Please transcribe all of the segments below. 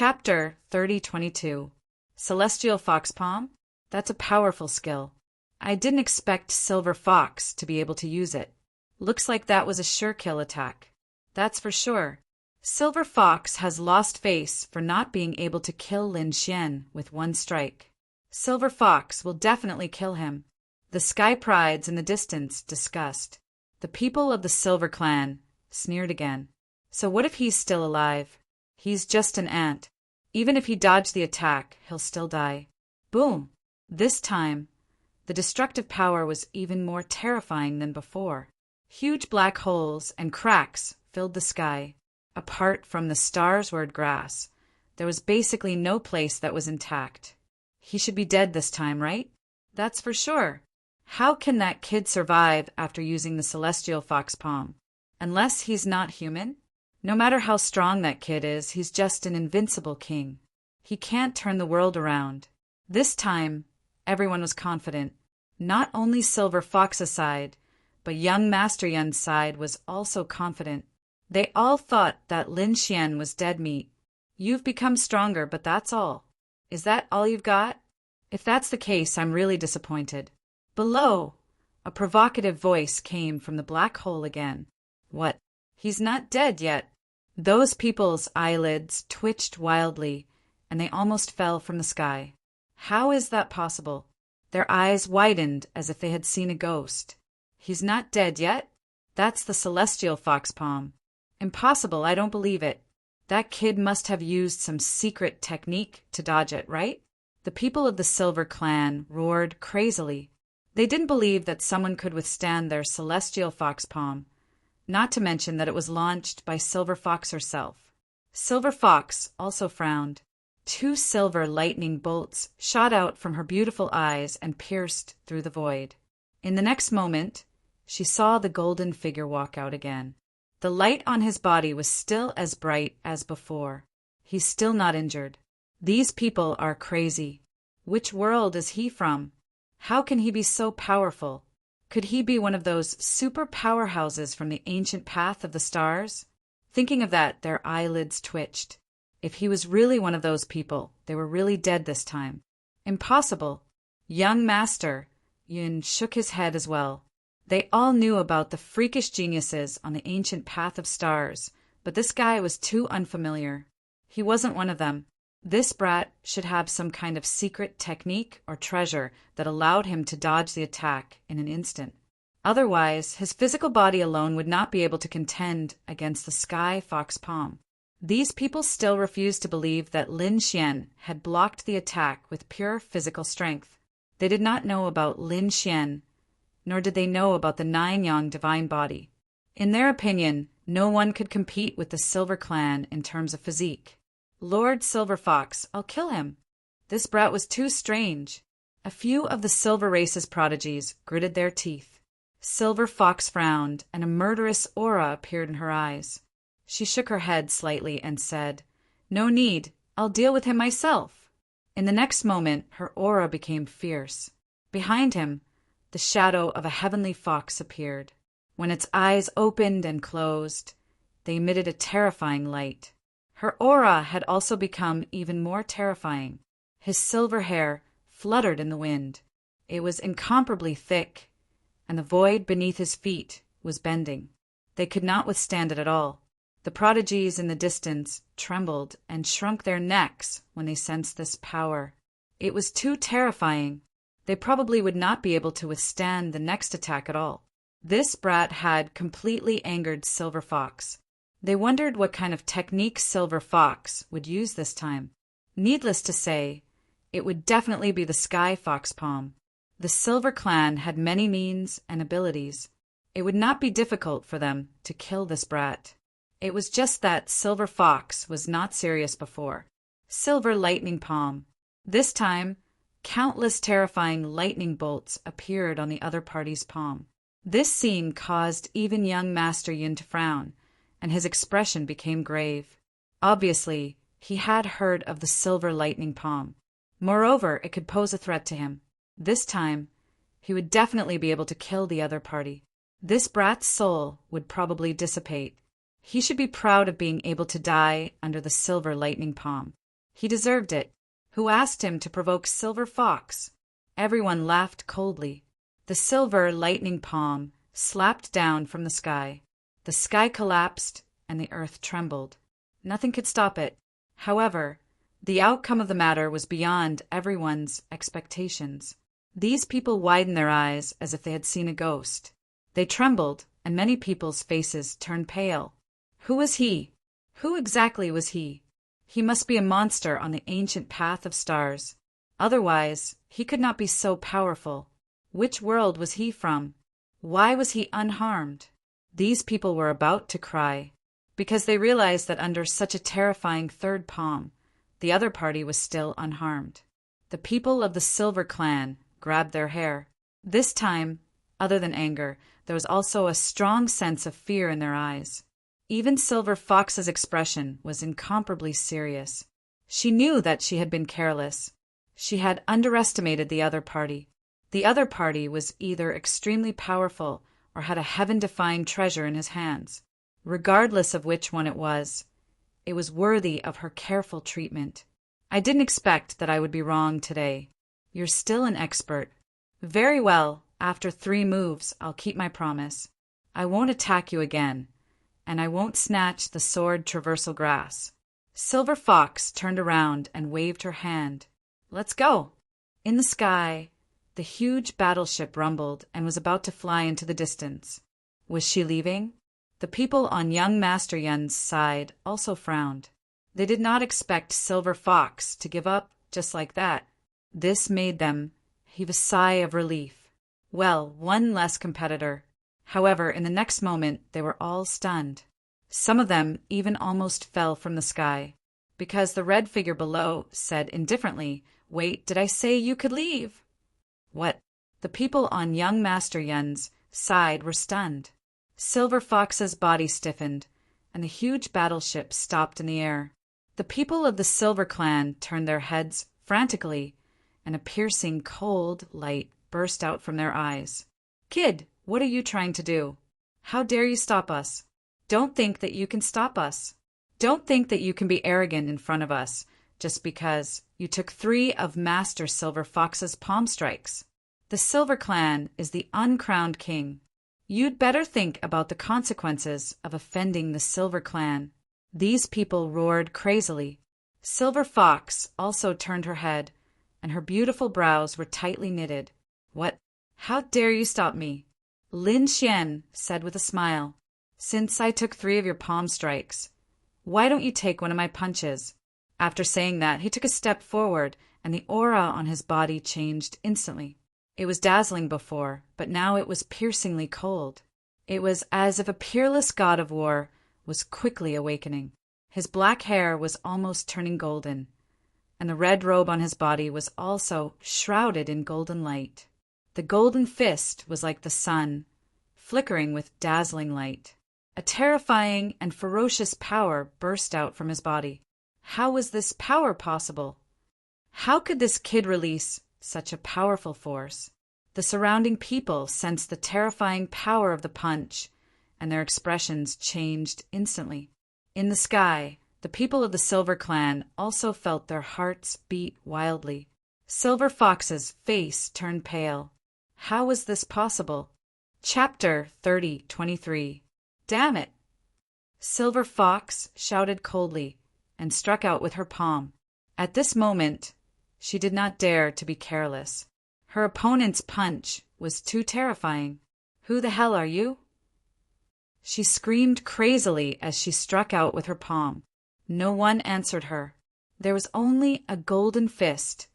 Chapter 3022. Celestial Fox Palm? That's a powerful skill. I didn't expect Silver Fox to be able to use it. Looks like that was a sure kill attack. That's for sure. Silver Fox has lost face for not being able to kill Lin Xian with one strike. Silver Fox will definitely kill him. The Sky Prides in the distance discussed. The people of the Silver Clan sneered again. So what if he's still alive? He's just an ant. Even if he dodged the attack, he'll still die. Boom! This time, the destructive power was even more terrifying than before. Huge black holes and cracks filled the sky. Apart from the stars-word grass, there was basically no place that was intact. He should be dead this time, right? That's for sure. How can that kid survive after using the Celestial Fox Palm? Unless he's not human? No matter how strong that kid is, he's just an invincible king. He can't turn the world around. This time, everyone was confident. Not only Silver Fox's side, but young Master Yun's side was also confident. They all thought that Lin Xian was dead meat. You've become stronger, but that's all. Is that all you've got? If that's the case, I'm really disappointed. Below, a provocative voice came from the black hole again. What? He's not dead yet. Those people's eyelids twitched wildly, and they almost fell from the sky. How is that possible? Their eyes widened as if they had seen a ghost. He's not dead yet? That's the Celestial Fox Palm. Impossible, I don't believe it. That kid must have used some secret technique to dodge it, right? The people of the Silver Clan roared crazily. They didn't believe that someone could withstand their Celestial Fox Palm, not to mention that it was launched by Silver Fox herself. Silver Fox also frowned. 2 silver lightning bolts shot out from her beautiful eyes and pierced through the void. In the next moment, she saw the golden figure walk out again. The light on his body was still as bright as before. He's still not injured. These people are crazy. Which world is he from? How can he be so powerful? Could he be one of those super powerhouses from the ancient path of the stars? Thinking of that, their eyelids twitched. If he was really one of those people, they were really dead this time. Impossible. Young Master Yun shook his head as well. They all knew about the freakish geniuses on the ancient path of stars, but this guy was too unfamiliar. He wasn't one of them. This brat should have some kind of secret technique or treasure that allowed him to dodge the attack in an instant. Otherwise, his physical body alone would not be able to contend against the Sky Fox Palm. These people still refused to believe that Lin Xian had blocked the attack with pure physical strength. They did not know about Lin Xian, nor did they know about the 9-yang divine body. In their opinion, no one could compete with the Silver Clan in terms of physique. Lord Silver Fox, I'll kill him. This brat was too strange. A few of the Silver Race's prodigies gritted their teeth. Silver Fox frowned, and a murderous aura appeared in her eyes. She shook her head slightly and said, "No need, I'll deal with him myself." In the next moment, her aura became fierce. Behind him, the shadow of a heavenly fox appeared. When its eyes opened and closed, they emitted a terrifying light. Her aura had also become even more terrifying. His silver hair fluttered in the wind. It was incomparably thick, and the void beneath his feet was bending. They could not withstand it at all. The prodigies in the distance trembled and shrunk their necks when they sensed this power. It was too terrifying. They probably would not be able to withstand the next attack at all. This brat had completely angered Silver Fox. They wondered what kind of technique Silver Fox would use this time. Needless to say, it would definitely be the Sky Fox Palm. The Silver Clan had many means and abilities. It would not be difficult for them to kill this brat. It was just that Silver Fox was not serious before. Silver Lightning Palm. This time, countless terrifying lightning bolts appeared on the other party's palm. This scene caused even young Master Yun to frown, and his expression became grave. Obviously, he had heard of the Silver Lightning Palm. Moreover, it could pose a threat to him. This time, he would definitely be able to kill the other party. This brat's soul would probably dissipate. He should be proud of being able to die under the Silver Lightning Palm. He deserved it. Who asked him to provoke Silver Fox? Everyone laughed coldly. The silver lightning palm slapped down from the sky. The sky collapsed and the earth trembled. Nothing could stop it. However, the outcome of the matter was beyond everyone's expectations. These people widened their eyes as if they had seen a ghost. They trembled, and many people's faces turned pale. Who was he? Who exactly was he? He must be a monster on the ancient path of stars. Otherwise, he could not be so powerful. Which world was he from? Why was he unharmed? These people were about to cry, because they realized that under such a terrifying third palm, the other party was still unharmed. The people of the Silver Clan grabbed their hair. This time, other than anger, there was also a strong sense of fear in their eyes. Even Silver Fox's expression was incomparably serious. She knew that she had been careless. She had underestimated the other party. The other party was either extremely powerful or had a heaven-defying treasure in his hands. Regardless of which one it was worthy of her careful treatment. I didn't expect that I would be wrong today. You're still an expert. Very well, after 3 moves, I'll keep my promise. I won't attack you again, and I won't snatch the sword traversal grass. Silver Fox turned around and waved her hand. Let's go. In the sky, the huge battleship rumbled and was about to fly into the distance. Was she leaving? The people on young Master Yun's side also frowned. They did not expect Silver Fox to give up just like that. This made them heave a sigh of relief. Well, one less competitor. However, in the next moment, they were all stunned. Some of them even almost fell from the sky, because the red figure below said indifferently, "Wait, did I say you could leave?" What? The people on young Master Yun's side were stunned. Silver Fox's body stiffened, and the huge battleship stopped in the air. The people of the Silver Clan turned their heads frantically, and a piercing cold light burst out from their eyes. "Kid, what are you trying to do? How dare you stop us? Don't think that you can stop us. Don't think that you can be arrogant in front of us just because you took 3 of Master Silver Fox's palm strikes. The Silver Clan is the uncrowned king. You'd better think about the consequences of offending the Silver Clan." These people roared crazily. Silver Fox also turned her head, and her beautiful brows were tightly knitted. "What? How dare you stop me?" Lin Xian said with a smile. "Since I took 3 of your palm strikes, why don't you take one of my punches?" After saying that, he took a step forward, and the aura on his body changed instantly. It was dazzling before, but now it was piercingly cold. It was as if a peerless god of war was quickly awakening. His black hair was almost turning golden, and the red robe on his body was also shrouded in golden light. The golden fist was like the sun, flickering with dazzling light. A terrifying and ferocious power burst out from his body. How was this power possible? How could this kid release such a powerful force? The surrounding people sensed the terrifying power of the punch, and their expressions changed instantly. In the sky, the people of the Silver Clan also felt their hearts beat wildly. Silver Fox's face turned pale. How was this possible? Chapter 30:23. Damn it! Silver Fox shouted coldly and struck out with her palm. At this moment, she did not dare to be careless. Her opponent's punch was too terrifying. "Who the hell are you?" She screamed crazily as she struck out with her palm. No one answered her. There was only a golden fist,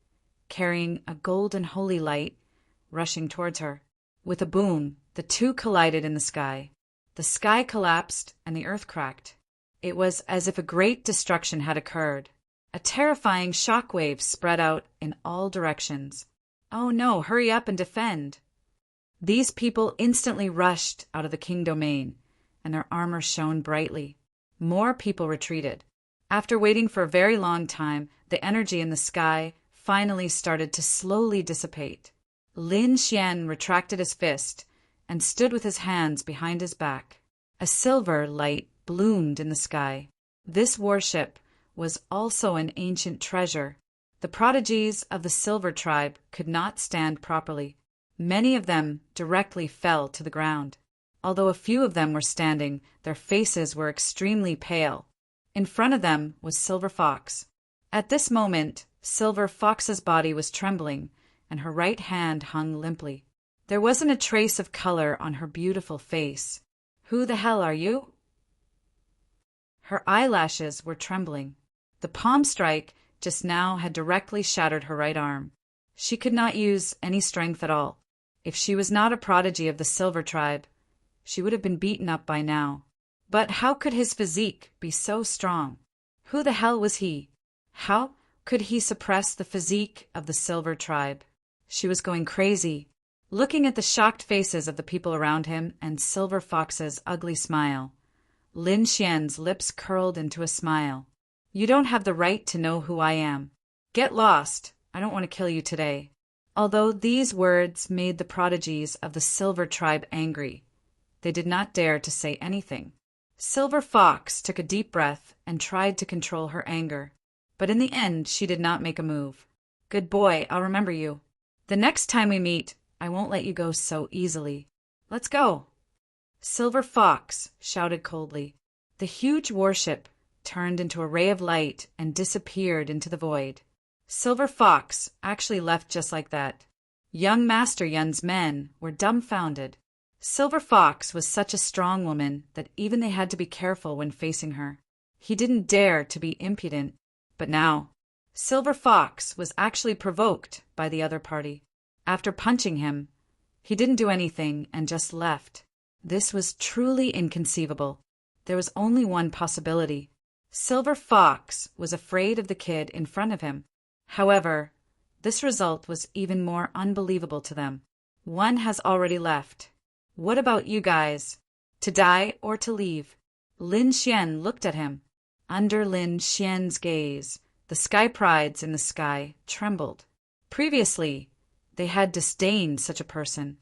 carrying a golden holy light, rushing towards her. With a boom, the two collided in the sky. The sky collapsed and the earth cracked. It was as if a great destruction had occurred. A terrifying shockwave spread out in all directions. "Oh no, hurry up and defend!" These people instantly rushed out of the king domain, and their armor shone brightly. More people retreated. After waiting for a very long time, the energy in the sky finally started to slowly dissipate. Lin Xian retracted his fist and stood with his hands behind his back. A silver light bloomed in the sky. This warship was also an ancient treasure. The prodigies of the Silver Tribe could not stand properly. Many of them directly fell to the ground. Although a few of them were standing, their faces were extremely pale. In front of them was Silver Fox. At this moment, Silver Fox's body was trembling, and her right hand hung limply. There wasn't a trace of color on her beautiful face. "Who the hell are you?" Her eyelashes were trembling. The palm strike just now had directly shattered her right arm. She could not use any strength at all. If she was not a prodigy of the Silver Tribe, she would have been beaten up by now. But how could his physique be so strong? Who the hell was he? How could he suppress the physique of the Silver Tribe? She was going crazy, looking at the shocked faces of the people around him and Silver Fox's ugly smile. Lin Xian's lips curled into a smile. "You don't have the right to know who I am. Get lost. I don't want to kill you today." Although these words made the prodigies of the Silver Tribe angry, they did not dare to say anything. Silver Fox took a deep breath and tried to control her anger, but in the end she did not make a move. "Good boy, I'll remember you. The next time we meet, I won't let you go so easily. Let's go." Silver Fox shouted coldly. The huge warship turned into a ray of light and disappeared into the void. Silver Fox actually left just like that. Young Master Yun's men were dumbfounded. Silver Fox was such a strong woman that even they had to be careful when facing her. He didn't dare to be impudent, but now Silver Fox was actually provoked by the other party. After punching him, he didn't do anything and just left. This was truly inconceivable. There was only one possibility. Silver Fox was afraid of the kid in front of him. However, this result was even more unbelievable to them. One has already left. What about you guys? To die or to leave? Lin Xian looked at him. Under Lin Xian's gaze, the sky prides in the sky trembled. Previously, they had disdained such a person.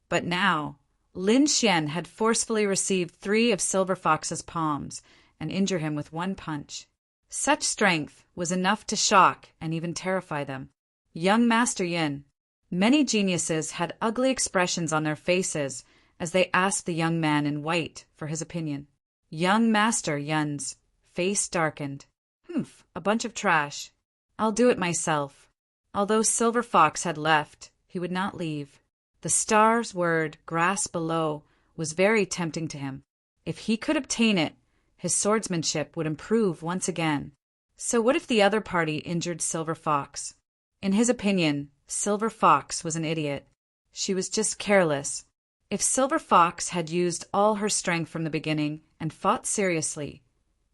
But now, Lin Xian had forcefully received 3 of Silver Fox's palms and injured him with one punch. Such strength was enough to shock and even terrify them. Young Master Yin. Many geniuses had ugly expressions on their faces as they asked the young man in white for his opinion. Young Master Yun's face darkened. "Humph, a bunch of trash. I'll do it myself." Although Silver Fox had left, he would not leave. The star's word, "grass below," was very tempting to him. If he could obtain it, his swordsmanship would improve once again. So what if the other party injured Silver Fox? In his opinion, Silver Fox was an idiot. She was just careless. If Silver Fox had used all her strength from the beginning and fought seriously,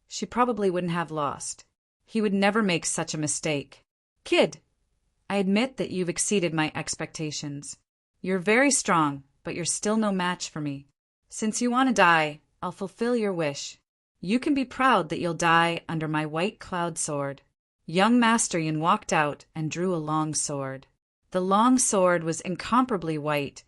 she probably wouldn't have lost. He would never make such a mistake. "Kid, I admit that you've exceeded my expectations. You're very strong, but you're still no match for me. Since you want to die, I'll fulfill your wish. You can be proud that you'll die under my white cloud sword." Young Master Yin walked out and drew a long sword. The long sword was incomparably white,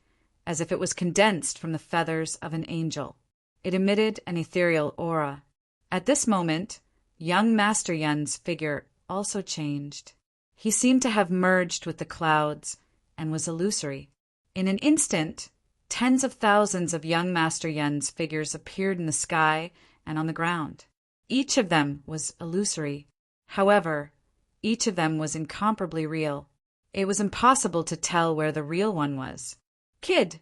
as if it was condensed from the feathers of an angel. It emitted an ethereal aura. At this moment, young Master Yun's figure also changed. He seemed to have merged with the clouds and was illusory. In an instant, tens of thousands of young Master Yun's figures appeared in the sky and on the ground. Each of them was illusory. However, each of them was incomparably real. It was impossible to tell where the real one was. "Kid,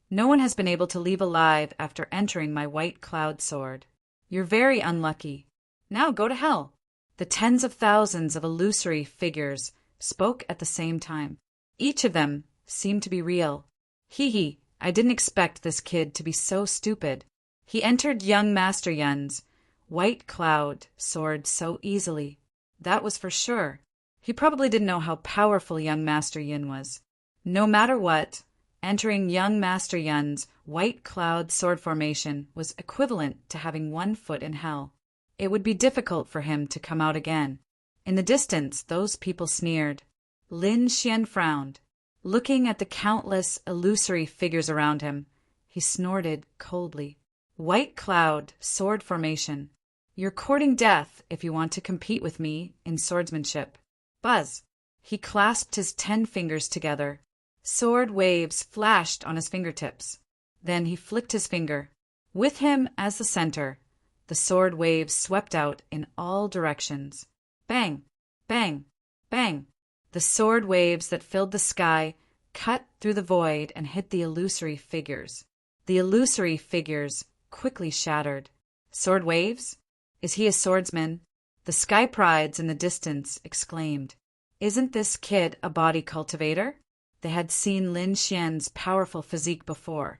no one has been able to leave alive after entering my white cloud sword. You're very unlucky. Now go to hell." The tens of thousands of illusory figures spoke at the same time. Each of them seemed to be real. Hee, I didn't expect this kid to be so stupid. He entered young Master Yun's white cloud sword so easily. That was for sure. He probably didn't know how powerful young Master Yin was. No matter what, entering young Master Yun's white cloud sword formation was equivalent to having one foot in hell. It would be difficult for him to come out again. In the distance, those people sneered. Lin Xian frowned. Looking at the countless illusory figures around him, he snorted coldly. White cloud sword formation. You're courting death if you want to compete with me in swordsmanship. Buzz. He clasped his 10 fingers together. Sword waves flashed on his fingertips. Then he flicked his finger. With him as the center, the sword waves swept out in all directions. Bang, bang, bang. The sword waves that filled the sky cut through the void and hit the illusory figures. The illusory figures quickly shattered. Sword waves? Is he a swordsman? The sky prides in the distance exclaimed. Isn't this kid a body cultivator? They had seen Lin Xian's powerful physique before,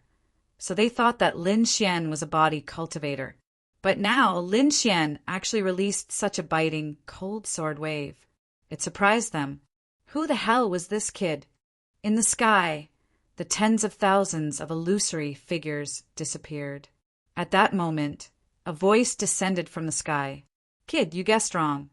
so they thought that Lin Xian was a body cultivator. But now Lin Xian actually released such a biting, cold sword wave. It surprised them. Who the hell was this kid? In the sky, the tens of thousands of illusory figures disappeared. At that moment, a voice descended from the sky. Kid, you guessed wrong.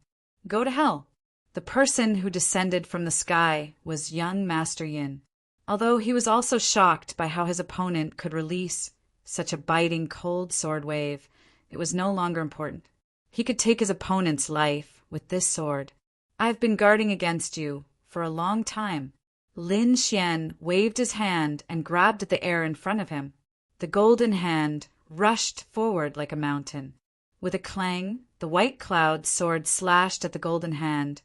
Go to hell. The person who descended from the sky was young Master Yin. Although he was also shocked by how his opponent could release such a biting cold sword wave, it was no longer important. He could take his opponent's life with this sword. I've been guarding against you for a long time. Lin Xian waved his hand and grabbed at the air in front of him. The golden hand rushed forward like a mountain. With a clang, the white cloud sword slashed at the golden hand,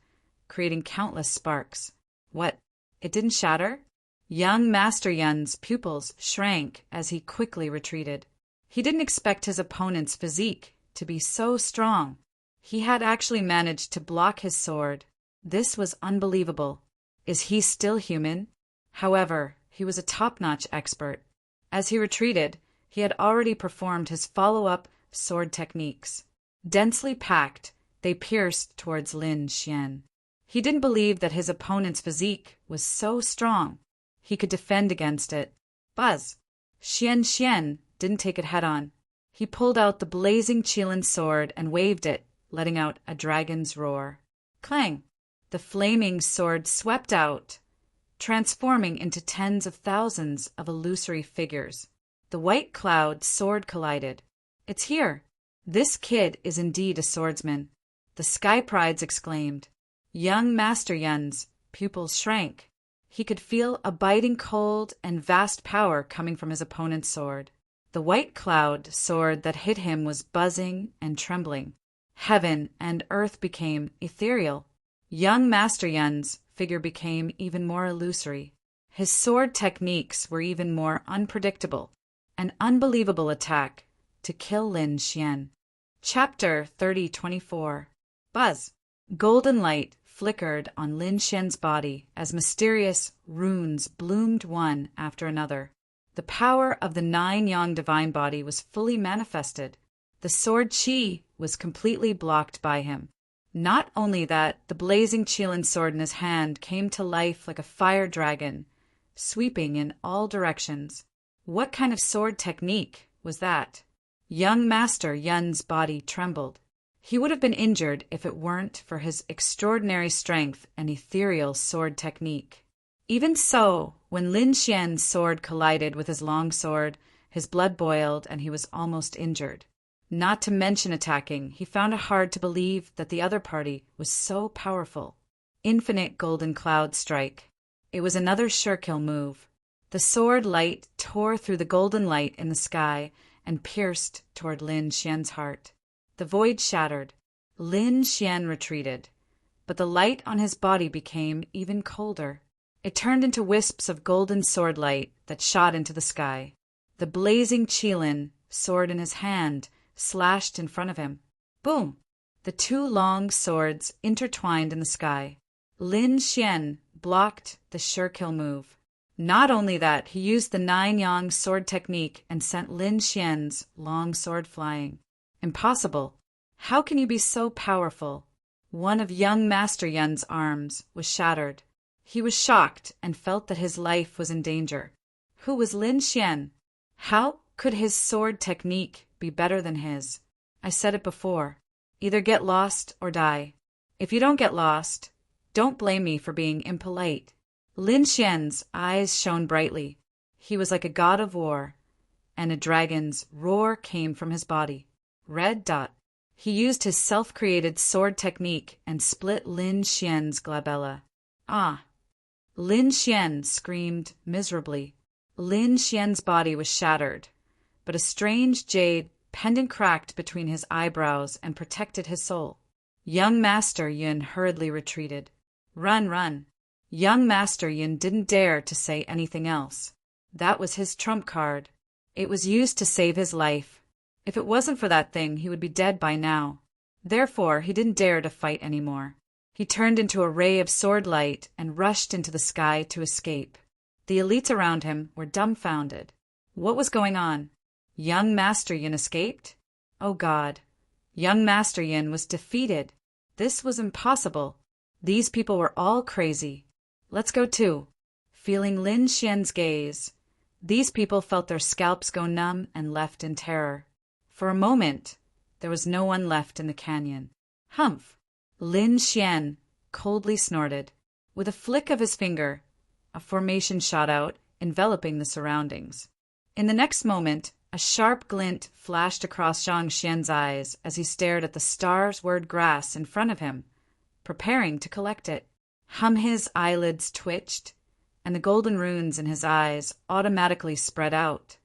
creating countless sparks. What? It didn't shatter? Young Master Yun's pupils shrank as he quickly retreated. He didn't expect his opponent's physique to be so strong. He had actually managed to block his sword. This was unbelievable. Is he still human? However, he was a top-notch expert. As he retreated, he had already performed his follow-up sword techniques. Densely packed, they pierced towards Lin Xian. He didn't believe that his opponent's physique was so strong. He could defend against it. Buzz! Xian didn't take it head-on. He pulled out the blazing Qilin sword and waved it, letting out a dragon's roar. Clang! The flaming sword swept out, transforming into tens of thousands of illusory figures. The white cloud sword collided. It's here. This kid is indeed a swordsman. The sky prides exclaimed. Young Master Yun's pupils shrank. He could feel a biting cold and vast power coming from his opponent's sword. The white cloud sword that hit him was buzzing and trembling. Heaven and earth became ethereal. Young Master Yun's figure became even more illusory. His sword techniques were even more unpredictable. An unbelievable attack to kill Lin Xian. Chapter 3024. Buzz. Golden light flickered on Lin Xian's body as mysterious runes bloomed one after another. The power of the 9-yang divine body was fully manifested. The sword qi was completely blocked by him. Not only that, the blazing Qilin sword in his hand came to life like a fire dragon, sweeping in all directions. What kind of sword technique was that? Young Master Yun's body trembled. He would have been injured if it weren't for his extraordinary strength and ethereal sword technique. Even so, when Lin Xian's sword collided with his long sword, his blood boiled and he was almost injured. Not to mention attacking, he found it hard to believe that the other party was so powerful. Infinite golden cloud strike. It was another sure-kill move. The sword light tore through the golden light in the sky and pierced toward Lin Xian's heart. The void shattered. Lin Xian retreated, but the light on his body became even colder. It turned into wisps of golden sword light that shot into the sky. The blazing Qilin, sword in his hand, slashed in front of him. Boom! The two long swords intertwined in the sky. Lin Xian blocked the sure-kill move. Not only that, he used the 9-yang sword technique and sent Lin Xian's long sword flying. Impossible. How can you be so powerful? One of young Master Yun's arms was shattered. He was shocked and felt that his life was in danger. Who was Lin Xian? How could his sword technique be better than his? I said it before. Either get lost or die. If you don't get lost, don't blame me for being impolite. Lin Xian's eyes shone brightly. He was like a god of war, and a dragon's roar came from his body. Red dot. He used his self-created sword technique and split Lin Xian's glabella. Ah! Lin Xian screamed miserably. Lin Xian's body was shattered, but a strange jade pendant cracked between his eyebrows and protected his soul. Young Master Yun hurriedly retreated. Run, run. Young Master Yun didn't dare to say anything else. That was his trump card. It was used to save his life. If it wasn't for that thing, he would be dead by now. Therefore, he didn't dare to fight anymore. He turned into a ray of sword light and rushed into the sky to escape. The elites around him were dumbfounded. What was going on? Young Master Yin escaped? Oh God. Young Master Yin was defeated. This was impossible. These people were all crazy. Let's go too. Feeling Lin Xian's gaze, these people felt their scalps go numb and left in terror. For a moment, there was no one left in the canyon. Humph! Lin Xian coldly snorted. With a flick of his finger, a formation shot out, enveloping the surroundings. In the next moment, a sharp glint flashed across Zhang Xian's eyes as he stared at the stars-word grass in front of him, preparing to collect it. His eyelids twitched, and the golden runes in his eyes automatically spread out.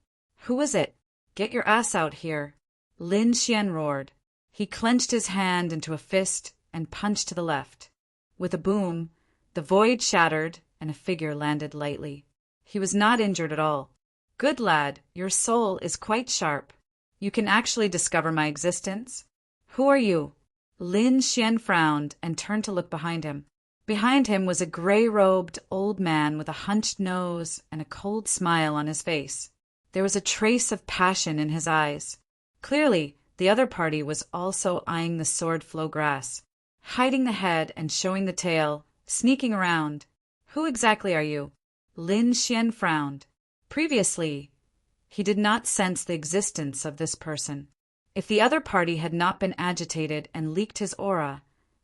Who is it? Get your ass out here! Lin Xian roared. He clenched his hand into a fist and punched to the left. With a boom, the void shattered and a figure landed lightly. He was not injured at all. Good lad, your soul is quite sharp. You can actually discover my existence. Who are you? Lin Xian frowned and turned to look behind him. Behind him was a gray-robed old man with a hunched nose and a cold smile on his face. There was a trace of passion in his eyes. Clearly, the other party was also eyeing the sword flow grass, hiding the head and showing the tail, sneaking around. Who exactly are you? Lin Xian frowned. Previously, he did not sense the existence of this person. If the other party had not been agitated and leaked his aura,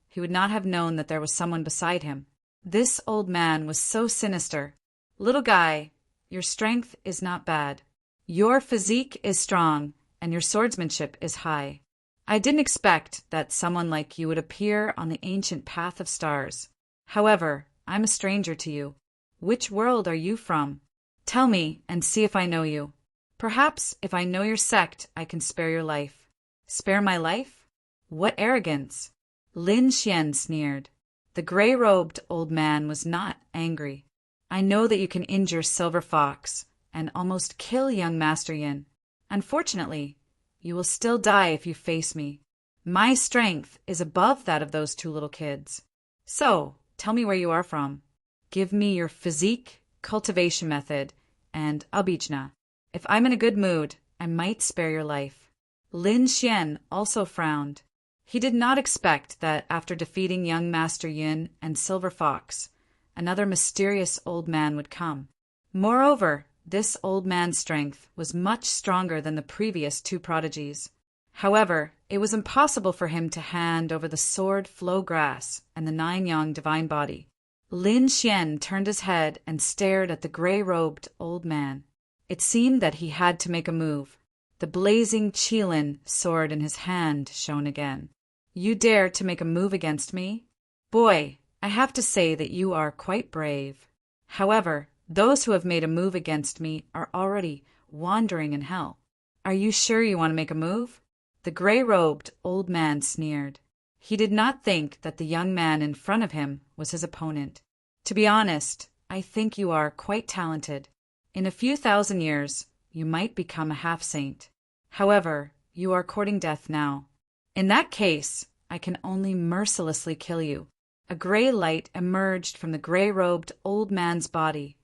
he would not have known that there was someone beside him. This old man was so sinister. Little guy, your strength is not bad. Your physique is strong, and your swordsmanship is high. I didn't expect that someone like you would appear on the ancient path of stars. However, I'm a stranger to you. Which world are you from? Tell me and see if I know you. Perhaps if I know your sect, I can spare your life. Spare my life? What arrogance! Lin Xian sneered. The gray-robed old man was not angry. I know that you can injure Silver Fox and almost kill young Master Yin. Unfortunately, you will still die if you face me. My strength is above that of those two little kids. So, tell me where you are from. Give me your physique, cultivation method, and abhijna. If I'm in a good mood, I might spare your life. Lin Xian also frowned. He did not expect that after defeating young Master Yin and Silver Fox, another mysterious old man would come. Moreover, this old man's strength was much stronger than the previous two prodigies. However, it was impossible for him to hand over the sword flow grass and the nine-yang divine body. Lin Xian turned his head and stared at the gray-robed old man. It seemed that he had to make a move. The blazing Qilin sword in his hand shone again. You dare to make a move against me? Boy, I have to say that you are quite brave. However, those who have made a move against me are already wandering in hell. Are you sure you want to make a move? The gray-robed old man sneered. He did not think that the young man in front of him was his opponent. To be honest, I think you are quite talented. In a few thousand years, you might become a half-saint. However, you are courting death now. In that case, I can only mercilessly kill you. A gray light emerged from the gray-robed old man's body,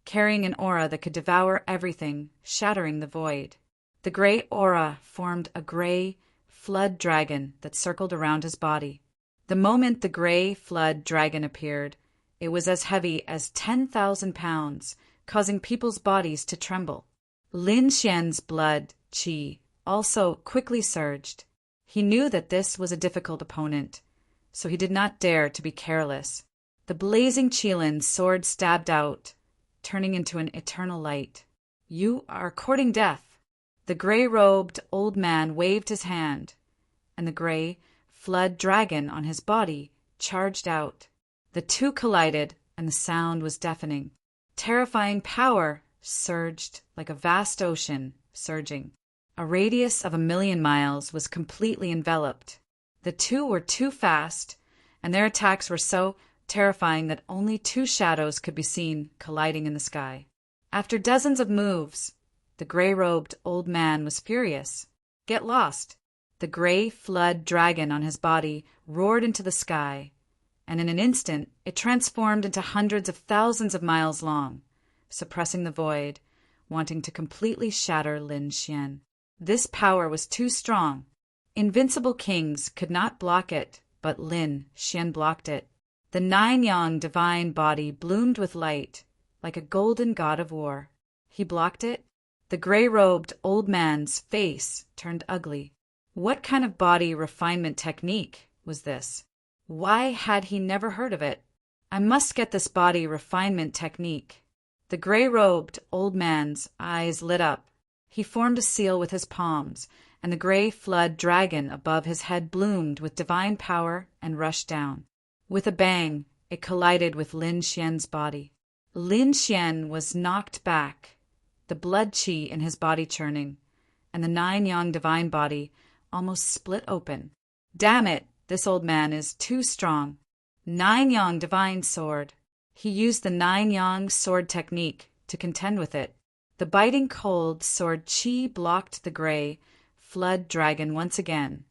carrying an aura that could devour everything, shattering the void. The gray aura formed a gray flood dragon that circled around his body. The moment the gray flood dragon appeared, it was as heavy as 10,000 pounds, causing people's bodies to tremble. Lin Xian's blood, qi, also quickly surged. He knew that this was a difficult opponent, so he did not dare to be careless. The blazing Qilin's sword stabbed out, turning into an eternal light. You are courting death. The gray-robed old man waved his hand, and the gray flood dragon on his body charged out. The two collided, and the sound was deafening. Terrifying power surged like a vast ocean surging. A radius of 1,000,000 miles was completely enveloped. The two were too fast, and their attacks were so terrifying that only two shadows could be seen colliding in the sky. After dozens of moves, the gray-robed old man was furious. Get lost! The gray flood dragon on his body roared into the sky, and in an instant it transformed into hundreds of thousands of miles long, suppressing the void, wanting to completely shatter Lin Xian. This power was too strong. Invincible kings could not block it, but Lin Xian blocked it. The 9-yang divine body bloomed with light, like a golden god of war. He blocked it. The gray-robed old man's face turned ugly. What kind of body refinement technique was this? Why had he never heard of it? I must get this body refinement technique. The gray-robed old man's eyes lit up. He formed a seal with his palms, and the gray flood dragon above his head bloomed with divine power and rushed down. With a bang, it collided with Lin Xian's body. Lin Xian was knocked back, the blood qi in his body churning, and the 9-yang divine body almost split open. Damn it, this old man is too strong. 9-yang divine sword. He used the 9-yang sword technique to contend with it. The biting cold sword qi blocked the gray flood dragon once again,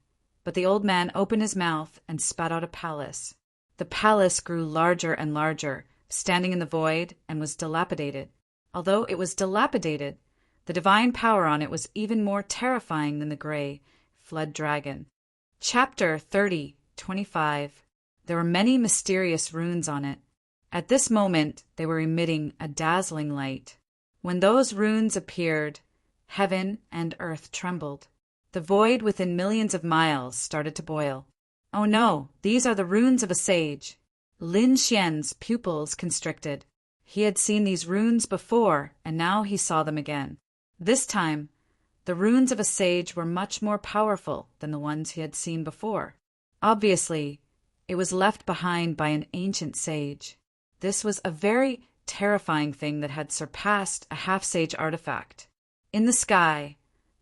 but the old man opened his mouth and spat out a palace. The palace grew larger and larger, standing in the void, and was dilapidated. Although it was dilapidated, the divine power on it was even more terrifying than the gray flood dragon. Chapter 30:25. There were many mysterious runes on it. At this moment, they were emitting a dazzling light. When those runes appeared, heaven and earth trembled. The void within millions of miles started to boil. Oh no, these are the runes of a sage. Lin Xian's pupils constricted. He had seen these runes before, and now he saw them again. This time, the runes of a sage were much more powerful than the ones he had seen before. Obviously, it was left behind by an ancient sage. This was a very terrifying thing that had surpassed a half-sage artifact. In the sky,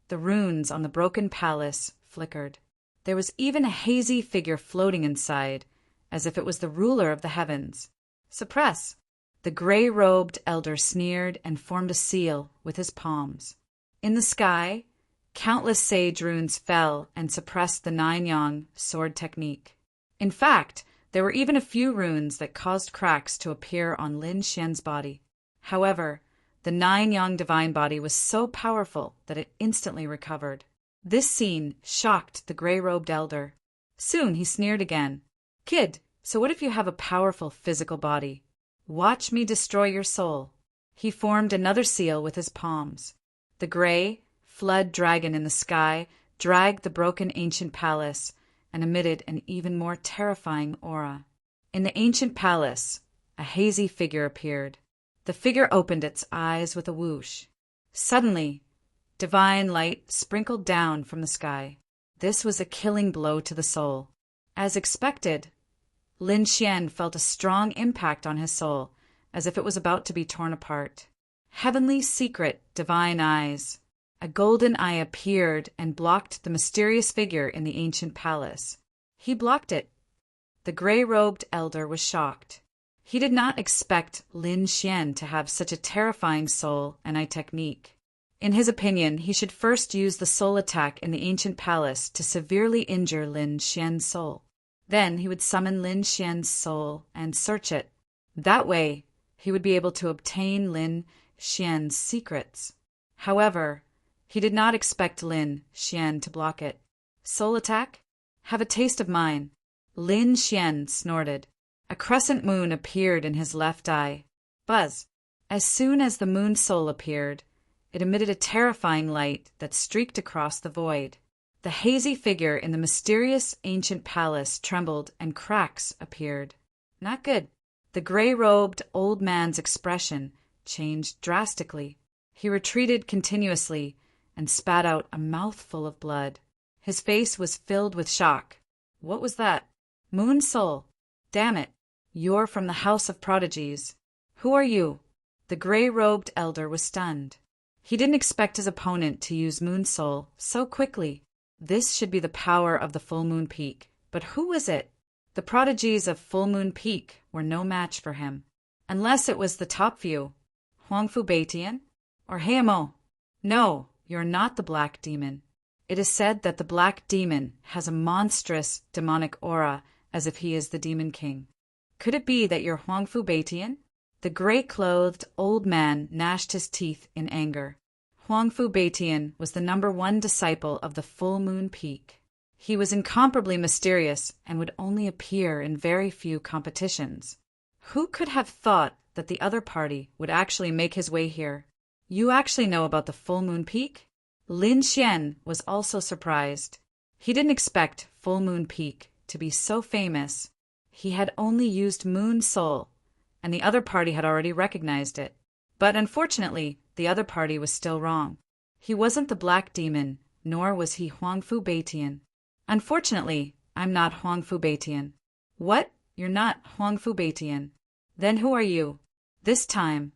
the runes on the broken palace flickered. There was even a hazy figure floating inside, as if it was the ruler of the heavens. Suppress! The gray-robed elder sneered and formed a seal with his palms. In the sky, countless sage runes fell and suppressed the 9-yang sword technique. In fact, there were even a few runes that caused cracks to appear on Lin Xian's body. However, the 9-yang divine body was so powerful that it instantly recovered. This scene shocked the gray-robed elder. Soon he sneered again. Kid, so what if you have a powerful physical body? Watch me destroy your soul. He formed another seal with his palms. The gray, flood dragon in the sky dragged the broken ancient palace and emitted an even more terrifying aura. In the ancient palace, a hazy figure appeared. The figure opened its eyes with a whoosh. Suddenly, divine light sprinkled down from the sky. This was a killing blow to the soul. As expected, Lin Xian felt a strong impact on his soul, as if it was about to be torn apart. Heavenly secret divine eyes. A golden eye appeared and blocked the mysterious figure in the ancient palace. He blocked it. The gray-robed elder was shocked. He did not expect Lin Xian to have such a terrifying soul and eye technique. In his opinion, he should first use the soul attack in the ancient palace to severely injure Lin Xian's soul. Then he would summon Lin Xian's soul and search it. That way, he would be able to obtain Lin Xian's secrets. However, he did not expect Lin Xian to block it. Soul attack? Have a taste of mine. Lin Xian snorted. A crescent moon appeared in his left eye. Buzz! As soon as the moon soul appeared, it emitted a terrifying light that streaked across the void. The hazy figure in the mysterious ancient palace trembled and cracks appeared. Not good. The gray-robed old man's expression changed drastically. He retreated continuously and spat out a mouthful of blood. His face was filled with shock. What was that? Moon Soul. Damn it. You're from the House of Prodigies. Who are you? The gray-robed elder was stunned. He didn't expect his opponent to use Moon Soul so quickly. This should be the power of the Full Moon Peak. But who is it? The prodigies of Full Moon Peak were no match for him. Unless it was the top view. Huangfu Beitian? Or Heimo? No, you're not the Black Demon. It is said that the Black Demon has a monstrous demonic aura as if he is the Demon King. Could it be that you're Huangfu Beitian? The gray-clothed old man gnashed his teeth in anger. Huangfu Beitian was the #1 disciple of the Full Moon Peak. He was incomparably mysterious and would only appear in very few competitions. Who could have thought that the other party would actually make his way here? You actually know about the Full Moon Peak? Lin Xian was also surprised. He didn't expect Full Moon Peak to be so famous. He had only used Moon Soul, and the other party had already recognized it. But unfortunately, the other party was still wrong. He wasn't the Black Demon, nor was he Huangfu Beitian. Unfortunately, I'm not Huangfu Beitian. What? You're not Huangfu Beitian. Then who are you? This time,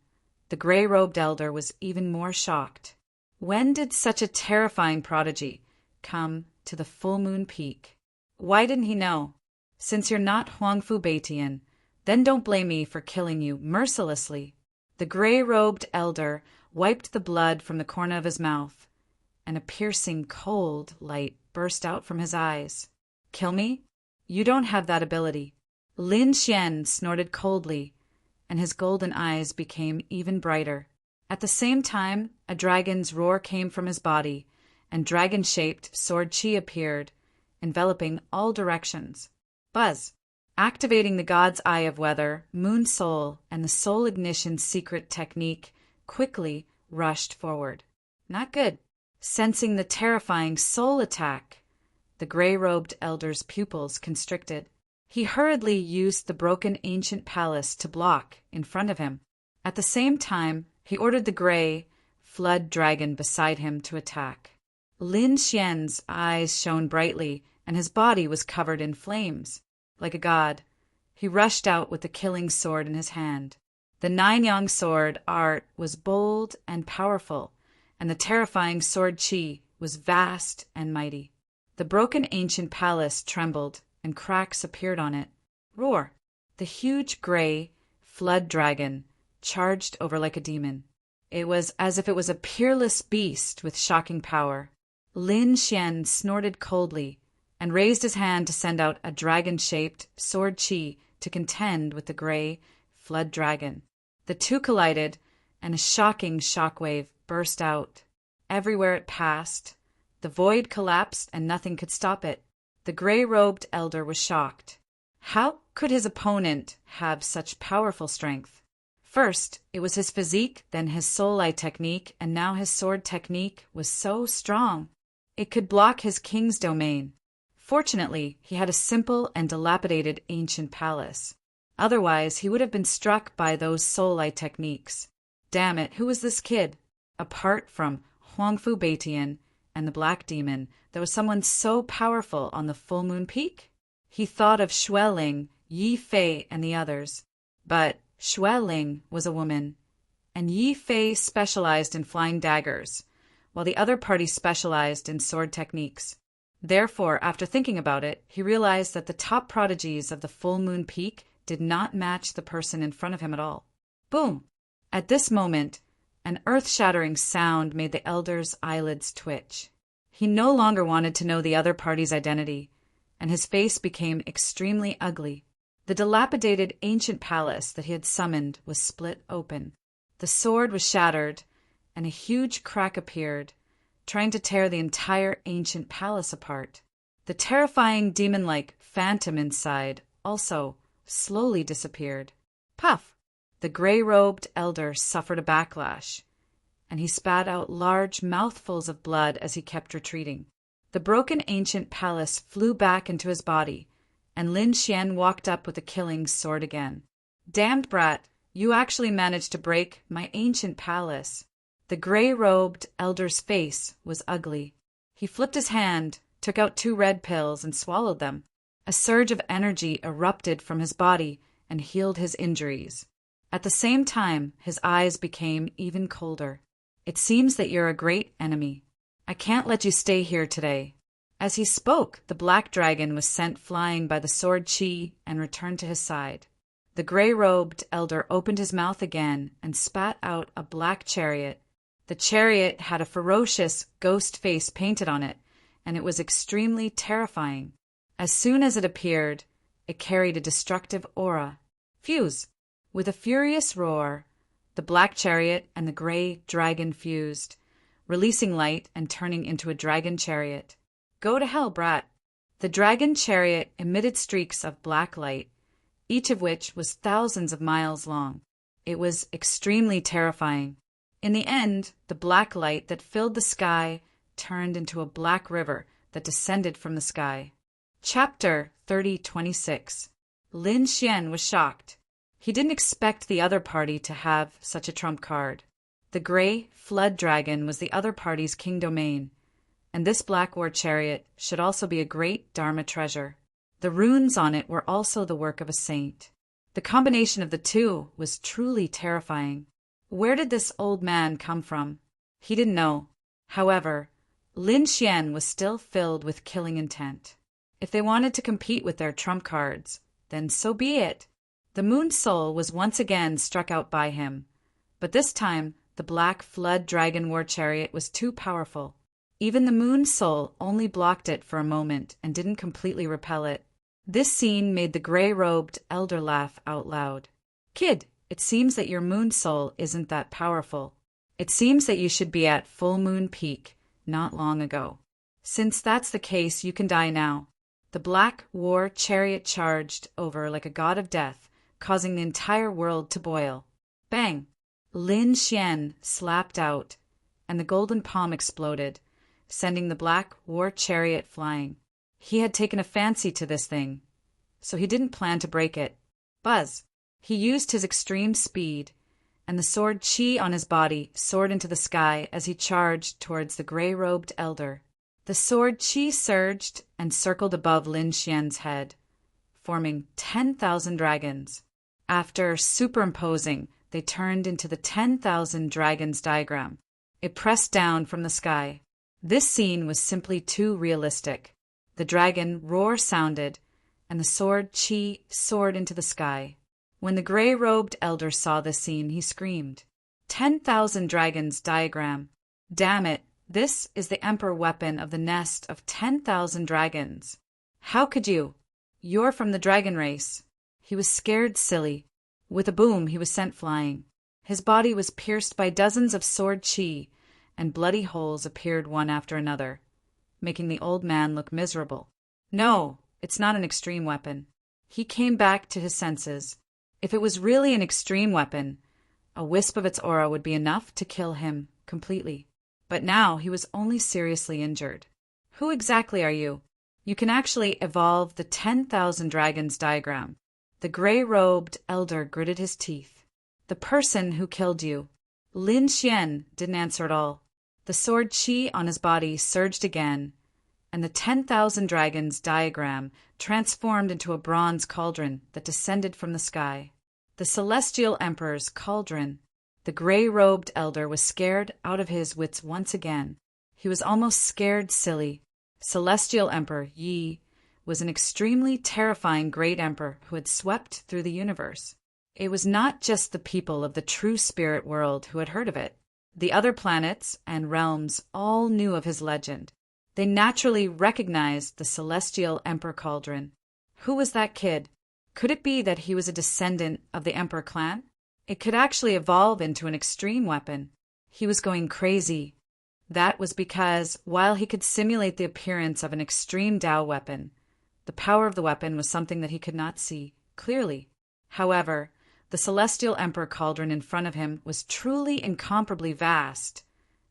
the gray-robed elder was even more shocked. When did such a terrifying prodigy come to the Full Moon Peak? Why didn't he know? Since you're not Huangfu Beitian, then don't blame me for killing you mercilessly. The gray-robed elder wiped the blood from the corner of his mouth, and a piercing cold light burst out from his eyes. Kill me? You don't have that ability. Lin Xian snorted coldly, and his golden eyes became even brighter. At the same time, a dragon's roar came from his body, and dragon-shaped sword chi appeared, enveloping all directions. Buzz! Activating the God's Eye of Weather, Moon Soul, and the Soul Ignition secret technique quickly rushed forward. Not good. Sensing the terrifying soul attack, the gray-robed elder's pupils constricted. He hurriedly used the broken ancient palace to block in front of him. At the same time, he ordered the gray flood dragon beside him to attack. Lin Xian's eyes shone brightly, and his body was covered in flames. Like a god, he rushed out with the killing sword in his hand. The nine-yang sword art was bold and powerful, and the terrifying sword chi was vast and mighty. The broken ancient palace trembled, and cracks appeared on it. Roar! The huge gray flood dragon charged over like a demon. It was as if it was a peerless beast with shocking power. Lin Xian snorted coldly and raised his hand to send out a dragon-shaped sword chi to contend with the gray flood dragon. The two collided, and a shocking shockwave burst out. Everywhere it passed, the void collapsed and nothing could stop it. The gray-robed elder was shocked. How could his opponent have such powerful strength? First, it was his physique, then his soul eye technique, and now his sword technique was so strong. It could block his king's domain. Fortunately, he had a simple and dilapidated ancient palace. Otherwise, he would have been struck by those soul eye techniques. Damn it, who was this kid? Apart from Huangfu Beitian and the Black Demon, there was someone so powerful on the Full Moon Peak? He thought of Xueling, Yi Fei, and the others. But Xueling was a woman, and Yi Fei specialized in flying daggers, while the other party specialized in sword techniques. Therefore, after thinking about it, he realized that the top prodigies of the Full Moon Peak did not match the person in front of him at all. Boom! At this moment, an earth-shattering sound made the elder's eyelids twitch. He no longer wanted to know the other party's identity, and his face became extremely ugly. The dilapidated ancient palace that he had summoned was split open. The sword was shattered, and a huge crack appeared, trying to tear the entire ancient palace apart. The terrifying demon-like phantom inside also slowly disappeared. Puff! The gray-robed elder suffered a backlash, and he spat out large mouthfuls of blood as he kept retreating. The broken ancient palace flew back into his body, and Lin Xian walked up with the killing sword again. Damned brat, you actually managed to break my ancient palace. The gray-robed elder's face was ugly. He flipped his hand took out 2 red pills and swallowed them. A surge of energy erupted from his body and healed his injuries. At the same time, his eyes became even colder. It seems that you're a great enemy. I can't let you stay here today. As he spoke, the black dragon was sent flying by the sword chi and returned to his side. The gray-robed elder opened his mouth again and spat out a black chariot. The chariot had a ferocious ghost face painted on it, and it was extremely terrifying. As soon as it appeared, it carried a destructive aura. Fuse! With a furious roar, the black chariot and the gray dragon fused, releasing light and turning into a dragon chariot. Go to hell, brat! The dragon chariot emitted streaks of black light, each of which was thousands of miles long. It was extremely terrifying. In the end, the black light that filled the sky turned into a black river that descended from the sky. Chapter 30:26. Lin Xian was shocked. He didn't expect the other party to have such a trump card. The gray flood dragon was the other party's king domain, and this black war chariot should also be a great Dharma treasure. The runes on it were also the work of a saint. The combination of the two was truly terrifying. Where did this old man come from? He didn't know. However, Lin Xian was still filled with killing intent. If they wanted to compete with their trump cards, then so be it. The moon soul was once again struck out by him, but this time the black flood dragon war chariot was too powerful. Even the moon soul only blocked it for a moment and didn't completely repel it. This scene made the gray-robed elder laugh out loud. Kid, it seems that your moon soul isn't that powerful. It seems that you should be at full moon peak not long ago. Since that's the case, you can die now. The black war chariot charged over like a god of death, causing the entire world to boil. Bang! Lin Xian slapped out, and the golden palm exploded, sending the black war chariot flying. He had taken a fancy to this thing, so he didn't plan to break it. Buzz! He used his extreme speed, and the sword chi on his body soared into the sky as he charged towards the gray-robed elder. The sword chi surged and circled above Lin Xian's head, forming 10,000 dragons. After superimposing, they turned into the 10,000 dragons diagram. It pressed down from the sky. This scene was simply too realistic. The dragon roar sounded, and the sword chi soared into the sky. When the gray-robed elder saw this scene, he screamed, 10,000 dragons diagram. Damn it, this is the emperor weapon of the nest of 10,000 dragons. How could you? You're from the dragon race. He was scared silly. With a boom, he was sent flying. His body was pierced by dozens of sword chi, and bloody holes appeared one after another, making the old man look miserable. No, it's not an extreme weapon. He came back to his senses. If it was really an extreme weapon, a wisp of its aura would be enough to kill him completely. But now he was only seriously injured. Who exactly are you? You can actually evolve the 10,000 dragons diagram. The gray-robed elder gritted his teeth. The person who killed you. Lin Xian didn't answer at all. The sword chi on his body surged again, and the 10,000 dragons diagram transformed into a bronze cauldron that descended from the sky. The celestial emperor's cauldron. The gray-robed elder was scared out of his wits once again. He was almost scared silly. Celestial Emperor Yi was an extremely terrifying great emperor who had swept through the universe. It was not just the people of the true spirit world who had heard of it. The other planets and realms all knew of his legend. They naturally recognized the Celestial Emperor Cauldron. Who was that kid? Could it be that he was a descendant of the Emperor clan? It could actually evolve into an extreme weapon. He was going crazy. That was because, while he could simulate the appearance of an extreme Tao weapon, the power of the weapon was something that he could not see clearly. However, the Celestial Emperor Cauldron in front of him was truly incomparably vast,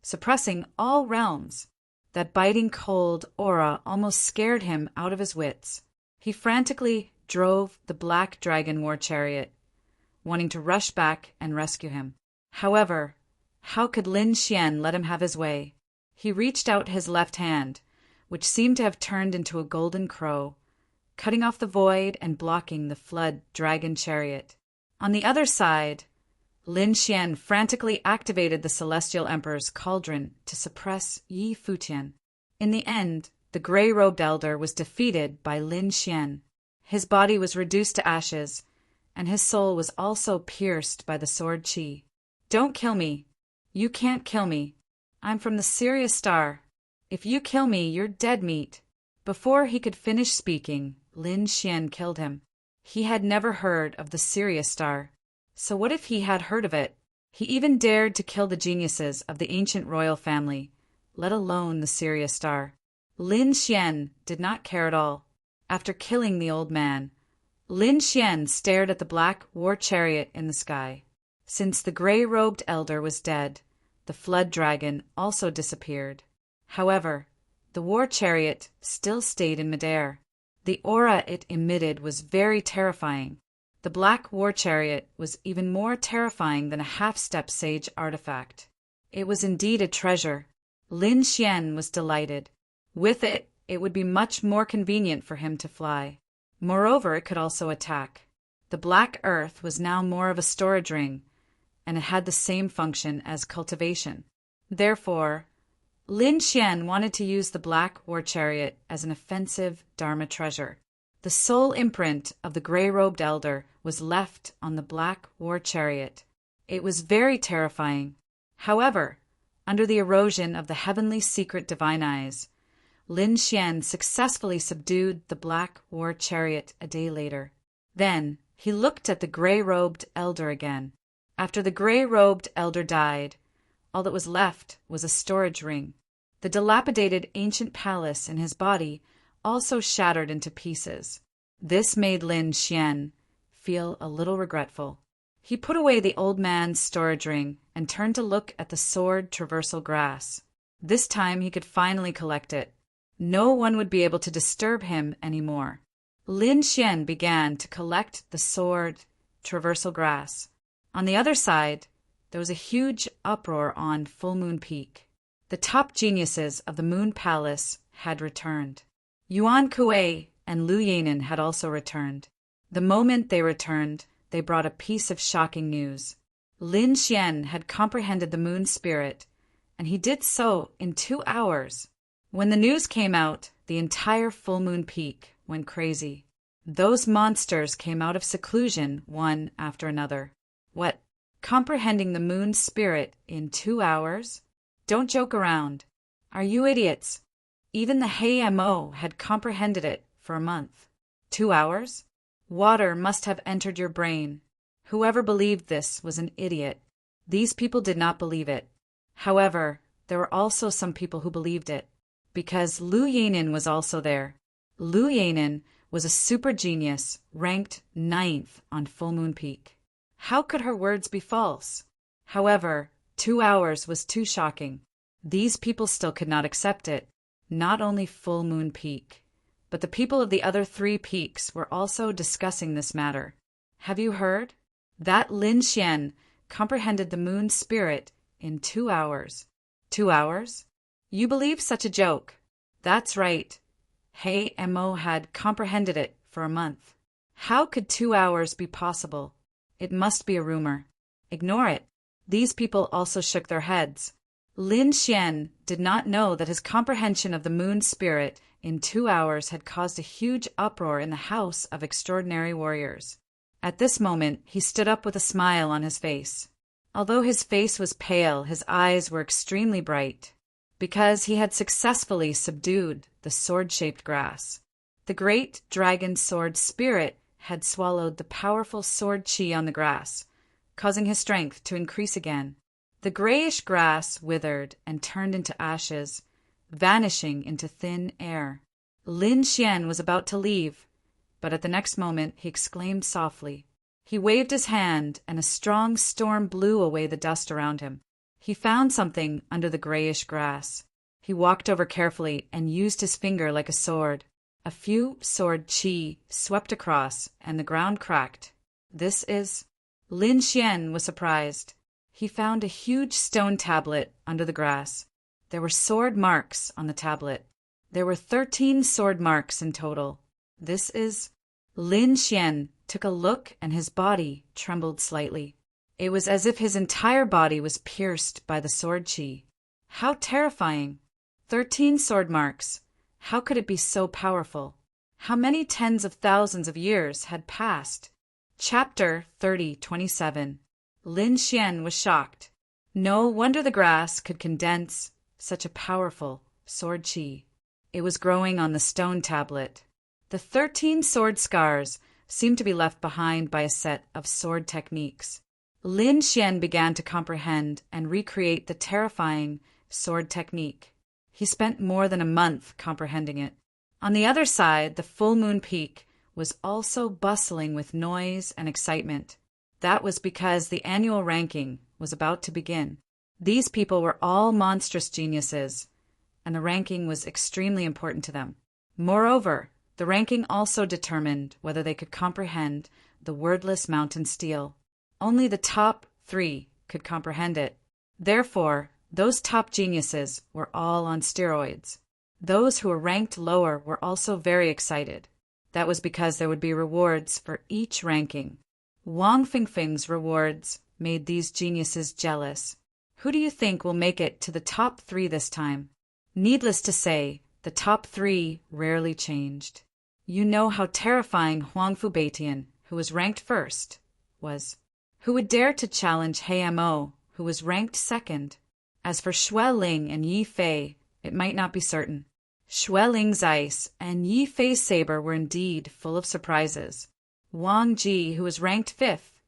suppressing all realms. That biting cold aura almost scared him out of his wits. He frantically drove the black dragon war chariot, wanting to rush back and rescue him. However, how could Lin Xian let him have his way? He reached out his left hand, which seemed to have turned into a golden crow, cutting off the void and blocking the flood dragon chariot. On the other side, Lin Xian frantically activated the Celestial Emperor's cauldron to suppress Yi Futian. In the end, the gray-robed elder was defeated by Lin Xian. His body was reduced to ashes, and his soul was also pierced by the sword qi. "Don't kill me. You can't kill me. I'm from the Sirius Star. If you kill me, you're dead meat." Before he could finish speaking, Lin Xian killed him. He had never heard of the Sirius Star. So what if he had heard of it? He even dared to kill the geniuses of the ancient royal family, let alone the Sirius Star. Lin Xian did not care at all. After killing the old man, Lin Xian stared at the black war chariot in the sky. Since the gray-robed elder was dead, the flood dragon also disappeared. However, the war chariot still stayed in midair. The aura it emitted was very terrifying. The black war chariot was even more terrifying than a half-step sage artifact. It was indeed a treasure. Lin Xian was delighted. With it, it would be much more convenient for him to fly. Moreover, it could also attack. The black earth was now more of a storage ring, and it had the same function as cultivation. Therefore, Lin Xian wanted to use the black war chariot as an offensive Dharma treasure. The sole imprint of the gray-robed elder was left on the black war chariot. It was very terrifying. However, under the erosion of the heavenly secret divine eyes, Lin Xian successfully subdued the black war chariot a day later. Then he looked at the gray-robed elder again. After the gray-robed elder died, all that was left was a storage ring. The dilapidated ancient palace in his body also shattered into pieces. This made Lin Xian feel a little regretful. He put away the old man's storage ring and turned to look at the sword traversal grass. This time he could finally collect it. No one would be able to disturb him anymore. Lin Xian began to collect the sword traversal grass. On the other side, there was a huge uproar on Full Moon Peak. The top geniuses of the Moon Palace had returned. Yuan Kuei and Lu Yanin had also returned. The moment they returned, they brought a piece of shocking news. Lin Xian had comprehended the moon spirit, and he did so in 2 hours. When the news came out, the entire Full Moon Peak went crazy. Those monsters came out of seclusion one after another. What? Comprehending the moon spirit in 2 hours? Don't joke around. Are you idiots? Even the Hey-Mo had comprehended it for a month. 2 hours? Water must have entered your brain. Whoever believed this was an idiot. These people did not believe it. However, there were also some people who believed it, because Lu Yanin was also there. Lu Yanin was a super genius, ranked 9th on Full Moon Peak. How could her words be false? However, 2 hours was too shocking. These people still could not accept it. Not only Full Moon Peak, but the people of the other 3 peaks were also discussing this matter. Have you heard? That Lin Xian comprehended the moon spirit in 2 hours. 2 hours? You believe such a joke? That's right. Hey-Mo had comprehended it for a month. How could 2 hours be possible? It must be a rumor. Ignore it. These people also shook their heads. Lin Xian did not know that his comprehension of the moon spirit in 2 hours had caused a huge uproar in the house of extraordinary warriors. At this moment, he stood up with a smile on his face. Although his face was pale, his eyes were extremely bright, because he had successfully subdued the sword-shaped grass. The great dragon sword spirit had swallowed the powerful sword qi on the grass, causing his strength to increase again. The grayish grass withered and turned into ashes, vanishing into thin air. Lin Xian was about to leave, but at the next moment he exclaimed softly. He waved his hand, and a strong storm blew away the dust around him. He found something under the grayish grass. He walked over carefully and used his finger like a sword. A few sword qi swept across, and the ground cracked. This is... Lin Xian was surprised. He found a huge stone tablet under the grass. There were sword marks on the tablet. There were 13 sword marks in total. This is... Lin Xian took a look and his body trembled slightly. It was as if his entire body was pierced by the sword qi. How terrifying! 13 sword marks. How could it be so powerful? How many tens of thousands of years had passed? Chapter 30:27. Lin Xian was shocked. No wonder the grass could condense such a powerful sword qi. It was growing on the stone tablet. The 13 sword scars seemed to be left behind by a set of sword techniques. Lin Xian began to comprehend and recreate the terrifying sword technique. He spent more than a month comprehending it. On the other side, the full moon peak was also bustling with noise and excitement. That was because the annual ranking was about to begin. These people were all monstrous geniuses, and the ranking was extremely important to them. Moreover, the ranking also determined whether they could comprehend the wordless mountain stele. Only the top 3 could comprehend it. Therefore, those top geniuses were all on steroids. Those who were ranked lower were also very excited. That was because there would be rewards for each ranking. Wang Fingfing's rewards made these geniuses jealous. Who do you think will make it to the top 3 this time? Needless to say, the top 3 rarely changed. You know how terrifying Huang Fubatian, who was ranked first, was. Who would dare to challenge Mo, who was ranked second? As for Xue Ling and Yi Fei, it might not be certain. Xue Ling's ice and Yi Fei's saber were indeed full of surprises. Wang Ji, who was ranked 5th,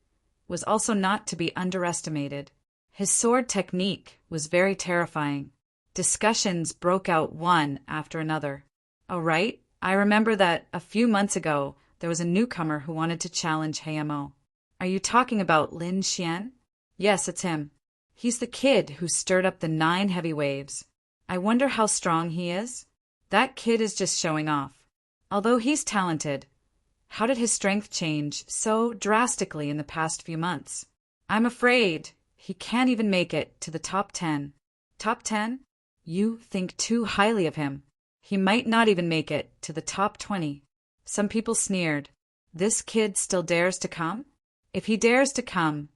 was also not to be underestimated. His sword technique was very terrifying. Discussions broke out one after another. Oh, right, I remember that a few months ago there was a newcomer who wanted to challenge Mo. Are you talking about Lin Xian? Yes, it's him. He's the kid who stirred up the 9 heavy waves. I wonder how strong he is? That kid is just showing off. Although he's talented, how did his strength change so drastically in the past few months? I'm afraid he can't even make it to the top 10. Top 10? You think too highly of him. He might not even make it to the top 20. Some people sneered. This kid still dares to come? If he dares to come,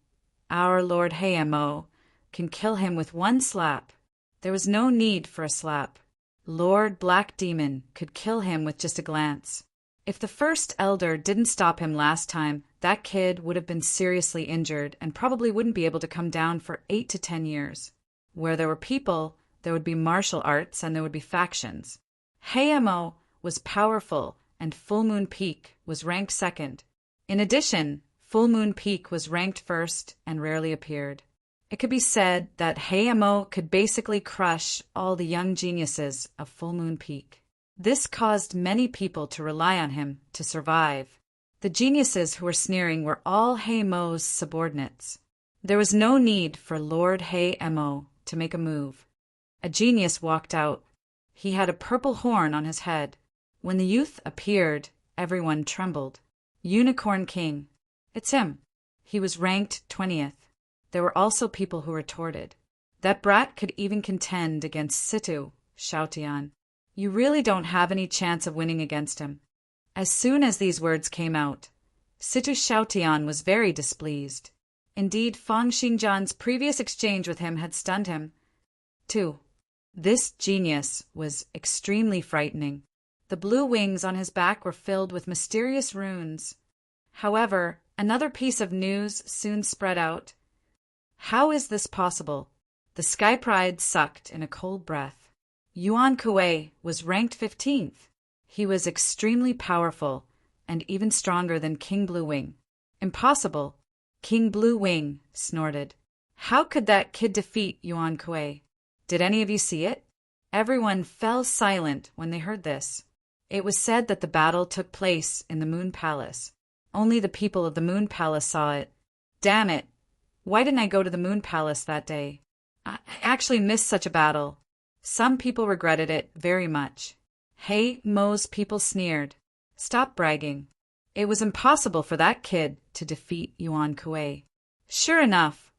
our Lord Mo can kill him with one slap. There was no need for a slap. Lord Black Demon could kill him with just a glance. If the first elder didn't stop him last time, that kid would have been seriously injured and probably wouldn't be able to come down for 8 to 10 years. Where there were people, there would be martial arts and there would be factions. Mo was powerful and Full Moon Peak was ranked 2nd. In addition, Full Moon Peak was ranked 1st and rarely appeared. It could be said that Mo could basically crush all the young geniuses of Full Moon Peak. This caused many people to rely on him to survive. The geniuses who were sneering were all Mo's subordinates. There was no need for Lord Mo to make a move. A genius walked out. He had a purple horn on his head. When the youth appeared, everyone trembled. Unicorn King. It's him. He was ranked 20th. There were also people who retorted. That brat could even contend against Situ, Xiaotian. You really don't have any chance of winning against him. As soon as these words came out, Situ Xiaotian was very displeased. Indeed, Fang Xingjian's previous exchange with him had stunned him. 2. This genius was extremely frightening. The blue wings on his back were filled with mysterious runes. However, another piece of news soon spread out. How is this possible? The Sky Pride sucked in a cold breath. Yuan Kuei was ranked 15th. He was extremely powerful and even stronger than King Blue Wing. Impossible. King Blue Wing snorted. How could that kid defeat Yuan Kuei? Did any of you see it? Everyone fell silent when they heard this. It was said that the battle took place in the Moon Palace. Only the people of the Moon Palace saw it. Damn it! Why didn't I go to the Moon Palace that day? I actually missed such a battle. Some people regretted it very much. Mo's people sneered. Stop bragging. It was impossible for that kid to defeat Yuan Kuei. Sure enough,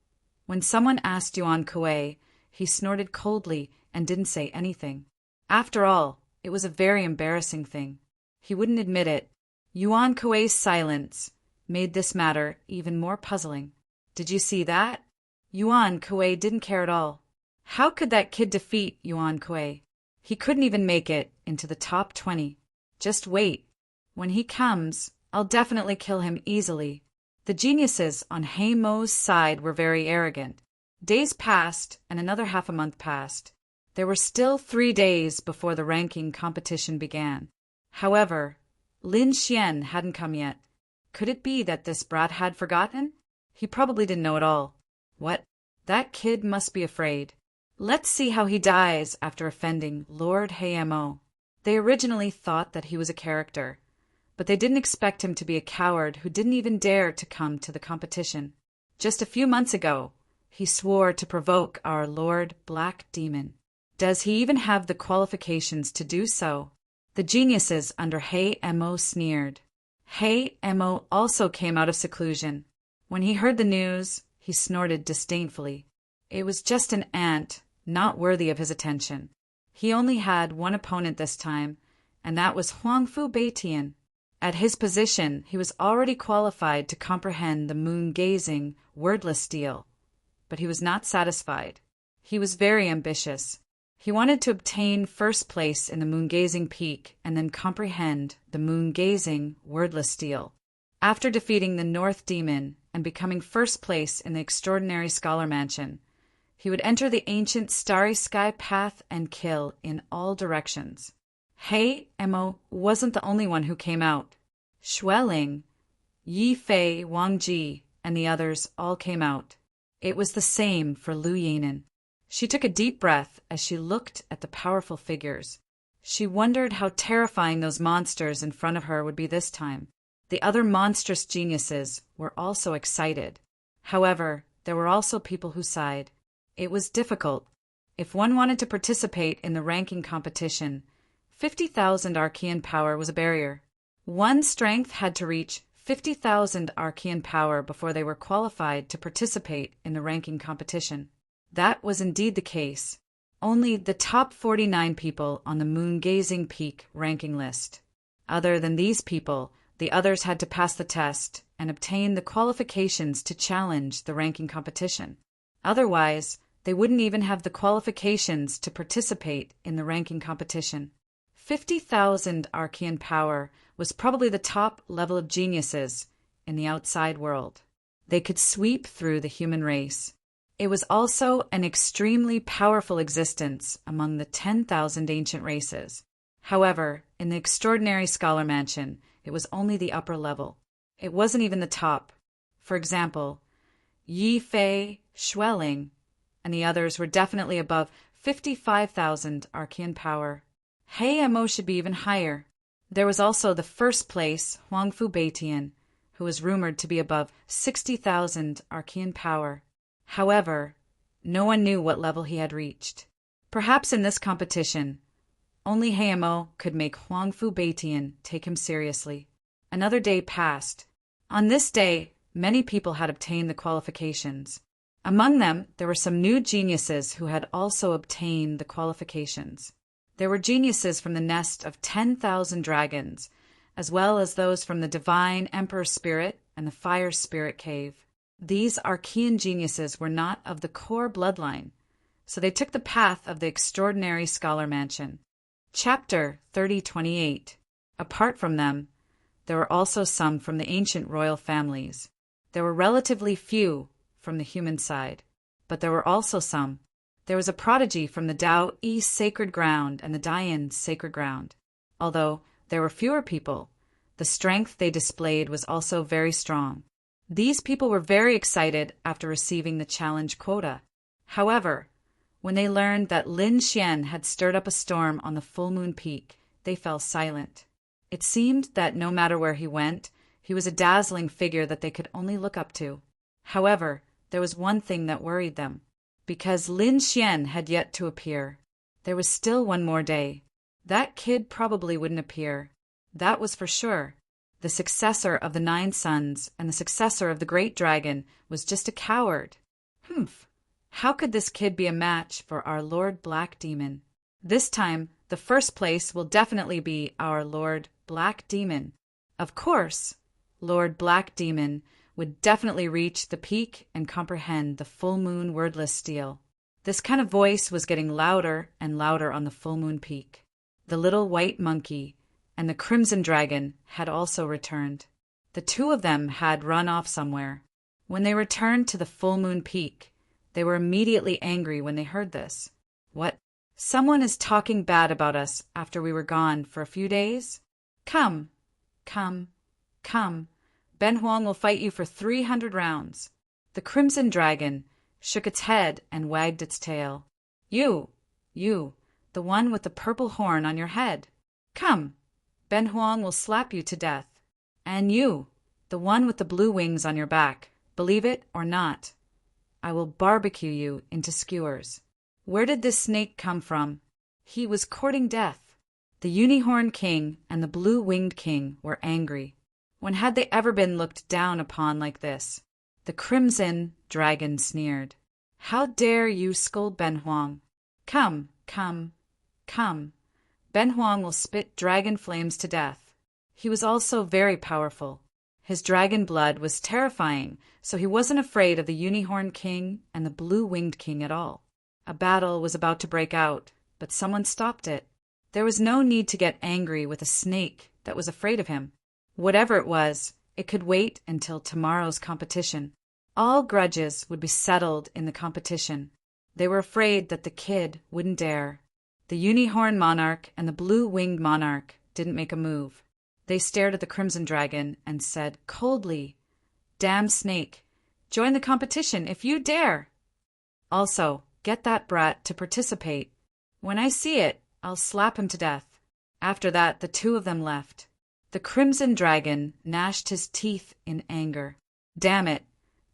when someone asked Yuan Kuei, he snorted coldly and didn't say anything. After all, It was a very embarrassing thing. He wouldn't admit it. Yuan Kuei's silence made this matter even more puzzling. Did you see that? Yuan Kuei didn't care at all. How could that kid defeat Yuan Kuei? He couldn't even make it into the top 20. Just wait. When he comes, I'll definitely kill him easily. The geniuses on He Mo's side were very arrogant. Days passed, and another half a month passed. There were still 3 days before the ranking competition began. However, Lin Xian hadn't come yet. Could it be that this brat had forgotten? He probably didn't know at all. What? That kid must be afraid. Let's see how he dies after offending Lord He Mo. They originally thought that he was a character, but they didn't expect him to be a coward who didn't even dare to come to the competition. Just a few months ago, he swore to provoke our Lord Black Demon. Does he even have the qualifications to do so? The geniuses under He Mo sneered. He Mo also came out of seclusion. When he heard the news, he snorted disdainfully. It was just an ant, not worthy of his attention. He only had one opponent this time, and that was Huangfu Beitian. At his position, he was already qualified to comprehend the moon-gazing, wordless steel. But he was not satisfied. He was very ambitious. He wanted to obtain first place in the moon-gazing peak and then comprehend the moon-gazing, wordless steel. After defeating the North Demon and becoming first place in the extraordinary Scholar Mansion, he would enter the ancient starry sky path and kill in all directions. He Mo wasn't the only one who came out. Xueling, Yi Fei, Wang Ji, and the others all came out. It was the same for Lu Yinan. She took a deep breath as she looked at the powerful figures. She wondered how terrifying those monsters in front of her would be this time. The other monstrous geniuses were also excited. However, there were also people who sighed. It was difficult. If one wanted to participate in the ranking competition, 50,000 Archean power was a barrier. One's strength had to reach 50,000 Archean power before they were qualified to participate in the ranking competition. That was indeed the case. Only the top 49 people on the moon-gazing peak ranking list. Other than these people, the others had to pass the test and obtain the qualifications to challenge the ranking competition. Otherwise, they wouldn't even have the qualifications to participate in the ranking competition. 50,000 Archean power was probably the top level of geniuses in the outside world. They could sweep through the human race. It was also an extremely powerful existence among the 10,000 ancient races. However, in the extraordinary Scholar Mansion, it was only the upper level. It wasn't even the top. For example, Yi Fei, Xueling, and the others were definitely above 55,000 Archean power. He Mo should be even higher. There was also the first place, Huangfu Beitian, who was rumored to be above 60,000 Archean power. However, no one knew what level he had reached. Perhaps in this competition, only He Mo could make Huangfu Beitian take him seriously. Another day passed. On this day, many people had obtained the qualifications. Among them, there were some new geniuses who had also obtained the qualifications. There were geniuses from the nest of 10,000 dragons, as well as those from the divine Emperor Spirit and the Fire Spirit Cave. These Archean geniuses were not of the core bloodline, so they took the path of the extraordinary Scholar Mansion. Chapter 3028. Apart from them, there were also some from the ancient royal families. There were relatively few from the human side, but there were also some. There was a prodigy from the Dao East Sacred Ground and the Dayan Sacred Ground. Although there were fewer people, the strength they displayed was also very strong. These people were very excited after receiving the challenge quota. However, when they learned that Lin Xian had stirred up a storm on the full moon peak, they fell silent. It seemed that no matter where he went, he was a dazzling figure that they could only look up to. However, there was one thing that worried them. Because Lin Xian had yet to appear, there was still one more day. That kid probably wouldn't appear. That was for sure. The successor of the 9 sons and the successor of the great dragon was just a coward. How could this kid be a match for our Lord Black Demon? This time, The first place will definitely be our Lord Black Demon. Of course, Lord Black Demon would definitely reach the peak and comprehend the full moon wordless steel. This kind of voice was getting louder and louder on the full moon peak. The little white monkey and the crimson dragon had also returned. The two of them had run off somewhere. When they returned to the full moon peak, they were immediately angry when they heard this. What? Someone is talking bad about us after we were gone for a few days? Come, come, come. Ben Huang will fight you for 300 rounds. The crimson dragon shook its head and wagged its tail. You, the one with the purple horn on your head. Come, Ben Huang will slap you to death. And you, the one with the blue wings on your back, believe it or not, I will barbecue you into skewers. Where did this snake come from? He was courting death. The unicorn king and the blue-winged king were angry. When had they ever been looked down upon like this? The crimson dragon sneered. How dare you scold Ben Huang? Come, come, come. Ben Huang will spit dragon flames to death. He was also very powerful. His dragon blood was terrifying, so he wasn't afraid of the unicorn king and the blue-winged king at all. A battle was about to break out, but someone stopped it. There was no need to get angry with a snake that was afraid of him. Whatever it was, it could wait until tomorrow's competition. All grudges would be settled in the competition. They were afraid that the kid wouldn't dare. The unicorn monarch and the blue-winged monarch didn't make a move. They stared at the crimson dragon and said coldly, Damn snake, join the competition if you dare. Also, get that brat to participate. When I see it, I'll slap him to death. After that, the two of them left. The crimson dragon gnashed his teeth in anger. Damn it,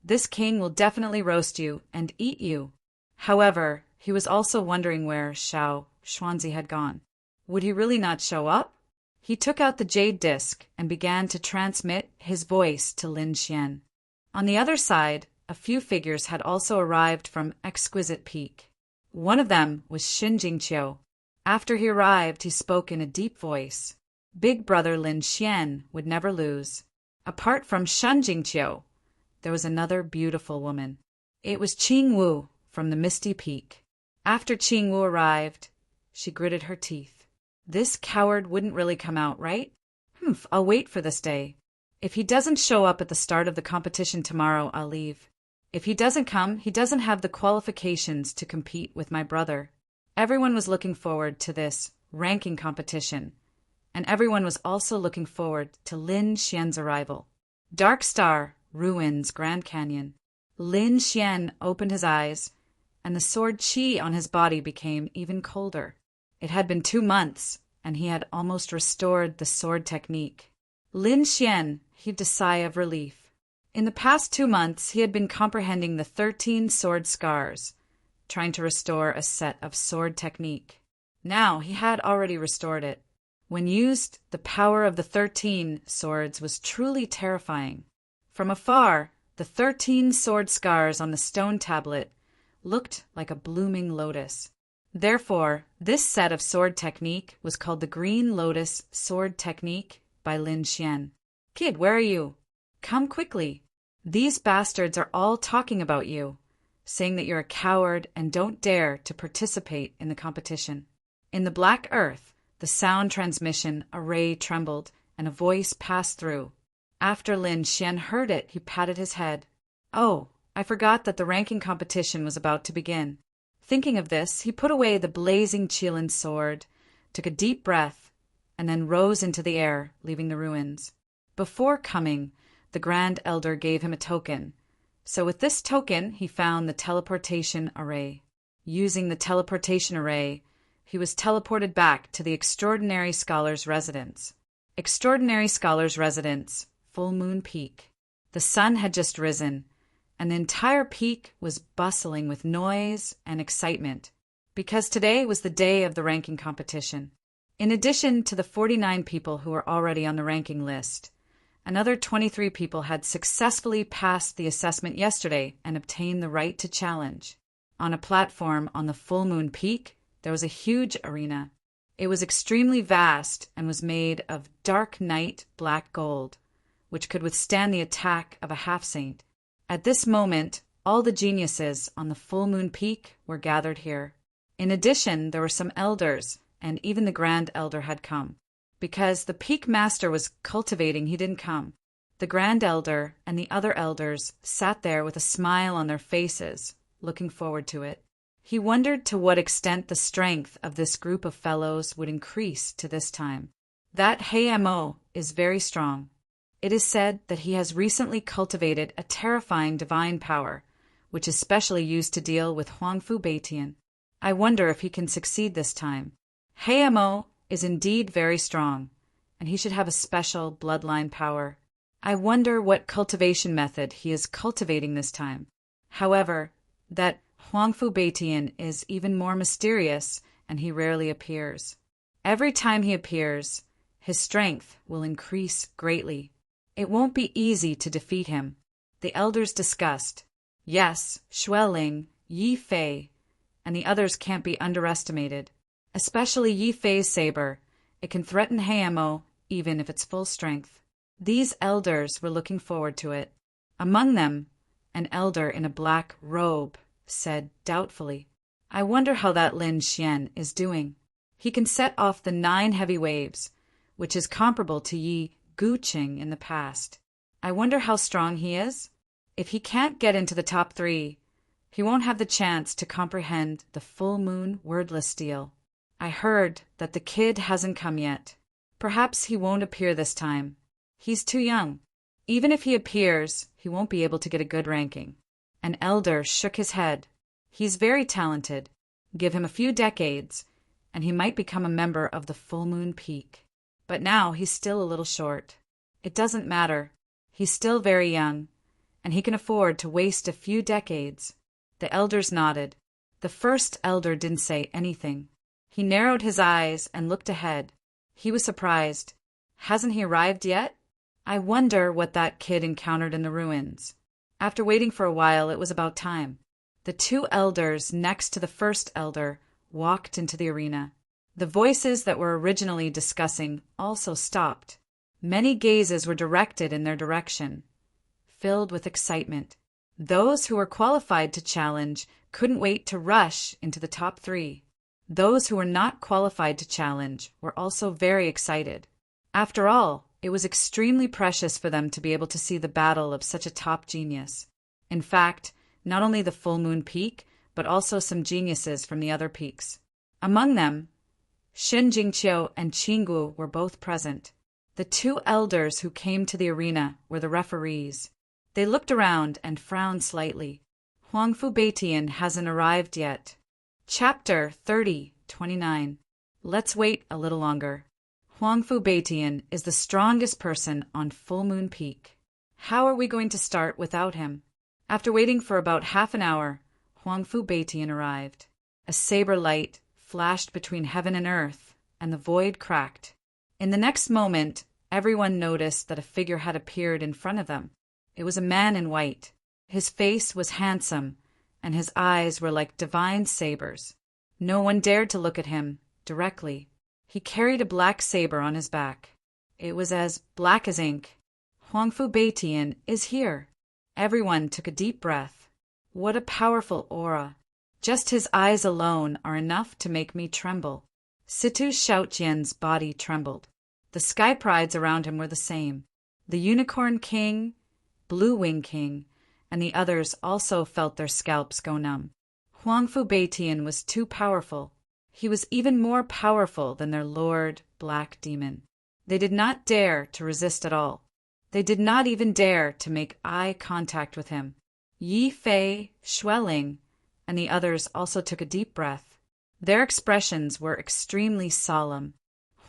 this king will definitely roast you and eat you. However, he was also wondering where Xuanzi had gone. Would he really not show up? He took out the jade disc and began to transmit his voice to Lin Xian. On the other side, a few figures had also arrived from Exquisite Peak. One of them was Xin Jingqiu. After he arrived, he spoke in a deep voice. Big brother Lin Xian would never lose. Apart from Shen Jingqiu, there was another beautiful woman. It was Qing Wu from the Misty Peak. After Qing Wu arrived, she gritted her teeth. This coward wouldn't really come out, right? I'll wait for this day. If he doesn't show up at the start of the competition tomorrow, I'll leave. If he doesn't come, he doesn't have the qualifications to compete with my brother. Everyone was looking forward to this ranking competition, and everyone was also looking forward to Lin Xian's arrival. Dark Star, Ruins, Grand Canyon. Lin Xian opened his eyes, and the sword qi on his body became even colder. It had been 2 months, and he had almost restored the sword technique. Lin Xian heaved a sigh of relief. In the past 2 months, he had been comprehending the 13 sword scars, trying to restore a set of sword technique. Now he had already restored it. When used, the power of the 13 swords was truly terrifying. From afar, the 13 sword scars on the stone tablet looked like a blooming lotus. Therefore, this set of sword technique was called the Green Lotus Sword Technique by Lin Xian. Kid, where are you? Come quickly. These bastards are all talking about you, saying that you're a coward and don't dare to participate in the competition. In the black earth, the sound transmission array trembled and a voice passed through. After Lin Xian heard it, he patted his head. Oh, I forgot that the ranking competition was about to begin. Thinking of this, he put away the blazing Qilin sword, took a deep breath, and then rose into the air, leaving the ruins. Before coming, the Grand Elder gave him a token. So with this token, he found the teleportation array. Using the teleportation array, he was teleported back to the Extraordinary Scholar's residence. Extraordinary Scholar's residence, Full Moon Peak. The sun had just risen, and the entire peak was bustling with noise and excitement, because today was the day of the ranking competition. In addition to the 49 people who were already on the ranking list, another 23 people had successfully passed the assessment yesterday and obtained the right to challenge. On a platform on the Full Moon Peak, there was a huge arena. It was extremely vast and was made of dark night black gold, which could withstand the attack of a half-saint. At this moment, all the geniuses on the full moon peak were gathered here. In addition, there were some elders, and even the Grand Elder had come. Because the peak master was cultivating, he didn't come. The Grand Elder and the other elders sat there with a smile on their faces, looking forward to it. He wondered to what extent the strength of this group of fellows would increase to this time. That Hamo is very strong. It is said that he has recently cultivated a terrifying divine power, which is specially used to deal with Huangfu Beitian. I wonder if he can succeed this time. Hamo is indeed very strong, and he should have a special bloodline power. I wonder what cultivation method he is cultivating this time. However, that Huangfu Beitian is even more mysterious, and he rarely appears. Every time he appears, his strength will increase greatly. It won't be easy to defeat him. The elders discussed. Yes, Xueling, Yi Fei, and the others can't be underestimated. Especially Yi Fei's saber. It can threaten Hamo, even if it's full strength. These elders were looking forward to it. Among them, an elder in a black robe said doubtfully, I wonder how that Lin Xian is doing. He can set off the 9 heavy waves, which is comparable to Yi Guqing in the past. I wonder how strong he is? If he can't get into the top 3, he won't have the chance to comprehend the full moon wordless deal. I heard that the kid hasn't come yet. Perhaps he won't appear this time. He's too young. Even if he appears, he won't be able to get a good ranking. An elder shook his head. He's very talented. Give him a few decades, and he might become a member of the Full Moon Peak. But now he's still a little short. It doesn't matter. He's still very young, and he can afford to waste a few decades. The elders nodded. The first elder didn't say anything. He narrowed his eyes and looked ahead. He was surprised. Hasn't he arrived yet? I wonder what that kid encountered in the ruins. After waiting for a while, it was about time. The 2 elders next to the first elder walked into the arena. The voices that were originally discussing also stopped. Many gazes were directed in their direction, filled with excitement. Those who were qualified to challenge couldn't wait to rush into the top 3. Those who were not qualified to challenge were also very excited. After all, it was extremely precious for them to be able to see the battle of such a top genius. In fact, not only the Full Moon Peak, but also some geniuses from the other peaks. Among them, Shin Jingqiu and Qinggu were both present. The 2 elders who came to the arena were the referees. They looked around and frowned slightly. Huangfu Beitian hasn't arrived yet. Chapter 30:29. Let's wait a little longer. Huangfu Beitian is the strongest person on Full Moon Peak. How are we going to start without him? After waiting for about half an hour, Huangfu Beitian arrived. A saber light flashed between heaven and earth, and the void cracked. In the next moment, everyone noticed that a figure had appeared in front of them. It was a man in white. His face was handsome, and his eyes were like divine sabers. No one dared to look at him directly. He carried a black saber on his back. It was as black as ink. Huangfu Beitian is here. Everyone took a deep breath. What a powerful aura. Just his eyes alone are enough to make me tremble. Situ Shaojian's body trembled. The sky prides around him were the same. The Unicorn King, Blue Wing King, and the others also felt their scalps go numb. Huangfu Beitian was too powerful. He was even more powerful than their lord, Black Demon. They did not dare to resist at all. They did not even dare to make eye contact with him. Yi Fei, Xueling, and the others also took a deep breath. Their expressions were extremely solemn.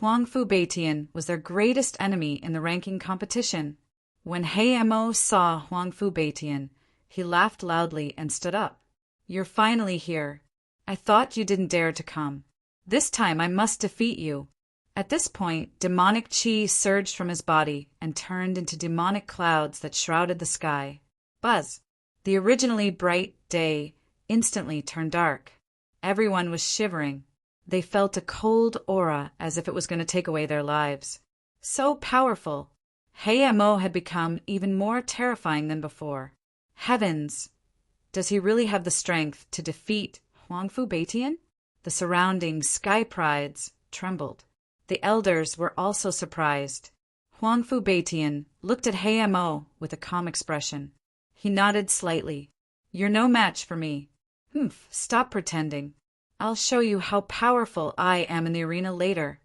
Huangfu Beitian was their greatest enemy in the ranking competition. When Hamo saw Huangfu Beitian, he laughed loudly and stood up. You're finally here. I thought you didn't dare to come. This time I must defeat you. At this point, demonic chi surged from his body and turned into demonic clouds that shrouded the sky. Buzz! The originally bright day instantly turned dark. Everyone was shivering. They felt a cold aura as if it was going to take away their lives. So powerful. Mo had become even more terrifying than before. Heavens! Does he really have the strength to defeat Huangfu Beitian? The surrounding sky prides trembled. The elders were also surprised. Huangfu Beitian looked at Mo with a calm expression. He nodded slightly. You're no match for me. Humph, stop pretending. I'll show you how powerful I am in the arena later.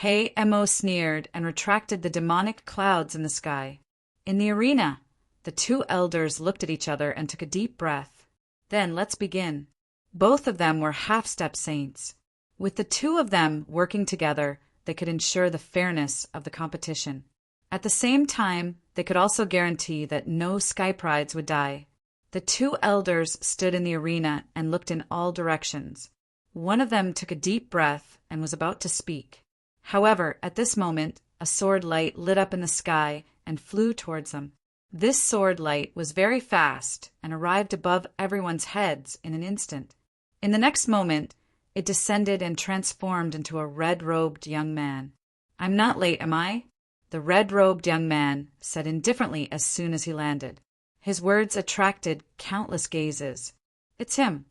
Mo sneered and retracted the demonic clouds in the sky. In the arena, the two elders looked at each other and took a deep breath. Then let's begin. Both of them were half-step saints. With the two of them working together, they could ensure the fairness of the competition. At the same time, they could also guarantee that no sky prides would die. The two elders stood in the arena and looked in all directions. One of them took a deep breath and was about to speak. However, at this moment, a sword light lit up in the sky and flew towards them. This sword light was very fast and arrived above everyone's heads in an instant. In the next moment, it descended and transformed into a red-robed young man. I'm not late, am I? The red-robed young man said indifferently as soon as he landed. His words attracted countless gazes. It's him.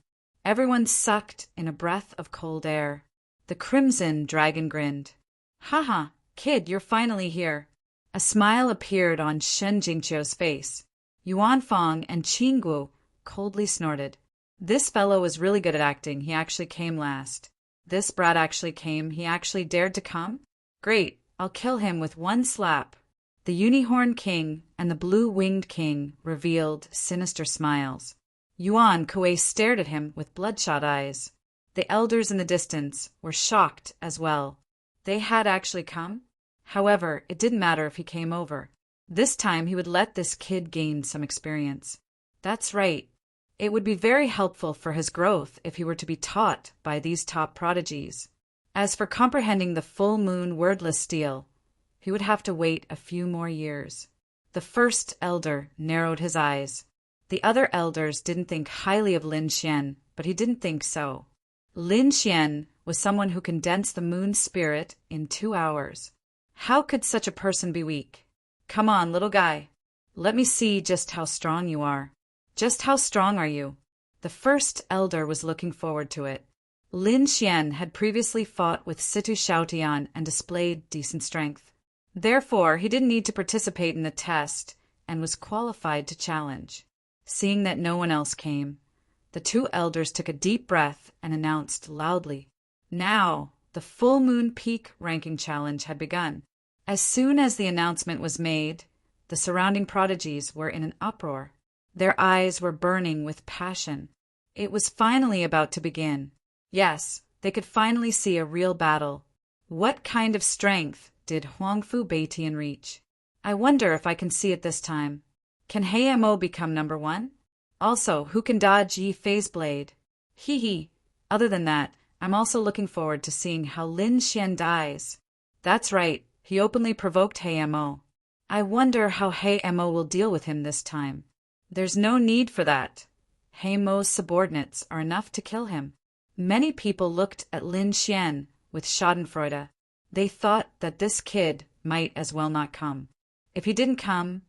Everyone sucked in a breath of cold air. The crimson dragon grinned. Haha, kid, you're finally here. A smile appeared on Shen Jingqiu's face. Yuan Fong and Qing Guo coldly snorted. This fellow was really good at acting. He actually came last. This brat actually came. He actually dared to come? Great, I'll kill him with one slap. The Unicorn King and the Blue-Winged King revealed sinister smiles. Yuan Kuei stared at him with bloodshot eyes. The elders in the distance were shocked as well. They had actually come? However, it didn't matter if he came over. This time he would let this kid gain some experience. That's right. It would be very helpful for his growth if he were to be taught by these top prodigies. As for comprehending the full moon wordless steel, he would have to wait a few more years. The first elder narrowed his eyes. The other elders didn't think highly of Lin Xian, but he didn't think so. Lin Xian was someone who condensed the moon's spirit in 2 hours. How could such a person be weak? Come on, little guy. Let me see just how strong you are. Just how strong are you? The first elder was looking forward to it. Lin Xian had previously fought with Situ Xiaotian and displayed decent strength. Therefore, he didn't need to participate in the test and was qualified to challenge. Seeing that no one else came, the two elders took a deep breath and announced loudly. Now, the Full Moon Peak ranking challenge had begun. As soon as the announcement was made, the surrounding prodigies were in an uproar. Their eyes were burning with passion. It was finally about to begin. Yes, they could finally see a real battle. What kind of strength did Huangfu Beitian reach? I wonder if I can see it this time. Can Mo become number 1? Also, who can dodge Yi Fei's blade? Hee. Other than that, I'm also looking forward to seeing how Lin Xian dies. That's right, he openly provoked Mo. I wonder how Mo will deal with him this time. There's no need for that. Mo's subordinates are enough to kill him. Many people looked at Lin Xian with schadenfreude. They thought that this kid might as well not come. If he didn't come,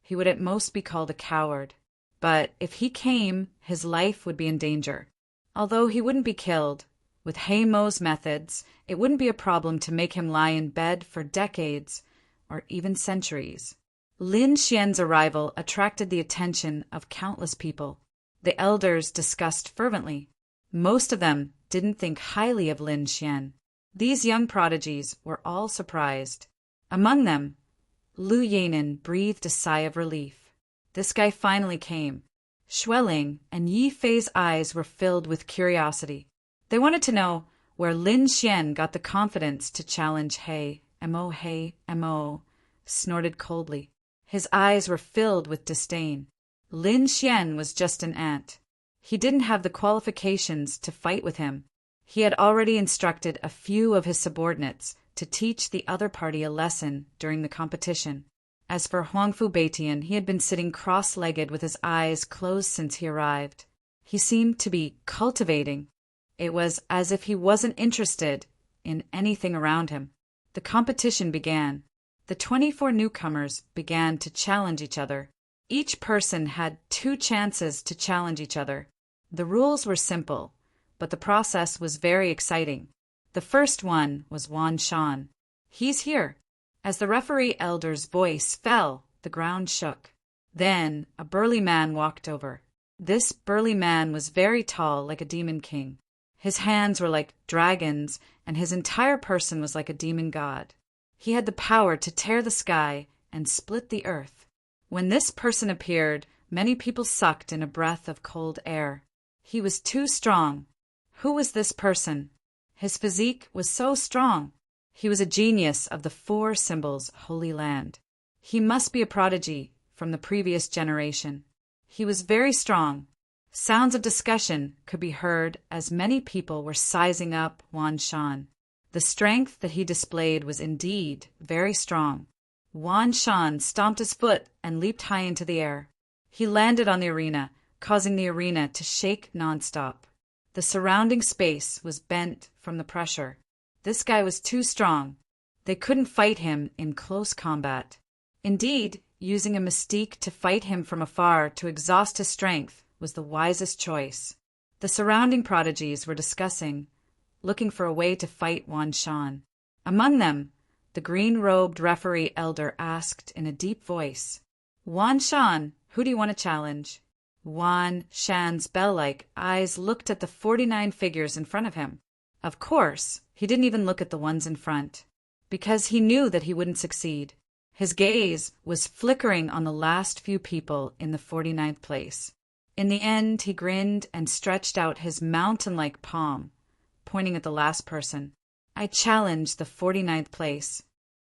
he would at most be called a coward. But if he came, his life would be in danger. Although he wouldn't be killed, with Mo's methods, it wouldn't be a problem to make him lie in bed for decades or even centuries. Lin Xian's arrival attracted the attention of countless people. The elders discussed fervently. Most of them didn't think highly of Lin Xian. These young prodigies were all surprised. Among them, Lu Yanin breathed a sigh of relief. This guy finally came. Xueling and Yi Fei's eyes were filled with curiosity. They wanted to know where Lin Xian got the confidence to challenge Mo, snorted coldly. His eyes were filled with disdain. Lin Xian was just an ant. He didn't have the qualifications to fight with him. He had already instructed a few of his subordinates to teach the other party a lesson during the competition. As for Huangfu Beitian, he had been sitting cross-legged with his eyes closed since he arrived. He seemed to be cultivating. It was as if he wasn't interested in anything around him. The competition began. The 24 newcomers began to challenge each other. Each person had 2 chances to challenge each other. The rules were simple, but the process was very exciting. The first one was Wan Shan. He's here. As the referee elder's voice fell, the ground shook. Then a burly man walked over. This burly man was very tall, like a demon king. His hands were like dragons, and his entire person was like a demon god. He had the power to tear the sky and split the earth. When this person appeared, many people sucked in a breath of cold air. He was too strong. Who was this person? His physique was so strong. He was a genius of the 4 symbols Holy Land. He must be a prodigy from the previous generation. He was very strong. Sounds of discussion could be heard as many people were sizing up Wan Shan. The strength that he displayed was indeed very strong. Wan Shan stomped his foot and leaped high into the air. He landed on the arena, causing the arena to shake nonstop. The surrounding space was bent from the pressure. This guy was too strong. They couldn't fight him in close combat. Indeed, using a mystique to fight him from afar to exhaust his strength was the wisest choice. The surrounding prodigies were discussing, looking for a way to fight Wan Shan. Among them, the green-robed referee elder asked in a deep voice, "Wan Shan, who do you want to challenge?" Wan Shan's bell-like eyes looked at the 49 figures in front of him. Of course, he didn't even look at the ones in front, because he knew that he wouldn't succeed. His gaze was flickering on the last few people in the 49th place. In the end, he grinned and stretched out his mountain-like palm, pointing at the last person. "I challenge the 49th place."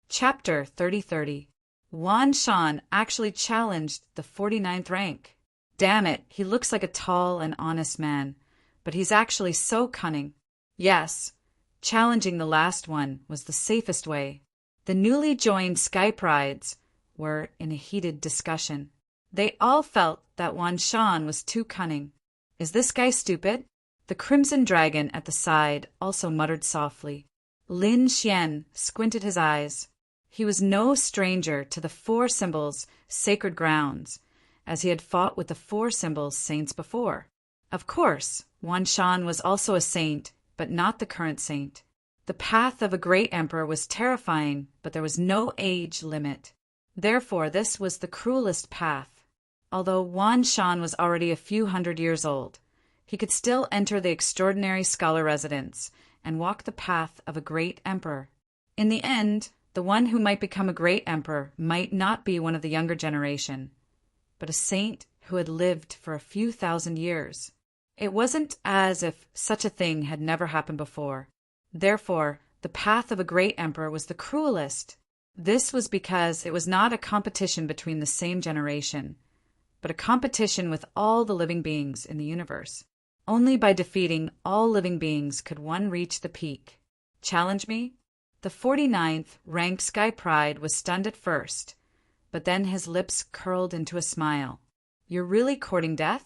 Chapter 3030. Wan Shan actually challenged the 49th rank. Damn it, he looks like a tall and honest man, but he's actually so cunning. Yes, challenging the last one was the safest way. The newly joined Sky Prides were in a heated discussion. They all felt that Wan Shan was too cunning. "Is this guy stupid?" The Crimson Dragon at the side also muttered softly. Lin Xian squinted his eyes. He was no stranger to the 4 symbols sacred grounds, as he had fought with the 4 symbols saints before. Of course, Wan Shan was also a saint, but not the current saint. The path of a great emperor was terrifying, but there was no age limit. Therefore, this was the cruelest path. Although Wan Shan was already a few hundred years old, he could still enter the extraordinary scholar residence and walk the path of a great emperor. In the end, the one who might become a great emperor might not be one of the younger generation, but a saint who had lived for a few thousand years. It wasn't as if such a thing had never happened before. Therefore, the path of a great emperor was the cruelest. This was because it was not a competition between the same generation, but a competition with all the living beings in the universe. Only by defeating all living beings could one reach the peak. Challenge me? The 49th rank Sky Pride was stunned at first, but then his lips curled into a smile. "You're really courting death?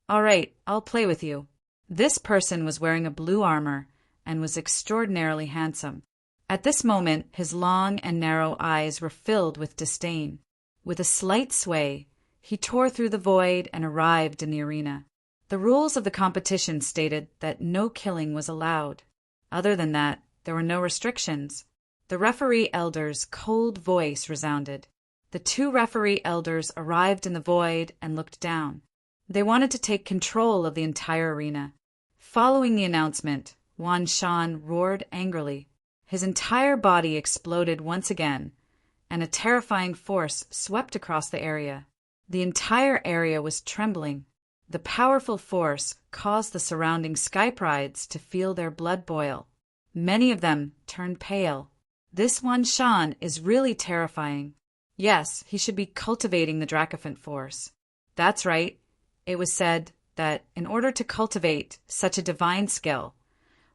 All right, I'll play with you." This person was wearing a blue armor and was extraordinarily handsome. At this moment, his long and narrow eyes were filled with disdain. With a slight sway, he tore through the void and arrived in the arena. The rules of the competition stated that no killing was allowed. Other than that, there were no restrictions. The referee elder's cold voice resounded. The 2 referee elders arrived in the void and looked down. They wanted to take control of the entire arena. Following the announcement, Wan Shan roared angrily. His entire body exploded once again, and a terrifying force swept across the area. The entire area was trembling. The powerful force caused the surrounding Sky Prides to feel their blood boil. Many of them turned pale. This Wan Shan is really terrifying. Yes, he should be cultivating the Dracophant force. That's right. It was said that in order to cultivate such a divine skill,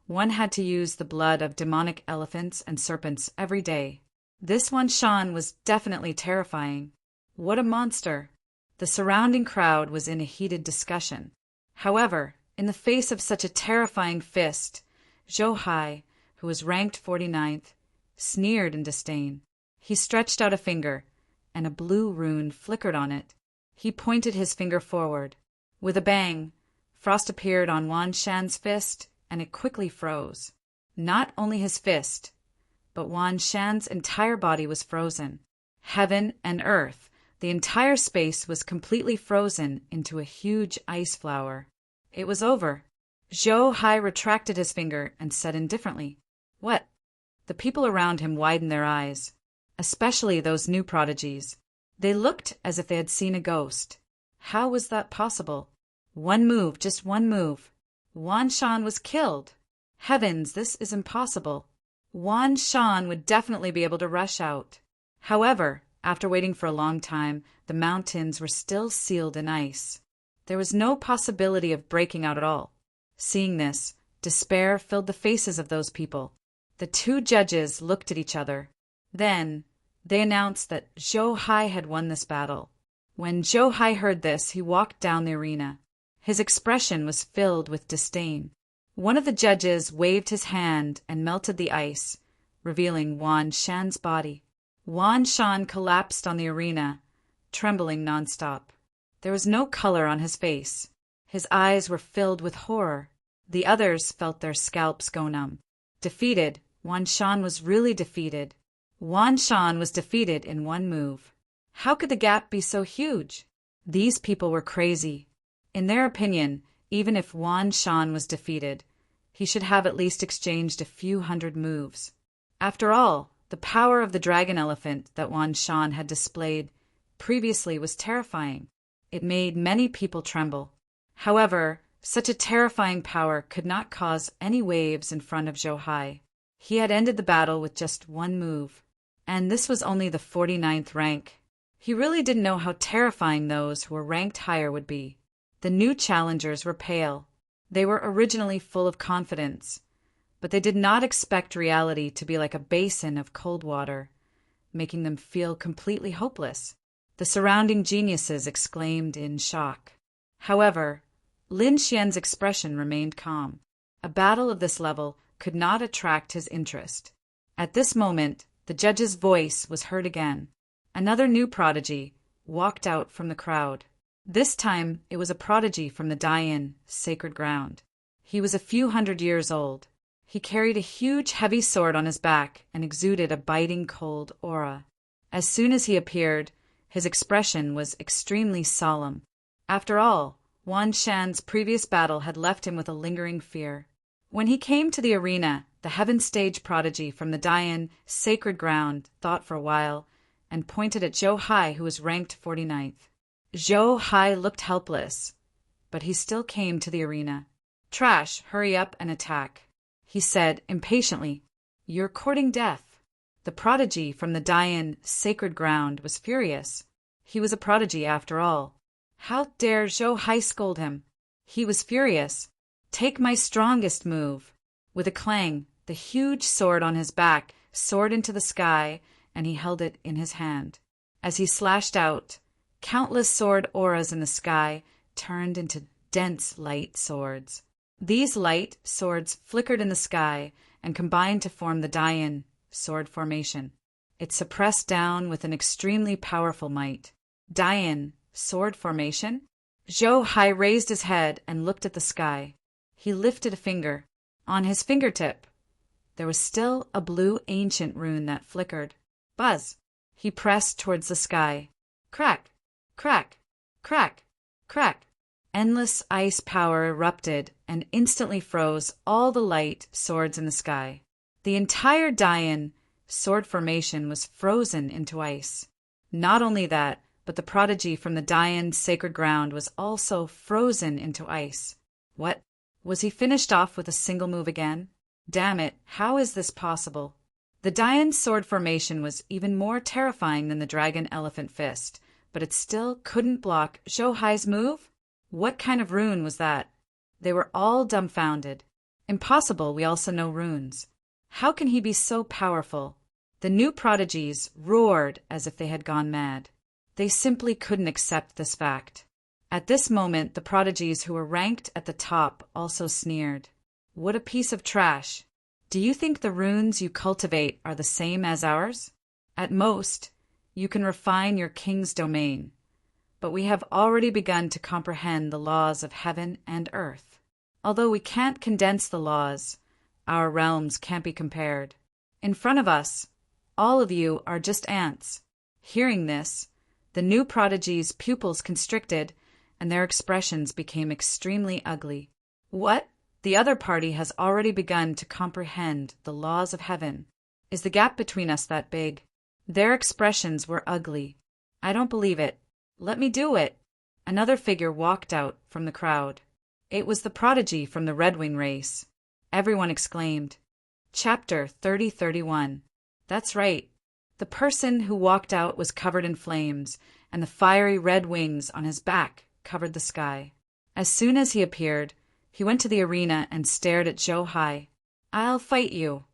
one had to use the blood of demonic elephants and serpents every day. This Wan Shan was definitely terrifying. What a monster! The surrounding crowd was in a heated discussion. However, In the face of such a terrifying fist, Zhou Hai, who was ranked 49th, sneered in disdain. He stretched out a finger, and a blue rune flickered on it. He pointed his finger forward. With a bang, frost appeared on Wan Shan's fist, and it quickly froze. Not only his fist, but Wan Shan's entire body was frozen. Heaven and earth, the entire space was completely frozen into a huge ice flower. It was over. Zhou Hai retracted his finger and said indifferently, "What?" The people around him widened their eyes, especially those new prodigies. They looked as if they had seen a ghost. How was that possible? One move, just one move. Wan Shan was killed. Heavens, this is impossible. Wan Shan would definitely be able to rush out. However, after waiting for a long time, the mountains were still sealed in ice. There was no possibility of breaking out at all. Seeing this, despair filled the faces of those people. The two judges looked at each other. Then, they announced that Zhou Hai had won this battle. When Zhou Hai heard this, he walked down the arena. His expression was filled with disdain. One of the judges waved his hand and melted the ice, revealing Wan Shan's body. Wan Shan collapsed on the arena, trembling nonstop. There was no color on his face. His eyes were filled with horror. The others felt their scalps go numb. Defeated, Wan Shan was really defeated. Wan Shan was defeated in one move. How could the gap be so huge? These people were crazy. In their opinion, even if Wan Shan was defeated, he should have at least exchanged a few hundred moves. After all, the power of the dragon elephant that Wan Shan had displayed previously was terrifying. It made many people tremble. However, such a terrifying power could not cause any waves in front of Zhou Hai. He had ended the battle with just one move, and this was only the 49th rank. He really didn't know how terrifying those who were ranked higher would be. The new challengers were pale. They were originally full of confidence, but they did not expect reality to be like a basin of cold water, making them feel completely hopeless. The surrounding geniuses exclaimed in shock. However, Lin Xian's expression remained calm. A battle of this level could not attract his interest. At this moment, the judge's voice was heard again. Another new prodigy walked out from the crowd. This time, it was a prodigy from the Dayan, sacred ground. He was a few hundred years old. He carried a huge, heavy sword on his back and exuded a biting cold aura. As soon as he appeared, his expression was extremely solemn. After all, Wan Shan's previous battle had left him with a lingering fear. When he came to the arena, the heaven stage prodigy from the Dayan, sacred ground, thought for a while and pointed at Zhou Hai, who was ranked 49th. Zhou Hai looked helpless, but he still came to the arena. "Trash, hurry up and attack," he said impatiently. "You're courting death." The prodigy from the Dayan, sacred ground, was furious. He was a prodigy after all. How dare Zhou Hai scold him? He was furious. "Take my strongest move." With a clang, the huge sword on his back soared into the sky, and he held it in his hand. As he slashed out, countless sword auras in the sky turned into dense light swords. These light swords flickered in the sky and combined to form the Dayan sword formation. It suppressed down with an extremely powerful might. Dayan sword formation? Zhou Hai raised his head and looked at the sky. He lifted a finger. On his fingertip, there was still a blue ancient rune that flickered. Buzz! He pressed towards the sky. Crack! Crack! Crack! Crack! Endless ice power erupted and instantly froze all the light swords in the sky. The entire Dayan sword formation was frozen into ice. Not only that, but the prodigy from the Dayan sacred ground was also frozen into ice. What? Was he finished off with a single move again? Damn it, how is this possible? The Dayan sword formation was even more terrifying than the dragon elephant fist, but it still couldn't block Zhou Hai's move? What kind of rune was that? They were all dumbfounded. Impossible, we also know runes. How can he be so powerful? The new prodigies roared as if they had gone mad. They simply couldn't accept this fact. At this moment, the prodigies who were ranked at the top also sneered. What a piece of trash! Do you think the runes you cultivate are the same as ours? At most, you can refine your king's domain, but we have already begun to comprehend the laws of heaven and earth. Although we can't condense the laws, our realms can't be compared. In front of us, all of you are just ants. Hearing this, the new prodigy's pupils constricted, and their expressions became extremely ugly. What? The other party has already begun to comprehend the laws of heaven. Is the gap between us that big? Their expressions were ugly. I don't believe it. Let me do it. Another figure walked out from the crowd. It was the prodigy from the Red Wing race. Everyone exclaimed. Chapter 30:31. That's right. The person who walked out was covered in flames, and the fiery red wings on his back covered the sky. As soon as he appeared, he went to the arena and stared at Zhou Hai. I'll fight you.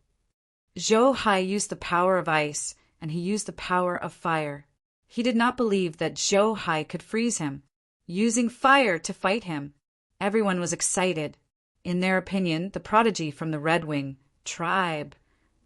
Zhou Hai used the power of ice, and he used the power of fire. He did not believe that Zhou Hai could freeze him, using fire to fight him. Everyone was excited. In their opinion, the prodigy from the Red Wing tribe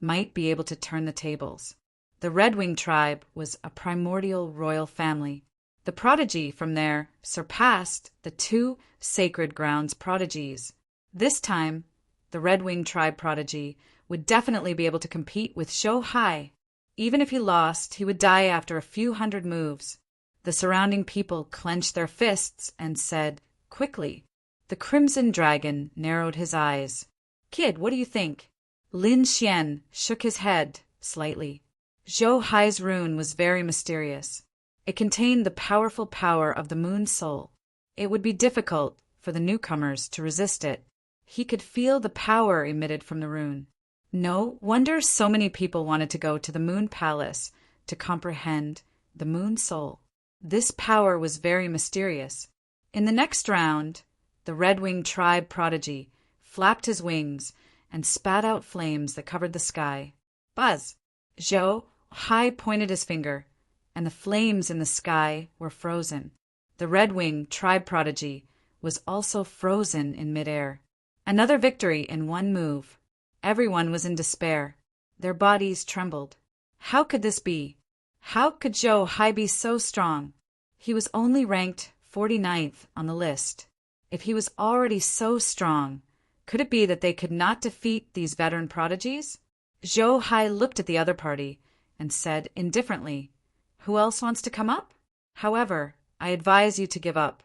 might be able to turn the tables. The Red Wing tribe was a primordial royal family. The prodigy from there surpassed the two Sacred Grounds prodigies. This time, the Red Wing tribe prodigy would definitely be able to compete with Zhou Hai. Even if he lost, he would die after a few hundred moves. The surrounding people clenched their fists and said, quickly. The Crimson Dragon narrowed his eyes. Kid, what do you think? Lin Xian shook his head slightly. Zhou Hai's rune was very mysterious. It contained the powerful power of the moon soul. It would be difficult for the newcomers to resist it. He could feel the power emitted from the rune. No wonder so many people wanted to go to the Moon Palace to comprehend the moon soul. This power was very mysterious. In the next round, the Red Wing tribe prodigy flapped his wings and spat out flames that covered the sky. Buzz! Zhou Hai pointed his finger, and the flames in the sky were frozen. The Red Wing tribe prodigy was also frozen in midair. Another victory in one move. Everyone was in despair. Their bodies trembled. How could this be? How could Zhou Hai be so strong? He was only ranked 49th on the list. If he was already so strong, could it be that they could not defeat these veteran prodigies? Zhou Hai looked at the other party and said indifferently, Who else wants to come up? However, I advise you to give up.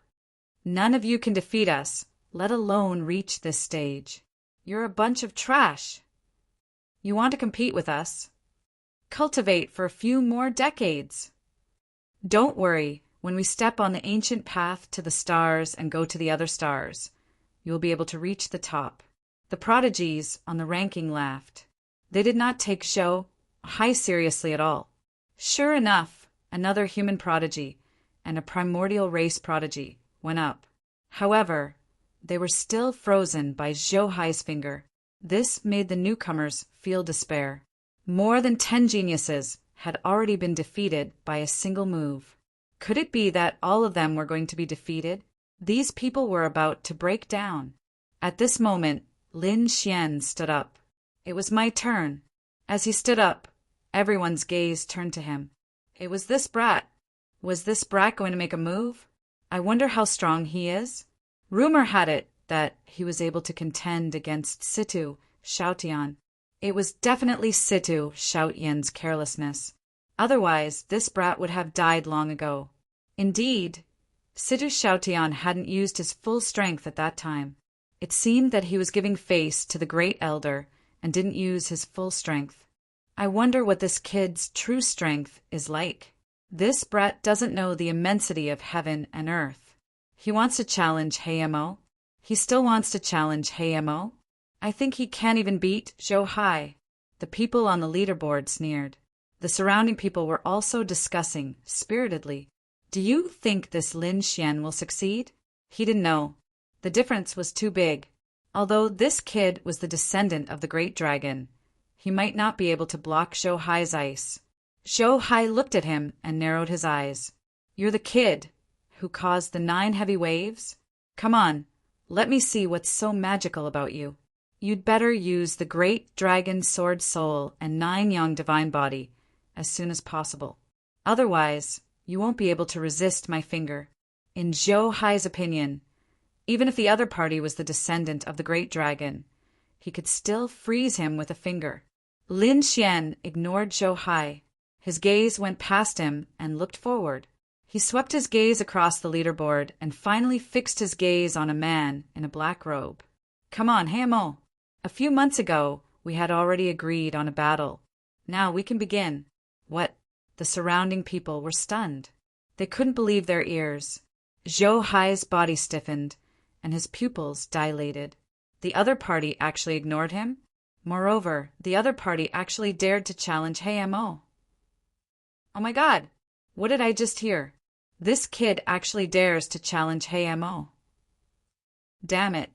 None of you can defeat us, let alone reach this stage. You're a bunch of trash. You want to compete with us? Cultivate for a few more decades. Don't worry, when we step on the ancient path to the stars and go to the other stars, you'll be able to reach the top. The prodigies on the ranking laughed. They did not take Zhou Hai seriously at all. Sure enough, another human prodigy and a primordial race prodigy went up. However, they were still frozen by Zhou Hai's finger. This made the newcomers feel despair. More than 10 geniuses had already been defeated by a single move. Could it be that all of them were going to be defeated? These people were about to break down. At this moment, Lin Xian stood up. It was my turn. As he stood up, everyone's gaze turned to him. It was this brat. Was this brat going to make a move? I wonder how strong he is. Rumor had it that he was able to contend against Situ Xiaotian. It was definitely Situ Xiaotian's carelessness. Otherwise, this brat would have died long ago. Indeed, Situ Xiaotian hadn't used his full strength at that time. It seemed that he was giving face to the great elder and didn't use his full strength. I wonder what this kid's true strength is like. This brat doesn't know the immensity of heaven and earth. He wants to challenge Heimo. He still wants to challenge Heimo. I think he can't even beat Zhou Hai. The people on the leaderboard sneered. The surrounding people were also discussing spiritedly. Do you think this Lin Xian will succeed? He didn't know. The difference was too big. Although this kid was the descendant of the great dragon, he might not be able to block Zhou Hai's ice. Zhou Hai looked at him and narrowed his eyes. You're the kid who caused the 9 heavy waves? Come on, let me see what's so magical about you. You'd better use the great dragon sword soul and 9 young divine body as soon as possible. Otherwise, you won't be able to resist my finger. In Zhou Hai's opinion, even if the other party was the descendant of the great dragon, he could still freeze him with a finger. Lin Xian ignored Zhou Hai. His gaze went past him and looked forward. He swept his gaze across the leaderboard and finally fixed his gaze on a man in a black robe. Come on, Hamo. A few months ago, we had already agreed on a battle. Now we can begin. What? The surrounding people were stunned. They couldn't believe their ears. Zhou Hai's body stiffened, and his pupils dilated. The other party actually ignored him. Moreover, the other party actually dared to challenge Hamo. Oh my God! What did I just hear? This kid actually dares to challenge Hamo. Damn it.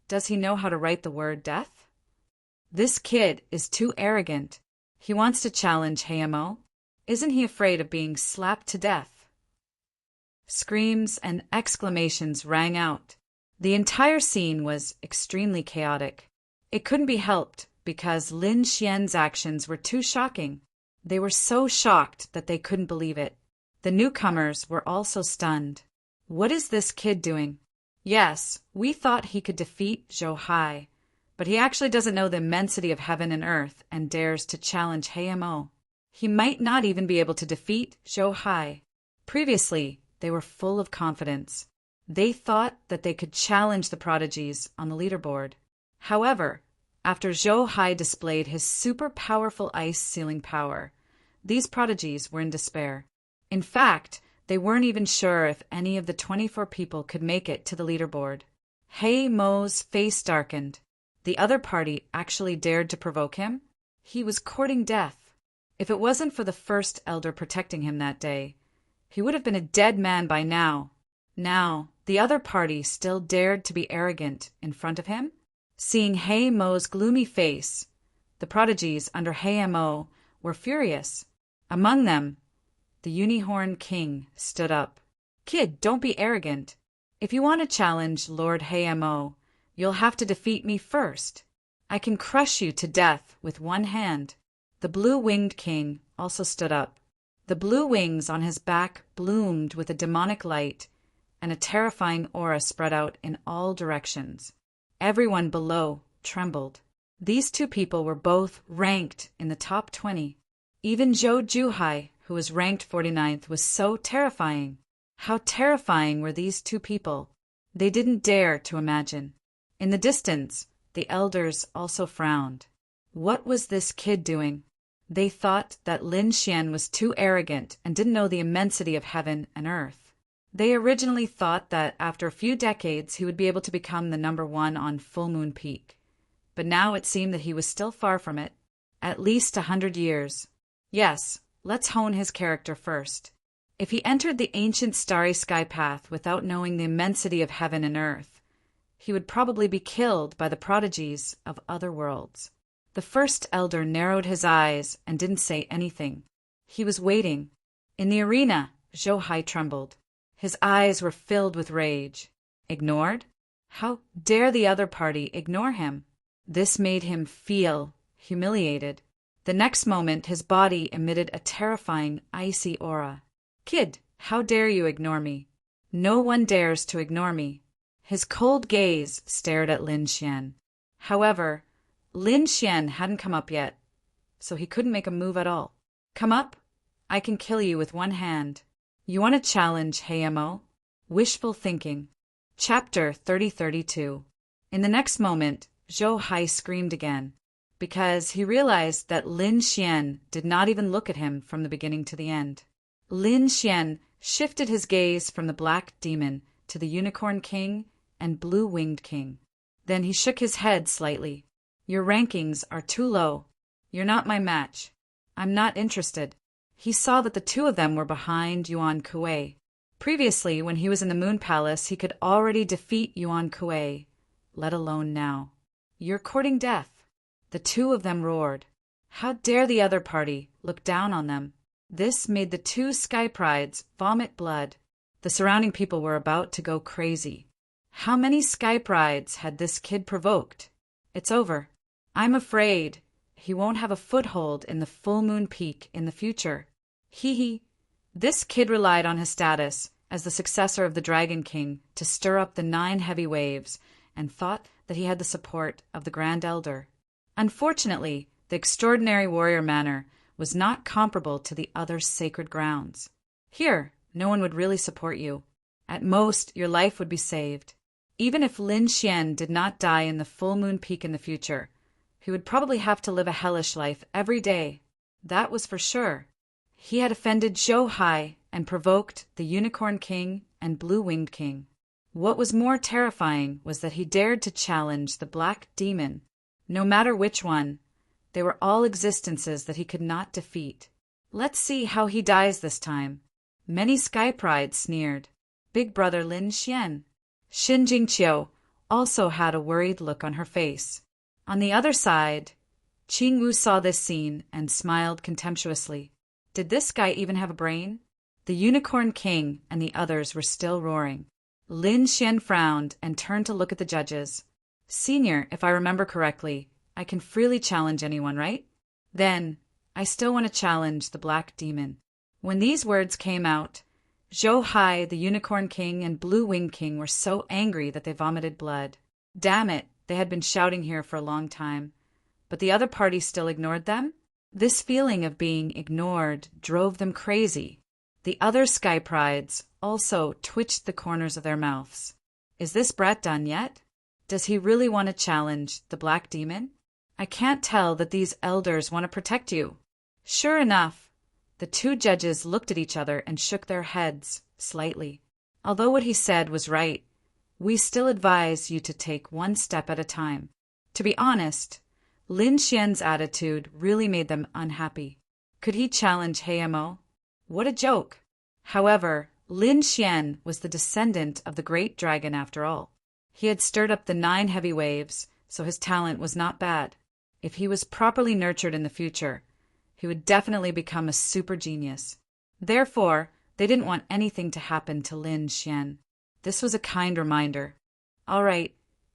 Does he know how to write the word death? This kid is too arrogant. He wants to challenge Hamo. Isn't he afraid of being slapped to death? Screams and exclamations rang out. The entire scene was extremely chaotic. It couldn't be helped because Lin Xian's actions were too shocking. They were so shocked that they couldn't believe it. The newcomers were also stunned. What is this kid doing? Yes, we thought he could defeat Zhou Hai, but he actually doesn't know the immensity of heaven and earth and dares to challenge Hamo. He might not even be able to defeat Zhou Hai. Previously, they were full of confidence. They thought that they could challenge the prodigies on the leaderboard. However, after Zhou Hai displayed his super powerful ice sealing power, these prodigies were in despair. In fact, they weren't even sure if any of the 24 people could make it to the leaderboard. Hamo's face darkened. The other party actually dared to provoke him? He was courting death. If it wasn't for the first elder protecting him that day, he would have been a dead man by now. Now, the other party still dared to be arrogant in front of him? Seeing Hamo's gloomy face, the prodigies under Hamo were furious. Among them, the Unicorn King stood up. Kid, don't be arrogant. If you want to challenge Lord Hamo, you'll have to defeat me first. I can crush you to death with one hand. The blue-winged king also stood up. The blue wings on his back bloomed with a demonic light, and a terrifying aura spread out in all directions. Everyone below trembled. These 2 people were both ranked in the top 20. Even Zhou Juhai, who was ranked 49th, was so terrifying. How terrifying were these 2 people? They didn't dare to imagine. In the distance, the elders also frowned. What was this kid doing? They thought that Lin Xian was too arrogant and didn't know the immensity of heaven and earth. They originally thought that after a few decades he would be able to become the #1 on Full Moon Peak. But now it seemed that he was still far from it. At least 100 years. Yes, let's hone his character first. If he entered the ancient starry sky path without knowing the immensity of heaven and earth, he would probably be killed by the prodigies of other worlds. The first elder narrowed his eyes and didn't say anything. He was waiting. In the arena, Zhou Hai trembled. His eyes were filled with rage. Ignored? How dare the other party ignore him? This made him feel humiliated. The next moment, his body emitted a terrifying, icy aura. Kid, how dare you ignore me? No one dares to ignore me. His cold gaze stared at Lin Xian. However, Lin Xian hadn't come up yet, so he couldn't make a move at all. Come up? I can kill you with one hand. You want to challenge Hamo? Wishful thinking. Chapter 3032. In the next moment, Zhou Hai screamed again, because he realized that Lin Xian did not even look at him from the beginning to the end. Lin Xian shifted his gaze from the Black Demon to the Unicorn King and Blue-Winged King. Then he shook his head slightly. Your rankings are too low. You're not my match. I'm not interested. He saw that the 2 of them were behind Yuan Kuei. Previously, when he was in the Moon Palace, he could already defeat Yuan Kuei, let alone now. You're courting death. The 2 of them roared. How dare the other party look down on them? This made the 2 Sky Prides vomit blood. The surrounding people were about to go crazy. How many Skype rides had this kid provoked? It's over. I'm afraid he won't have a foothold in the full moon peak in the future. Hee hee. This kid relied on his status as the successor of the Dragon King to stir up the 9 heavy waves and thought that he had the support of the Grand Elder. Unfortunately, the extraordinary warrior manner was not comparable to the other sacred grounds. Here, no one would really support you. At most, your life would be saved. Even if Lin Xian did not die in the full moon peak in the future, he would probably have to live a hellish life every day. That was for sure. He had offended Zhou Hai and provoked the Unicorn King and Blue-Winged King. What was more terrifying was that he dared to challenge the Black Demon. No matter which one, they were all existences that he could not defeat. Let's see how he dies this time. Many Sky Prides sneered. Big brother Lin Xian. Xin Jingqiu also had a worried look on her face. On the other side, Qing Wu saw this scene and smiled contemptuously. Did this guy even have a brain? The Unicorn King and the others were still roaring. Lin Xian frowned and turned to look at the judges. Senior, if I remember correctly, I can freely challenge anyone, right? Then, I still want to challenge the Black Demon. When these words came out, Zhou Hai, the Unicorn King, and Blue-Winged King were so angry that they vomited blood. Damn it, they had been shouting here for a long time. But the other party still ignored them? This feeling of being ignored drove them crazy. The other Sky Prides also twitched the corners of their mouths. Is this brat done yet? Does he really want to challenge the Black Demon? I can't tell that these elders want to protect you. Sure enough, the 2 judges looked at each other and shook their heads slightly. Although what he said was right, we still advise you to take 1 step at a time. To be honest, Lin Xian's attitude really made them unhappy. Could he challenge Heimo? What a joke! However, Lin Xian was the descendant of the great dragon after all. He had stirred up the 9 heavy waves, so his talent was not bad. If he was properly nurtured in the future, he would definitely become a super genius. Therefore, they didn't want anything to happen to Lin Xian. This was a kind reminder. All right,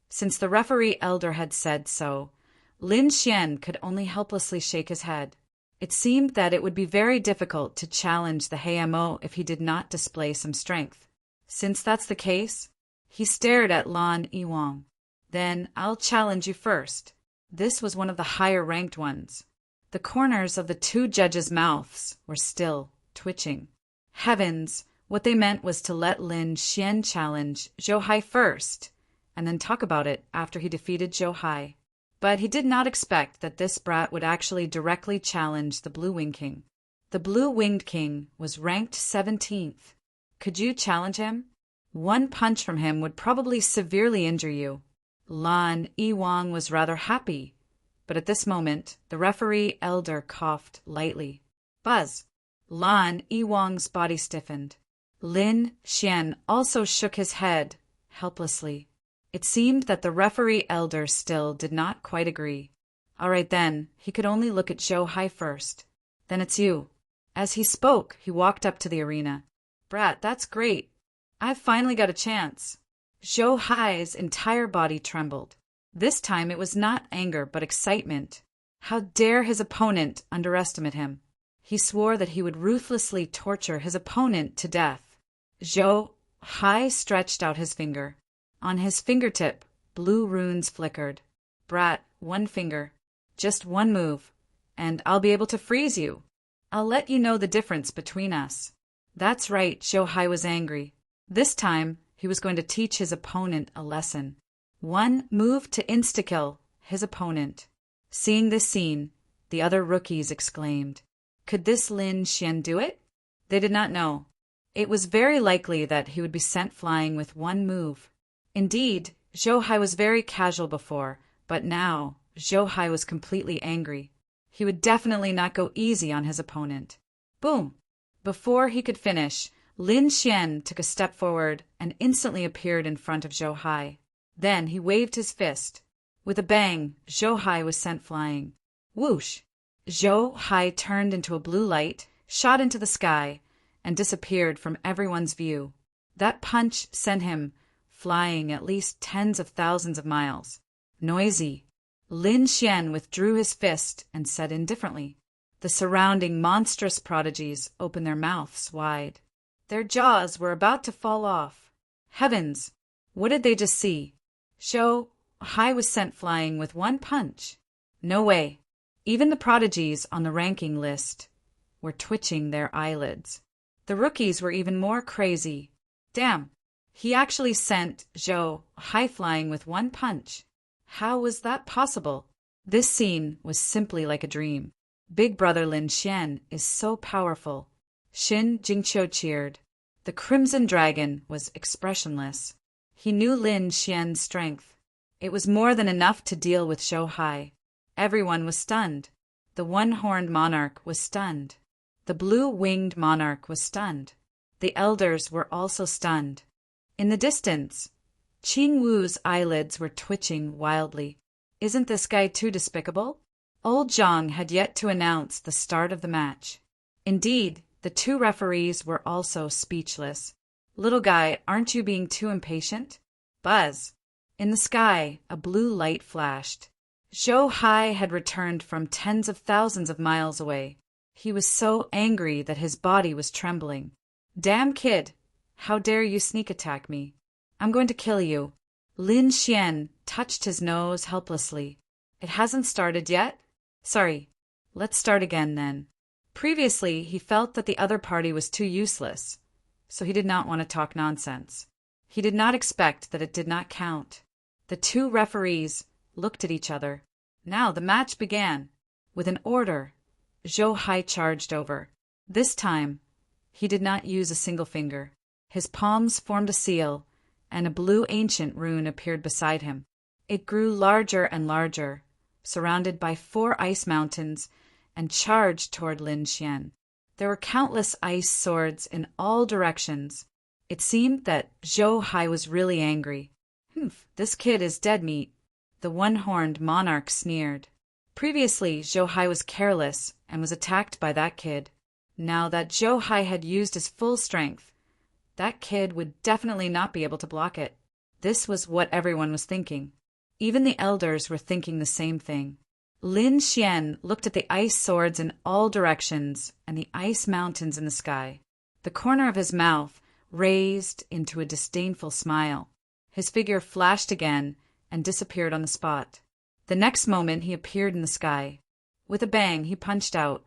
since the referee elder had said so, Lin Xian could only helplessly shake his head. It seemed that it would be very difficult to challenge the Heimo if he did not display some strength. Since that's the case, he stared at Lan Yiwang. Then I'll challenge you first. This was one of the higher-ranked ones. The corners of the 2 judges' mouths were still twitching. Heavens, what they meant was to let Lin Xian challenge Zhou Hai first, and then talk about it after he defeated Zhou Hai. But he did not expect that this brat would actually directly challenge the Blue-Winged King. The Blue-Winged King was ranked 17th. Could you challenge him? 1 punch from him would probably severely injure you. Lan Yiwang was rather happy, but at this moment, the referee elder coughed lightly. Buzz! Lan Yiwang's body stiffened. Lin Xian also shook his head, helplessly. It seemed that the referee elder still did not quite agree. All right then, he could only look at Zhou Hai first. Then it's you. As he spoke, he walked up to the arena. Brat, that's great. I've finally got a chance. Zhou Hai's entire body trembled. This time it was not anger but excitement. How dare his opponent underestimate him? He swore that he would ruthlessly torture his opponent to death. Zhou Hai stretched out his finger. On his fingertip, blue runes flickered. Brat, 1 finger. Just 1 move, and I'll be able to freeze you. I'll let you know the difference between us. That's right, Zhou Hai was angry. This time, he was going to teach his opponent a lesson. 1 move to insta-kill his opponent. Seeing this scene, the other rookies exclaimed. Could this Lin Xian do it? They did not know. It was very likely that he would be sent flying with 1 move. Indeed, Zhou Hai was very casual before, but now Zhou Hai was completely angry. He would definitely not go easy on his opponent. Boom! Before he could finish, Lin Xian took a step forward and instantly appeared in front of Zhou Hai. Then he waved his fist. With a bang, Zhou Hai was sent flying. Whoosh! Zhou Hai turned into a blue light, shot into the sky, and disappeared from everyone's view. That punch sent him flying at least tens of thousands of miles. Noisy. Lin Xian withdrew his fist and said indifferently. The surrounding monstrous prodigies opened their mouths wide. Their jaws were about to fall off. Heavens! What did they just see? Zhou Hai was sent flying with one punch. No way. Even the prodigies on the ranking list were twitching their eyelids. The rookies were even more crazy. Damn! He actually sent Zhou Hai flying with one punch. How was that possible? This scene was simply like a dream. Big brother Lin Xian is so powerful. Xin Jingqiu cheered. The Crimson Dragon was expressionless. He knew Lin Xian's strength. It was more than enough to deal with Zhou Hai. Everyone was stunned. The one-horned monarch was stunned. The blue-winged monarch was stunned. The elders were also stunned. In the distance, Qing Wu's eyelids were twitching wildly. Isn't this guy too despicable? Old Zhang had yet to announce the start of the match. Indeed, the two referees were also speechless. Little guy, aren't you being too impatient? Buzz. In the sky, a blue light flashed. Zhou Hai had returned from tens of thousands of miles away. He was so angry that his body was trembling. Damn kid! How dare you sneak attack me? I'm going to kill you. Lin Xian touched his nose helplessly. It hasn't started yet? Sorry. Let's start again then. Previously, he felt that the other party was too useless, so he did not want to talk nonsense. He did not expect that it did not count. The two referees looked at each other. Now the match began. With an order, Zhou Hai charged over. This time, he did not use a single finger. His palms formed a seal, and a blue ancient rune appeared beside him. It grew larger and larger, surrounded by 4 ice mountains, and charged toward Lin Xian. There were countless ice swords in all directions. It seemed that Zhou Hai was really angry. This kid is dead meat. The one-horned monarch sneered. Previously, Zhou Hai was careless and was attacked by that kid. Now that Zhou Hai had used his full strength, that kid would definitely not be able to block it. This was what everyone was thinking. Even the elders were thinking the same thing. Lin Xian looked at the ice swords in all directions and the ice mountains in the sky. The corner of his mouth raised into a disdainful smile. His figure flashed again and disappeared on the spot. The next moment he appeared in the sky. With a bang, he punched out.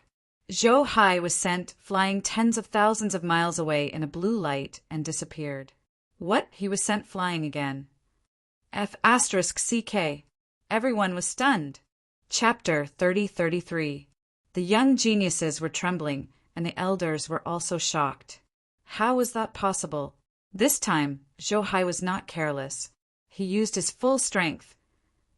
Zhou Hai was sent flying tens of thousands of miles away in a blue light and disappeared. What? He was sent flying again. F***CK. Everyone was stunned. Chapter 3033. The young geniuses were trembling, and the elders were also shocked. How was that possible? This time, Zhou Hai was not careless. He used his full strength,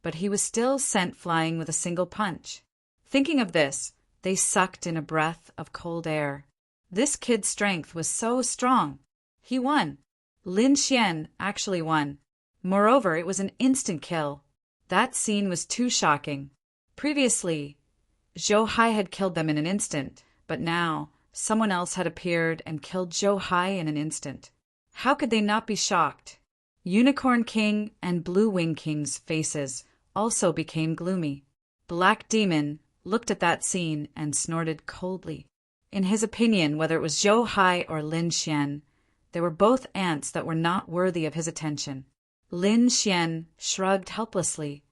but he was still sent flying with a single punch. Thinking of this, they sucked in a breath of cold air. This kid's strength was so strong. He won. Lin Xian actually won. Moreover, it was an instant kill. That scene was too shocking. Previously, Zhou Hai had killed them in an instant, but now someone else had appeared and killed Zhou Hai in an instant. How could they not be shocked? Unicorn King and Blue Wing King's faces also became gloomy. Black Demon looked at that scene and snorted coldly. In his opinion, whether it was Zhou Hai or Lin Xian, they were both ants that were not worthy of his attention. Lin Xian shrugged helplessly.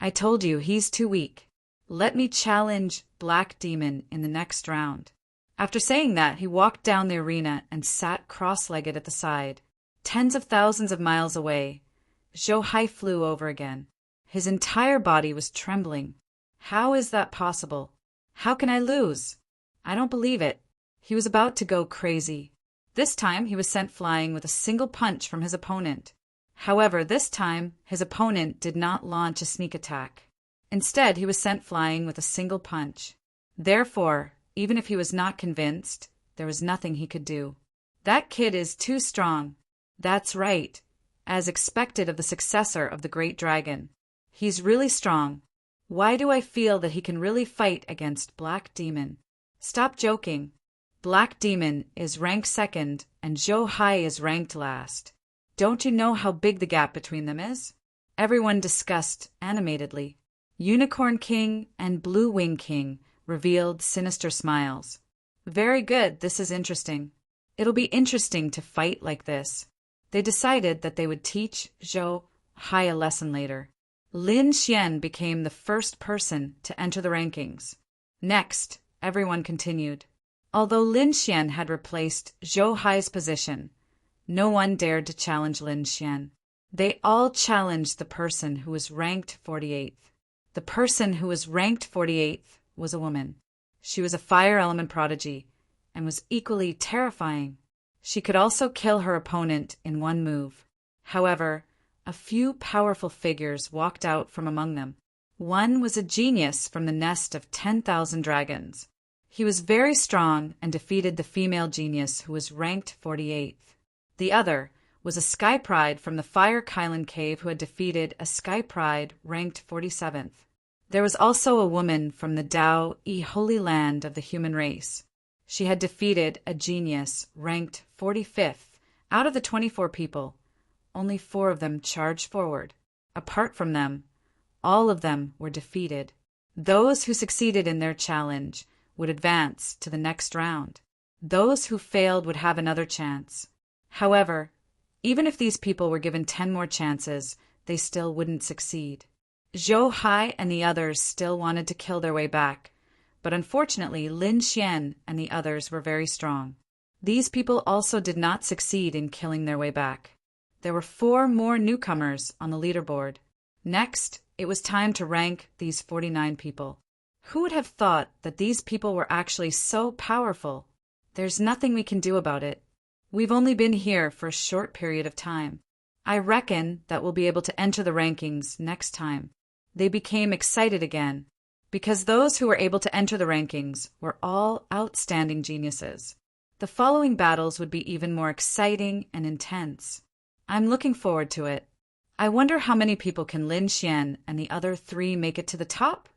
I told you, he's too weak. Let me challenge Black Demon in the next round. After saying that, he walked down the arena and sat cross-legged at the side. Tens of thousands of miles away, Zhou Hai flew over again. His entire body was trembling. How is that possible? How can I lose? I don't believe it. He was about to go crazy. This time he was sent flying with a single punch from his opponent. However, this time his opponent did not launch a sneak attack. Instead, he was sent flying with a single punch. Therefore, even if he was not convinced, there was nothing he could do. That kid is too strong. That's right, as expected of the successor of the Great Dragon. He's really strong. Why do I feel that he can really fight against Black Demon? Stop joking. Black Demon is ranked second and Zhou Hai is ranked last. Don't you know how big the gap between them is? Everyone discussed animatedly. Unicorn King and Blue Wing King revealed sinister smiles. Very good, this is interesting. It'll be interesting to fight like this. They decided that they would teach Zhou Hai a lesson later. Lin Xian became the first person to enter the rankings. Next, everyone continued. Although Lin Xian had replaced Zhou Hai's position, no one dared to challenge Lin Xian. They all challenged the person who was ranked 48th. The person who was ranked 48th was a woman. She was a fire element prodigy and was equally terrifying. She could also kill her opponent in one move. However, a few powerful figures walked out from among them. One was a genius from the nest of 10,000 dragons. He was very strong and defeated the female genius who was ranked 48th. The other was a Sky Pride from the Fire Kylan Cave who had defeated a Sky Pride ranked 47th. There was also a woman from the Dao-E Holy Land of the human race. She had defeated a genius ranked 45th. Out of the 24 people, only 4 of them charged forward. Apart from them, all of them were defeated. Those who succeeded in their challenge would advance to the next round. Those who failed would have another chance. However, even if these people were given 10 more chances, they still wouldn't succeed. Zhou Hai and the others still wanted to kill their way back, but unfortunately Lin Xian and the others were very strong. These people also did not succeed in killing their way back. There were 4 more newcomers on the leaderboard. Next, it was time to rank these 49 people. Who would have thought that these people were actually so powerful? There's nothing we can do about it. We've only been here for a short period of time. I reckon that we'll be able to enter the rankings next time. They became excited again, because those who were able to enter the rankings were all outstanding geniuses. The following battles would be even more exciting and intense. I'm looking forward to it. I wonder how many people can Lin Xian and the other 3 make it to the top?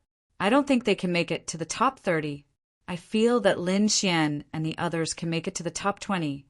I don't think they can make it to the top 30. I feel that Lin Xian and the others can make it to the top 20,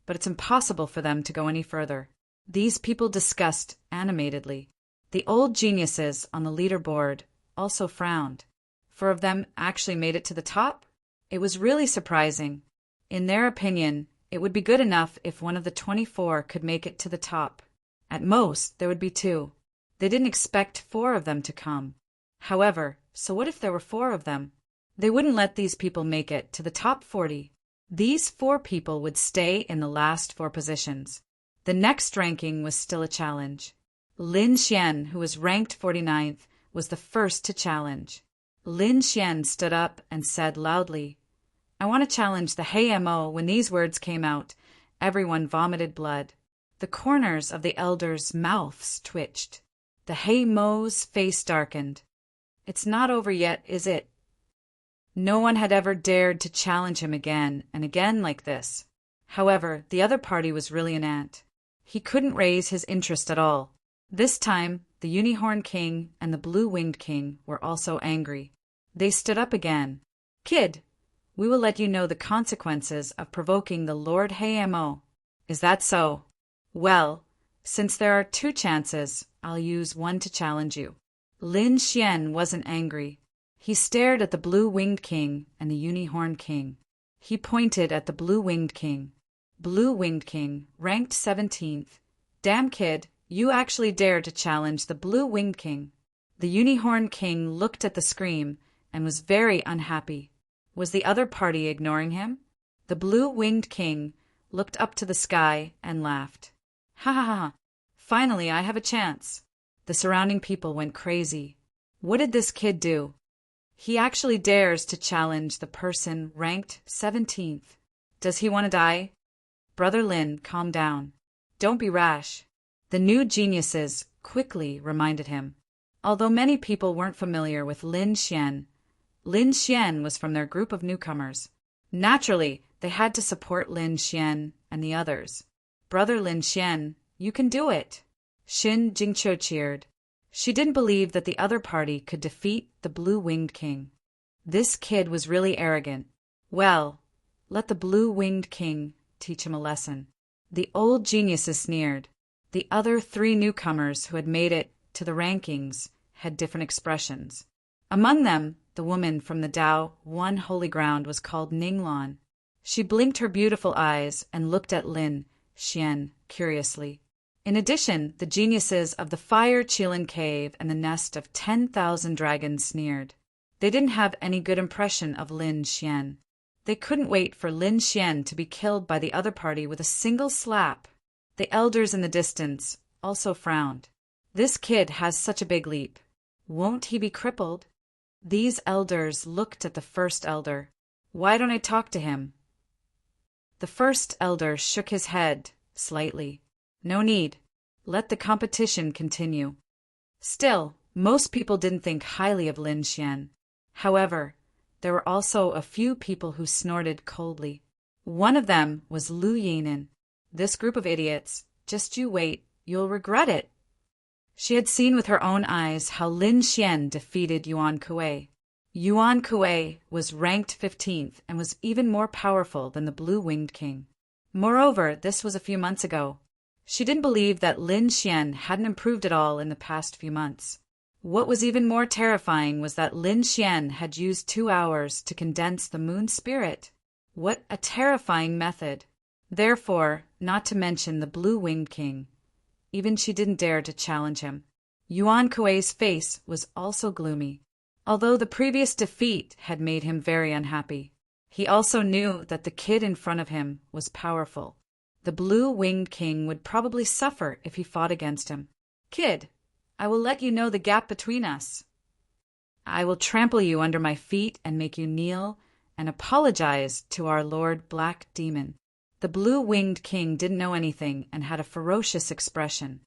but it's impossible for them to go any further. These people discussed animatedly. The old geniuses on the leaderboard also frowned. 4 of them actually made it to the top? It was really surprising. In their opinion, it would be good enough if one of the 24 could make it to the top. At most, there would be 2. They didn't expect 4 of them to come. However, so what if there were 4 of them? They wouldn't let these people make it to the top 40. These 4 people would stay in the last 4 positions. The next ranking was still a challenge. Lin Xian, who was ranked 49th, was the first to challenge. Lin Xian stood up and said loudly, "I want to challenge the Hey Mo." When these words came out, everyone vomited blood. The corners of the elders' mouths twitched. The Hey Mo's face darkened. It's not over yet, is it? No one had ever dared to challenge him again and again like this. However, the other party was really an ant. He couldn't raise his interest at all. This time, the Unicorn King and the Blue-Winged King were also angry. They stood up again. "Kid, we will let you know the consequences of provoking the Lord Hayamo. Is that so? Well, since there are 2 chances, I'll use one to challenge you." Lin Xian wasn't angry. He stared at the Blue-Winged King and the Unicorn King. He pointed at the Blue-Winged King. Blue-Winged King, ranked 17th. "Damn kid, you actually dared to challenge the Blue-Winged King." The Unicorn King looked at the scream and was very unhappy. Was the other party ignoring him? The Blue-Winged King looked up to the sky and laughed. "Ha ha ha! Finally, I have a chance." The surrounding people went crazy. What did this kid do? He actually dares to challenge the person ranked 17th. Does he want to die? Brother Lin, calm down. Don't be rash. The new geniuses quickly reminded him. Although many people weren't familiar with Lin Xian was from their group of newcomers. Naturally, they had to support Lin Xian and the others. "Brother Lin Xian, you can do it." Xin Jingqiu cheered. She didn't believe that the other party could defeat the Blue-Winged King. This kid was really arrogant. Well, Let the blue-winged king teach him a lesson. The old geniuses sneered. The other 3 newcomers who had made it to the rankings had different expressions. Among them, the woman from the Tao One Holy Ground was called Ninglan. She blinked her beautiful eyes and looked at Lin Xian curiously. In addition, the geniuses of the Fire Qilin Cave and the Nest of 10,000 Dragons sneered. They didn't have any good impression of Lin Xian. They couldn't wait for Lin Xian to be killed by the other party with a single slap. The elders in the distance also frowned. This kid has such a big leap. Won't he be crippled? These elders looked at the first elder. Why don't I talk to him? The first elder shook his head slightly. No need. Let the competition continue. Still, most people didn't think highly of Lin Xian. However, there were also a few people who snorted coldly. One of them was Lu Yinan. This group of idiots, just you wait, you'll regret it. She had seen with her own eyes how Lin Xian defeated Yuan Kuei. Yuan Kuei was ranked 15th and was even more powerful than the blue-winged king. Moreover, this was a few months ago. She didn't believe that Lin Xian hadn't improved at all in the past few months. What was even more terrifying was that Lin Xian had used 2 hours to condense the moon spirit. What a terrifying method! Therefore, not to mention the blue-winged king. Even she didn't dare to challenge him. Yuan Kuei's face was also gloomy. Although the previous defeat had made him very unhappy, he also knew that the kid in front of him was powerful. The blue-winged king would probably suffer if he fought against him. Kid, I will let you know the gap between us. I will trample you under my feet and make you kneel and apologize to our Lord Black Demon. The blue-winged king didn't know anything and had a ferocious expression.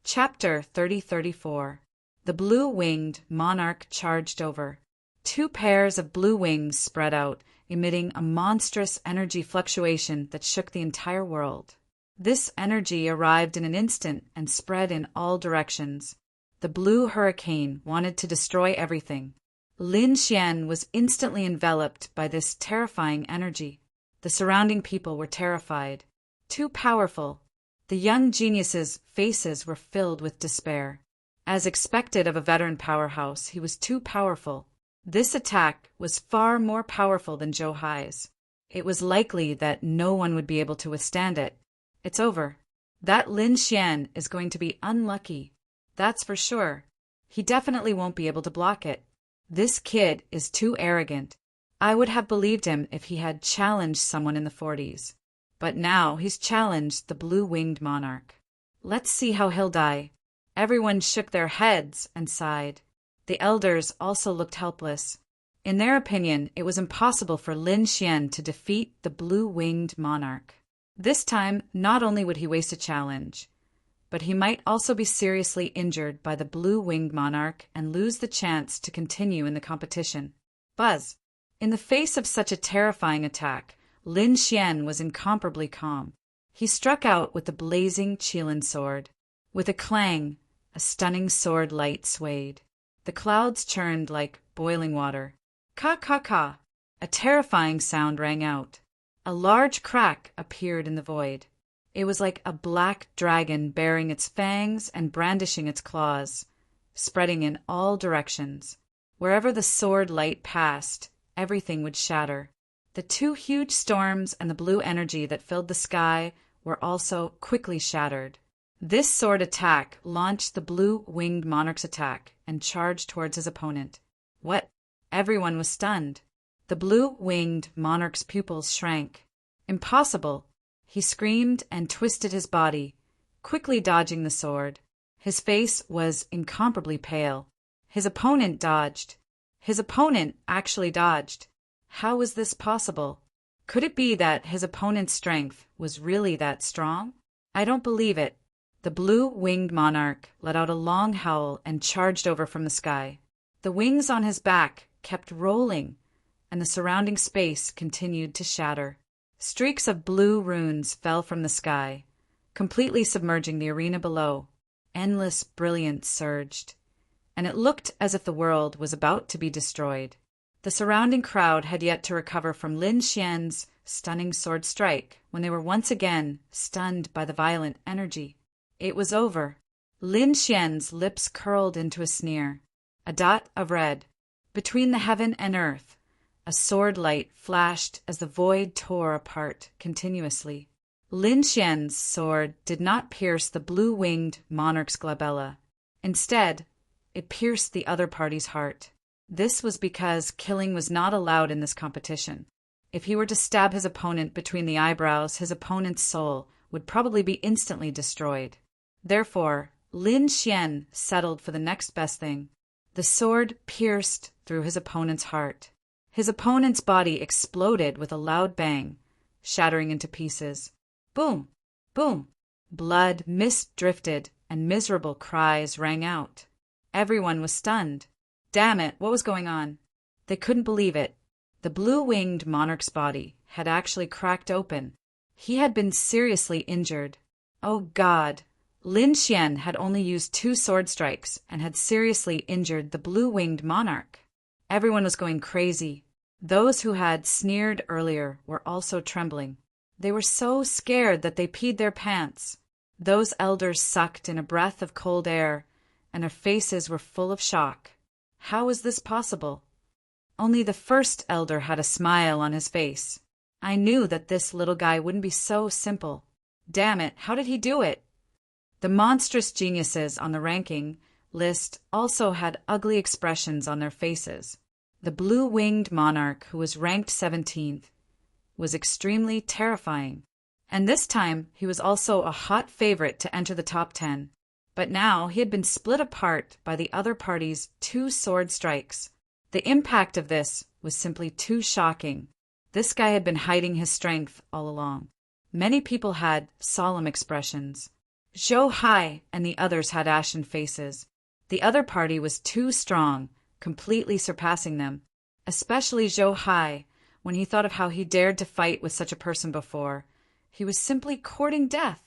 Chapter 30-34. The blue-winged monarch charged over. 2 pairs of blue wings spread out, emitting a monstrous energy fluctuation that shook the entire world. This energy arrived in an instant and spread in all directions. The blue hurricane wanted to destroy everything. Lin Xian was instantly enveloped by this terrifying energy. The surrounding people were terrified. Too powerful. The young geniuses' faces were filled with despair. As expected of a veteran powerhouse, he was too powerful. This attack was far more powerful than Zhou Hai's. It was likely that no one would be able to withstand it. It's over. That Lin Xian is going to be unlucky. That's for sure. He definitely won't be able to block it. This kid is too arrogant. I would have believed him if he had challenged someone in the 40s. But now he's challenged the blue-winged monarch. Let's see how he'll die. Everyone shook their heads and sighed. The elders also looked helpless. In their opinion, it was impossible for Lin Xian to defeat the blue-winged monarch. This time, not only would he waste a challenge, but he might also be seriously injured by the blue-winged monarch and lose the chance to continue in the competition. Buzz! In the face of such a terrifying attack, Lin Xian was incomparably calm. He struck out with the blazing Qilin sword. With a clang, a stunning sword light swayed. The clouds churned like boiling water. Ka-ka-ka! A terrifying sound rang out. A large crack appeared in the void. It was like a black dragon baring its fangs and brandishing its claws, spreading in all directions. Wherever the sword light passed, everything would shatter. The 2 huge storms and the blue energy that filled the sky were also quickly shattered. This sword attack launched the blue-winged monarch's attack and charged towards his opponent. What? Everyone was stunned. The blue-winged monarch's pupils shrank. Impossible! He screamed and twisted his body, quickly dodging the sword. His face was incomparably pale. His opponent dodged. His opponent actually dodged. How was this possible? Could it be that his opponent's strength was really that strong? I don't believe it. The blue-winged monarch let out a long howl and charged over from the sky. The wings on his back kept rolling, and the surrounding space continued to shatter. Streaks of blue runes fell from the sky, completely submerging the arena below. Endless brilliance surged, and it looked as if the world was about to be destroyed. The surrounding crowd had yet to recover from Lin Xian's stunning sword strike when they were once again stunned by the violent energy. It was over. Lin Xian's lips curled into a sneer. A dot of red. Between the heaven and earth, a sword light flashed as the void tore apart continuously. Lin Xian's sword did not pierce the blue-winged monarch's glabella. Instead, it pierced the other party's heart. This was because killing was not allowed in this competition. If he were to stab his opponent between the eyebrows, his opponent's soul would probably be instantly destroyed. Therefore, Lin Xian settled for the next best thing. The sword pierced through his opponent's heart. His opponent's body exploded with a loud bang, shattering into pieces. Boom! Boom! Blood, mist drifted, and miserable cries rang out. Everyone was stunned. Damn it, what was going on? They couldn't believe it. The blue-winged monarch's body had actually cracked open. He had been seriously injured. Oh God! Lin Xian had only used 2 sword strikes and had seriously injured the blue-winged monarch. Everyone was going crazy. Those who had sneered earlier were also trembling. They were so scared that they peed their pants. Those elders sucked in a breath of cold air, and their faces were full of shock. How was this possible? Only the first elder had a smile on his face. I knew that this little guy wouldn't be so simple. Damn it, how did he do it? The monstrous geniuses on the ranking list also had ugly expressions on their faces. The blue-winged monarch, who was ranked 17th, was extremely terrifying. And this time, he was also a hot favorite to enter the top 10. But now he had been split apart by the other party's 2 sword strikes. The impact of this was simply too shocking. This guy had been hiding his strength all along. Many people had solemn expressions. Zhou Hai and the others had ashen faces. The other party was too strong, completely surpassing them. Especially Zhou Hai, when he thought of how he dared to fight with such a person before. He was simply courting death.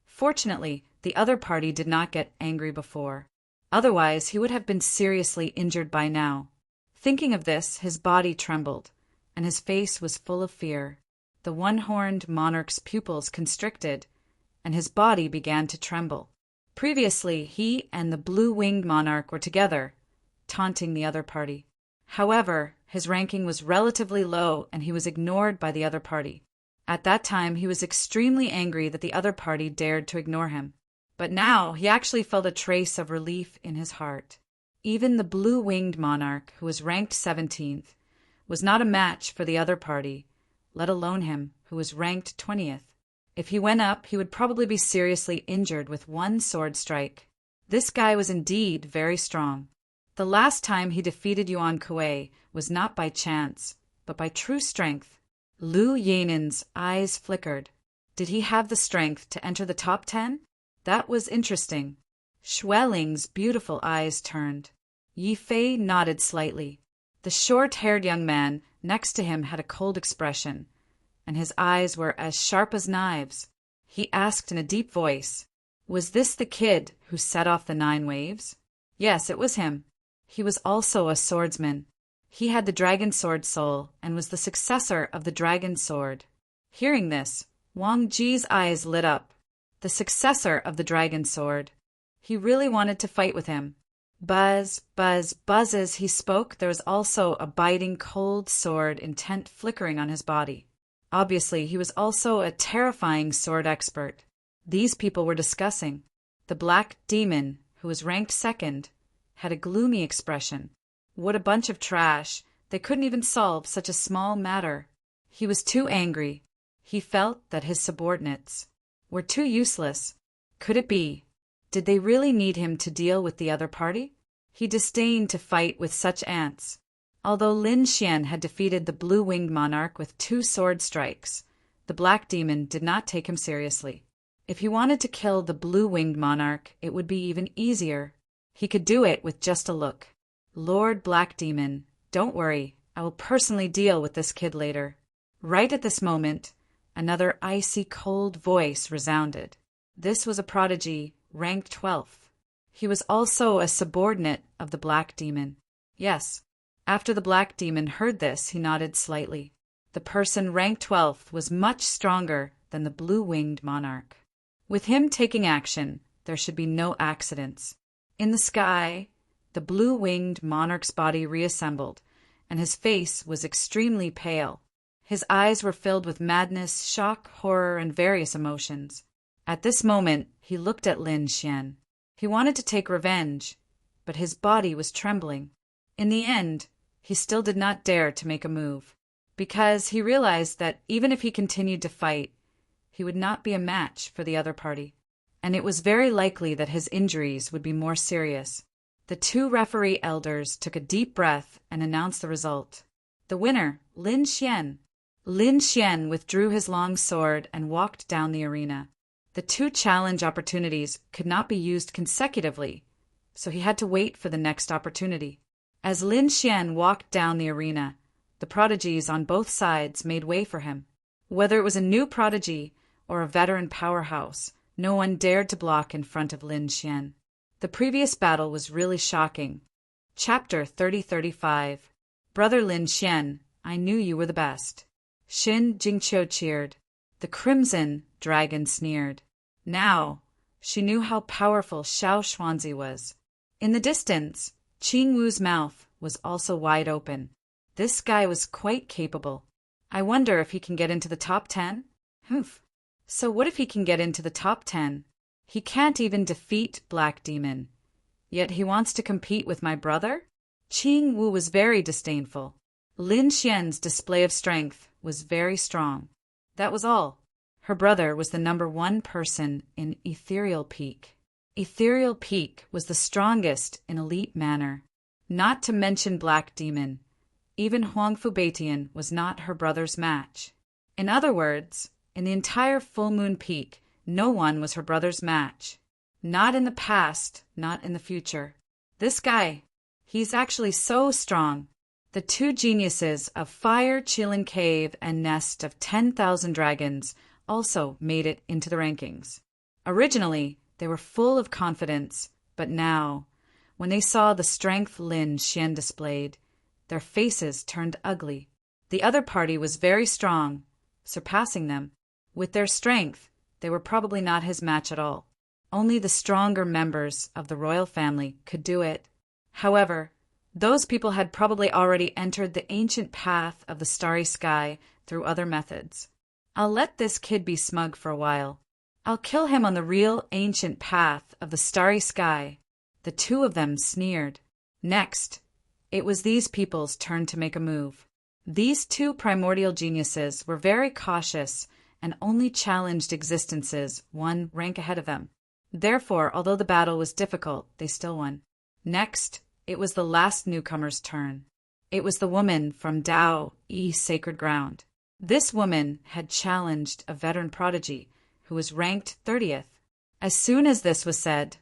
Fortunately, the other party did not get angry before. Otherwise, he would have been seriously injured by now. Thinking of this, his body trembled, and his face was full of fear. The one-horned monarch's pupils constricted, and his body began to tremble. Previously, he and the blue-winged monarch were together, taunting the other party. However, his ranking was relatively low, and he was ignored by the other party. At that time, he was extremely angry that the other party dared to ignore him. But now, he actually felt a trace of relief in his heart. Even the blue-winged monarch, who was ranked 17th, was not a match for the other party, let alone him, who was ranked 20th. If he went up, he would probably be seriously injured with 1 sword strike. This guy was indeed very strong. The last time he defeated Yuan Kuei was not by chance, but by true strength. Lu Yanin's eyes flickered. Did he have the strength to enter the top 10? That was interesting. Xueling's beautiful eyes turned. Yi Fei nodded slightly. The short-haired young man next to him had a cold expression, and his eyes were as sharp as knives. He asked in a deep voice, "Was this the kid who set off the 9 waves?" Yes, it was him. He was also a swordsman. He had the dragon sword soul and was the successor of the dragon sword. Hearing this, Wang Ji's eyes lit up. The successor of the dragon sword. He really wanted to fight with him. Buzz, buzz, buzz as he spoke, there was also a biting cold sword intent flickering on his body. Obviously, he was also a terrifying sword expert. These people were discussing. The black demon, who was ranked 2nd, had a gloomy expression. What a bunch of trash. They couldn't even solve such a small matter. He was too angry. He felt that his subordinates were too useless. Could it be? Did they really need him to deal with the other party? He disdained to fight with such ants. Although Lin Xian had defeated the blue-winged monarch with 2 sword strikes, the black demon did not take him seriously. If he wanted to kill the blue-winged monarch, it would be even easier. He could do it with just a look. Lord Black Demon, don't worry, I will personally deal with this kid later. Right at this moment, another icy cold voice resounded. This was a prodigy, ranked 12th. He was also a subordinate of the Black Demon. Yes, After the black demon heard this, he nodded slightly. The person ranked 12th was much stronger than the blue-winged monarch. With him taking action, there should be no accidents. In the sky, the blue-winged monarch's body reassembled, and his face was extremely pale. His eyes were filled with madness, shock, horror, and various emotions. At this moment, he looked at Lin Xian. He wanted to take revenge, but his body was trembling. In the end, he still did not dare to make a move, because he realized that even if he continued to fight, he would not be a match for the other party, and it was very likely that his injuries would be more serious. The two referee elders took a deep breath and announced the result. The winner, Lin Xian. Lin Xian withdrew his long sword and walked down the arena. The two challenge opportunities could not be used consecutively, so he had to wait for the next opportunity. As Lin Xian walked down the arena, the prodigies on both sides made way for him. Whether it was a new prodigy or a veteran powerhouse, no one dared to block in front of Lin Xian. The previous battle was really shocking. Chapter 3035. Brother Lin Xian, I knew you were the best. Xin Jingqiu cheered. The crimson dragon sneered. Now, she knew how powerful Xiao Xuanzi was. In the distance, Qing Wu's mouth was also wide open. This guy was quite capable. I wonder if he can get into the top 10? Humph. So what if he can get into the top 10? He can't even defeat Black Demon. Yet he wants to compete with my brother? Qing Wu was very disdainful. Lin Xian's display of strength was very strong. That was all. Her brother was the number 1 person in Ethereal Peak. Ethereal Peak was the strongest in elite manner. Not to mention Black Demon. Even Huangfu Beitian was not her brother's match. In other words, in the entire Full Moon Peak, no one was her brother's match. Not in the past, not in the future. This guy, he's actually so strong. The two geniuses of Fire Qilin Cave and Nest of 10,000 Dragons also made it into the rankings. Originally, they were full of confidence, but now, when they saw the strength Lin Xian displayed, their faces turned ugly. The other party was very strong, surpassing them. With their strength, they were probably not his match at all. Only the stronger members of the royal family could do it. However, those people had probably already entered the ancient path of the starry sky through other methods. I'll let this kid be smug for a while. I'll kill him on the real ancient path of the starry sky. The two of them sneered. Next, it was these people's turn to make a move. These two primordial geniuses were very cautious and only challenged existences 1 rank ahead of them. Therefore, although the battle was difficult, they still won. Next, it was the last newcomer's turn. It was the woman from Dao Yi Sacred Ground. This woman had challenged a veteran prodigy who was ranked 30th. As soon as this was said,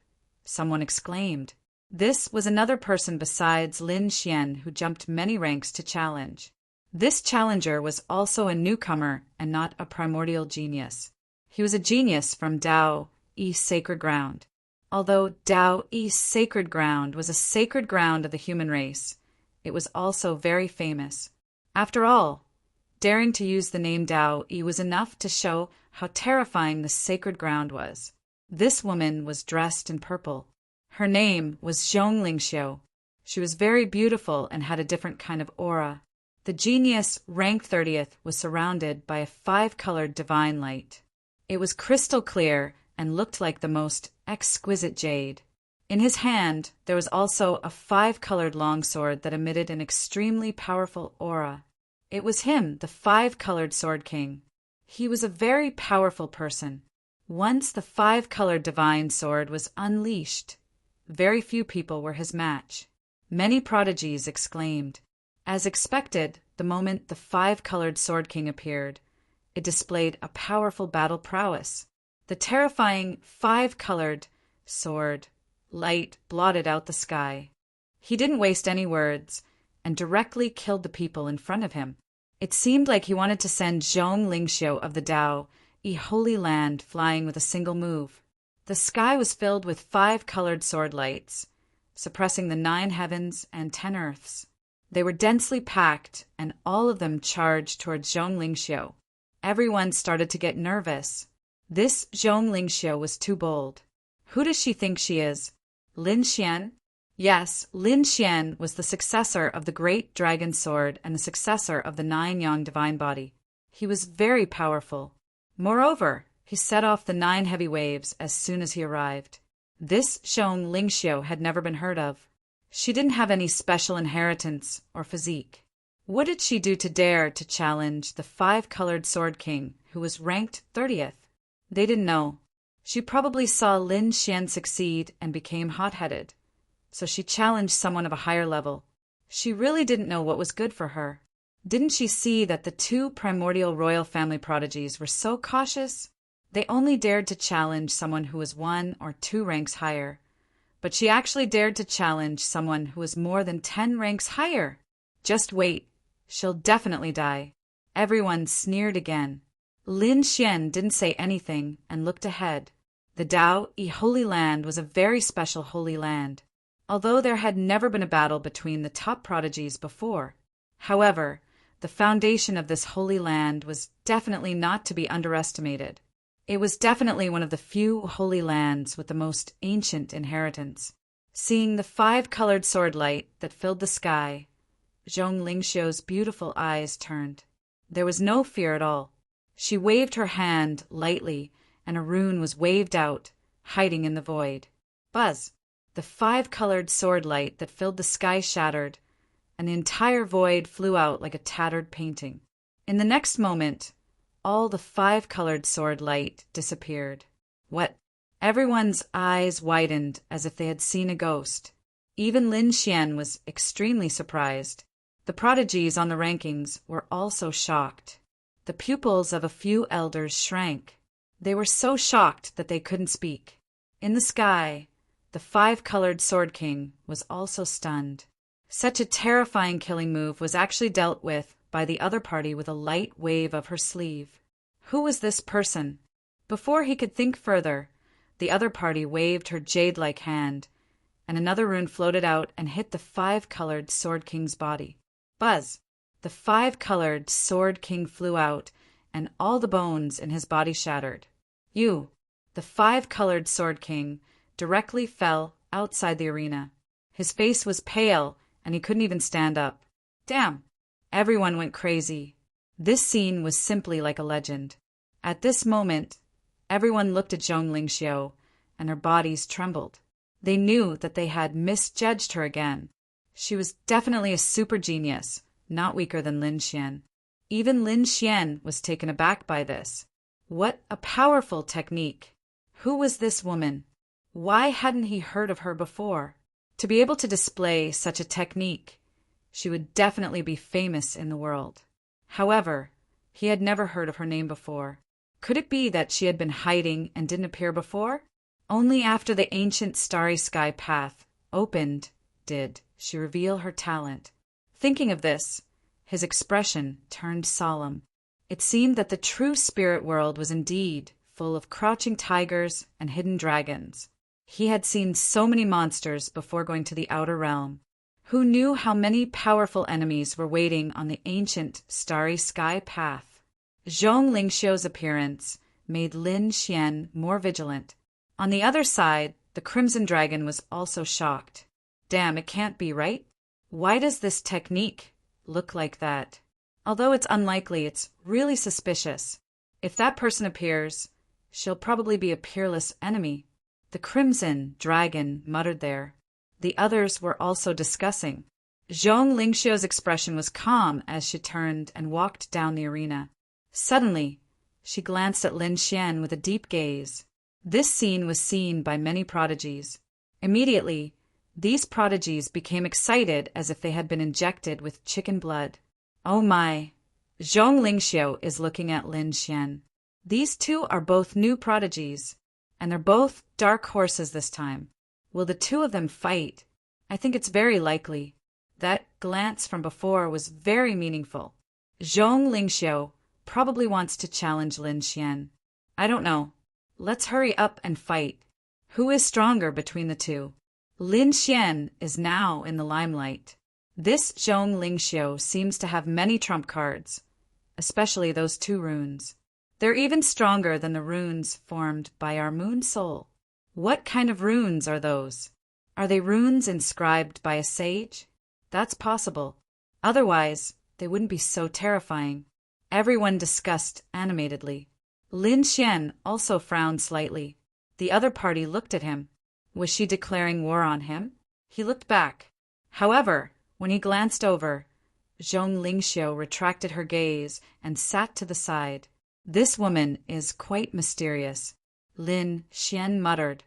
someone exclaimed. This was another person besides Lin Xian who jumped many ranks to challenge. This challenger was also a newcomer and not a primordial genius. He was a genius from Dao Yi Sacred Ground. Although Dao Yi Sacred Ground was a sacred ground of the human race, it was also very famous. After all, daring to use the name Dao Yi was enough to show how terrifying the sacred ground was. This woman was dressed in purple. Her name was Zhong Lingxiu. She was very beautiful and had a different kind of aura. The genius, ranked 30th, was surrounded by a 5-colored divine light. It was crystal clear and looked like the most exquisite jade. In his hand, there was also a 5-colored longsword that emitted an extremely powerful aura. It was him, the 5-colored Sword King. He was a very powerful person. Once the 5-colored divine sword was unleashed, very few people were his match. Many prodigies exclaimed. As expected, the moment the 5-colored Sword King appeared, it displayed a powerful battle prowess. The terrifying 5-colored sword light blotted out the sky. He didn't waste any words and directly killed the people in front of him. It seemed like he wanted to send Zhong Lingxiu of the Dao Yi Holy Land flying with a single move. The sky was filled with 5-colored sword lights, suppressing the 9 heavens and 10 earths. They were densely packed, and all of them charged towards Zhong Lingxiu. Everyone started to get nervous. This Zhong Lingxiu was too bold. Who does she think she is? Lin Xian? Yes, Lin Xian was the successor of the Great Dragon Sword and the successor of the Nine Yang Divine Body. He was very powerful. Moreover, he set off the 9 heavy waves as soon as he arrived. This Zhong Lingxiu had never been heard of. She didn't have any special inheritance or physique. What did she do to dare to challenge the 5-colored Sword King, who was ranked 30th? They didn't know. She probably saw Lin Xian succeed and became hot-headed. So she challenged someone of a higher level. She really didn't know what was good for her. Didn't she see that the 2 primordial royal family prodigies were so cautious? They only dared to challenge someone who was 1 or 2 ranks higher. But she actually dared to challenge someone who was more than 10 ranks higher. Just wait. She'll definitely die. Everyone sneered again. Lin Xian didn't say anything and looked ahead. The Dao-I Holy Land was a very special holy land, although there had never been a battle between the top prodigies before. However, the foundation of this holy land was definitely not to be underestimated. It was definitely one of the few holy lands with the most ancient inheritance. Seeing the 5-colored sword light that filled the sky, Zhong Lingxiu's beautiful eyes turned. There was no fear at all. She waved her hand lightly, and a rune was waved out, hiding in the void. Buzz! The 5-colored sword light that filled the sky shattered, and the entire void flew out like a tattered painting. In the next moment, all the 5-colored sword light disappeared. What? Everyone's eyes widened as if they had seen a ghost. Even Lin Xian was extremely surprised. The prodigies on the rankings were also shocked. The pupils of a few elders shrank. They were so shocked that they couldn't speak. In the sky, the 5-colored Sword King was also stunned. Such a terrifying killing move was actually dealt with by the other party with a light wave of her sleeve. Who was this person? Before he could think further, the other party waved her jade-like hand, and another rune floated out and hit the 5-colored Sword King's body. Buzz! The 5-colored Sword King flew out, and all the bones in his body shattered. The 5-colored Sword King, directly fell outside the arena. His face was pale, and he couldn't even stand up. Damn! Everyone went crazy. This scene was simply like a legend. At this moment, everyone looked at Zhong Lingxiu, and their bodies trembled. They knew that they had misjudged her again. She was definitely a super genius, not weaker than Lin Xian. Even Lin Xian was taken aback by this. What a powerful technique! Who was this woman? Why hadn't he heard of her before? To be able to display such a technique, she would definitely be famous in the world. However, he had never heard of her name before. Could it be that she had been hiding and didn't appear before? Only after the ancient starry sky path opened did she reveal her talent. Thinking of this, his expression turned solemn. It seemed that the true spirit world was indeed full of crouching tigers and hidden dragons. He had seen so many monsters before going to the outer realm. Who knew how many powerful enemies were waiting on the ancient starry sky path? Zhong Lingxiu's appearance made Lin Xian more vigilant. On the other side, the Crimson Dragon was also shocked. Damn, it can't be right. Why does this technique look like that? Although it's unlikely, it's really suspicious. If that person appears, she'll probably be a peerless enemy. The Crimson Dragon muttered there. The others were also discussing. Zhong Lingxiu's expression was calm as she turned and walked down the arena. Suddenly, she glanced at Lin Xian with a deep gaze. This scene was seen by many prodigies. Immediately, these prodigies became excited as if they had been injected with chicken blood. Oh my! Zhong Lingxiu is looking at Lin Xian. These two are both new prodigies, and they're both dark horses this time. Will the two of them fight? I think it's very likely. That glance from before was very meaningful. Zhong Lingxiu probably wants to challenge Lin Xian. I don't know. Let's hurry up and fight. Who is stronger between the two? Lin Xian is now in the limelight. This Zhong Lingxiu seems to have many trump cards, especially those 2 runes. They're even stronger than the runes formed by our moon soul. What kind of runes are those? Are they runes inscribed by a sage? That's possible. Otherwise, they wouldn't be so terrifying. Everyone discussed animatedly. Lin Xian also frowned slightly. The other party looked at him. Was she declaring war on him? He looked back. However, when he glanced over, Zhong Lingxiu retracted her gaze and sat to the side. This woman is quite mysterious, Lin Xian muttered.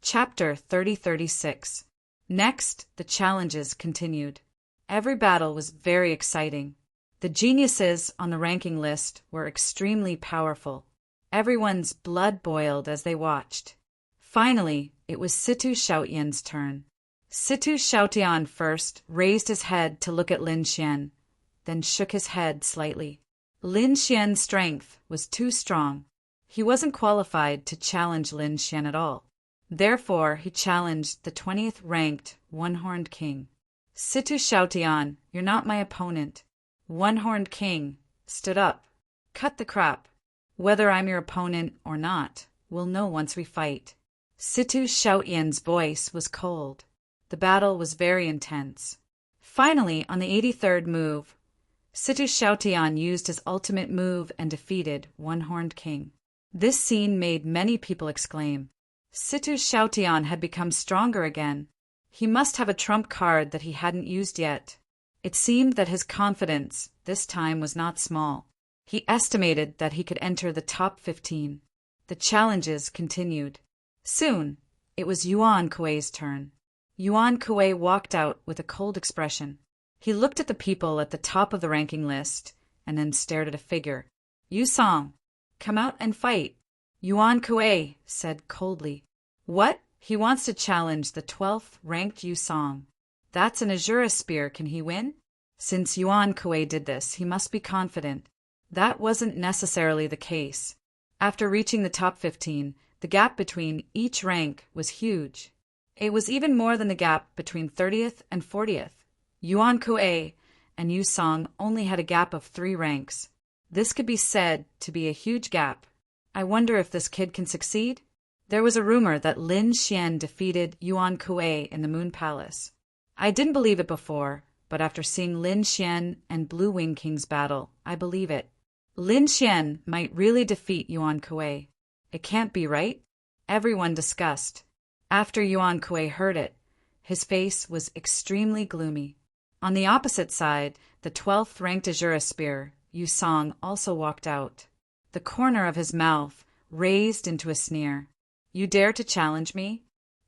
Chapter 3036. Next, the challenges continued. Every battle was very exciting. The geniuses on the ranking list were extremely powerful. Everyone's blood boiled as they watched. Finally, it was Situ Xiaotian's turn. Situ Xiaotian first raised his head to look at Lin Xian, then shook his head slightly. Lin Xian's strength was too strong. He wasn't qualified to challenge Lin Xian at all. Therefore, he challenged the 20th ranked One-Horned King. Situ Xiaotian, you're not my opponent. One-Horned King stood up. Cut the crap. Whether I'm your opponent or not, we'll know once we fight. Situ Xiaotian's voice was cold. The battle was very intense. Finally, on the 83rd move, Situ Xiaotian used his ultimate move and defeated One-Horned King. This scene made many people exclaim. Situ Xiaotian had become stronger again. He must have a trump card that he hadn't used yet. It seemed that his confidence this time was not small. He estimated that he could enter the top 15. The challenges continued. Soon, it was Yuan Kuei's turn. Yuan Kuei walked out with a cold expression. He looked at the people at the top of the ranking list and then stared at a figure. Yu Song, come out and fight. Yuan Kuei said coldly. What? He wants to challenge the 12th ranked Yu Song. That's an Azura spear. Can he win? Since Yuan Kuei did this, he must be confident. That wasn't necessarily the case. After reaching the top 15, the gap between each rank was huge. It was even more than the gap between 30th and 40th. Yuan Kuei and Yu Song only had a gap of 3 ranks. This could be said to be a huge gap. I wonder if this kid can succeed? There was a rumor that Lin Xian defeated Yuan Kuei in the Moon Palace. I didn't believe it before, but after seeing Lin Xian and Blue Wing King's battle, I believe it. Lin Xian might really defeat Yuan Kuei. It can't be, right? Everyone discussed. After Yuan Kuei heard it, his face was extremely gloomy. On the opposite side, the 12th ranked Azura spear, Yu Song, also walked out. The corner of his mouth raised into a sneer. You dare to challenge me?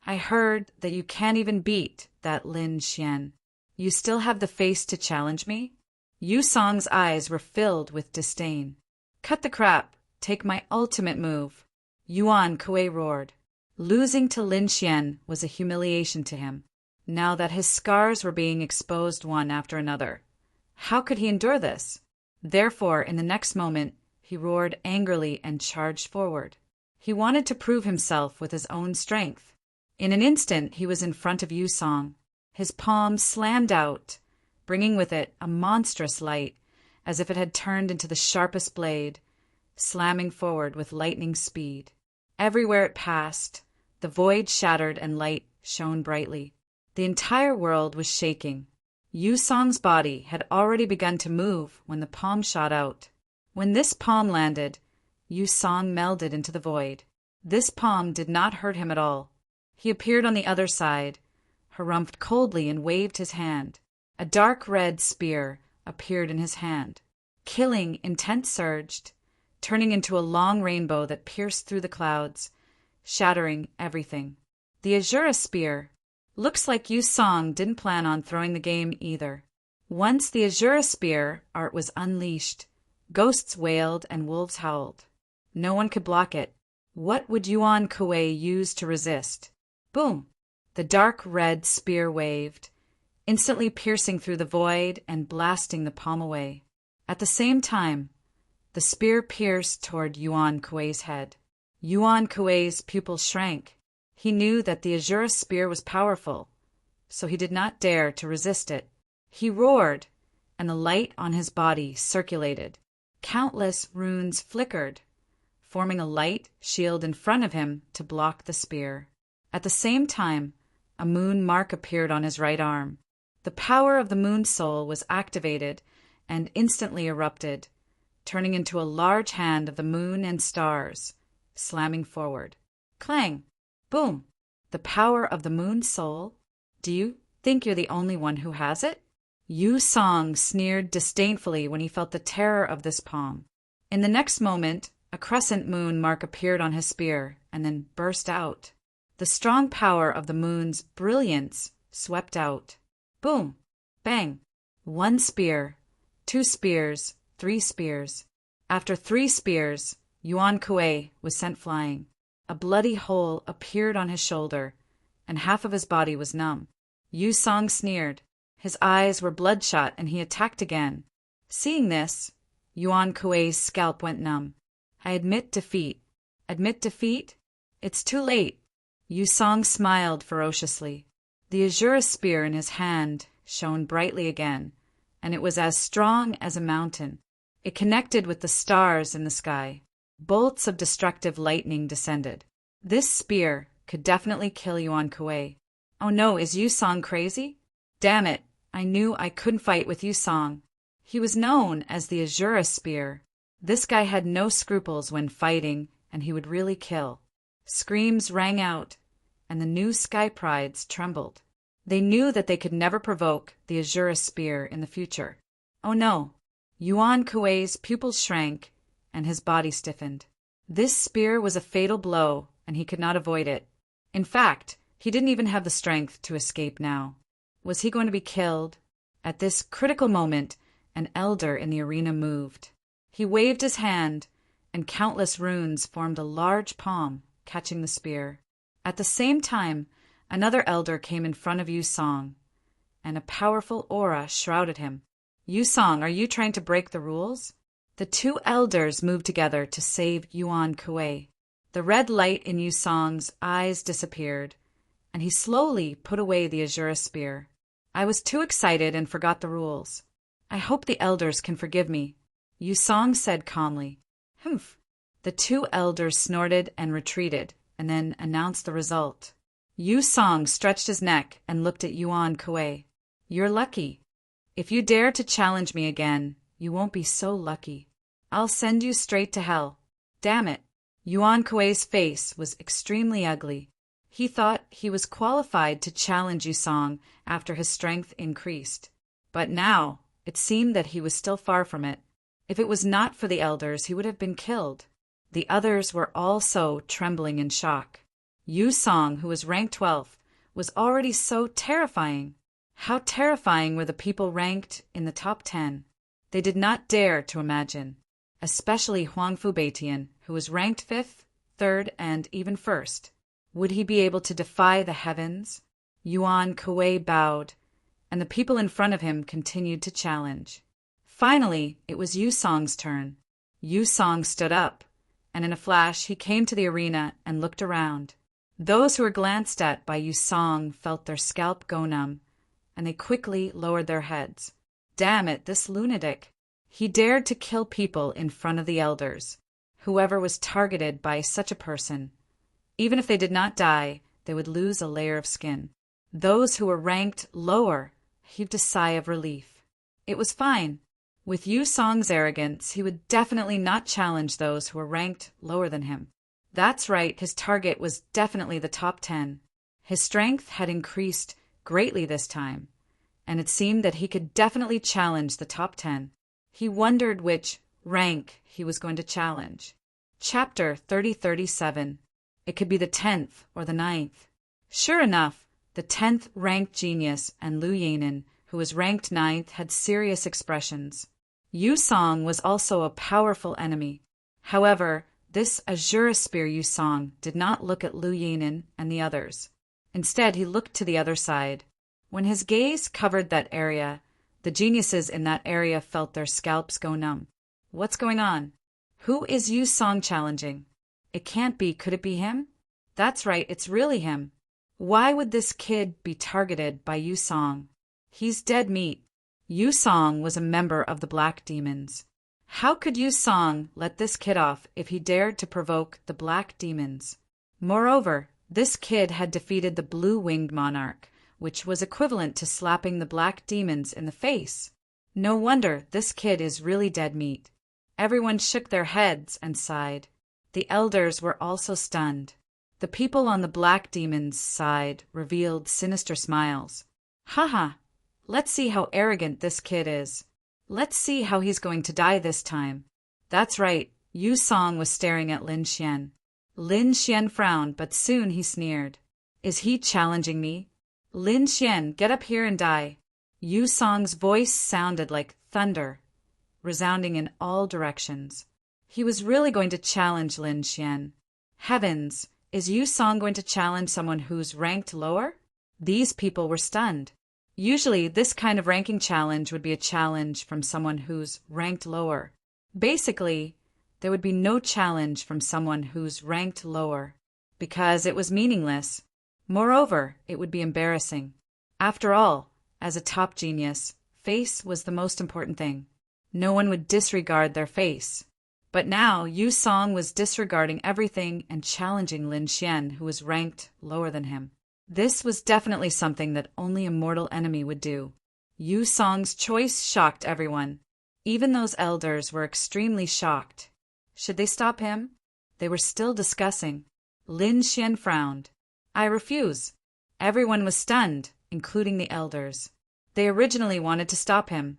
I heard that you can't even beat that Lin Xian. You still have the face to challenge me? Yu Song's eyes were filled with disdain. Cut the crap. Take my ultimate move. Yuan Kuei roared. Losing to Lin Xian was a humiliation to him, now that his scars were being exposed one after another. How could he endure this? Therefore, in the next moment, he roared angrily and charged forward. He wanted to prove himself with his own strength. In an instant, he was in front of Yu Song. His palm slammed out, bringing with it a monstrous light, as if it had turned into the sharpest blade, slamming forward with lightning speed. Everywhere it passed, the void shattered and light shone brightly. The entire world was shaking. Yu Song's body had already begun to move when the palm shot out. When this palm landed, Yu Song melded into the void. This palm did not hurt him at all. He appeared on the other side, harumphed coldly and waved his hand. A dark red spear appeared in his hand. Killing intent surged, turning into a long rainbow that pierced through the clouds, shattering everything. The Azura spear. Looks like Yu Song didn't plan on throwing the game either. Once the Azura spear art was unleashed, ghosts wailed and wolves howled. No one could block it. What would Yuan Kuei use to resist? Boom! The dark red spear waved, instantly piercing through the void and blasting the palm away. At the same time, the spear pierced toward Yuan Kuei's head. Yuan Kuei's pupils shrank. He knew that the Azura spear was powerful, so he did not dare to resist it. He roared, and the light on his body circulated. Countless runes flickered, forming a light shield in front of him to block the spear. At the same time, a moon mark appeared on his right arm. The power of the moon soul was activated and instantly erupted, turning into a large hand of the moon and stars, slamming forward. Clang! Boom! The power of the moon soul? Do you think you're the only one who has it? Yu Song sneered disdainfully when he felt the terror of this palm. In the next moment, a crescent moon mark appeared on his spear and then burst out. The strong power of the moon's brilliance swept out. Boom! Bang! 1 spear, 2 spears, 3 spears. After 3 spears, Yuan Kuei was sent flying. A bloody hole appeared on his shoulder, and half of his body was numb. Yu Song sneered. His eyes were bloodshot, and he attacked again. Seeing this, Yuan Kuei's scalp went numb. I admit defeat. Admit defeat? It's too late. Yu Song smiled ferociously. The azure spear in his hand shone brightly again, and it was as strong as a mountain. It connected with the stars in the sky. Bolts of destructive lightning descended. This spear could definitely kill Yuan Kuei. Oh no, is Yu Song crazy? Damn it, I knew I couldn't fight with Yu Song. He was known as the Azura Spear. This guy had no scruples when fighting, and he would really kill. Screams rang out, and the new Sky Prides trembled. They knew that they could never provoke the Azura Spear in the future. Oh no! Yuan Kuei's pupils shrank, and his body stiffened. This spear was a fatal blow, and he could not avoid it. In fact, he didn't even have the strength to escape now. Was he going to be killed? At this critical moment, an elder in the arena moved. He waved his hand, and countless runes formed a large palm, catching the spear. At the same time, another elder came in front of Yu Song, and a powerful aura shrouded him. Yu Song, are you trying to break the rules? The 2 elders moved together to save Yuan Kuei. The red light in Yu Song's eyes disappeared, and he slowly put away the Azura Spear. I was too excited and forgot the rules. I hope the elders can forgive me, Yu Song said calmly. Humph. The 2 elders snorted and retreated, and then announced the result. Yu Song stretched his neck and looked at Yuan Kuei. You're lucky. If you dare to challenge me again, you won't be so lucky. I'll send you straight to hell. Damn it. Yuan Kuei's face was extremely ugly. He thought he was qualified to challenge Yu Song after his strength increased. But now, it seemed that he was still far from it. If it was not for the elders, he would have been killed. The others were also trembling in shock. Yu Song, who was ranked 12th, was already so terrifying. How terrifying were the people ranked in the top 10? They did not dare to imagine. Especially Huangfu Beitian, who was ranked 5th, 3rd, and even 1st. Would he be able to defy the heavens? Yuan Kuei bowed, and the people in front of him continued to challenge. Finally, it was Yu Song's turn. Yu Song stood up, and in a flash he came to the arena and looked around. Those who were glanced at by Yu Song felt their scalp go numb, and they quickly lowered their heads. Damn it, this lunatic! He dared to kill people in front of the elders. Whoever was targeted by such a person, even if they did not die, they would lose a layer of skin. Those who were ranked lower heaved a sigh of relief. It was fine. With Yu Song's arrogance, he would definitely not challenge those who were ranked lower than him. That's right, his target was definitely the top 10. His strength had increased greatly this time, and it seemed that he could definitely challenge the top 10. He wondered which rank he was going to challenge. Chapter 3037. It could be the 10th or the 9th. Sure enough, the 10th ranked genius and Lu Yanin, who was ranked 9th, had serious expressions. Yu Song was also a powerful enemy. However, this Azura Spear Yu Song did not look at Lu Yanin and the others. Instead, he looked to the other side. When his gaze covered that area, the geniuses in that area felt their scalps go numb. What's going on? Who is Yu Song challenging? It can't be. Could it be him? That's right, it's really him. Why would this kid be targeted by Yu Song? He's dead meat. Yu Song was a member of the Black Demons. How could Yu Song let this kid off if he dared to provoke the Black Demons? Moreover, this kid had defeated the Blue-Winged Monarch, which was equivalent to slapping the Black Demons in the face. No wonder this kid is really dead meat. Everyone shook their heads and sighed. The elders were also stunned. The people on the Black Demons' side revealed sinister smiles. Haha, let's see how arrogant this kid is. Let's see how he's going to die this time. That's right, Yu Song was staring at Lin Xian. Lin Xian frowned, but soon he sneered. Is he challenging me? Lin Xian, get up here and die. Yu Song's voice sounded like thunder, resounding in all directions. He was really going to challenge Lin Xian. Heavens, is Yu Song going to challenge someone who's ranked lower? These people were stunned. Usually, this kind of ranking challenge would be a challenge from someone who's ranked lower. Basically, there would be no challenge from someone who's ranked lower, because it was meaningless. Moreover, it would be embarrassing. After all, as a top genius, face was the most important thing. No one would disregard their face. But now, Yu Song was disregarding everything and challenging Lin Xian, who was ranked lower than him. This was definitely something that only a mortal enemy would do. Yu Song's choice shocked everyone. Even those elders were extremely shocked. Should they stop him? They were still discussing. Lin Xian frowned. I refuse. Everyone was stunned, including the elders. They originally wanted to stop him,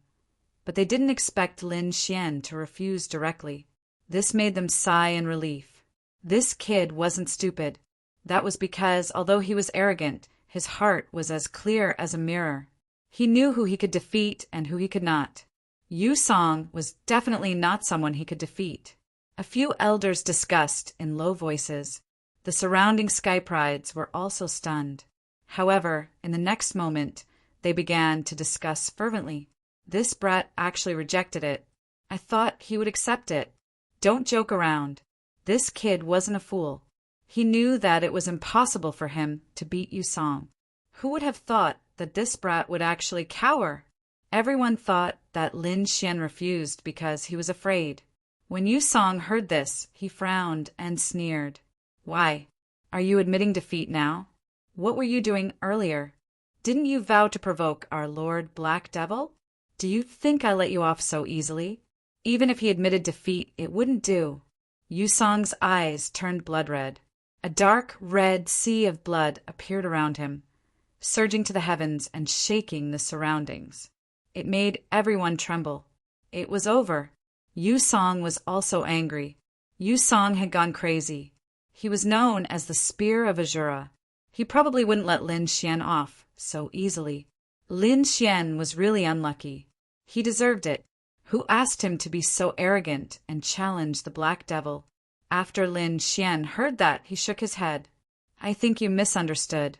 but they didn't expect Lin Xian to refuse directly. This made them sigh in relief. This kid wasn't stupid. That was because, although he was arrogant, his heart was as clear as a mirror. He knew who he could defeat and who he could not. Yu Song was definitely not someone he could defeat. A few elders discussed in low voices. The surrounding sky prides were also stunned. However, in the next moment, they began to discuss fervently. This brat actually rejected it. I thought he would accept it. Don't joke around. This kid wasn't a fool. He knew that it was impossible for him to beat Yu Song. Who would have thought that this brat would actually cower? Everyone thought that Lin Xian refused because he was afraid. When Yu Song heard this, he frowned and sneered. Why? Are you admitting defeat now? What were you doing earlier? Didn't you vow to provoke our Lord Black Devil? Do you think I let you off so easily? Even if he admitted defeat, it wouldn't do. Yu Song's eyes turned blood red. A dark red sea of blood appeared around him, surging to the heavens and shaking the surroundings. It made everyone tremble. It was over. Yu Song was also angry. Yu Song had gone crazy. He was known as the Spear of Azura. He probably wouldn't let Lin Xian off so easily. Lin Xian was really unlucky. He deserved it. Who asked him to be so arrogant and challenge the Black Devil? After Lin Xian heard that, he shook his head. I think you misunderstood.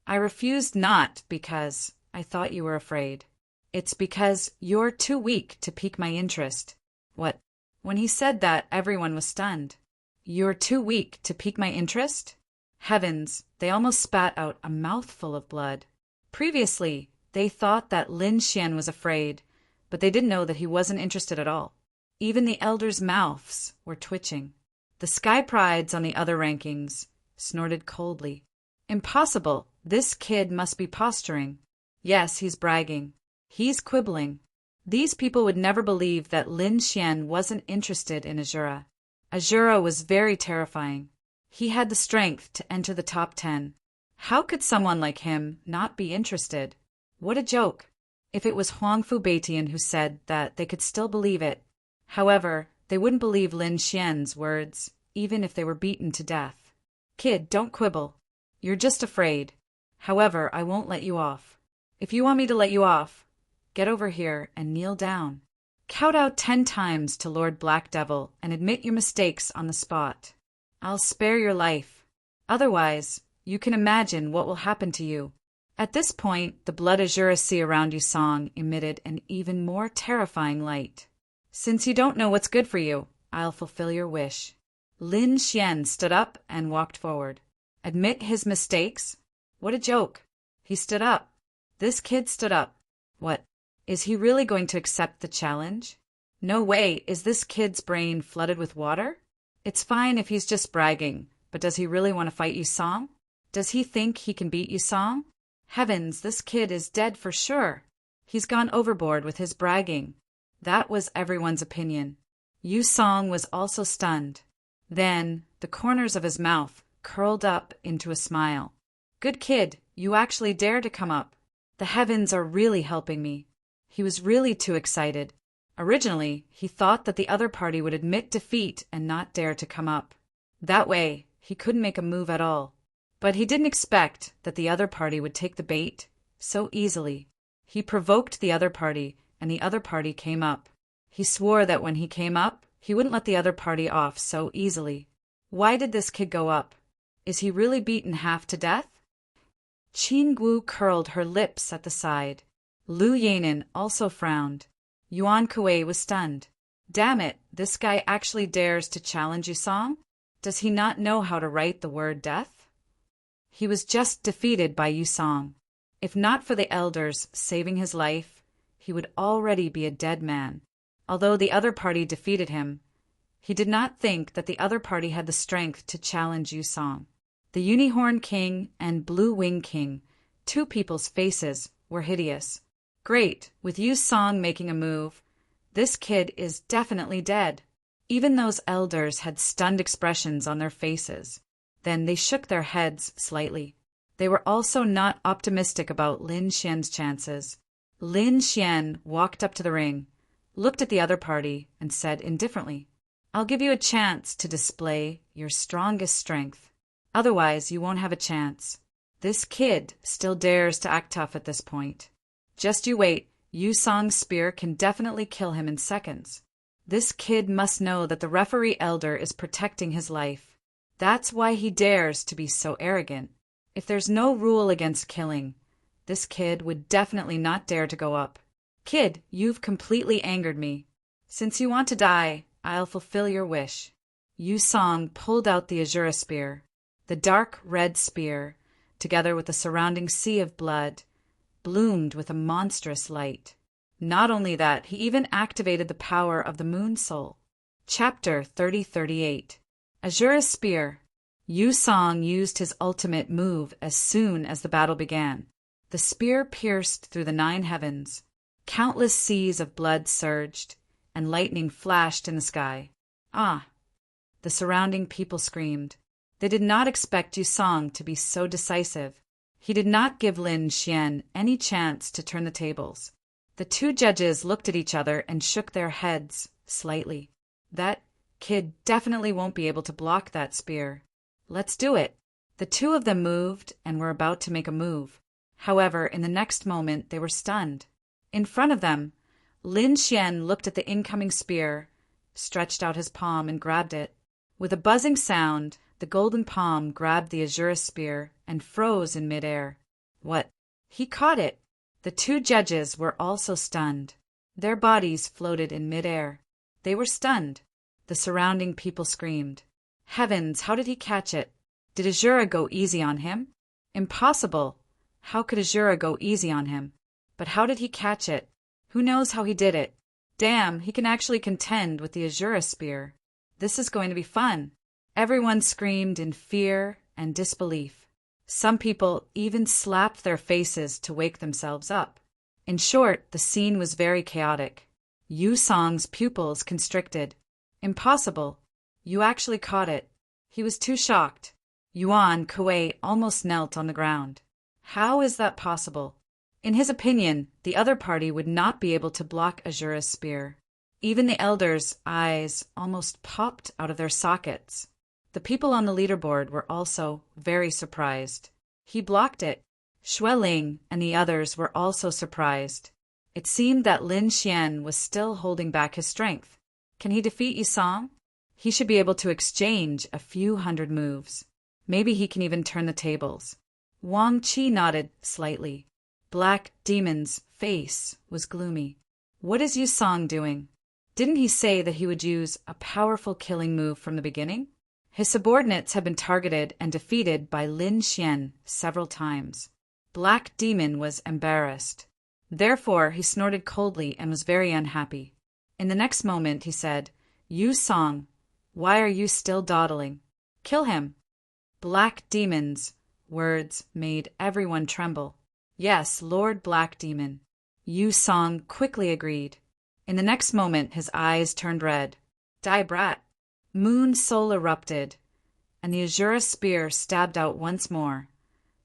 I refused not because I thought you were afraid. It's because you're too weak to pique my interest. What? When he said that, everyone was stunned. You're too weak to pique my interest? Heavens, they almost spat out a mouthful of blood. Previously, they thought that Lin Xian was afraid, but they didn't know that he wasn't interested at all. Even the elders' mouths were twitching. The sky prides on the other rankings snorted coldly. Impossible! This kid must be posturing. Yes, he's bragging. He's quibbling. These people would never believe that Lin Xian wasn't interested in Azura. Azura was very terrifying. He had the strength to enter the top 10. How could someone like him not be interested? What a joke! If it was Huangfu Beitian who said that, they could still believe it. However, they wouldn't believe Lin Xian's words, even if they were beaten to death. Kid, don't quibble. You're just afraid. However, I won't let you off. If you want me to let you off, get over here and kneel down. Count out 10 times to Lord Black Devil and admit your mistakes on the spot. I'll spare your life. Otherwise, you can imagine what will happen to you. At this point, the blood azure sea around Yu Song emitted an even more terrifying light. Since you don't know what's good for you, I'll fulfill your wish. Lin Xian stood up and walked forward. Admit his mistakes? What a joke. He stood up. This kid stood up. What? Is he really going to accept the challenge? No way, is this kid's brain flooded with water? It's fine if he's just bragging, but does he really want to fight Yusong? Does he think he can beat Yusong? Heavens, this kid is dead for sure. He's gone overboard with his bragging. That was everyone's opinion. Yusong was also stunned. Then, the corners of his mouth curled up into a smile. Good kid, you actually dare to come up. The heavens are really helping me. He was really too excited. Originally, he thought that the other party would admit defeat and not dare to come up. That way, he couldn't make a move at all. But he didn't expect that the other party would take the bait so easily. He provoked the other party, and the other party came up. He swore that when he came up, he wouldn't let the other party off so easily. Why did this kid go up? Is he really beaten half to death? Qingwu curled her lips at the side. Lu Yanin also frowned. Yuan Kuei was stunned. Damn it, this guy actually dares to challenge Yusong? Does he not know how to write the word death? He was just defeated by Yusong. If not for the elders saving his life, he would already be a dead man. Although the other party defeated him, he did not think that the other party had the strength to challenge Yusong. The Unicorn King and Blue Wing King, two people's faces, were hideous. Great, with Yusong making a move, this kid is definitely dead. Even those elders had stunned expressions on their faces. Then they shook their heads slightly. They were also not optimistic about Lin Xian's chances. Lin Xian walked up to the ring, looked at the other party, and said indifferently, I'll give you a chance to display your strongest strength. Otherwise, you won't have a chance. This kid still dares to act tough at this point. Just you wait, Yusong's spear can definitely kill him in seconds. This kid must know that the referee elder is protecting his life. That's why he dares to be so arrogant. If there's no rule against killing, this kid would definitely not dare to go up. Kid, you've completely angered me. Since you want to die, I'll fulfill your wish. Yusong pulled out the Azura spear. The dark red spear, together with the surrounding sea of blood, bloomed with a monstrous light. Not only that, he even activated the power of the Moon Soul. Chapter 3038. Azura's Spear. Yusong used his ultimate move as soon as the battle began. The spear pierced through the 9 heavens. Countless seas of blood surged, and lightning flashed in the sky. Ah! The surrounding people screamed. They did not expect Yusong to be so decisive. He did not give Lin Xian any chance to turn the tables. The 2 judges looked at each other and shook their heads slightly. That kid definitely won't be able to block that spear. Let's do it. The 2 of them moved and were about to make a move. However, in the next moment, they were stunned. In front of them, Lin Xian looked at the incoming spear, stretched out his palm and grabbed it. With a buzzing sound, the golden palm grabbed the Azura spear and froze in midair. What? He caught it! The 2 judges were also stunned. Their bodies floated in midair. They were stunned. The surrounding people screamed. Heavens, how did he catch it? Did Azura go easy on him? Impossible! How could Azura go easy on him? But how did he catch it? Who knows how he did it? Damn, he can actually contend with the Azura spear. This is going to be fun. Everyone screamed in fear and disbelief. Some people even slapped their faces to wake themselves up. In short, the scene was very chaotic. Yusong's pupils constricted. Impossible. You actually caught it. He was too shocked. Yuan Kuei almost knelt on the ground. How is that possible? In his opinion, the other party would not be able to block Azura's spear. Even the elders' eyes almost popped out of their sockets. The people on the leaderboard were also very surprised. He blocked it. Xueling and the others were also surprised. It seemed that Lin Xian was still holding back his strength. Can he defeat Yusong? He should be able to exchange a few hundred moves. Maybe he can even turn the tables. Wang Qi nodded slightly. Black Demon's face was gloomy. What is Yusong doing? Didn't he say that he would use a powerful killing move from the beginning? His subordinates had been targeted and defeated by Lin Xian several times. Black Demon was embarrassed. Therefore, he snorted coldly and was very unhappy. In the next moment, he said, "Yu Song, why are you still dawdling? Kill him." Black demons. Words made everyone tremble. Yes, Lord Black Demon. Yu Song quickly agreed. In the next moment, his eyes turned red. Die brat. Moon Soul erupted, and the Azura spear stabbed out once more,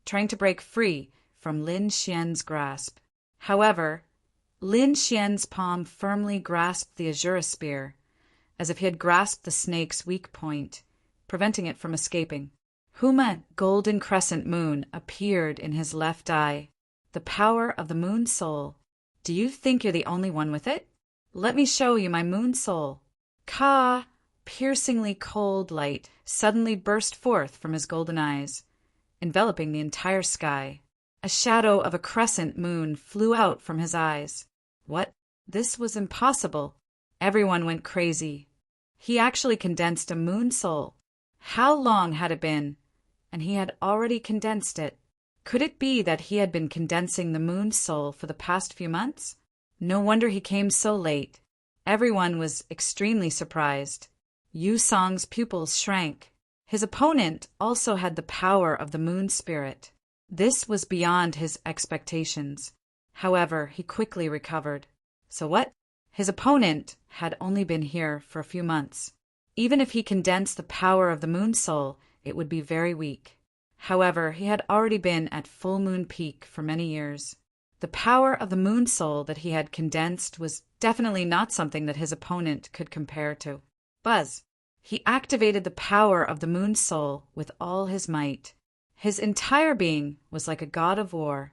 trying to break free from Lin Xian's grasp. However, Lin Xian's palm firmly grasped the Azura spear, as if he had grasped the snake's weak point, preventing it from escaping. Huma golden crescent moon appeared in his left eye. The power of the Moon Soul. Do you think you're the only one with it? Let me show you my Moon Soul. Ka! Piercingly cold light suddenly burst forth from his golden eyes, enveloping the entire sky. A shadow of a crescent moon flew out from his eyes. What? This was impossible. Everyone went crazy. He actually condensed a Moon Soul. How long had it been? And he had already condensed it. Could it be that he had been condensing the Moon Soul for the past few months? No wonder he came so late. Everyone was extremely surprised. Yu Song's pupils shrank. His opponent also had the power of the Moon Spirit. This was beyond his expectations. However, he quickly recovered. So what? His opponent had only been here for a few months. Even if he condensed the power of the Moon Soul, it would be very weak. However, he had already been at full moon peak for many years. The power of the Moon Soul that he had condensed was definitely not something that his opponent could compare to. Buzz. He activated the power of the Moon Soul with all his might. His entire being was like a god of war,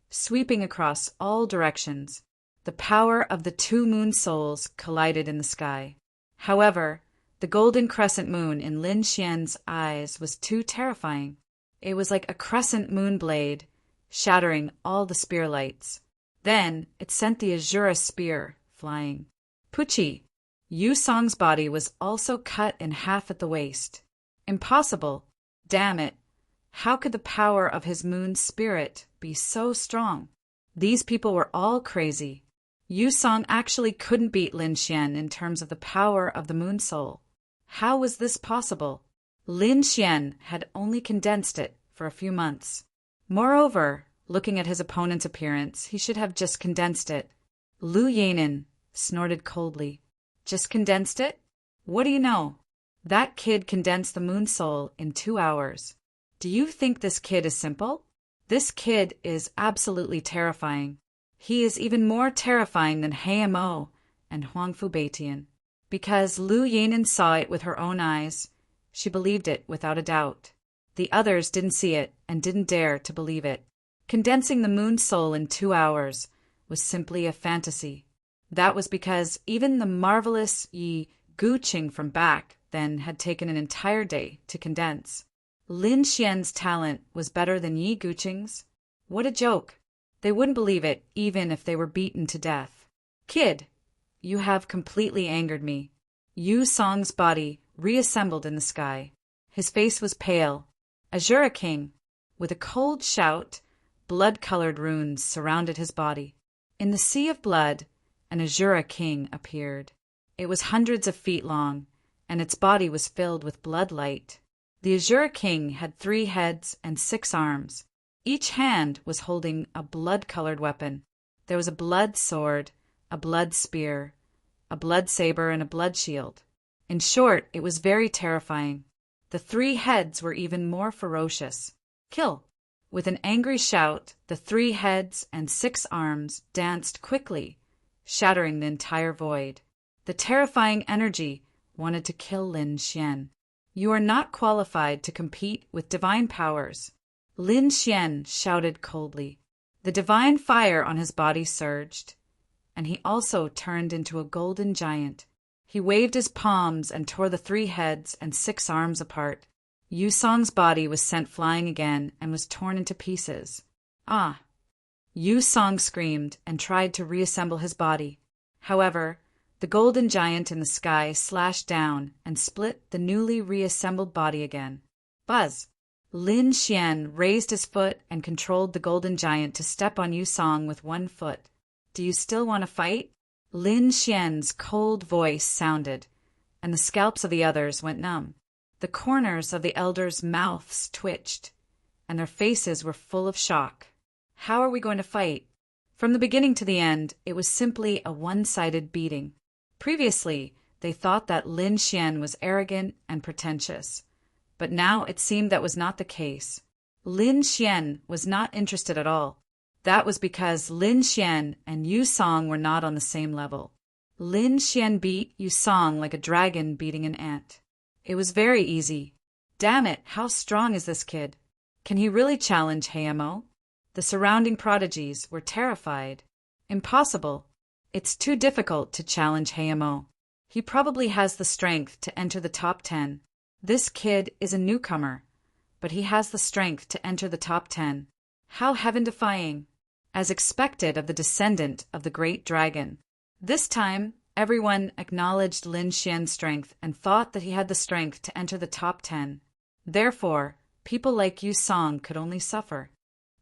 sweeping across all directions. The power of the two Moon Souls collided in the sky. However, the golden crescent moon in Lin Xian's eyes was too terrifying. It was like a crescent moon blade, shattering all the spear lights. Then it sent the Azura spear flying. Pucci! Yu Song's body was also cut in half at the waist. Impossible! Damn it! How could the power of his moon spirit be so strong? These people were all crazy. Yu Song actually couldn't beat Lin Xian in terms of the power of the Moon Soul. How was this possible? Lin Xian had only condensed it for a few months. Moreover, looking at his opponent's appearance, he should have just condensed it. Lu Yanin snorted coldly. Just condensed it? What do you know? That kid condensed the Moon Soul in 2 hours. Do you think this kid is simple? This kid is absolutely terrifying. He is even more terrifying than He Mo and Huangfu Beitian. Because Lu Yanin saw it with her own eyes, she believed it without a doubt. The others didn't see it and didn't dare to believe it. Condensing the Moon Soul in 2 hours was simply a fantasy. That was because even the marvelous Yi Guqing from back then had taken an entire day to condense. Lin Xian's talent was better than Yi Guqing's? What a joke! They wouldn't believe it even if they were beaten to death. Kid, you have completely angered me. Yu Song's body reassembled in the sky. His face was pale. Azura King, with a cold shout, blood-colored runes surrounded his body. In the sea of blood, an Azura King appeared. It was hundreds of feet long, and its body was filled with blood light. The Azura King had 3 heads and 6 arms. Each hand was holding a blood-colored weapon. There was a blood sword, a blood spear, a blood saber, and a blood shield. In short, it was very terrifying. The 3 heads were even more ferocious. Kill! With an angry shout, the 3 heads and 6 arms danced quickly, shattering the entire void. The terrifying energy wanted to kill Lin Xian. You are not qualified to compete with divine powers. Lin Xian shouted coldly. The divine fire on his body surged, and he also turned into a golden giant. He waved his palms and tore the 3 heads and 6 arms apart. Yu Song's body was sent flying again and was torn into pieces. Ah! Yu Song screamed and tried to reassemble his body. However, the golden giant in the sky slashed down and split the newly reassembled body again. Buzz! Lin Xian raised his foot and controlled the golden giant to step on Yu Song with 1 foot. Do you still want to fight? Lin Xian's cold voice sounded, and the scalps of the others went numb. The corners of the elders' mouths twitched, and their faces were full of shock. How are we going to fight? From the beginning to the end, it was simply a one-sided beating. Previously, they thought that Lin Xian was arrogant and pretentious, but now it seemed that was not the case. Lin Xian was not interested at all. That was because Lin Xian and Yu Song were not on the same level. Lin Xian beat Yu Song like a dragon beating an ant. It was very easy. Damn it, how strong is this kid? Can he really challenge Heimo? The surrounding prodigies were terrified. Impossible. It's too difficult to challenge Heimo. He probably has the strength to enter the top 10. This kid is a newcomer, but he has the strength to enter the top 10. How heaven-defying! As expected of the descendant of the great dragon. This time, everyone acknowledged Lin Xian's strength and thought that he had the strength to enter the top 10. Therefore, people like Yu Song could only suffer.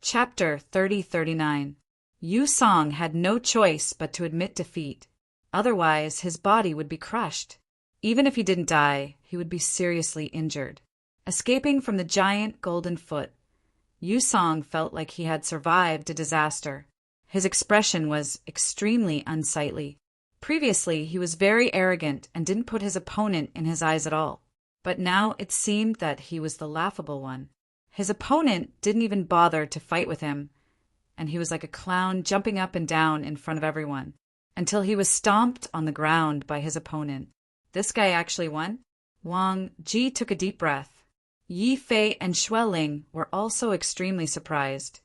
Chapter 30-39. Yu Song had no choice but to admit defeat. Otherwise, his body would be crushed. Even if he didn't die, he would be seriously injured. Escaping from the giant golden foot, Yu Song felt like he had survived a disaster. His expression was extremely unsightly. Previously, he was very arrogant and didn't put his opponent in his eyes at all. But now it seemed that he was the laughable one. His opponent didn't even bother to fight with him, and he was like a clown jumping up and down in front of everyone, until he was stomped on the ground by his opponent. This guy actually won? Wang Ji took a deep breath. Yi Fei and Xueling were also extremely surprised.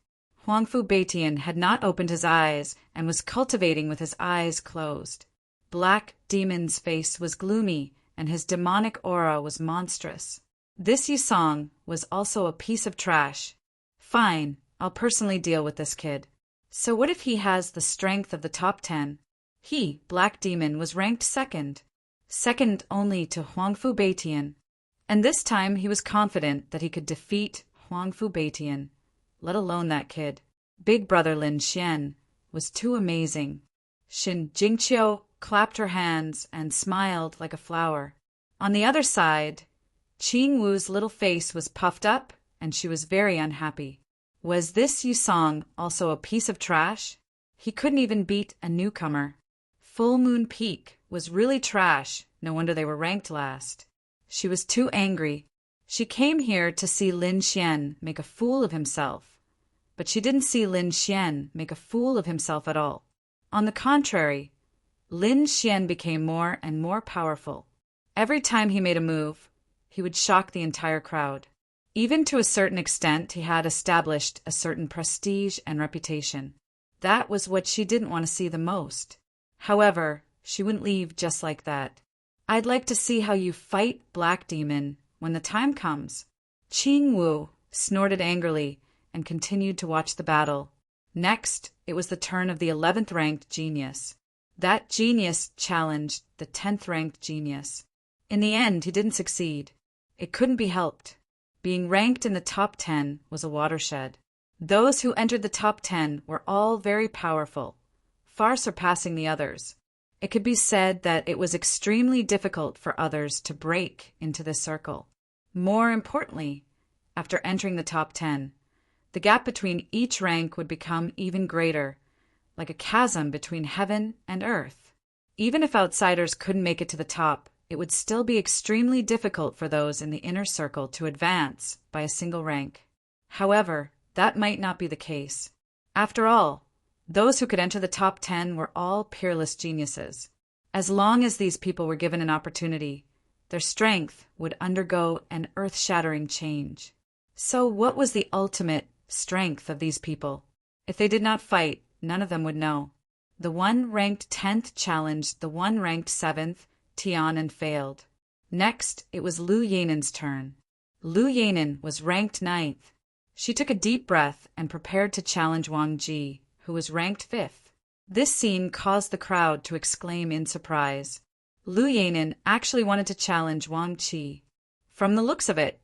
Huangfu Beitian had not opened his eyes and was cultivating with his eyes closed. Black Demon's face was gloomy, and his demonic aura was monstrous. This Yusong was also a piece of trash. Fine, I'll personally deal with this kid. So what if he has the strength of the top 10? He, Black Demon, was ranked second only to Huangfu Beitian. And this time he was confident that he could defeat Huangfu Beitian, let alone that kid. Big brother Lin Xian was too amazing. Xin Jingqiu clapped her hands and smiled like a flower. On the other side, Qing Wu's little face was puffed up, and she was very unhappy. Was this Yusong also a piece of trash? He couldn't even beat a newcomer. Full Moon Peak was really trash, no wonder they were ranked last. She was too angry. She came here to see Lin Xian make a fool of himself, but she didn't see Lin Xian make a fool of himself at all. On the contrary, Lin Xian became more and more powerful. Every time he made a move, he would shock the entire crowd. Even to a certain extent, he had established a certain prestige and reputation. That was what she didn't want to see the most. However, she wouldn't leave just like that. I'd like to see how you fight, Black Demon, when the time comes. Qing Wu snorted angrily and continued to watch the battle. Next, it was the turn of the 11th ranked genius. That genius challenged the 10th ranked genius. In the end, he didn't succeed. It couldn't be helped. Being ranked in the top 10 was a watershed. Those who entered the top 10 were all very powerful, far surpassing the others. It could be said that it was extremely difficult for others to break into this circle. More importantly, after entering the top 10, the gap between each rank would become even greater, like a chasm between heaven and earth. Even if outsiders couldn't make it to the top, it would still be extremely difficult for those in the inner circle to advance by a single rank. However, that might not be the case. After all, those who could enter the top 10 were all peerless geniuses. As long as these people were given an opportunity, their strength would undergo an earth-shattering change. So what was the ultimate strength of these people? If they did not fight, none of them would know. The one ranked 10th challenged the one ranked 7th, Tian, and failed. Next, it was Lu Yanen's turn. Lu Yanen was ranked 9th. She took a deep breath and prepared to challenge Wang Ji, who was ranked 5th. This scene caused the crowd to exclaim in surprise. Lu Yanen actually wanted to challenge Wang Qi. From the looks of it,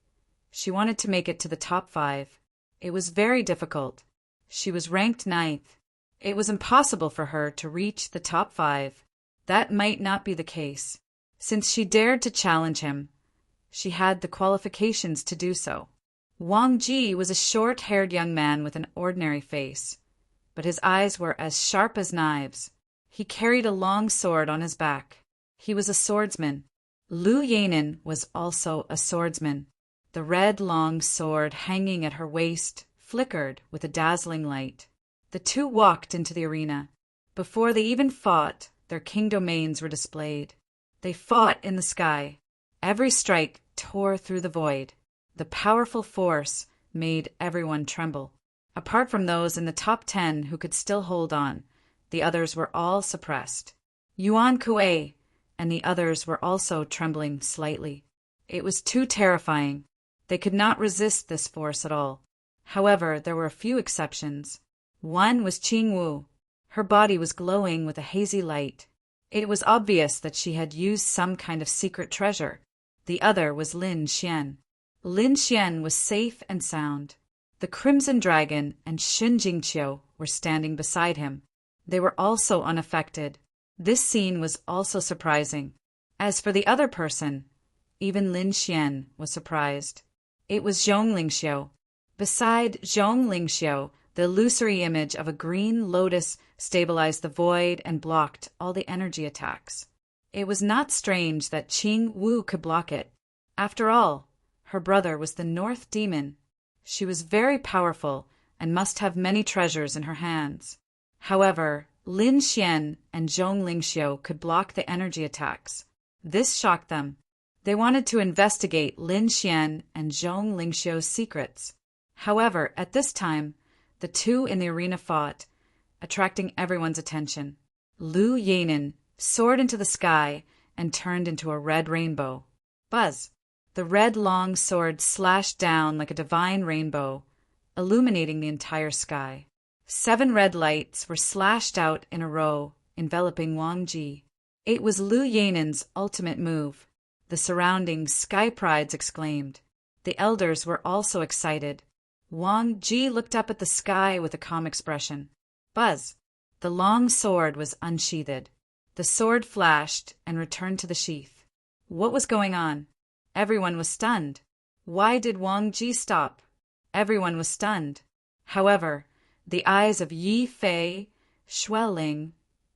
she wanted to make it to the top 5. It was very difficult. She was ranked 9th. It was impossible for her to reach the top 5. That might not be the case. Since she dared to challenge him, she had the qualifications to do so. Wang Ji was a short-haired young man with an ordinary face, but his eyes were as sharp as knives. He carried a long sword on his back. He was a swordsman. Lu Yanin was also a swordsman. The red long sword hanging at her waist flickered with a dazzling light. The two walked into the arena. Before they even fought, their king domains were displayed. They fought in the sky. Every strike tore through the void. The powerful force made everyone tremble. Apart from those in the top 10 who could still hold on, the others were all suppressed. Yuan Kuei and the others were also trembling slightly. It was too terrifying. They could not resist this force at all. However, there were a few exceptions. One was Qing Wu. Her body was glowing with a hazy light. It was obvious that she had used some kind of secret treasure. The other was Lin Xian. Lin Xian was safe and sound. The Crimson Dragon and Shun Jingqiu were standing beside him. They were also unaffected. This scene was also surprising. As for the other person, even Lin Xian was surprised. It was Zhong Lingxiu. Beside Zhong Lingxiu, the illusory image of a green lotus stabilized the void and blocked all the energy attacks. It was not strange that Qing Wu could block it. After all, her brother was the North Demon. She was very powerful and must have many treasures in her hands. However, Lin Xian and Zhong Lingxiu could block the energy attacks. This shocked them. They wanted to investigate Lin Xian and Zhong Lingxiu's secrets. However, at this time, the two in the arena fought, attracting everyone's attention. Lu Yanin soared into the sky and turned into a red rainbow. Buzz! The red long sword slashed down like a divine rainbow, illuminating the entire sky. 7 red lights were slashed out in a row, enveloping Wang Ji. It was Lu Yanin's ultimate move. The surrounding sky prides exclaimed. The elders were also excited. Wang Ji looked up at the sky with a calm expression. Buzz! The long sword was unsheathed. The sword flashed and returned to the sheath. What was going on? Everyone was stunned. Why did Wang Ji stop? Everyone was stunned. However, the eyes of Yi Fei, Xueling,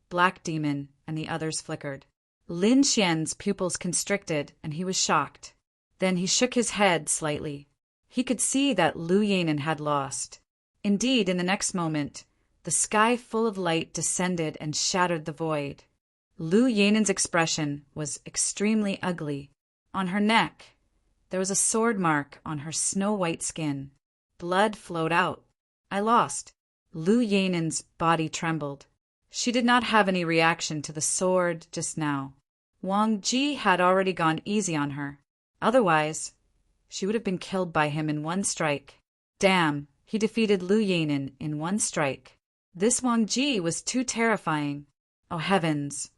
Black Demon, and the others flickered. Lin Xian's pupils constricted, and he was shocked. Then he shook his head slightly. He could see that Lu Yanin had lost. Indeed, in the next moment, the sky full of light descended and shattered the void. Lu Yanin's expression was extremely ugly. On her neck, there was a sword mark on her snow-white skin. Blood flowed out. I lost. Lu Yanin's body trembled. She did not have any reaction to the sword just now. Wang Ji had already gone easy on her. Otherwise, she would have been killed by him in one strike. Damn, he defeated Lu Yanin in one strike. This Wang Ji was too terrifying. Oh heavens!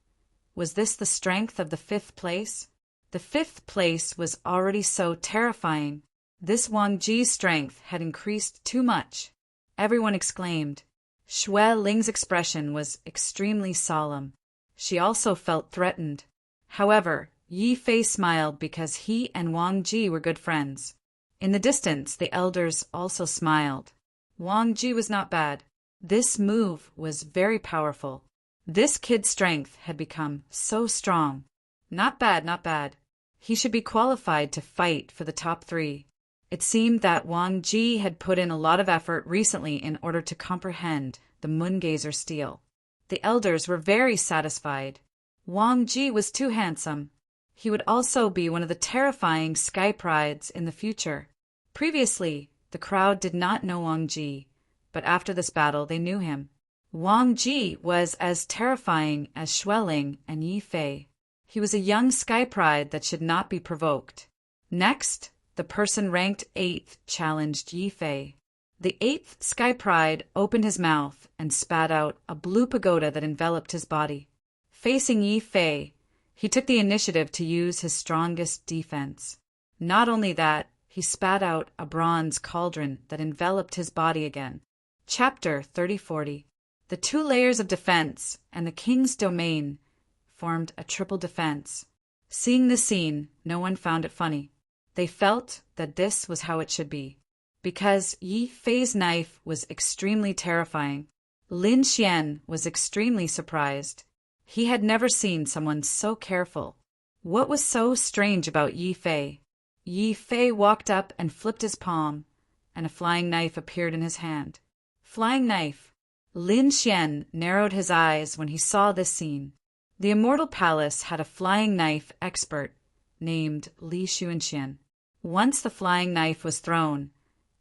Was this the strength of the 5th place? The 5th place was already so terrifying. This Wang Ji's strength had increased too much. Everyone exclaimed. Xue Ling's expression was extremely solemn. She also felt threatened. However, Yi Fei smiled because he and Wang Ji were good friends. In the distance, the elders also smiled. Wang Ji was not bad. This move was very powerful. This kid's strength had become so strong. Not bad, not bad. He should be qualified to fight for the top 3. It seemed that Wang Ji had put in a lot of effort recently in order to comprehend the Moongazer steel. The elders were very satisfied. Wang Ji was too handsome. He would also be one of the terrifying sky prides in the future. Previously, the crowd did not know Wang Ji, but after this battle they knew him. Wang Ji was as terrifying as Xueling and Yi Fei. He was a young sky pride that should not be provoked. Next, the person ranked 8th challenged Yi Fei. The 8th sky pride opened his mouth and spat out a blue pagoda that enveloped his body. Facing Yi Fei, he took the initiative to use his strongest defense. Not only that, he spat out a bronze cauldron that enveloped his body again. Chapter 3040. The 2 layers of defense and the king's domain formed a triple defense. Seeing this scene, no one found it funny. They felt that this was how it should be. Because Yi Fei's knife was extremely terrifying, Lin Xian was extremely surprised. He had never seen someone so careful. What was so strange about Yi Fei? Yi Fei walked up and flipped his palm, and a flying knife appeared in his hand. Flying knife. Lin Xian narrowed his eyes when he saw this scene. The Immortal Palace had a flying knife expert named Li Xuanxian. Once the flying knife was thrown,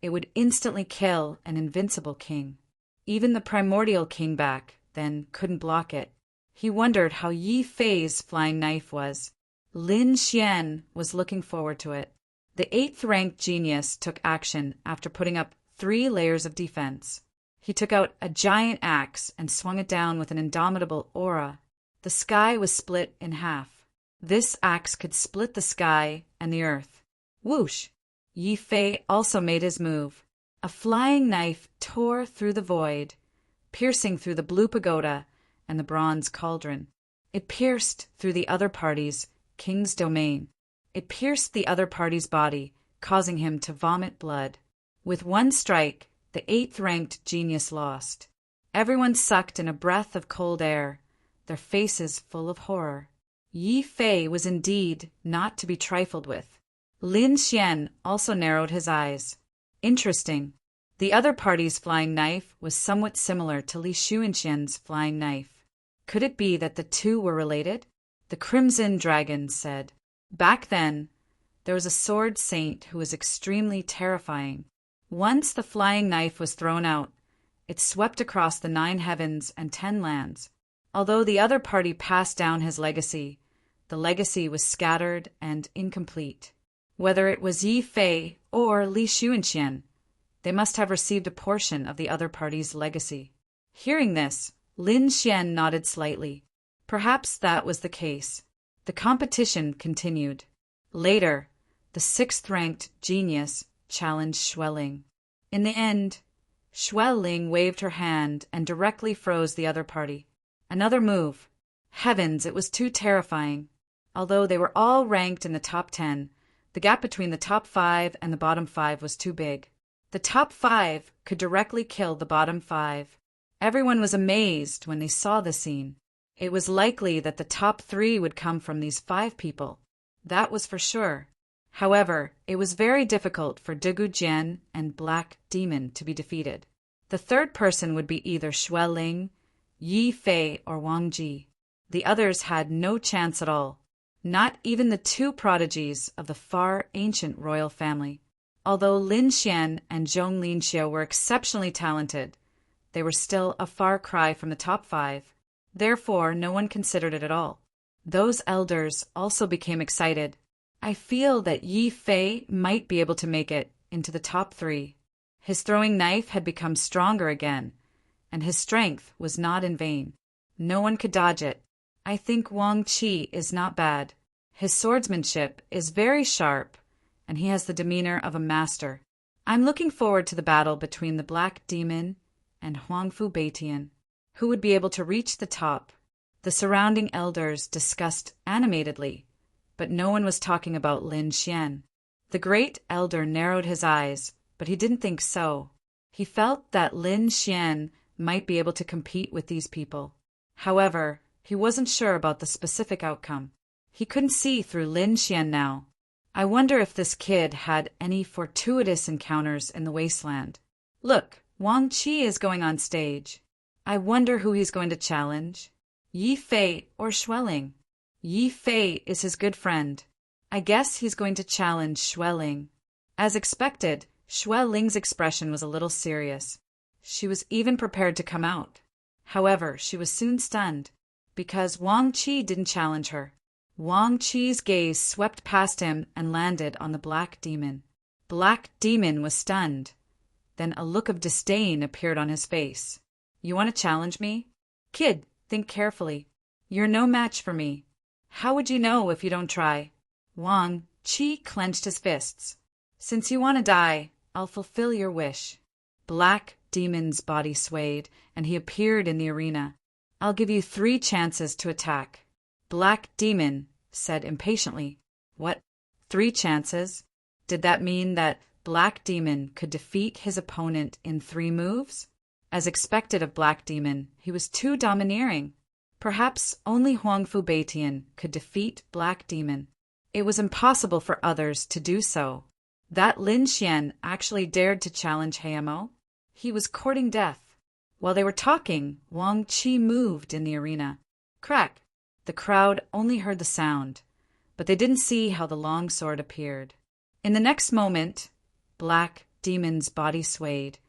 it would instantly kill an invincible king. Even the primordial king back then couldn't block it. He wondered how Yi Fei's flying knife was. Lin Xian was looking forward to it. The 8th-ranked genius took action after putting up 3 layers of defense. He took out a giant axe and swung it down with an indomitable aura. The sky was split in half. This axe could split the sky and the earth. Whoosh! Yi Fei also made his move. A flying knife tore through the void, piercing through the blue pagoda and the bronze cauldron. It pierced through the other party's king's domain. It pierced the other party's body, causing him to vomit blood. With one strike, the 8th-ranked genius lost. Everyone sucked in a breath of cold air, their faces full of horror. Yi Fei was indeed not to be trifled with. Lin Xian also narrowed his eyes. Interesting. The other party's flying knife was somewhat similar to Li Xuanxian's flying knife. Could it be that the 2 were related? The Crimson Dragon said. Back then, there was a sword saint who was extremely terrifying. Once the flying knife was thrown out, it swept across the 9 heavens and 10 lands. Although the other party passed down his legacy, the legacy was scattered and incomplete. Whether it was Yi Fei or Li Xuanxian, they must have received a portion of the other party's legacy. Hearing this, Lin Xian nodded slightly. Perhaps that was the case. The competition continued. Later, the 6th-ranked genius challenged Xueling. In the end, Xueling waved her hand and directly froze the other party. Another move. Heavens, it was too terrifying. Although they were all ranked in the top 10, the gap between the top 5 and the bottom 5 was too big. The top 5 could directly kill the bottom 5. Everyone was amazed when they saw the scene. It was likely that the top 3 would come from these 5 people. That was for sure. However, it was very difficult for Degu Jian and Black Demon to be defeated. The 3rd person would be either Xueling, Yi Fei, or Wang Ji. The others had no chance at all. Not even the 2 prodigies of the far ancient royal family. Although Lin Xian and Zhong Linxiu were exceptionally talented, they were still a far cry from the top 5. Therefore, no one considered it at all. Those elders also became excited. I feel that Yi Fei might be able to make it into the top 3. His throwing knife had become stronger again, and his strength was not in vain. No one could dodge it. I think Wang Qi is not bad. His swordsmanship is very sharp, and he has the demeanor of a master. I'm looking forward to the battle between the Black Demon and Huangfu Beitian. Who would be able to reach the top? The surrounding elders discussed animatedly, but no one was talking about Lin Xian. The great elder narrowed his eyes, but he didn't think so. He felt that Lin Xian might be able to compete with these people. However, he wasn't sure about the specific outcome. He couldn't see through Lin Xian now. I wonder if this kid had any fortuitous encounters in the wasteland. Look, Wang Qi is going on stage. I wonder who he's going to challenge. Yi Fei or Xueling? Yi Fei is his good friend. I guess he's going to challenge Xueling. As expected, Xueling's expression was a little serious. She was even prepared to come out. However, she was soon stunned, because Wang Qi didn't challenge her. Wang Qi's gaze swept past him and landed on the Black Demon. Black Demon was stunned. Then a look of disdain appeared on his face. You want to challenge me? Kid, think carefully. You're no match for me. How would you know if you don't try? Wang Qi clenched his fists. Since you want to die, I'll fulfill your wish. Black demon's body swayed, and he appeared in the arena. "I'll give you 3 chances to attack." Black Demon said impatiently. "What? 3 chances? Did that mean that Black Demon could defeat his opponent in 3 moves? As expected of Black Demon, he was too domineering. Perhaps only Huangfu Beitian could defeat Black Demon. It was impossible for others to do so. That Lin Xian actually dared to challenge Heimo? He was courting death. While they were talking, Wang Qi moved in the arena. Crack! The crowd only heard the sound, but they didn't see how the long sword appeared. In the next moment, Black Demon's body swayed,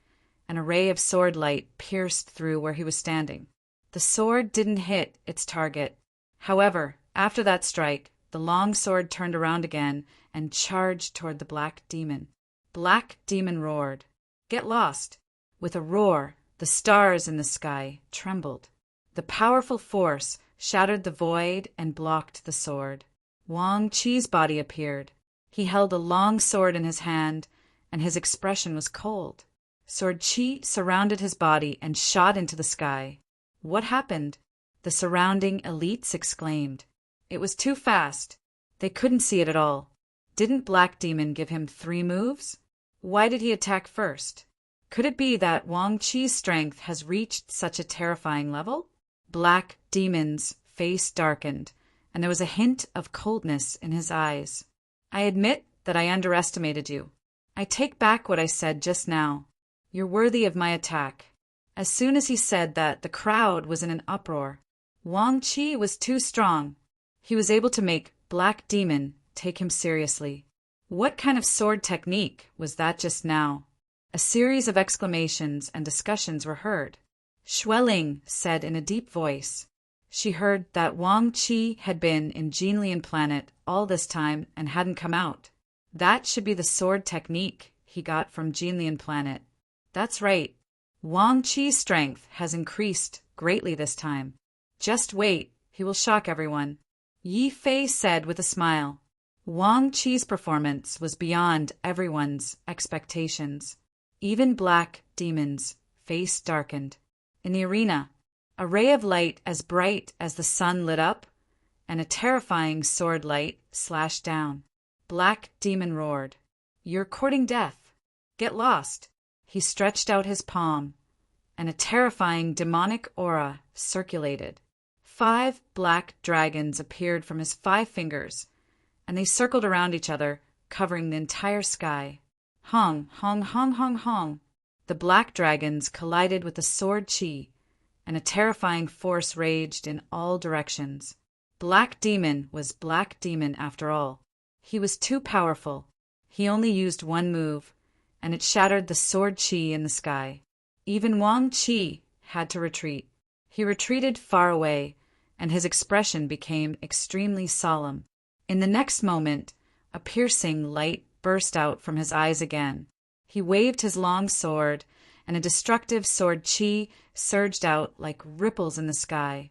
and a ray of sword light pierced through where he was standing. The sword didn't hit its target. However, after that strike, the long sword turned around again and charged toward the Black Demon. Black Demon roared. "Get lost!" With a roar, the stars in the sky trembled. The powerful force shattered the void and blocked the sword. Wang Qi's body appeared. He held a long sword in his hand, and his expression was cold. Sword Qi surrounded his body and shot into the sky. "What happened?" The surrounding elites exclaimed. It was too fast. They couldn't see it at all. Didn't Black Demon give him 3 moves? Why did he attack first? Could it be that Wang Qi's strength has reached such a terrifying level? Black Demon's face darkened, and there was a hint of coldness in his eyes. "I admit that I underestimated you. I take back what I said just now. You're worthy of my attack." As soon as he said that, the crowd was in an uproar. Wang Qi was too strong. He was able to make Black Demon take him seriously. What kind of sword technique was that just now? A series of exclamations and discussions were heard. Xueling said in a deep voice. She heard that Wang Qi had been in Jinlian Planet all this time and hadn't come out. That should be the sword technique he got from Jinlian Planet. That's right. Wang Qi's strength has increased greatly this time. Just wait, he will shock everyone. Yi Fei said with a smile. Wang Qi's performance was beyond everyone's expectations. Even Black Demon's face darkened. In the arena, a ray of light as bright as the sun lit up, and a terrifying sword light slashed down. Black Demon roared. "You're courting death. Get lost." He stretched out his palm, and a terrifying demonic aura circulated. 5 black dragons appeared from his 5 fingers, and they circled around each other, covering the entire sky. Hong, hong, hong, hong, hong. The black dragons collided with the sword Qi, and a terrifying force raged in all directions. Black Demon was Black Demon after all. He was too powerful. He only used 1 move, and it shattered the sword Qi in the sky. Even Wang Qi had to retreat. He retreated far away, and his expression became extremely solemn. In the next moment, a piercing light burst out from his eyes again. He waved his long sword, and a destructive sword Qi surged out like ripples in the sky,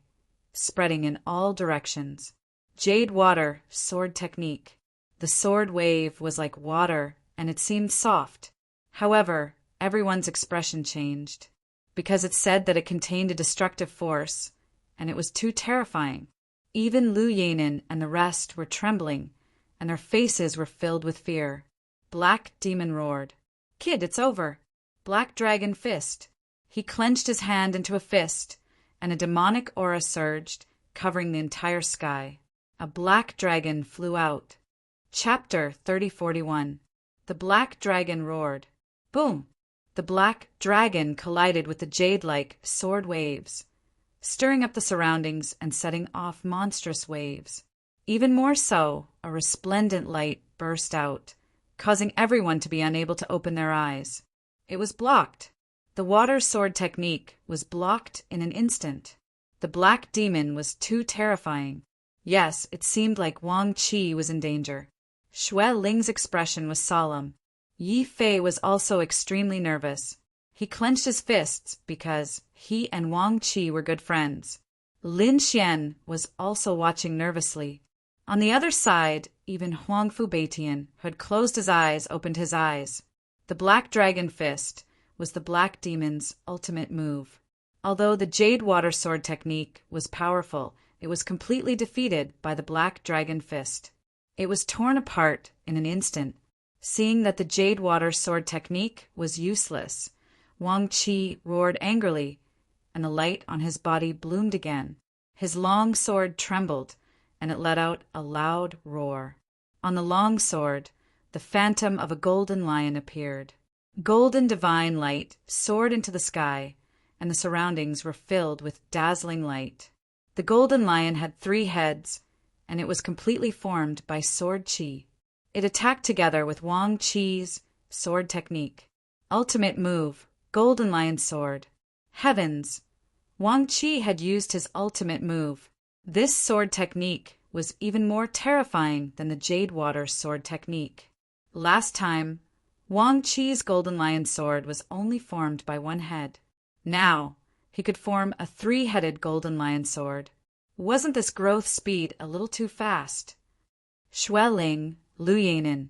spreading in all directions. Jade water sword technique. The sword wave was like water, and it seemed soft. However, everyone's expression changed, because it said that it contained a destructive force, and it was too terrifying. Even Lu Yanin and the rest were trembling, and their faces were filled with fear. Black Demon roared. "Kid, it's over." Black Dragon fist. He clenched his hand into a fist, and a demonic aura surged, covering the entire sky. A black dragon flew out. Chapter 3041. The Black Dragon roared. Boom! The black dragon collided with the jade-like sword waves, stirring up the surroundings and setting off monstrous waves. Even more so, a resplendent light burst out, causing everyone to be unable to open their eyes. It was blocked. The water sword technique was blocked in an instant. The Black Demon was too terrifying. Yes, it seemed like Wang Qi was in danger. Xue Ling's expression was solemn. Yi Fei was also extremely nervous. He clenched his fists because he and Wang Qi were good friends. Lin Xian was also watching nervously. On the other side, even Huangfu Beitian, who had closed his eyes, opened his eyes. The Black Dragon fist was the Black Demon's ultimate move. Although the Jade Water Sword technique was powerful, it was completely defeated by the Black Dragon Fist. It was torn apart in an instant. Seeing that the Jade Water Sword technique was useless, Wang Qi roared angrily, and the light on his body bloomed again. His long sword trembled, and it let out a loud roar. On the long sword, the phantom of a golden lion appeared. Golden divine light soared into the sky, and the surroundings were filled with dazzling light. The golden lion had 3 heads, and it was completely formed by sword qi. It attacked together with Wang Qi's sword technique. Ultimate move, Golden Lion Sword. Heavens! Wang Qi had used his ultimate move. This sword technique was even more terrifying than the Jade Water Sword technique. Last time, Wang Qi's Golden Lion Sword was only formed by 1 head. Now, he could form a 3-headed Golden Lion Sword. Wasn't this growth speed a little too fast? Xue Ling, Lu Yanin,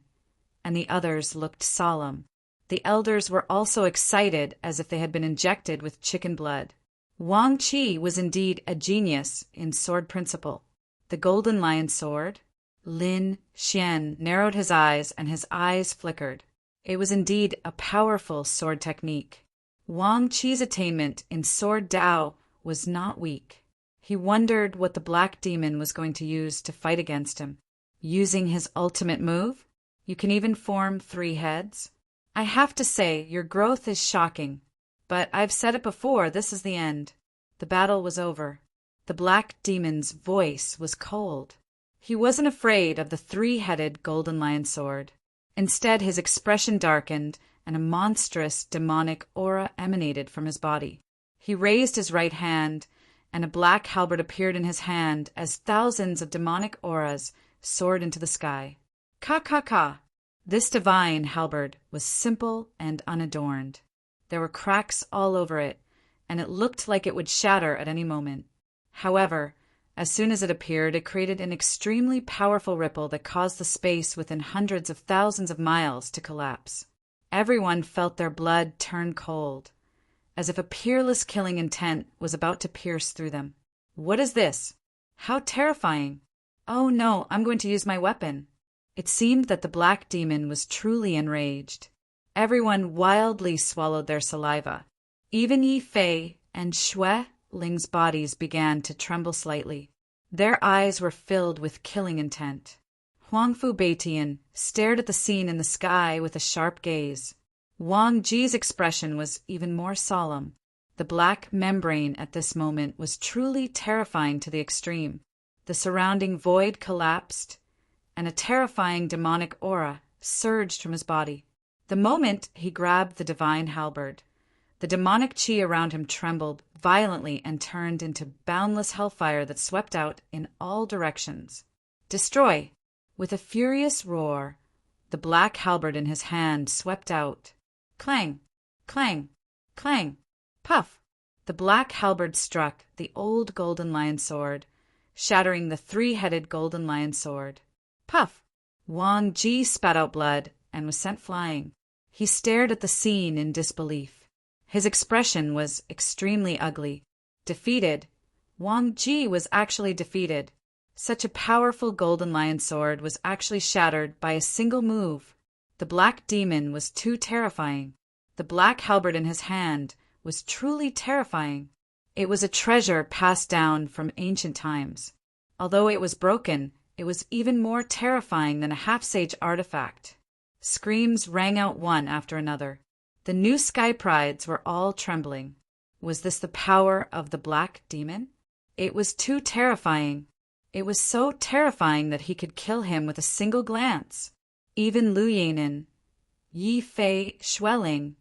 and the others looked solemn. The elders were also excited as if they had been injected with chicken blood. Wang Qi was indeed a genius in sword principle. The Golden Lion Sword? Lin Xian narrowed his eyes and his eyes flickered. It was indeed a powerful sword technique. Wang Qi's attainment in sword Dao was not weak. He wondered what the Black Demon was going to use to fight against him. Using his ultimate move? You can even form 3 heads? I have to say, your growth is shocking. But I've said it before, this is the end. The battle was over. The Black Demon's voice was cold. He wasn't afraid of the 3-headed Golden Lion Sword. Instead, his expression darkened, and a monstrous demonic aura emanated from his body. He raised his right hand, and a black halberd appeared in his hand as thousands of demonic auras soared into the sky. Ka! This divine halberd was simple and unadorned. There were cracks all over it, and it looked like it would shatter at any moment. However, as soon as it appeared, it created an extremely powerful ripple that caused the space within hundreds of thousands of miles to collapse. Everyone felt their blood turn cold, as if a peerless killing intent was about to pierce through them. What is this? How terrifying! Oh no, I'm going to use my weapon. It seemed that the Black Demon was truly enraged. Everyone wildly swallowed their saliva. Even Yi Fei and Xue Ling's bodies began to tremble slightly. Their eyes were filled with killing intent. Huangfu Beitian stared at the scene in the sky with a sharp gaze. Wang Ji's expression was even more solemn. The black membrane at this moment was truly terrifying to the extreme. The surrounding void collapsed, and a terrifying demonic aura surged from his body. The moment he grabbed the divine halberd, the demonic chi around him trembled violently and turned into boundless hellfire that swept out in all directions. Destroy! With a furious roar, the black halberd in his hand swept out. Clang! Clang! Clang! Puff! The black halberd struck the old Golden Lion Sword, shattering the 3-headed Golden Lion Sword. Puff! Wang Ji spat out blood and was sent flying. He stared at the scene in disbelief. His expression was extremely ugly. Defeated. Wang Ji was actually defeated. Such a powerful Golden Lion Sword was actually shattered by a single move. The Black Demon was too terrifying. The black halberd in his hand was truly terrifying. It was a treasure passed down from ancient times. Although it was broken, it was even more terrifying than a half-sage artifact. Screams rang out one after another. The new Sky Prides were all trembling. Was this the power of the Black Demon? It was too terrifying. It was so terrifying that he could kill him with a single glance. Even Lu Yanin, Yi Fei, Xue Ling,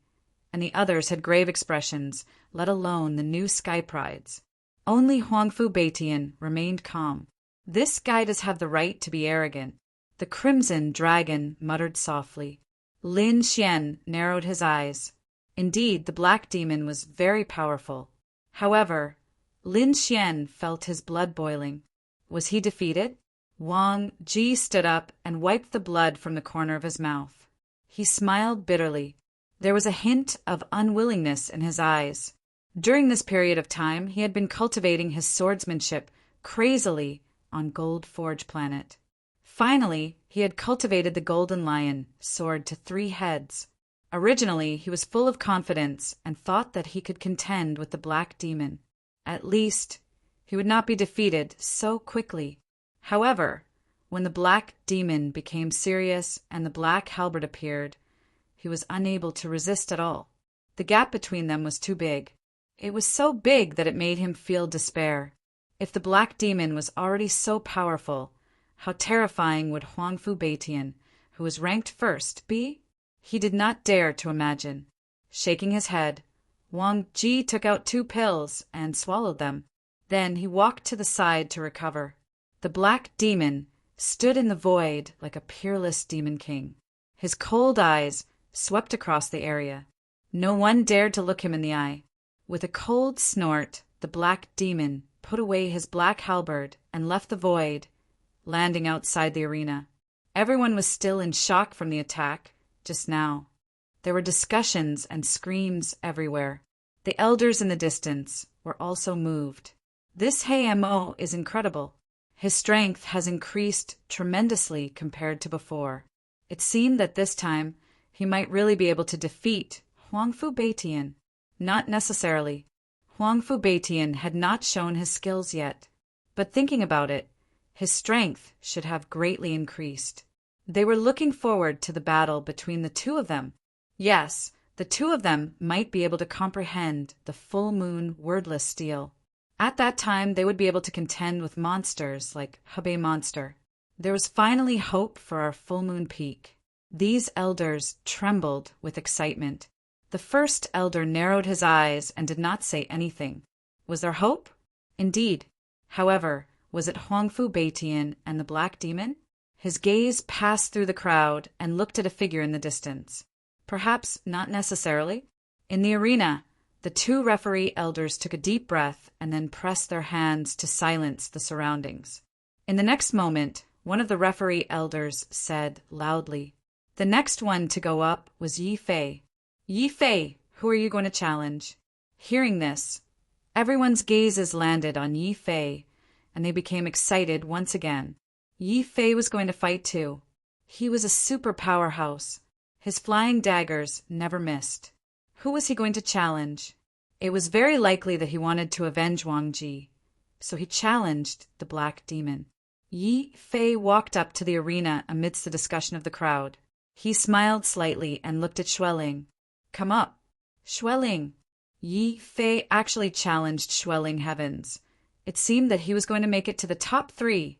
and the others had grave expressions, let alone the new Sky Prides. Only Huangfu Beitian remained calm. This guy does have the right to be arrogant. The Crimson Dragon muttered softly. Lin Xian narrowed his eyes. Indeed, the Black Demon was very powerful. However, Lin Xian felt his blood boiling. Was he defeated? Wang Ji stood up and wiped the blood from the corner of his mouth. He smiled bitterly. There was a hint of unwillingness in his eyes. During this period of time, he had been cultivating his swordsmanship crazily on Gold Forge Planet. Finally, he had cultivated the Golden Lion sword to 3 heads. Originally, he was full of confidence and thought that he could contend with the Black Demon. At least, he would not be defeated so quickly. However, when the Black Demon became serious and the Black Halberd appeared, he was unable to resist at all. The gap between them was too big. It was so big that it made him feel despair. If the Black Demon was already so powerful, how terrifying would Huangfu Beitian, who was ranked first, be? He did not dare to imagine. Shaking his head, Wang Ji took out 2 pills and swallowed them. Then he walked to the side to recover. The Black Demon stood in the void like a peerless demon king. His cold eyes swept across the area. No one dared to look him in the eye. With a cold snort, the Black Demon put away his black halberd and left the void, landing outside the arena. Everyone was still in shock from the attack just now. There were discussions and screams everywhere. The elders in the distance were also moved. This Hamo is incredible. His strength has increased tremendously compared to before. It seemed that this time he might really be able to defeat Huangfu Beitian. Not necessarily. Huangfu Beitian had not shown his skills yet. But thinking about it, his strength should have greatly increased. They were looking forward to the battle between the 2 of them. Yes, the 2 of them might be able to comprehend the full moon wordless steel. At that time, they would be able to contend with monsters like Hubei Monster. There was finally hope for our full moon peak. These elders trembled with excitement. The first elder narrowed his eyes and did not say anything. Was there hope? Indeed. However, was it Huangfu Beitian and the Black Demon? His gaze passed through the crowd and looked at a figure in the distance. Perhaps not necessarily. In the arena, the 2 referee elders took a deep breath and then pressed their hands to silence the surroundings. In the next moment, one of the referee elders said loudly, "The next one to go up was Yi Fei. Yi Fei, who are you going to challenge?" Hearing this, everyone's gazes landed on Yi Fei, and they became excited once again. Yi Fei was going to fight too. He was a super powerhouse. His flying daggers never missed. Who was he going to challenge? It was very likely that he wanted to avenge Wang Ji, so he challenged the Black Demon. Yi Fei walked up to the arena amidst the discussion of the crowd. He smiled slightly and looked at Xueling. "Come up." "Xueling." Yi Fei actually challenged Xueling Heavens. It seemed that he was going to make it to the top 3.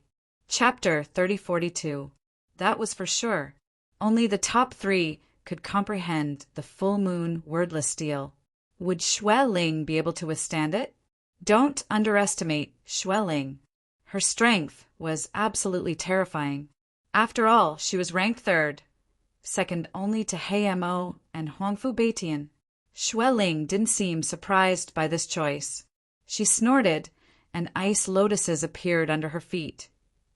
Chapter 3042. That was for sure. Only the top 3 could comprehend the full moon wordless steel. Would Xueling be able to withstand it? Don't underestimate Xueling. Her strength was absolutely terrifying. After all, she was ranked 3rd, second only to Hamo and Huangfu Beitian. Xueling didn't seem surprised by this choice. She snorted, and ice lotuses appeared under her feet,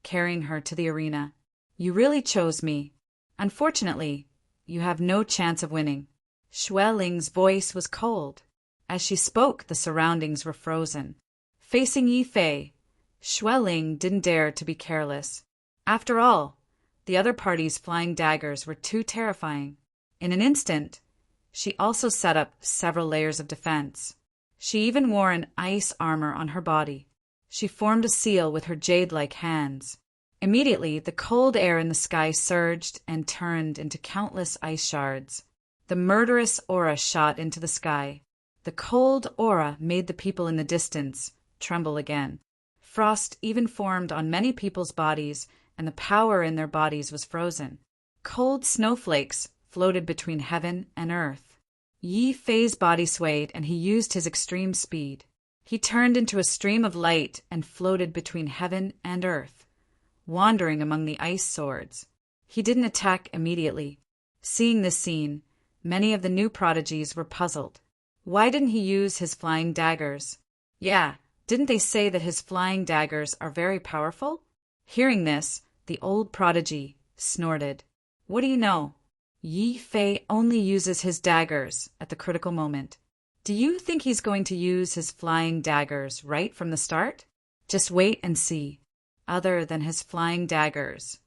carrying her to the arena. "You really chose me. Unfortunately, you have no chance of winning." Xueling's voice was cold. As she spoke, the surroundings were frozen. Facing Yi Fei, Xueling didn't dare to be careless. After all, the other party's flying daggers were too terrifying. In an instant, she also set up several layers of defense. She even wore an ice armor on her body. She formed a seal with her jade-like hands. Immediately, the cold air in the sky surged and turned into countless ice shards. The murderous aura shot into the sky. The cold aura made the people in the distance tremble again. Frost even formed on many people's bodies, and the power in their bodies was frozen. Cold snowflakes floated between heaven and earth. Yi Fei's body swayed, and he used his extreme speed. He turned into a stream of light and floated between heaven and earth, wandering among the ice swords. He didn't attack immediately. Seeing this scene, many of the new prodigies were puzzled. Why didn't he use his flying daggers? Yeah, didn't they say that his flying daggers are very powerful? Hearing this, the old prodigy snorted. "What do you know? Yi Fei only uses his daggers at the critical moment. Do you think he's going to use his flying daggers right from the start? Just wait and see. Other than his flying daggers,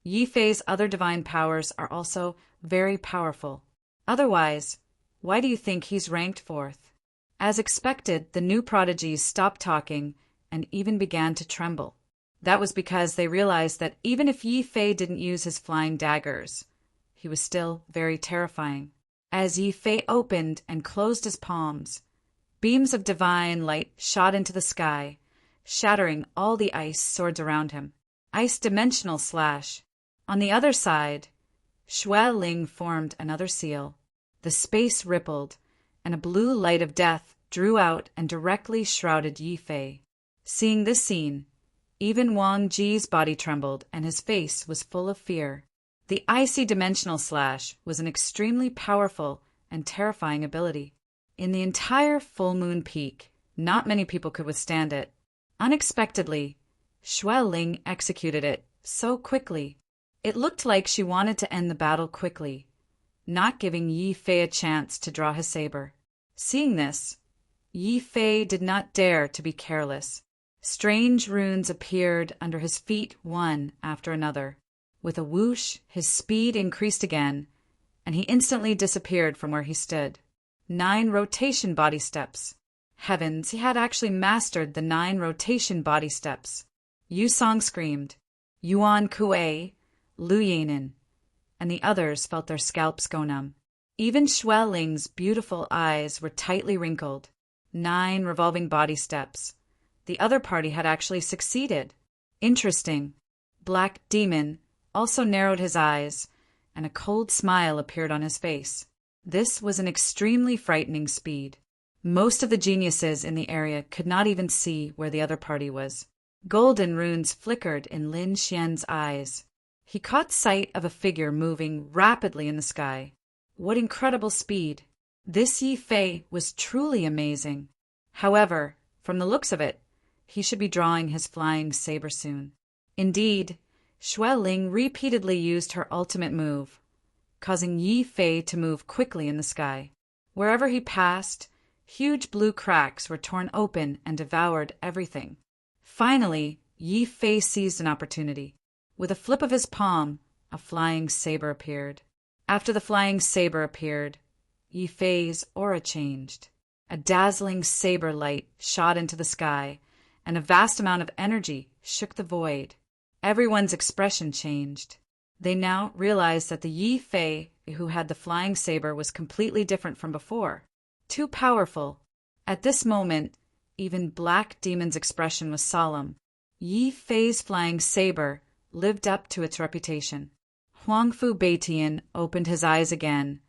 Yi Fei's other divine powers are also very powerful. Otherwise, why do you think he's ranked 4th? As expected, the new prodigies stopped talking and even began to tremble. That was because they realized that even if Yi Fei didn't use his flying daggers, he was still very terrifying. As Yi Fei opened and closed his palms, beams of divine light shot into the sky, shattering all the ice swords around him. Ice dimensional slash. On the other side, Xue Ling formed another seal. The space rippled, and a blue light of death drew out and directly shrouded Yi Fei. Seeing this scene, even Wang Ji's body trembled and his face was full of fear. The icy dimensional slash was an extremely powerful and terrifying ability. In the entire full moon peak, not many people could withstand it. Unexpectedly, Xue Ling executed it so quickly. It looked like she wanted to end the battle quickly, not giving Yi Fei a chance to draw his saber. Seeing this, Yi Fei did not dare to be careless. Strange runes appeared under his feet one after another. With a whoosh, his speed increased again, and he instantly disappeared from where he stood. 9 rotation body steps. Heavens, he had actually mastered the 9 rotation body steps. Yu Song screamed. Yuan Kuei, Lu Yanin, and the others felt their scalps go numb. Even Xue Ling's beautiful eyes were tightly wrinkled. 9 revolving body steps. The other party had actually succeeded. Interesting. Black Demon also narrowed his eyes, and a cold smile appeared on his face. This was an extremely frightening speed. Most of the geniuses in the area could not even see where the other party was. Golden runes flickered in Lin Xian's eyes. He caught sight of a figure moving rapidly in the sky. What incredible speed! This Yi Fei was truly amazing. However, from the looks of it, he should be drawing his flying saber soon. Indeed, Xue Ling repeatedly used her ultimate move, causing Yi Fei to move quickly in the sky. Wherever he passed, huge blue cracks were torn open and devoured everything. Finally, Yi Fei seized an opportunity. With a flip of his palm, a flying saber appeared. After the flying saber appeared, Yi Fei's aura changed. A dazzling saber light shot into the sky, and a vast amount of energy shook the void. Everyone's expression changed. They now realized that the Yi Fei who had the flying saber was completely different from before. Too powerful. At this moment, even Black Demon's expression was solemn. Yi Fei's flying saber lived up to its reputation. Huangfu Beitian opened his eyes again,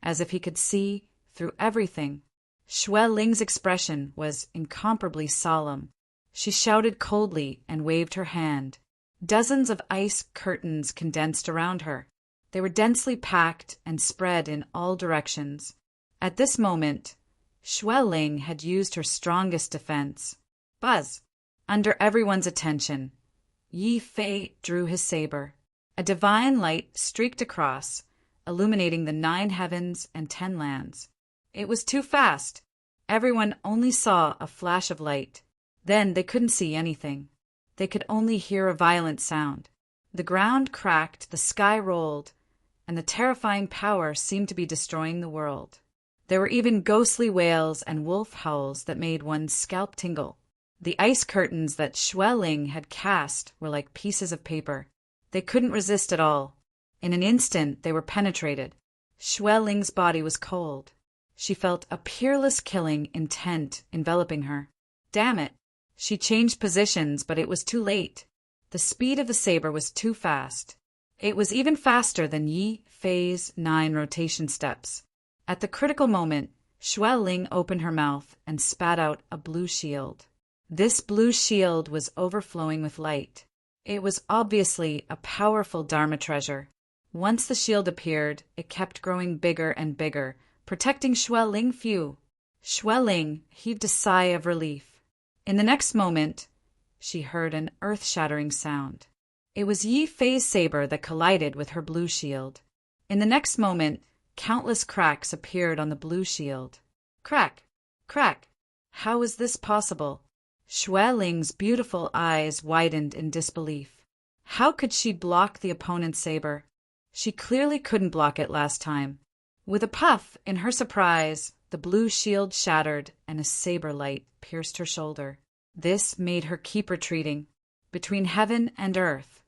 as if he could see through everything. Xue Ling's expression was incomparably solemn. She shouted coldly and waved her hand. Dozens of ice curtains condensed around her. They were densely packed and spread in all directions. At this moment, Xue Ling had used her strongest defense. Buzz! Under everyone's attention, Yi Fei drew his saber. A divine light streaked across, illuminating the 9 heavens and 10 lands. It was too fast. Everyone only saw a flash of light. Then they couldn't see anything. They could only hear a violent sound. The ground cracked, the sky rolled, and the terrifying power seemed to be destroying the world. There were even ghostly wails and wolf howls that made one's scalp tingle. The ice curtains that Xue Ling had cast were like pieces of paper. They couldn't resist at all. In an instant, they were penetrated. Xue Ling's body was cold. She felt a peerless killing intent enveloping her. Damn it! She changed positions, but it was too late. The speed of the saber was too fast. It was even faster than Yi Fei's 9 rotation steps. At the critical moment, Xue Ling opened her mouth and spat out a blue shield. This blue shield was overflowing with light. It was obviously a powerful Dharma treasure. Once the shield appeared, it kept growing bigger and bigger, protecting Xue Ling few. Xue Ling heaved a sigh of relief. In the next moment, she heard an earth-shattering sound. It was Yi Fei's saber that collided with her blue shield. In the next moment, countless cracks appeared on the blue shield. Crack! Crack! How was this possible? Xue Ling's beautiful eyes widened in disbelief. How could she block the opponent's saber? She clearly couldn't block it last time. With a puff, in her surprise, the blue shield shattered and a saber light pierced her shoulder. This made her keep retreating. Between heaven and earth,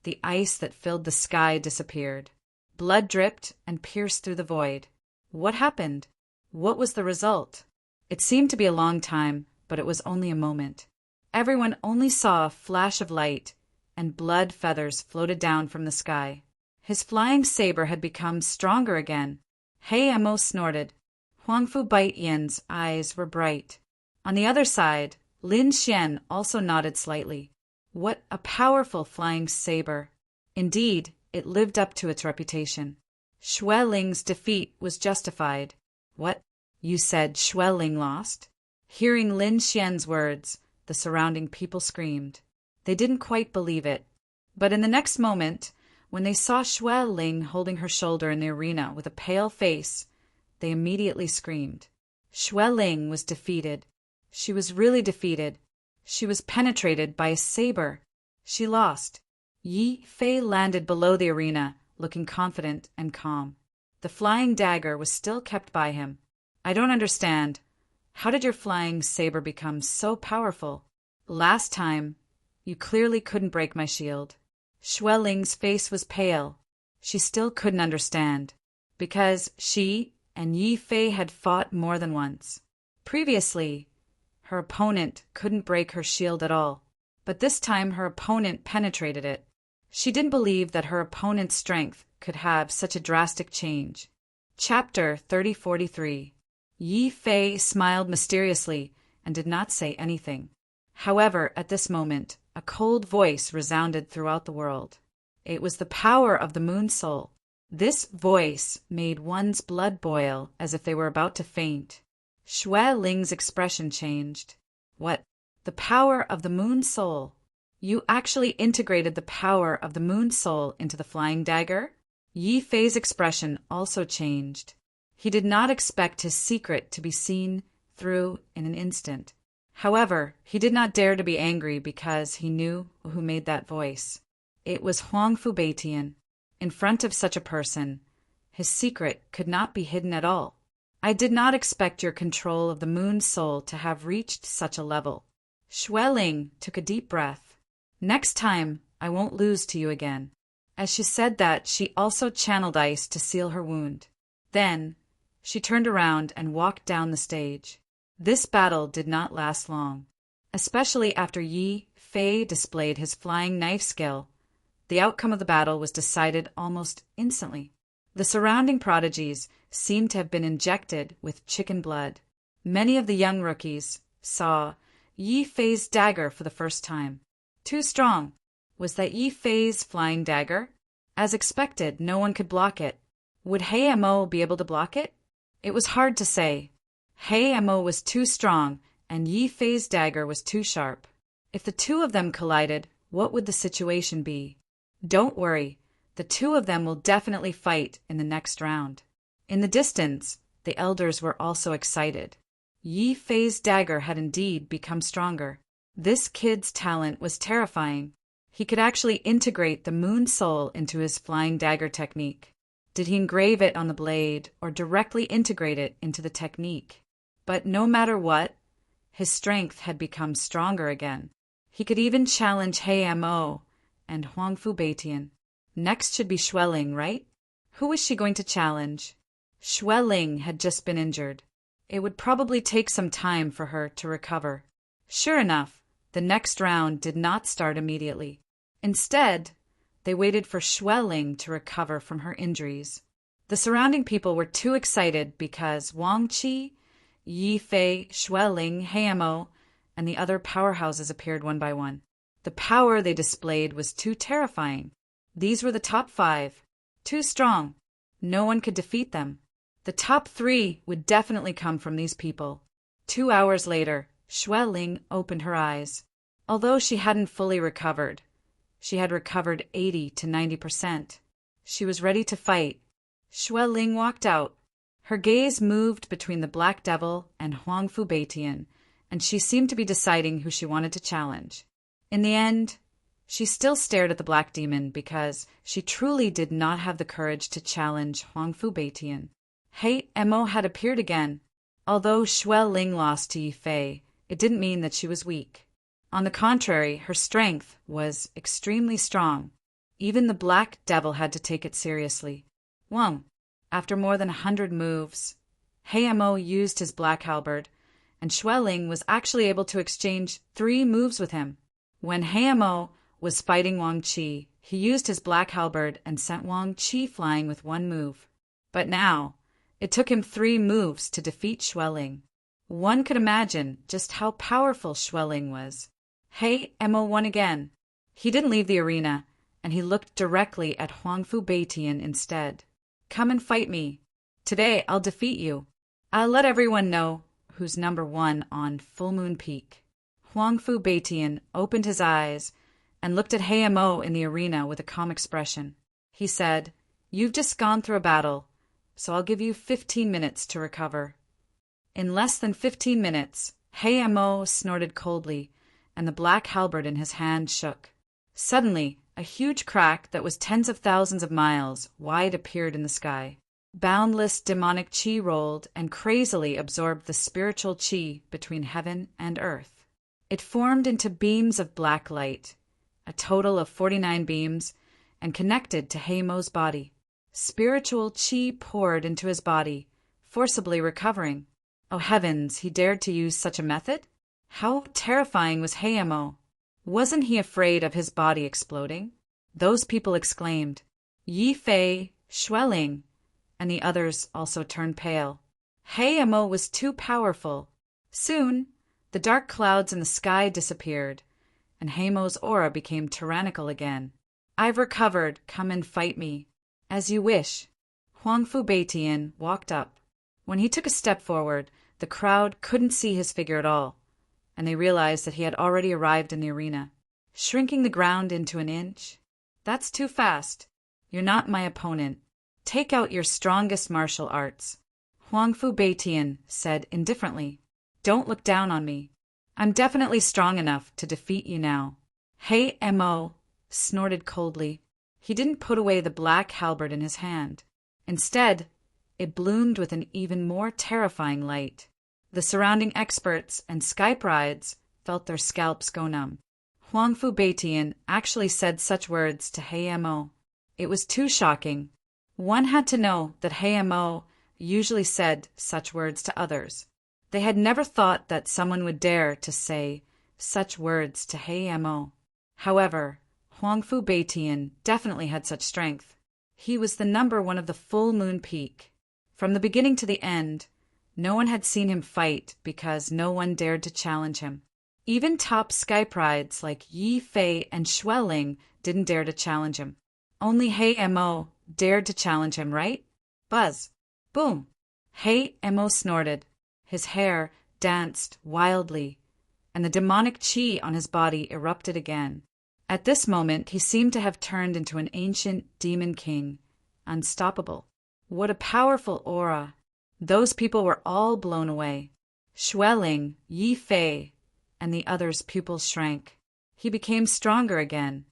the ice that filled the sky disappeared. Blood dripped and pierced through the void. What happened? What was the result? It seemed to be a long time, but it was only a moment. Everyone only saw a flash of light, and blood feathers floated down from the sky. His flying saber had become stronger again. He Mo snorted. Huangfu Baiyan's eyes were bright. On the other side, Lin Xian also nodded slightly. What a powerful flying saber! Indeed, it lived up to its reputation. Xue Ling's defeat was justified. What? You said Xue Ling lost? Hearing Lin Xian's words, the surrounding people screamed. They didn't quite believe it. But in the next moment, when they saw Xue Ling holding her shoulder in the arena with a pale face, they immediately screamed. Xue Ling was defeated. She was really defeated. She was penetrated by a saber. She lost. Yi Fei landed below the arena, looking confident and calm. The flying dagger was still kept by him. I don't understand. How did your flying saber become so powerful? Last time, you clearly couldn't break my shield. Xue Ling's face was pale. She still couldn't understand, because she and Yi Fei had fought more than once. Previously, her opponent couldn't break her shield at all, but this time her opponent penetrated it. She didn't believe that her opponent's strength could have such a drastic change. Chapter 3043. Yi Fei smiled mysteriously and did not say anything. However, at this moment, a cold voice resounded throughout the world. It was the power of the Moon Soul. This voice made one's blood boil as if they were about to faint. Xue Ling's expression changed. What? The power of the Moon Soul? You actually integrated the power of the Moon Soul into the flying dagger? Yi Fei's expression also changed. He did not expect his secret to be seen through in an instant. However, he did not dare to be angry because he knew who made that voice. It was Huangfu Baiyan. In front of such a person, his secret could not be hidden at all. I did not expect your control of the Moon Soul to have reached such a level. Xue Ling took a deep breath. Next time, I won't lose to you again. As she said that, she also channeled ice to seal her wound. Then, she turned around and walked down the stage. This battle did not last long, especially after Yi Fei displayed his flying knife skill. The outcome of the battle was decided almost instantly. The surrounding prodigies seemed to have been injected with chicken blood. Many of the young rookies saw Yi Fei's dagger for the first time. Too strong. Was that Yi Fei's flying dagger? As expected, no one could block it. Would He Mo be able to block it? It was hard to say. He Mo was too strong, and Yi Fei's dagger was too sharp. If the two of them collided, what would the situation be? Don't worry, the two of them will definitely fight in the next round. In the distance, the elders were also excited. Yi Fei's dagger had indeed become stronger. This kid's talent was terrifying. He could actually integrate the Moon Soul into his flying dagger technique. Did he engrave it on the blade or directly integrate it into the technique? But no matter what, his strength had become stronger again. He could even challenge He Mo and Huangfu Baiyan. Next should be Xue Ling, right? Who was she going to challenge? Xue Ling had just been injured. It would probably take some time for her to recover. Sure enough, the next round did not start immediately. Instead, they waited for Xue Ling to recover from her injuries. The surrounding people were too excited because Wang Qi, Yi Fei, Xue Ling, He Mo, and the other powerhouses appeared one by one. The power they displayed was too terrifying. These were the top 5. Too strong. No one could defeat them. The top 3 would definitely come from these people. 2 hours later, Xue Ling opened her eyes. Although she hadn't fully recovered, she had recovered 80 to 90%. She was ready to fight. Xue Ling walked out. Her gaze moved between the Black Devil and Huang Fu Beitian, and she seemed to be deciding who she wanted to challenge. In the end, she still stared at the Black Demon because she truly did not have the courage to challenge Huang Fu Beitian. Hei Mo had appeared again. Although Xue Ling lost to Yi Fei, it didn't mean that she was weak. On the contrary, her strength was extremely strong. Even the Black Devil had to take it seriously. After more than 100 moves, Hei Mo used his black halberd, and Xue Ling was actually able to exchange 3 moves with him. When Hei Mo was fighting Wang Qi, he used his black halberd and sent Wang Qi flying with 1 move. But now, it took him 3 moves to defeat Xue Ling. One could imagine just how powerful Xue Ling was. Hei Mo won again. He didn't leave the arena, and he looked directly at Huang Fu Beitian instead. Come and fight me. Today I'll defeat you. I'll let everyone know who's number 1 on Full Moon Peak. Huang Fu Beitian opened his eyes and looked at Hei Mo in the arena with a calm expression. He said, "You've just gone through a battle, so I'll give you 15 minutes to recover." In less than 15 minutes, Hei Mo snorted coldly, and the black halberd in his hand shook. Suddenly, a huge crack that was tens of thousands of miles wide appeared in the sky. Boundless demonic qi rolled and crazily absorbed the spiritual qi between heaven and earth. It formed into beams of black light, a total of 49 beams, and connected to Hei Mo's body. Spiritual qi poured into his body, forcibly recovering. Oh heavens, he dared to use such a method? How terrifying was Hei Mo! Wasn't he afraid of his body exploding? Those people exclaimed. Yi Fei, Xue Ling, and the others also turned pale. Hei Mo was too powerful. Soon, the dark clouds in the sky disappeared, and Hei Mo's aura became tyrannical again. "I've recovered. Come and fight me." "As you wish." Huang Fu Beitian walked up. When he took a step forward, the crowd couldn't see his figure at all, and they realized that he had already arrived in the arena. Shrinking the ground into an inch? That's too fast. You're not my opponent. Take out your strongest martial arts. Huang Fu Beitian said indifferently. Don't look down on me. I'm definitely strong enough to defeat you now. Hei Mo snorted coldly. He didn't put away the black halberd in his hand. Instead, it bloomed with an even more terrifying light. The surrounding experts and Skype rides felt their scalps go numb. Huang Fu Beitian actually said such words to Hei Mo. It was too shocking. One had to know that Hei Mo usually said such words to others. They had never thought that someone would dare to say such words to Hei Mo. However, Huang Fu Beitian definitely had such strength. He was the number 1 of the Full Moon Peak. From the beginning to the end, no one had seen him fight because no one dared to challenge him. Even top Skype rides like Yi Fei and Xue Ling didn't dare to challenge him. Only Hei Mo dared to challenge him, right? Buzz. Boom. Hei Mo snorted. His hair danced wildly, and the demonic qi on his body erupted again. At this moment, he seemed to have turned into an ancient demon king, unstoppable. What a powerful aura! Those people were all blown away. Xue Ling, Yi Fei, and the others' pupils shrank. He became stronger again.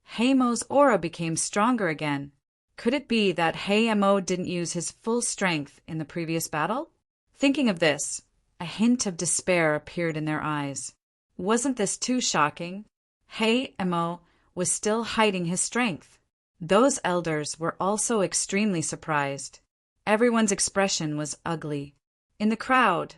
Hei Mo's aura became stronger again. Could it be that Hei Mo didn't use his full strength in the previous battle? Thinking of this, a hint of despair appeared in their eyes. Wasn't this too shocking? Hei Mo was still hiding his strength. Those elders were also extremely surprised. Everyone's expression was ugly. In the crowd,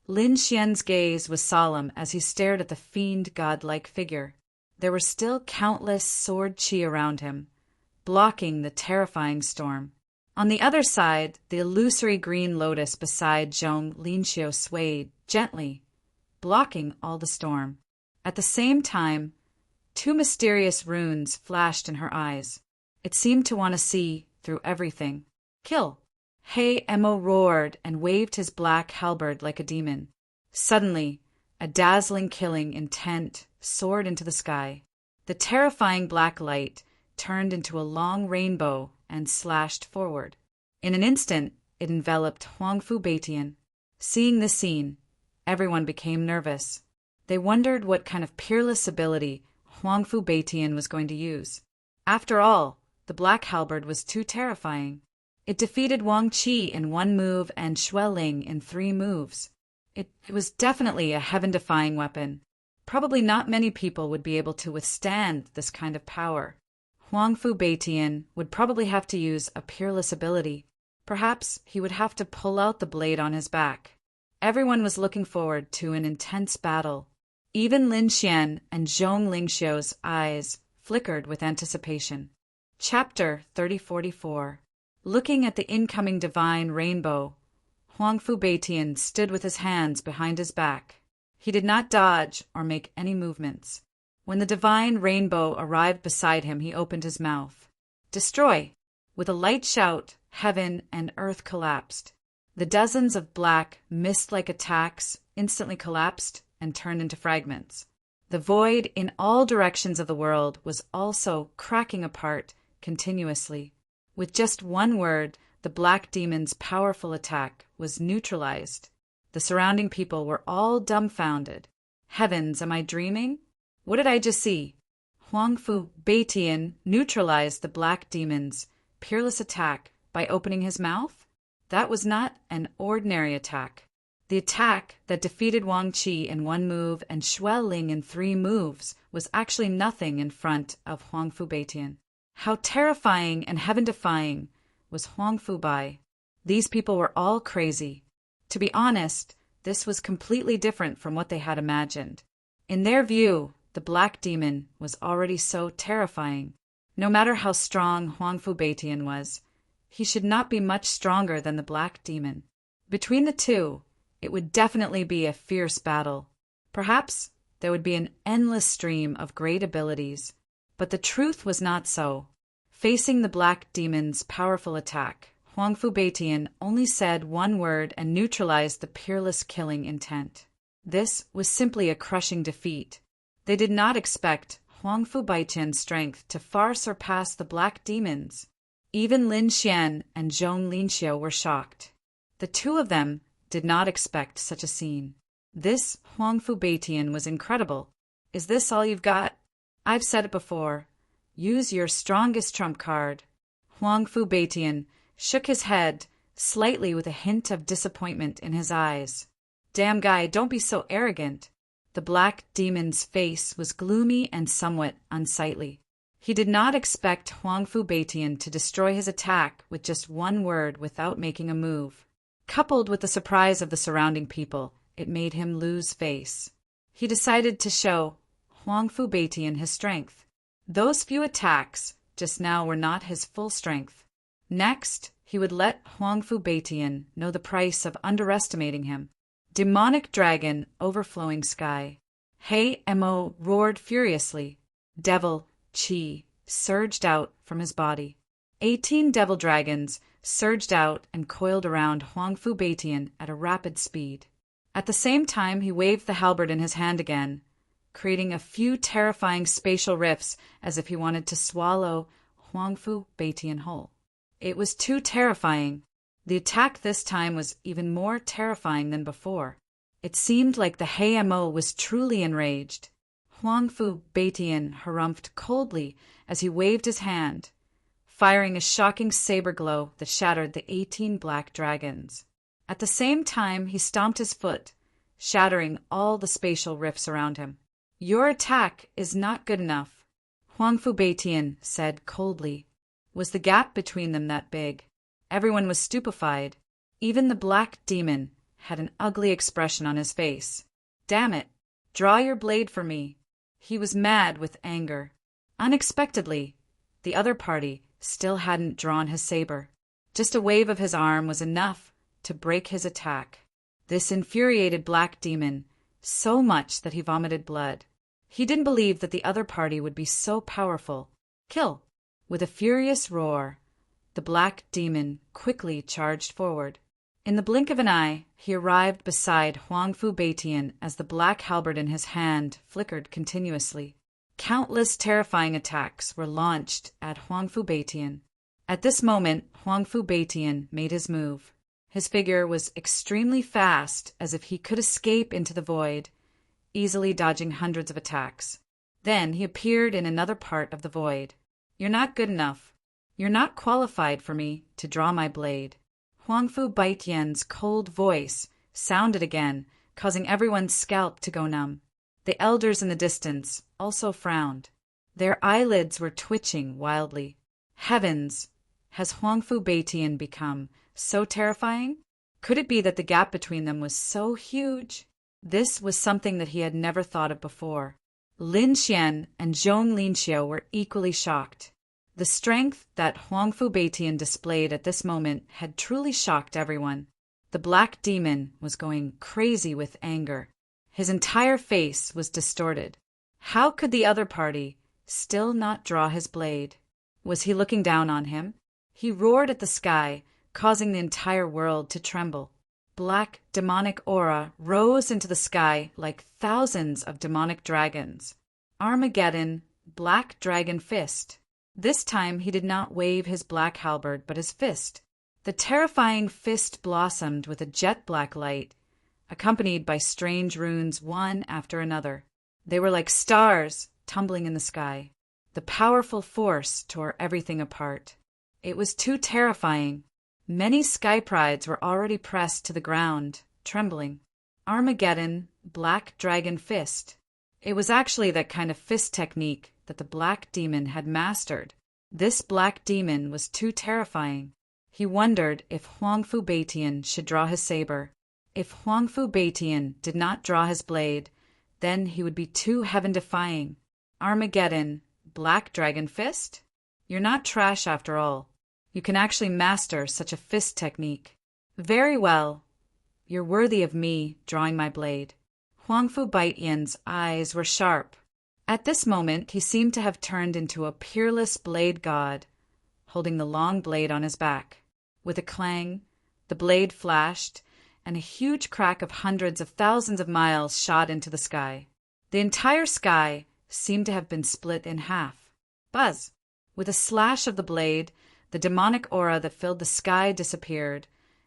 Lin Xian's gaze was solemn as he stared at the fiend godlike figure. There were still countless sword qi around him, blocking the terrifying storm. On the other side, the illusory green lotus beside Zhong Linxiu swayed gently, blocking all the storm. At the same time, 2 mysterious runes flashed in her eyes. It seemed to want to see through everything. Kill! Hei Mo roared and waved his black halberd like a demon. Suddenly, a dazzling killing intent soared into the sky. The terrifying black light turned into a long rainbow and slashed forward. In an instant, it enveloped Huangfu Beitian. Seeing this scene, everyone became nervous. They wondered what kind of peerless ability Huangfu Beitian was going to use. After all, the black halberd was too terrifying. It defeated Wang Qi in 1 move and Xue Ling in 3 moves. It was definitely a heaven-defying weapon. Probably not many people would be able to withstand this kind of power. Huangfu Beitian would probably have to use a peerless ability. Perhaps he would have to pull out the blade on his back. Everyone was looking forward to an intense battle. Even Lin Xian and Zhong Lingxiu's eyes flickered with anticipation. Chapter 3044. Looking at the incoming divine rainbow, Huangfu Beitian stood with his hands behind his back. He did not dodge or make any movements. When the divine rainbow arrived beside him, he opened his mouth. Destroy! With a light shout, heaven and earth collapsed. The dozens of black, mist-like attacks instantly collapsed and turned into fragments. The void in all directions of the world was also cracking apart continuously. With just one word, the black demon's powerful attack was neutralized. The surrounding people were all dumbfounded. Heavens, am I dreaming? What did I just see? Huangfu Beitian neutralized the black demon's peerless attack by opening his mouth? That was not an ordinary attack. The attack that defeated Wang Qi in 1 move and Xue Ling in 3 moves was actually nothing in front of Huangfu Beitian. How terrifying and heaven-defying was Huangfu Bai. These people were all crazy. To be honest, this was completely different from what they had imagined. In their view, the black demon was already so terrifying. No matter how strong Huangfu Beitian was, he should not be much stronger than the black demon. Between the two, it would definitely be a fierce battle. Perhaps there would be an endless stream of great abilities. But the truth was not so. Facing the black demon's powerful attack, Huangfu Beitian only said 1 word and neutralized the peerless killing intent. This was simply a crushing defeat. They did not expect Huangfu Beitian's strength to far surpass the black demon's. Even Lin Xian and Zhong Lingxiu were shocked. The two of them did not expect such a scene. This Huangfu Beitian was incredible. Is this all you've got? I've said it before. Use your strongest trump card. Huangfu Beitian shook his head, slightly with a hint of disappointment in his eyes. Damn guy, don't be so arrogant. The black demon's face was gloomy and somewhat unsightly. He did not expect Huangfu Beitian to destroy his attack with just 1 word without making a move. Coupled with the surprise of the surrounding people, it made him lose face. He decided to show Huangfu Beitian his strength. Those few attacks just now were not his full strength. Next, he would let Huangfu Beitian know the price of underestimating him. Demonic dragon overflowing sky. Hey Mo roared furiously. Devil Qi surged out from his body. 18 devil dragons surged out and coiled around Huangfu Beitian at a rapid speed. At the same time, he waved the halberd in his hand again, creating a few terrifying spatial rifts as if he wanted to swallow Huangfu Beitian whole. It was too terrifying. The attack this time was even more terrifying than before. It seemed like the Heimo was truly enraged. Huangfu Beitian harumphed coldly as he waved his hand, firing a shocking saber glow that shattered the 18 black dragons. At the same time, he stomped his foot, shattering all the spatial rifts around him. Your attack is not good enough, Huangfu Beitian said coldly. Was the gap between them that big? Everyone was stupefied. Even the black demon had an ugly expression on his face. Damn it! Draw your blade for me. He was mad with anger. Unexpectedly, the other party still hadn't drawn his saber. Just a wave of his arm was enough to break his attack. This infuriated black demon so much that he vomited blood. He didn't believe that the other party would be so powerful. Kill! With a furious roar, the black demon quickly charged forward. In the blink of an eye, he arrived beside Huangfu Beitian as the black halberd in his hand flickered continuously. Countless terrifying attacks were launched at Huangfu Beitian. At this moment, Huangfu Beitian made his move. His figure was extremely fast, as if he could escape into the void, easily dodging hundreds of attacks. Then he appeared in another part of the void. "You're not good enough. You're not qualified for me to draw my blade." Huangfu Beitian's cold voice sounded again, causing everyone's scalp to go numb. The elders in the distance also frowned. Their eyelids were twitching wildly. Heavens! Has Huangfu Beitian become so terrifying? Could it be that the gap between them was so huge? This was something that he had never thought of before. Lin Xian and Zhong Linxiu were equally shocked. The strength that Huangfu Beitian displayed at this moment had truly shocked everyone. The black demon was going crazy with anger. His entire face was distorted. How could the other party still not draw his blade? Was he looking down on him? He roared at the sky, causing the entire world to tremble. Black demonic aura rose into the sky like thousands of demonic dragons. Armageddon, Black Dragon Fist. This time he did not wave his black halberd, but his fist. The terrifying fist blossomed with a jet-black light, accompanied by strange runes one after another. They were like stars tumbling in the sky. The powerful force tore everything apart. It was too terrifying. Many sky prides were already pressed to the ground, trembling. Armageddon, Black Dragon Fist. It was actually that kind of fist technique that the black demon had mastered. This black demon was too terrifying. He wondered if Huangfu Beitian should draw his saber. If Huangfu Beitian did not draw his blade, then he would be too heaven-defying. Armageddon, Black Dragon Fist? You're not trash after all. You can actually master such a fist technique. Very well. You're worthy of me drawing my blade. Huangfu Beitian's eyes were sharp. At this moment, he seemed to have turned into a peerless blade god, holding the long blade on his back. With a clang, the blade flashed, and a huge crack of hundreds of thousands of miles shot into the sky. The entire sky seemed to have been split in half. Buzz! With a slash of the blade, the demonic aura that filled the sky disappeared,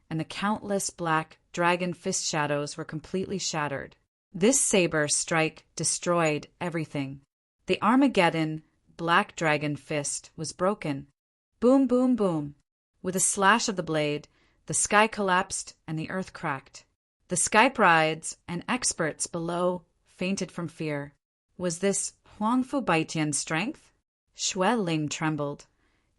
and the countless black dragon fist shadows were completely shattered. This saber strike destroyed everything. The Armageddon Black Dragon Fist was broken. Boom, boom, boom. With a slash of the blade, the sky collapsed and the earth cracked. The sky prides and experts below fainted from fear. Was this Huangfu Beitian's strength? Xue Ling trembled.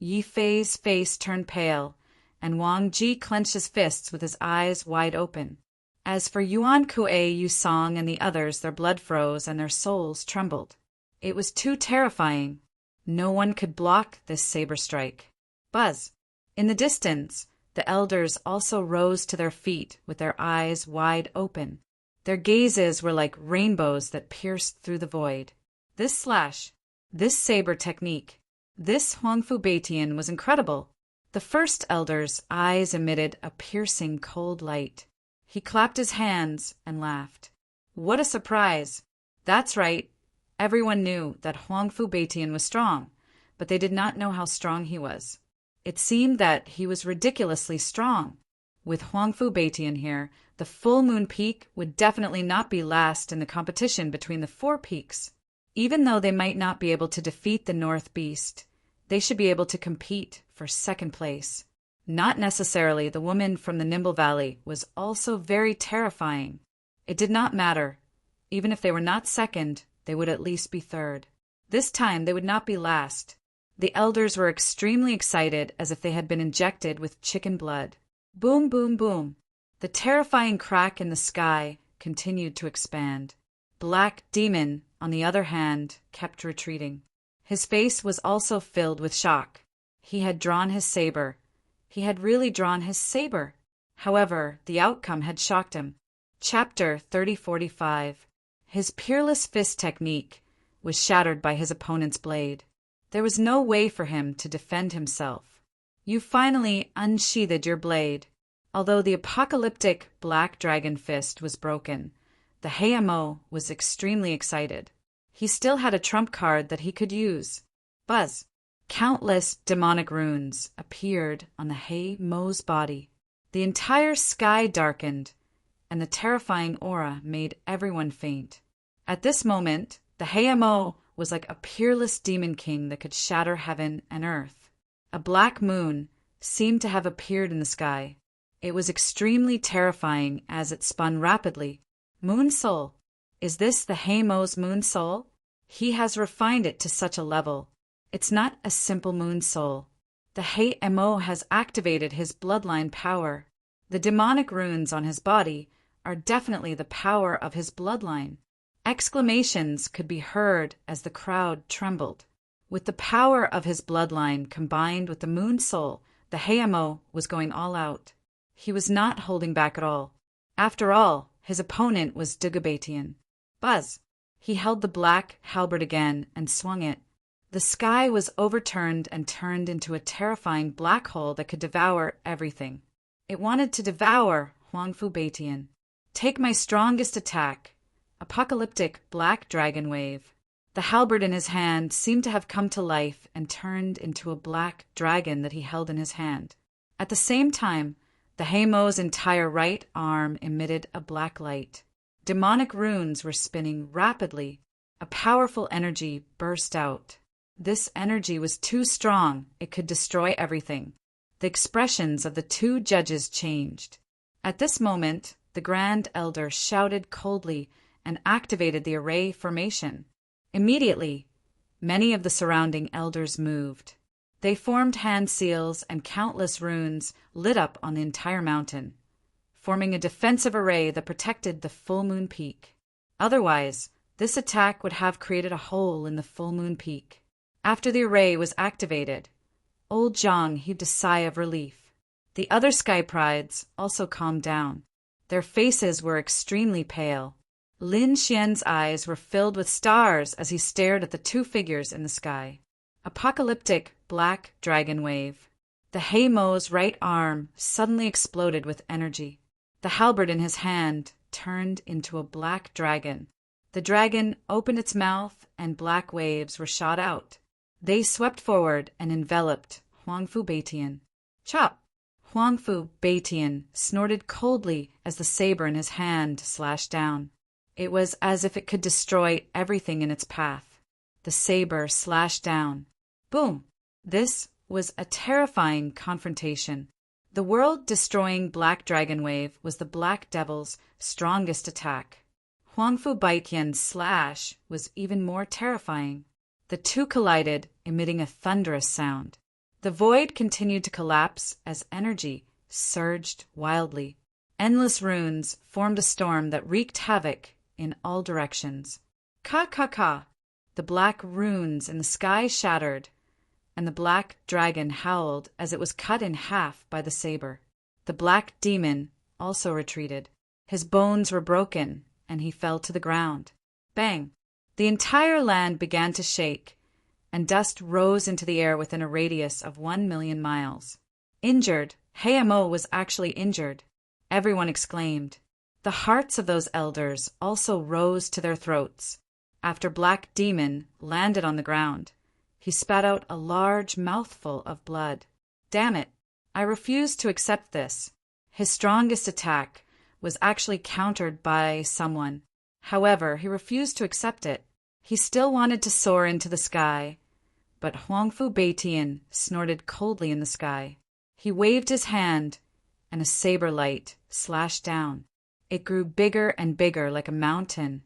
Yi Fei's face turned pale, and Wang Ji clenched his fists with his eyes wide open. As for Yuan Kuei, Yu Song, and the others, their blood froze and their souls trembled. It was too terrifying. No one could block this saber strike. Buzz! In the distance, the elders also rose to their feet with their eyes wide open. Their gazes were like rainbows that pierced through the void. This slash, this saber technique, this Huangfu Beitian was incredible. The first elder's eyes emitted a piercing cold light. He clapped his hands and laughed. What a surprise! That's right. Everyone knew that Huangfu Beitian was strong, but they did not know how strong he was. It seemed that he was ridiculously strong. With Huangfu Beitian here, the full moon peak would definitely not be last in the competition between the four peaks. Even though they might not be able to defeat the North Beast, they should be able to compete for second place. Not necessarily the woman from the Nimble Valley was also very terrifying. It did not matter. Even if they were not second, they would at least be third. This time they would not be last. The elders were extremely excited, as if they had been injected with chicken blood. Boom, boom, boom. The terrifying crack in the sky continued to expand. Black Demon, on the other hand, kept retreating. His face was also filled with shock. He had drawn his saber. He had really drawn his saber. However, the outcome had shocked him. Chapter 3045. His peerless fist technique was shattered by his opponent's blade. There was no way for him to defend himself. You finally unsheathed your blade. Although the apocalyptic Black Dragon Fist was broken, the Hayamo was extremely excited. He still had a trump card that he could use. Buzz! Countless demonic runes appeared on the Hei Mo's body. The entire sky darkened, and the terrifying aura made everyone faint. At this moment, the Hei Mo was like a peerless demon king that could shatter heaven and earth. A black moon seemed to have appeared in the sky. It was extremely terrifying as it spun rapidly. Moon Soul. Is this the Hei Mo's Moon Soul? He has refined it to such a level. It's not a simple Moon Soul. The Hei Mo has activated his bloodline power. The demonic runes on his body are definitely the power of his bloodline. Exclamations could be heard as the crowd trembled. With the power of his bloodline combined with the Moon Soul, the Hei Mo was going all out. He was not holding back at all. After all, his opponent was Deity. Buzz! He held the black halberd again and swung it. The sky was overturned and turned into a terrifying black hole that could devour everything. It wanted to devour Huangfu Beitian. Take my strongest attack. Apocalyptic black dragon wave. The halberd in his hand seemed to have come to life and turned into a black dragon that he held in his hand. At the same time, the Hei Mo's entire right arm emitted a black light. Demonic runes were spinning rapidly. A powerful energy burst out. This energy was too strong, it could destroy everything. The expressions of the two judges changed. At this moment, the Grand Elder shouted coldly and activated the array formation. Immediately, many of the surrounding elders moved. They formed hand seals and countless runes lit up on the entire mountain, forming a defensive array that protected the full moon peak. Otherwise, this attack would have created a hole in the full moon peak. After the array was activated, old Zhang heaved a sigh of relief. The other sky prides also calmed down. Their faces were extremely pale. Lin Xian's eyes were filled with stars as he stared at the two figures in the sky. Apocalyptic black dragon wave. The Hei Mo's right arm suddenly exploded with energy. The halberd in his hand turned into a black dragon. The dragon opened its mouth and black waves were shot out. They swept forward and enveloped Huangfu Beitian. Chop! Huangfu Beitian snorted coldly as the saber in his hand slashed down. It was as if it could destroy everything in its path. The saber slashed down. Boom! This was a terrifying confrontation. The world-destroying black dragon wave was the Black Devil's strongest attack. Huangfu Beitian's slash was even more terrifying. The two collided, emitting a thunderous sound. The void continued to collapse as energy surged wildly. Endless runes formed a storm that wreaked havoc in all directions. Ka! The black runes in the sky shattered, and the black dragon howled as it was cut in half by the saber. The black demon also retreated. His bones were broken, and he fell to the ground. Bang! The entire land began to shake, and dust rose into the air within a radius of 1,000,000 miles. Injured, Hei Mo was actually injured. Everyone exclaimed. The hearts of those elders also rose to their throats. After Black Demon landed on the ground, he spat out a large mouthful of blood. Damn it, I refuse to accept this. His strongest attack was actually countered by someone. However, he refused to accept it. He still wanted to soar into the sky, but Huangfu Beitian snorted coldly in the sky. He waved his hand, and a saber light slashed down. It grew bigger and bigger like a mountain,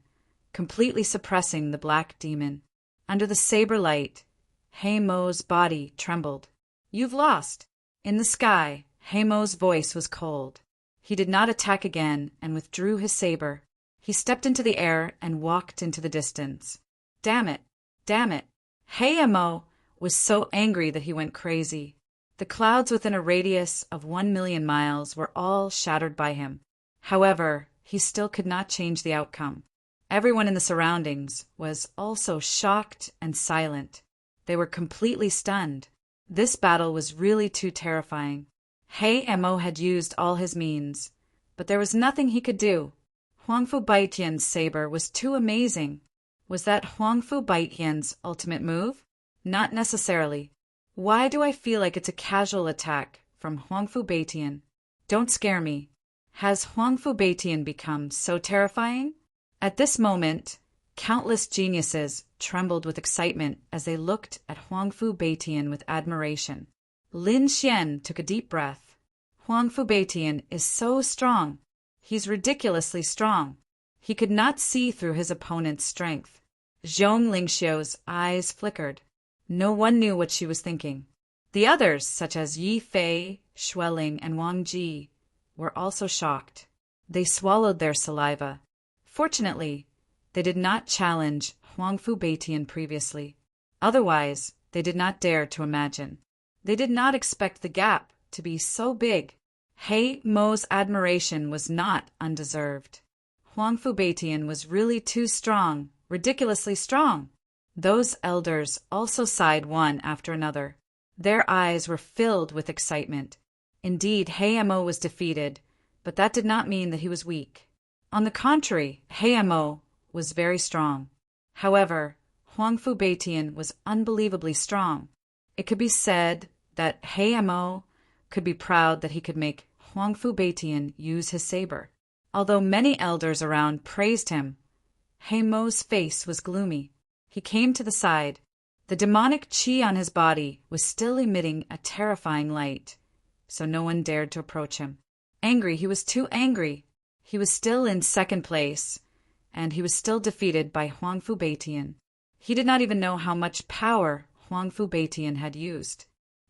completely suppressing the black demon. Under the saber light, Hei Mo's body trembled. You've lost. In the sky, Hei Mo's voice was cold. He did not attack again and withdrew his saber. He stepped into the air and walked into the distance. Damn it! Damn it! Hei Mo was so angry that he went crazy. The clouds within a radius of 1,000,000 miles were all shattered by him. However, he still could not change the outcome. Everyone in the surroundings was also shocked and silent. They were completely stunned. This battle was really too terrifying. Hei Mo had used all his means, but there was nothing he could do. Huangfu Beitian's saber was too amazing. Was that Huangfu Beitian's ultimate move? Not necessarily. Why do I feel like it's a casual attack from Huangfu Beitian? Don't scare me. Has Huangfu Beitian become so terrifying? At this moment, countless geniuses trembled with excitement as they looked at Huangfu Beitian with admiration. Lin Xian took a deep breath. Huangfu Beitian is so strong. He's ridiculously strong. He could not see through his opponent's strength. Zhong Lingxiu's eyes flickered. No one knew what she was thinking. The others, such as Yi Fei, Xueling, and Wang Ji, were also shocked. They swallowed their saliva. Fortunately, they did not challenge Huangfu Beitian previously. Otherwise, they did not dare to imagine. They did not expect the gap to be so big. He Mo's admiration was not undeserved. Huangfu Beitian was really too strong, ridiculously strong. Those elders also sighed one after another. Their eyes were filled with excitement. Indeed, He Mo was defeated, but that did not mean that he was weak. On the contrary, He Mo was very strong. However, Huangfu Beitian was unbelievably strong. It could be said that He Mo could be proud that he could make Huangfu Beitian use his saber. Although many elders around praised him, He Mo's face was gloomy. He came to the side. The demonic qi on his body was still emitting a terrifying light, so no one dared to approach him. Angry, he was too angry. He was still in second place, and he was still defeated by Huangfu Beitian. He did not even know how much power Huangfu Beitian had used.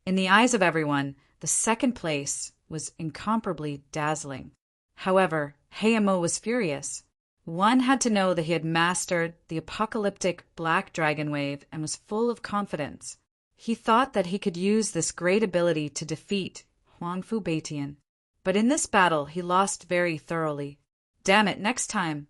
In the eyes of everyone, the second place was incomparably dazzling. However, He Mo was furious. One had to know that he had mastered the apocalyptic black dragon wave and was full of confidence. He thought that he could use this great ability to defeat Huangfu Beitian. But in this battle, he lost very thoroughly. Damn it, next time.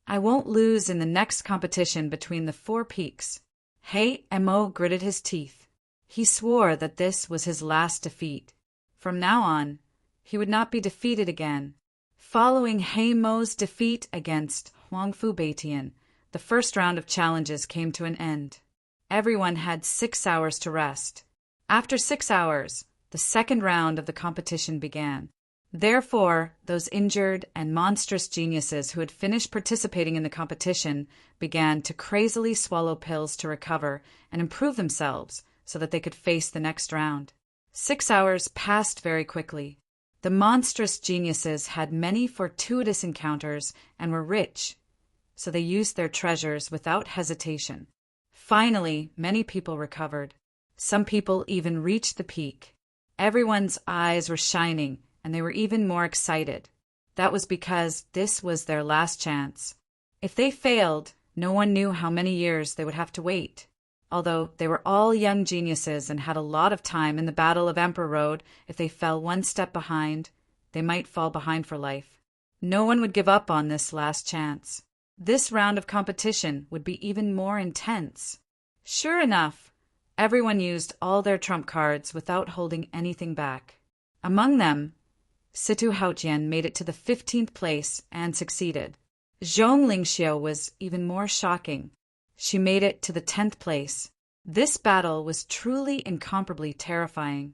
I won't lose in the next competition between the 4 peaks. He Mo gritted his teeth. He swore that this was his last defeat. From now on, he would not be defeated again. Following He Mo's defeat against Huangfu Beitian, the first round of challenges came to an end. Everyone had 6 hours to rest. After 6 hours, the second round of the competition began. Therefore, those injured and monstrous geniuses who had finished participating in the competition began to crazily swallow pills to recover and improve themselves so that they could face the next round. 6 hours passed very quickly. The monstrous geniuses had many fortuitous encounters and were rich, so they used their treasures without hesitation. Finally, many people recovered. Some people even reached the peak. Everyone's eyes were shining, and they were even more excited. That was because this was their last chance. If they failed, no one knew how many years they would have to wait. Although they were all young geniuses and had a lot of time in the Battle of Emperor Road, if they fell one step behind, they might fall behind for life. No one would give up on this last chance. This round of competition would be even more intense. Sure enough, everyone used all their trump cards without holding anything back. Among them, Situ Haojian made it to the 15th place and succeeded. Zhong Lingxiu was even more shocking. She made it to the 10th place. This battle was truly incomparably terrifying.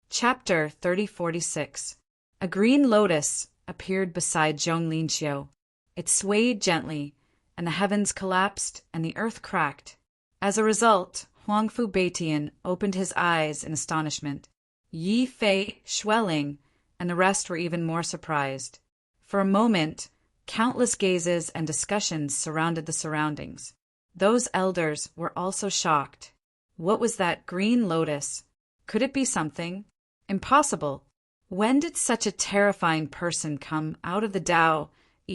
Chapter 3046. A green lotus appeared beside Zhong Lingxiu. It swayed gently, and the heavens collapsed and the earth cracked. As a result, Huangfu Beitian opened his eyes in astonishment. Yi Fei, Xueling, and the rest were even more surprised. For a moment, countless gazes and discussions surrounded the surroundings. Those elders were also shocked. What was that green lotus? Could it be something? Impossible. When did such a terrifying person come out of the Tao,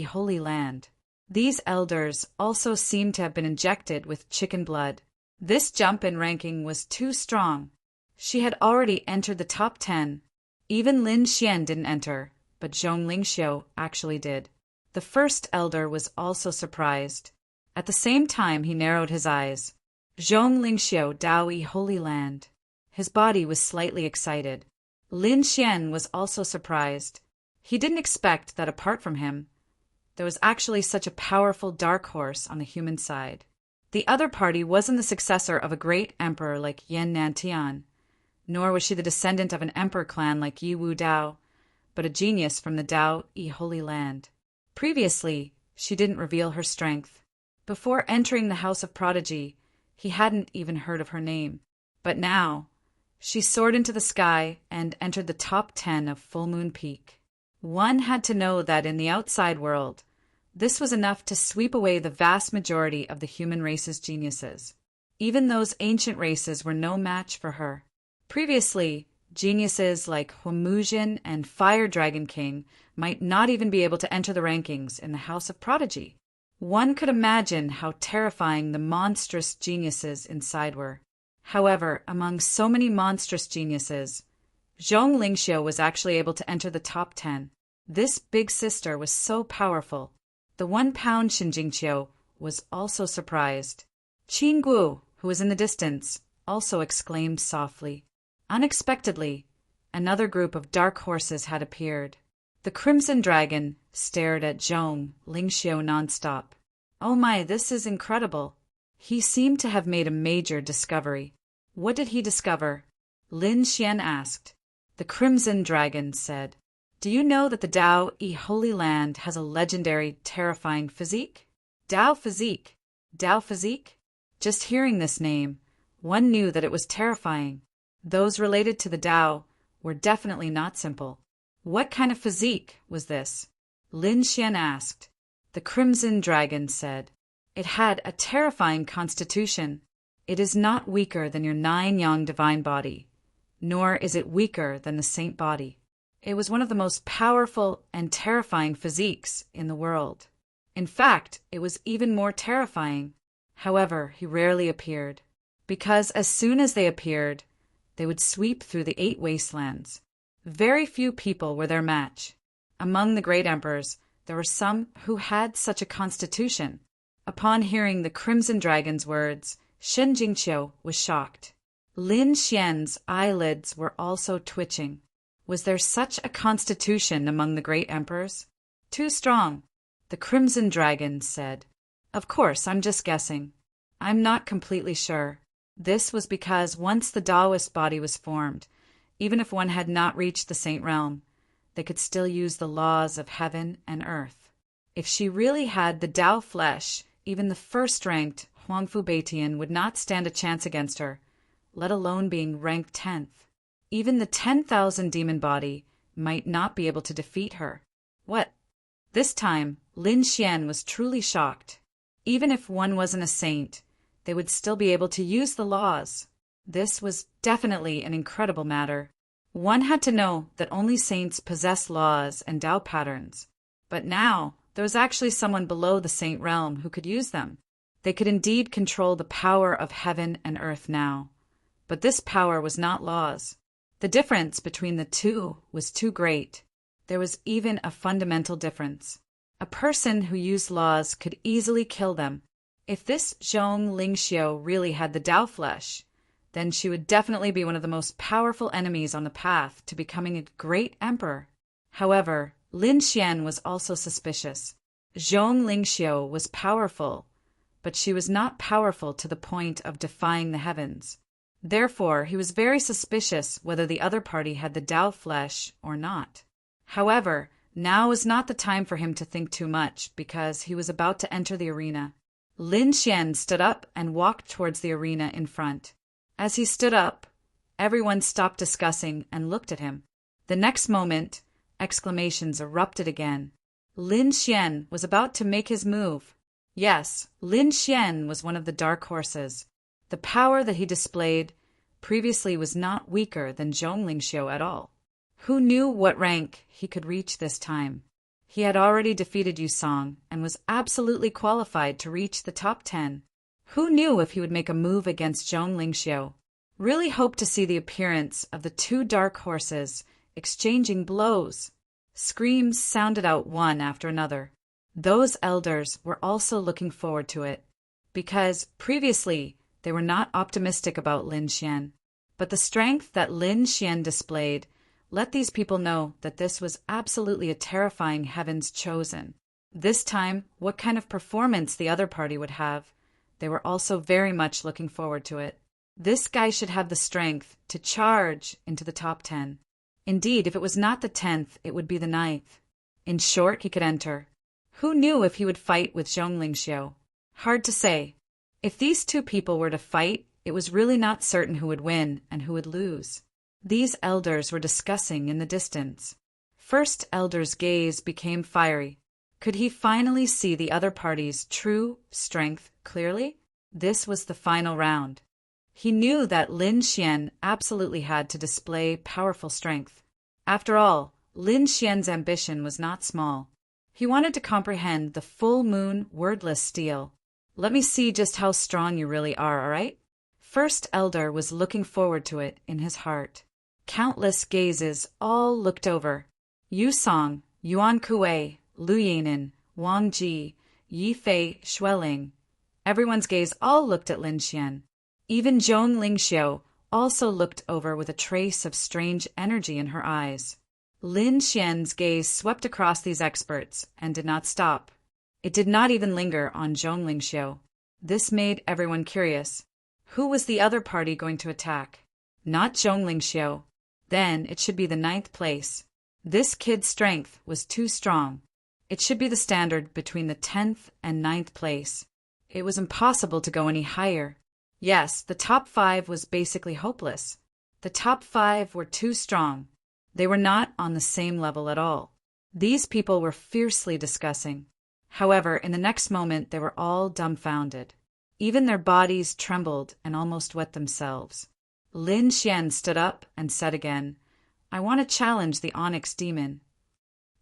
Holy Land? These elders also seemed to have been injected with chicken blood. This jump in ranking was too strong. She had already entered the top 10. Even Lin Xian didn't enter, but Zhong Lingxiu actually did. The first elder was also surprised. At the same time, he narrowed his eyes. Zhong Lingxiu, Daoi, Holy Land. His body was slightly excited. Lin Xian was also surprised. He didn't expect that apart from him, there was actually such a powerful dark horse on the human side. The other party wasn't the successor of a great emperor like Yan Nantian. nor was she the descendant of an emperor clan like Yi Wu Dao, but a genius from the Deity Holy Land. Previously, she didn't reveal her strength. Before entering the House of Prodigy, he hadn't even heard of her name. But now, she soared into the sky and entered the top 10 of Full Moon Peak. One had to know that in the outside world, this was enough to sweep away the vast majority of the human race's geniuses. Even those ancient races were no match for her. Previously, geniuses like Huomujin and Fire Dragon King might not even be able to enter the rankings in the House of Prodigy. One could imagine how terrifying the monstrous geniuses inside were. However, among so many monstrous geniuses, Zhong Lingxiu was actually able to enter the top 10. This big sister was so powerful. The 1-pound Shinjingqiu was also surprised. Qin Guo, who was in the distance, also exclaimed softly. Unexpectedly, another group of dark horses had appeared. The Crimson Dragon stared at Zhong Lingxiu nonstop. Oh my, this is incredible. He seemed to have made a major discovery. What did he discover? Lin Xian asked. The Crimson Dragon said, Do you know that the Deity Holy Land has a legendary, terrifying physique? Dao physique. Dao physique? Just hearing this name, one knew that it was terrifying. Those related to the Dao were definitely not simple. What kind of physique was this? Lin Xian asked. The Crimson Dragon said, It had a terrifying constitution. It is not weaker than your 9-yang divine body, nor is it weaker than the saint body. It was one of the most powerful and terrifying physiques in the world. In fact, it was even more terrifying. However, he rarely appeared, because as soon as they appeared, they would sweep through the 8 wastelands. Very few people were their match. Among the great emperors, there were some who had such a constitution. Upon hearing the Crimson Dragon's words, Shen Jingqiu was shocked. Lin Xian's eyelids were also twitching. Was there such a constitution among the great emperors? Too strong, the Crimson Dragon said. Of course, I'm just guessing. I'm not completely sure. This was because once the Taoist body was formed, even if one had not reached the Saint Realm, they could still use the laws of heaven and earth. If she really had the Tao flesh, even the first-ranked Huangfu Beitian would not stand a chance against her, let alone being ranked 10th. Even the 10,000 demon body might not be able to defeat her. What? This time, Lin Xian was truly shocked. Even if one wasn't a saint, they would still be able to use the laws. This was definitely an incredible matter. One had to know that only saints possess laws and Tao patterns. But now, there was actually someone below the saint realm who could use them. They could indeed control the power of heaven and earth now. But this power was not laws. The difference between the two was too great. There was even a fundamental difference. A person who used laws could easily kill them. If this Zhong Lingxiu really had the Tao flesh, then she would definitely be one of the most powerful enemies on the path to becoming a great emperor. However, Lin Xian was also suspicious. Zhong Lingxiu was powerful, but she was not powerful to the point of defying the heavens. Therefore, he was very suspicious whether the other party had the Tao flesh or not. However, now was not the time for him to think too much, because he was about to enter the arena. Lin Xian stood up and walked towards the arena in front. As he stood up, everyone stopped discussing and looked at him. The next moment, exclamations erupted again. Lin Xian was about to make his move. Yes, Lin Xian was one of the dark horses. The power that he displayed previously was not weaker than Zhong Lingxiu at all. Who knew what rank he could reach this time? He had already defeated Yusong and was absolutely qualified to reach the top 10. Who knew if he would make a move against Zhong Lingxiu? Really hoped to see the appearance of the 2 dark horses exchanging blows. Screams sounded out one after another. Those elders were also looking forward to it, because previously they were not optimistic about Lin Xian. But the strength that Lin Xian displayed let these people know that this was absolutely a terrifying heaven's chosen. This time, what kind of performance the other party would have, they were also very much looking forward to it. This guy should have the strength to charge into the top 10. Indeed, if it was not the 10th, it would be the 9th. In short, he could enter. Who knew if he would fight with Zhong Lingxiu? Hard to say. If these two people were to fight, it was really not certain who would win and who would lose. These elders were discussing in the distance. First Elder's gaze became fiery. Could he finally see the other party's true strength clearly? This was the final round. He knew that Lin Xian absolutely had to display powerful strength. After all, Lin Xian's ambition was not small. He wanted to comprehend the full moon wordless steel. Let me see just how strong you really are, all right? First Elder was looking forward to it in his heart. Countless gazes all looked over. Yu Song, Yuan Kuei, Lu Yanin, Wang Ji, Yi Fei, Xueling. Everyone's gaze all looked at Lin Xian. Even Zhong Lingxiu also looked over with a trace of strange energy in her eyes. Lin Xian's gaze swept across these experts and did not stop. It did not even linger on Zhong Lingxiu. This made everyone curious. Who was the other party going to attack? Not Zhong Lingxiu. Then it should be the 9th place. This kid's strength was too strong. It should be the standard between the 10th and 9th place. It was impossible to go any higher. Yes, the top 5 was basically hopeless. The top 5 were too strong. They were not on the same level at all. These people were fiercely discussing. However, in the next moment they were all dumbfounded. Even their bodies trembled and almost wet themselves. Lin Xian stood up and said again, "I want to challenge the Onyx Demon."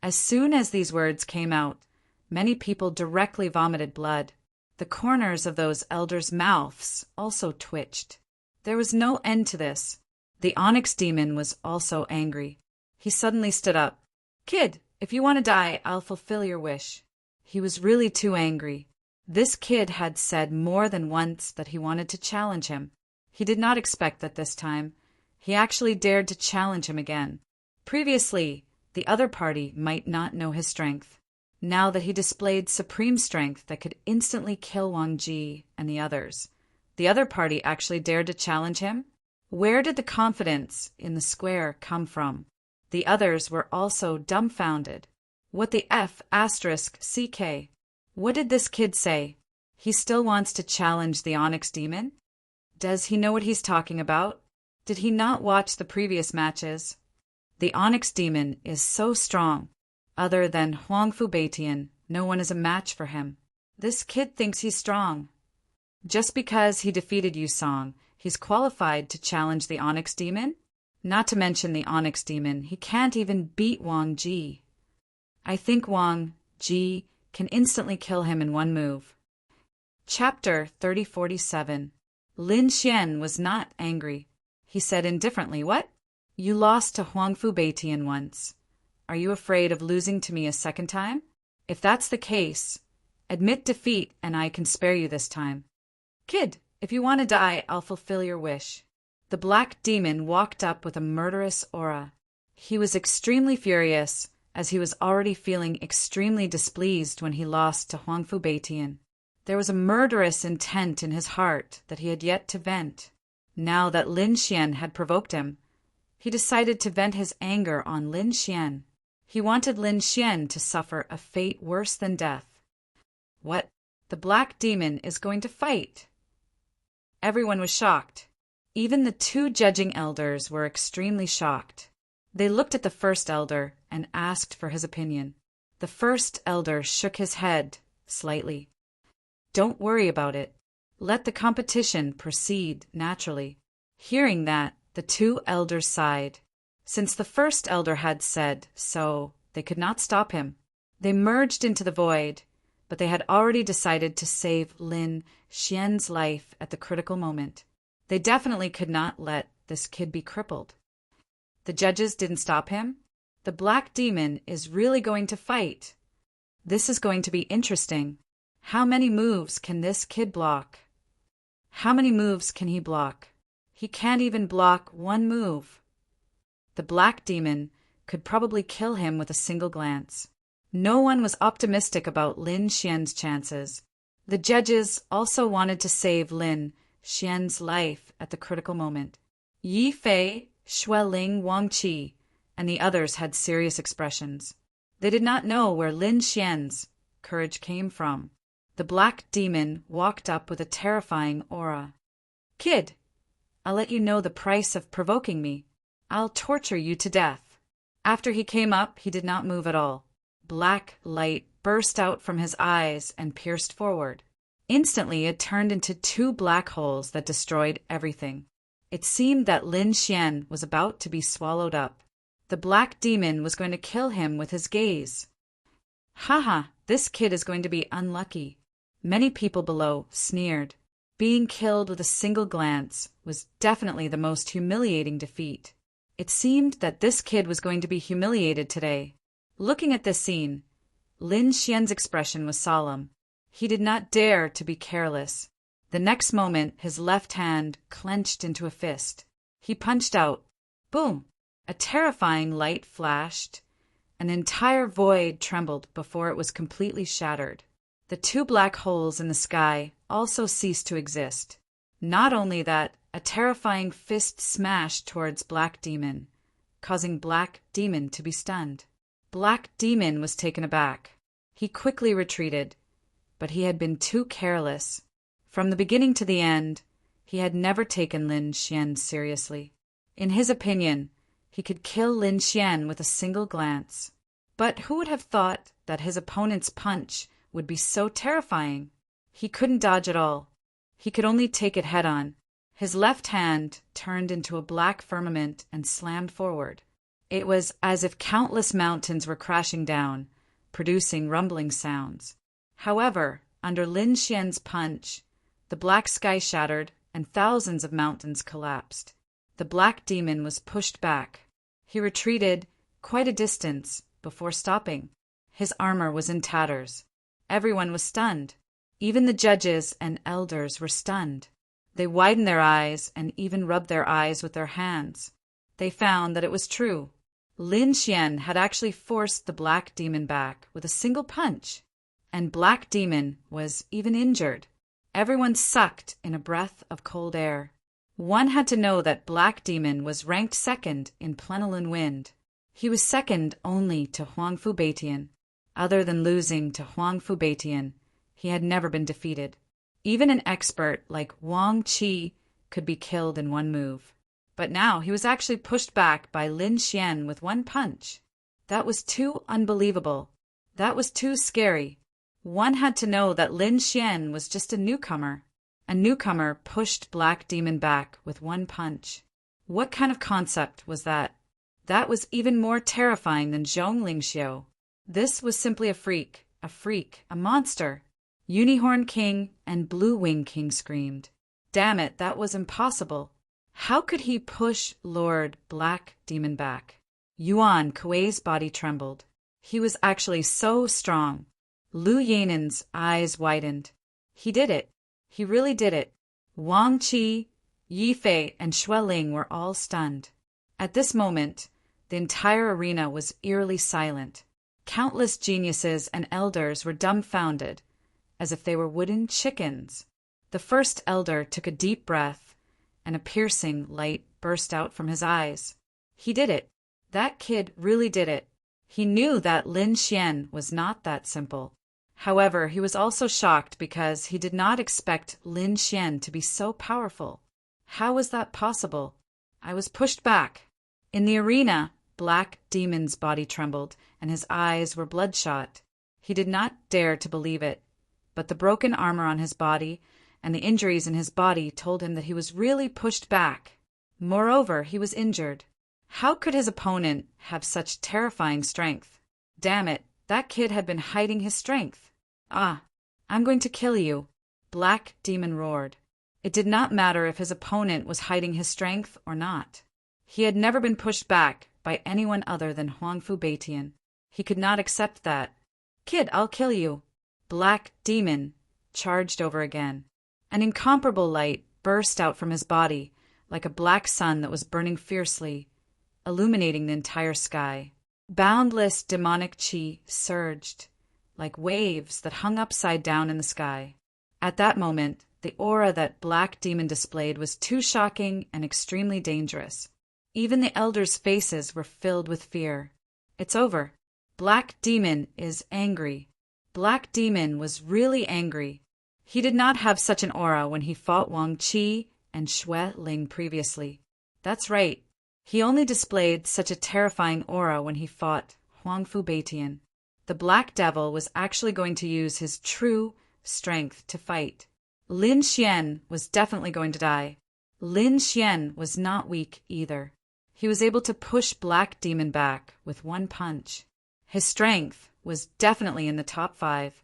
As soon as these words came out, many people directly vomited blood. The corners of those elders' mouths also twitched. There was no end to this. The Onyx Demon was also angry. He suddenly stood up. "Kid, if you want to die, I'll fulfill your wish." He was really too angry. This kid had said more than once that he wanted to challenge him. He did not expect that this time. He actually dared to challenge him again. Previously, the other party might not know his strength. Now that he displayed supreme strength that could instantly kill Wang Ji and the others, the other party actually dared to challenge him? Where did the confidence in the square come from? The others were also dumbfounded. What the F***CK? What did this kid say? He still wants to challenge the Onyx Demon? Does he know what he's talking about? Did he not watch the previous matches? The Onyx Demon is so strong. Other than Huangfu Beitian, no one is a match for him. This kid thinks he's strong. Just because he defeated Yu Song, he's qualified to challenge the Onyx Demon? Not to mention the Onyx Demon, he can't even beat Wang Ji. I think Wang Ji can instantly kill him in one move. Chapter 3047. Lin Xian was not angry. He said indifferently, "What? You lost to Huangfu Beitian once. Are you afraid of losing to me a second time? If that's the case, admit defeat and I can spare you this time. Kid, if you want to die, I'll fulfill your wish." The black demon walked up with a murderous aura. He was extremely furious, as he was already feeling extremely displeased when he lost to Huangfu Beitian. There was a murderous intent in his heart that he had yet to vent. Now that Lin Xian had provoked him, he decided to vent his anger on Lin Xian. He wanted Lin Xian to suffer a fate worse than death. What? The black demon is going to fight? Everyone was shocked. Even the 2 judging elders were extremely shocked. They looked at the first elder and asked for his opinion. The first elder shook his head slightly. "Don't worry about it. Let the competition proceed naturally." Hearing that, the 2 elders sighed. Since the first elder had said so, they could not stop him. They merged into the void, but they had already decided to save Lin Xian's life at the critical moment. They definitely could not let this kid be crippled. The judges didn't stop him. The black demon is really going to fight. This is going to be interesting. How many moves can this kid block? How many moves can he block? He can't even block one move. The black demon could probably kill him with a single glance. No one was optimistic about Lin Xian's chances. The judges also wanted to save Lin Xian's life at the critical moment. Yi Fei, Xueling, Wang Qi, and the others had serious expressions. They did not know where Lin Xian's courage came from. The black demon walked up with a terrifying aura. "Kid, I'll let you know the price of provoking me. I'll torture you to death." After he came up, he did not move at all. Black light burst out from his eyes and pierced forward. Instantly, it turned into two black holes that destroyed everything. It seemed that Lin Xian was about to be swallowed up. The black demon was going to kill him with his gaze. "Haha, this kid is going to be unlucky." Many people below sneered. Being killed with a single glance was definitely the most humiliating defeat. It seemed that this kid was going to be humiliated today. Looking at this scene, Lin Xian's expression was solemn. He did not dare to be careless. The next moment, his left hand clenched into a fist. He punched out. Boom! A terrifying light flashed. An entire void trembled before it was completely shattered. The two black holes in the sky also ceased to exist. Not only that, a terrifying fist smashed towards Black Demon, causing Black Demon to be stunned. Black Demon was taken aback. He quickly retreated, but he had been too careless. From the beginning to the end, he had never taken Lin Xian seriously. In his opinion, he could kill Lin Xian with a single glance. But who would have thought that his opponent's punch would be so terrifying? He couldn't dodge at all. He could only take it head-on. His left hand turned into a black firmament and slammed forward. It was as if countless mountains were crashing down, producing rumbling sounds. However, under Lin Xian's punch, the black sky shattered and thousands of mountains collapsed. The black demon was pushed back. He retreated quite a distance before stopping. His armor was in tatters. Everyone was stunned. Even the judges and elders were stunned. They widened their eyes and even rubbed their eyes with their hands. They found that it was true. Lin Xian had actually forced the black demon back with a single punch, and Black Demon was even injured. Everyone sucked in a breath of cold air. One had to know that Black Demon was ranked second in Plenilun Wind. He was second only to Huangfu Beitian. Other than losing to Huangfu Beitian, he had never been defeated. Even an expert like Wang Qi could be killed in one move. But now he was actually pushed back by Lin Xian with one punch. That was too unbelievable. That was too scary. One had to know that Lin Xian was just a newcomer. A newcomer pushed Black Demon back with one punch. What kind of concept was that? That was even more terrifying than Zhong Lingxiu. This was simply a freak, a monster. Unicorn King and Blue Wing King screamed. Damn it, that was impossible. How could he push Lord Black Demon back? Yuan Kuei's body trembled. He was actually so strong. Lu Yanen's eyes widened. He did it. He really did it. Wang Qi, Yi Fei, and Xueling were all stunned. At this moment, the entire arena was eerily silent. Countless geniuses and elders were dumbfounded, as if they were wooden chickens. The first elder took a deep breath, and a piercing light burst out from his eyes. He did it. That kid really did it. He knew that Lin Xian was not that simple. However, he was also shocked because he did not expect Lin Xian to be so powerful. How was that possible? I was pushed back. In the arena, Black Demon's body trembled, and his eyes were bloodshot. He did not dare to believe it, but the broken armor on his body and the injuries in his body told him that he was really pushed back. Moreover, he was injured. How could his opponent have such terrifying strength? Damn it, that kid had been hiding his strength. Ah, I'm going to kill you, Black Demon roared. It did not matter if his opponent was hiding his strength or not. He had never been pushed back by anyone other than Huangfu Beitian. He could not accept that. Kid, I'll kill you. Black Demon charged over again. An incomparable light burst out from his body, like a black sun that was burning fiercely, illuminating the entire sky. Boundless demonic qi surged, like waves that hung upside down in the sky. At that moment, The aura that Black Demon displayed was too shocking and extremely dangerous. Even the elders' faces were filled with fear. It's over. Black Demon is angry. Black Demon was really angry. He did not have such an aura when he fought Wang Qi and Xue Ling previously. That's right. He only displayed such a terrifying aura when he fought Huang Fu Beitian. The Black Devil was actually going to use his true strength to fight. Lin Xian was definitely going to die. Lin Xian was not weak either. He was able to push Black Demon back with one punch. His strength was definitely in the top 5.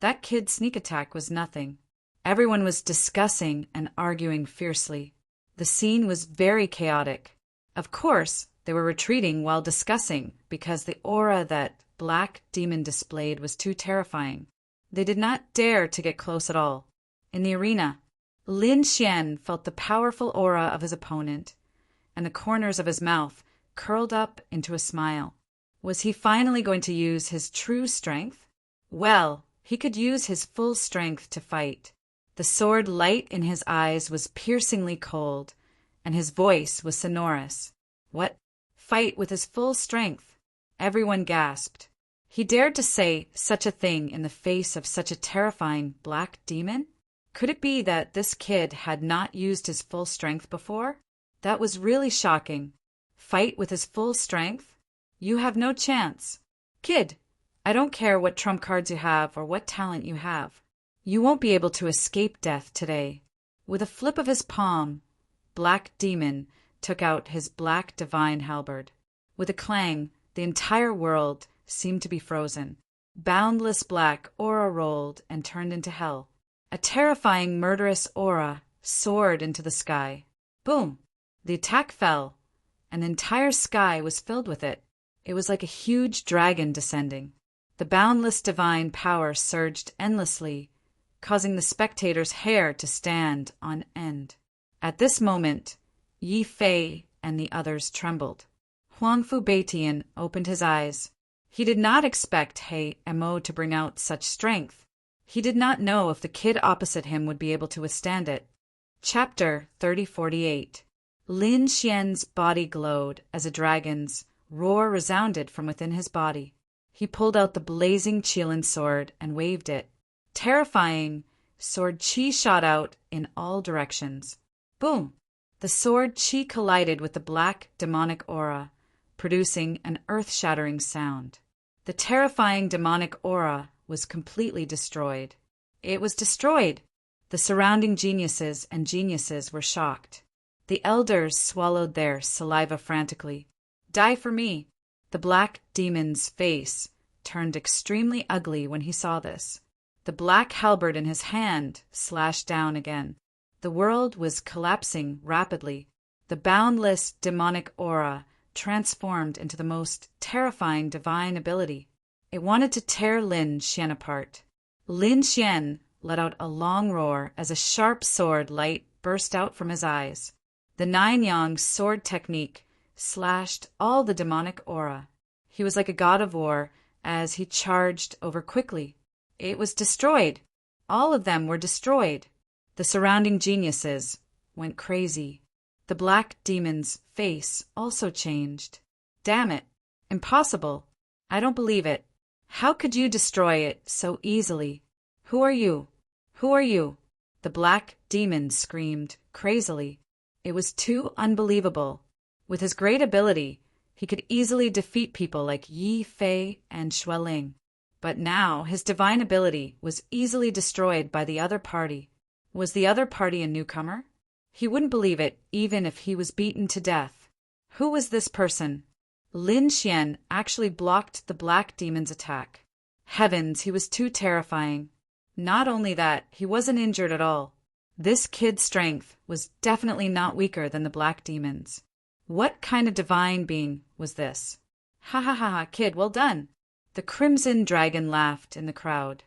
That kid's sneak attack was nothing. Everyone was discussing and arguing fiercely. The scene was very chaotic. Of course, they were retreating while discussing because the aura that Black Demon displayed was too terrifying. They did not dare to get close at all. In the arena, Lin Xian felt the powerful aura of his opponent, and the corners of his mouth curled up into a smile. Was he finally going to use his true strength? Well, he could use his full strength to fight. The sword light in his eyes was piercingly cold, and his voice was sonorous. What? Fight with his full strength? Everyone gasped. He dared to say such a thing in the face of such a terrifying Black Demon? Could it be that this kid had not used his full strength before? That was really shocking. Fight with his full strength? You have no chance. Kid, I don't care what trump cards you have or what talent you have. You won't be able to escape death today. With a flip of his palm, Black Demon took out his black divine halberd. With a clang, the entire world seemed to be frozen. Boundless black aura rolled and turned into hell. A terrifying murderous aura soared into the sky. Boom! The attack fell, and the entire sky was filled with it. It was like a huge dragon descending. The boundless divine power surged endlessly, causing the spectators' hair to stand on end. At this moment, Yi Fei and the others trembled. Huang Fu Beitian opened his eyes. He did not expect He Mo to bring out such strength. He did not know if the kid opposite him would be able to withstand it. Chapter 3048. Lin Xian's body glowed as a dragon's roar resounded from within his body. He pulled out the blazing Qilin sword and waved it. Terrifying, sword qi shot out in all directions. Boom! The sword qi collided with the black demonic aura, producing an earth-shattering sound. The terrifying demonic aura was completely destroyed. It was destroyed! The surrounding geniuses were shocked. The elders swallowed their saliva frantically. Die for me! The Black Demon's face turned extremely ugly when he saw this. The black halberd in his hand slashed down again. The world was collapsing rapidly. The boundless demonic aura transformed into the most terrifying divine ability. It wanted to tear Lin Xian apart. Lin Xian let out a long roar as a sharp sword light burst out from his eyes. The nine-yang sword technique slashed all the demonic aura. He was like a god of war as he charged over quickly. It was destroyed. All of them were destroyed. The surrounding geniuses went crazy. The Black Demon's face also changed. Damn it! Impossible! I don't believe it. How could you destroy it so easily? Who are you? Who are you? The Black Demon screamed crazily. It was too unbelievable. With his great ability, he could easily defeat people like Yi Fei and Xue Ling. But now his divine ability was easily destroyed by the other party. Was the other party a newcomer? He wouldn't believe it even if he was beaten to death. Who was this person? Lin Xian actually blocked the Black Demon's attack. Heavens, he was too terrifying. Not only that, he wasn't injured at all. This kid's strength was definitely not weaker than the Black Demon's. What kind of divine being was this? Ha ha ha ha, kid, well done. The Crimson Dragon laughed in the crowd.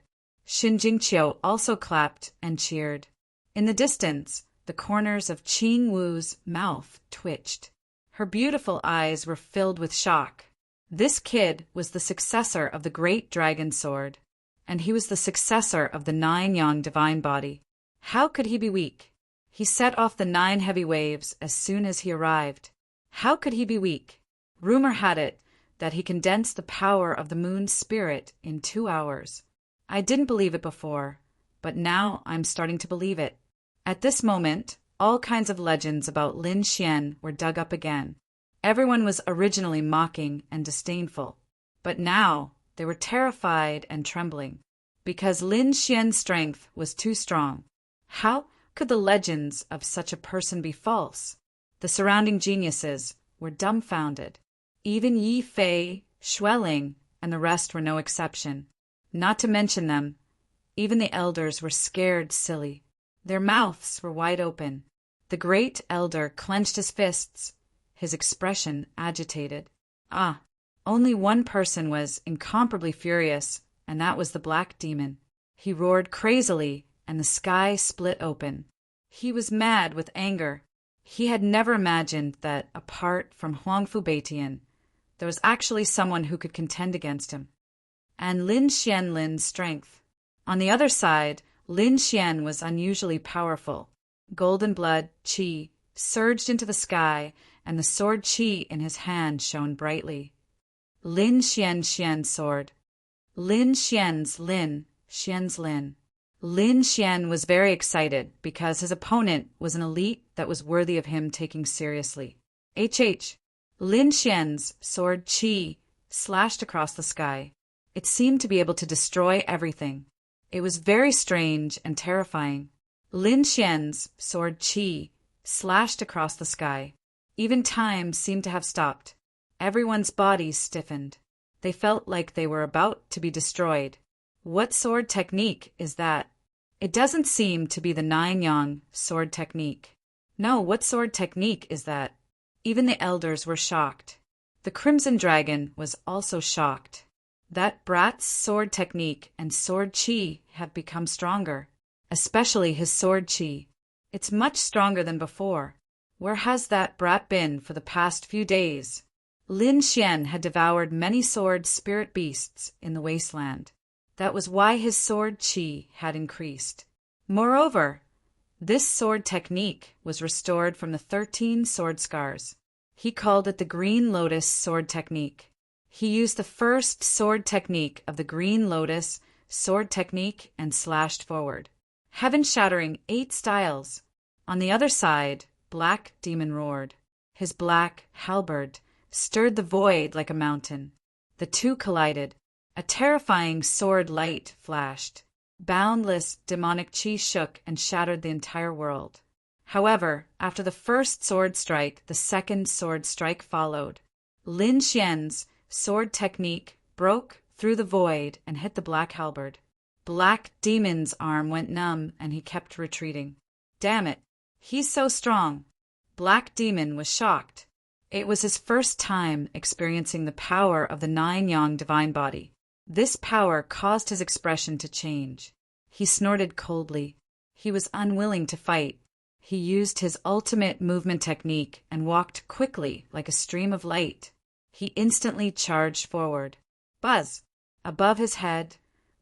Xin Jingqiu also clapped and cheered. In the distance, the corners of Qing Wu's mouth twitched. Her beautiful eyes were filled with shock. This kid was the successor of the Great Dragon Sword, and he was the successor of the Nine-Yang Divine Body. How could he be weak? He set off the 9 heavy waves as soon as he arrived. How could he be weak? Rumor had it that he condensed the power of the moon's spirit in 2 hours. I didn't believe it before, but now I'm starting to believe it. At this moment, all kinds of legends about Lin Xian were dug up again. Everyone was originally mocking and disdainful, but now they were terrified and trembling, because Lin Xian's strength was too strong. How could the legends of such a person be false? The surrounding geniuses were dumbfounded. Even Yi Fei, Xueling, and the rest were no exception. Not to mention them, even the elders were scared silly. Their mouths were wide open. The great elder clenched his fists, his expression agitated. Only one person was incomparably furious, and that was the black demon. He roared crazily, and the sky split open. He was mad with anger. He had never imagined that, apart from Huangfu Beitian, there was actually someone who could contend against him. And Lin Xianlin's strength. On the other side, Lin Xian was unusually powerful. Golden blood, qi, surged into the sky, and the sword qi in his hand shone brightly. Lin Xian's sword. Lin Xian's Lin, Xian's Lin. Lin Xian was very excited because his opponent was an elite that was worthy of him taking seriously. Lin Xian's sword qi slashed across the sky. It seemed to be able to destroy everything. It was very strange and terrifying. Lin Xian's sword qi slashed across the sky. Even time seemed to have stopped. Everyone's bodies stiffened. They felt like they were about to be destroyed. What sword technique is that? It doesn't seem to be the 9-yang sword technique. No, what sword technique is that? Even the elders were shocked. The Crimson Dragon was also shocked. That brat's sword technique and sword qi have become stronger, especially his sword qi. It's much stronger than before. Where has that brat been for the past few days? Lin Xian had devoured many sword spirit beasts in the wasteland. That was why his sword qi had increased. Moreover, this sword technique was restored from the 13 sword scars. He called it the Green Lotus sword technique. He used the first sword technique of the Green Lotus sword technique and slashed forward, heaven-shattering 8 styles. On the other side, Black Demon roared. His black halberd stirred the void like a mountain. The two collided. A terrifying sword light flashed. Boundless demonic qi shook and shattered the entire world. However, after the first sword strike, the second sword strike followed. Lin Xian's sword technique broke through the void and hit the black halberd. Black Demon's arm went numb and he kept retreating. Damn it, he's so strong. Black Demon was shocked. It was his first time experiencing the power of the 9-yang divine body. This power caused his expression to change. He snorted coldly. He was unwilling to fight. He used his ultimate movement technique and walked quickly like a stream of light. He instantly charged forward. Buzz! Above his head,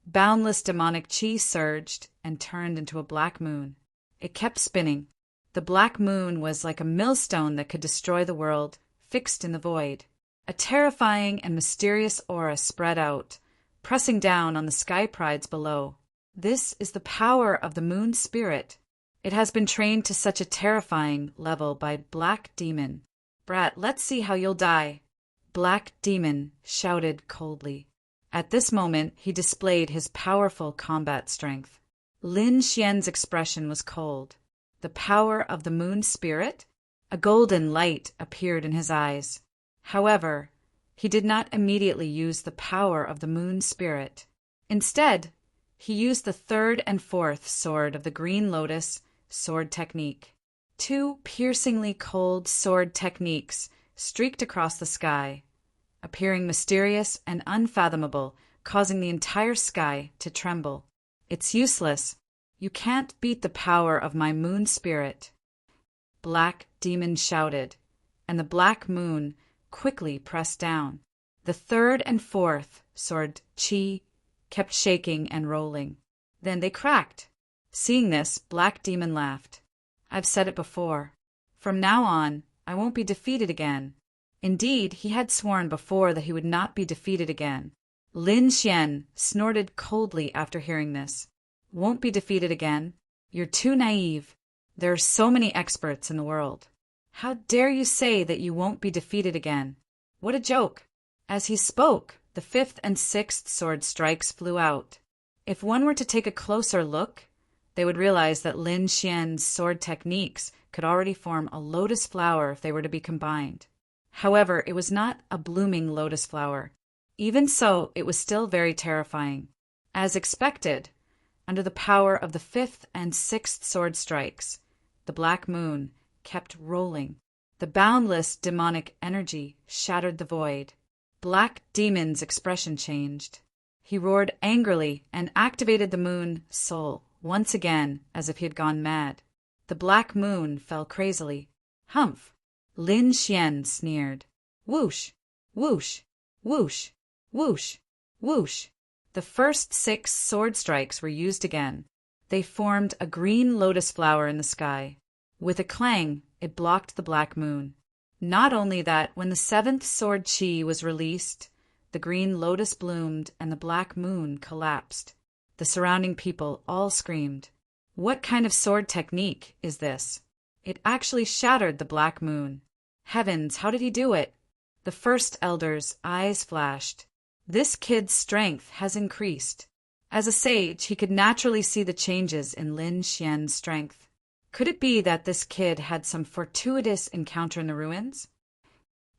boundless demonic qi surged and turned into a black moon. It kept spinning. The black moon was like a millstone that could destroy the world, fixed in the void. A terrifying and mysterious aura spread out, pressing down on the sky prides below. This is the power of the moon spirit. It has been trained to such a terrifying level by Black Demon. Brat, let's see how you'll die. Black Demon shouted coldly. At this moment, he displayed his powerful combat strength. Lin Xian's expression was cold. The power of the moon spirit? A golden light appeared in his eyes. However, he did not immediately use the power of the moon spirit. Instead, he used the 3rd and 4th sword of the Green Lotus sword technique. 2 piercingly cold sword techniques streaked across the sky, appearing mysterious and unfathomable, causing the entire sky to tremble. It's useless. You can't beat the power of my moon spirit. Black Demon shouted, and the black moon quickly pressed down. The 3rd and 4th sword qi kept shaking and rolling. Then they cracked. Seeing this, Black Demon laughed. I've said it before. From now on, I won't be defeated again. Indeed, he had sworn before that he would not be defeated again. Lin Xian snorted coldly after hearing this. Won't be defeated again? You're too naive. There are so many experts in the world. How dare you say that you won't be defeated again? What a joke! As he spoke, the 5th and 6th sword strikes flew out. If one were to take a closer look, they would realize that Lin Xian's sword techniques could already form a lotus flower if they were to be combined. However, it was not a blooming lotus flower. Even so, it was still very terrifying. As expected, under the power of the 5th and 6th sword strikes, the Black Moon kept rolling. The boundless demonic energy shattered the void. Black Demon's expression changed. He roared angrily and activated the Moon Soul once again as if he had gone mad. The Black Moon fell crazily. Humph! Lin Xian sneered. Whoosh! Whoosh! Whoosh! Whoosh! Whoosh! The first 6 sword strikes were used again. They formed a green lotus flower in the sky. With a clang, it blocked the Black Moon. Not only that, when the 7th sword chi was released, the green lotus bloomed and the Black Moon collapsed. The surrounding people all screamed. What kind of sword technique is this? It actually shattered the Black Moon. Heavens, how did he do it? The first elder's eyes flashed. This kid's strength has increased. As a sage, he could naturally see the changes in Lin Xian's strength. Could it be that this kid had some fortuitous encounter in the ruins?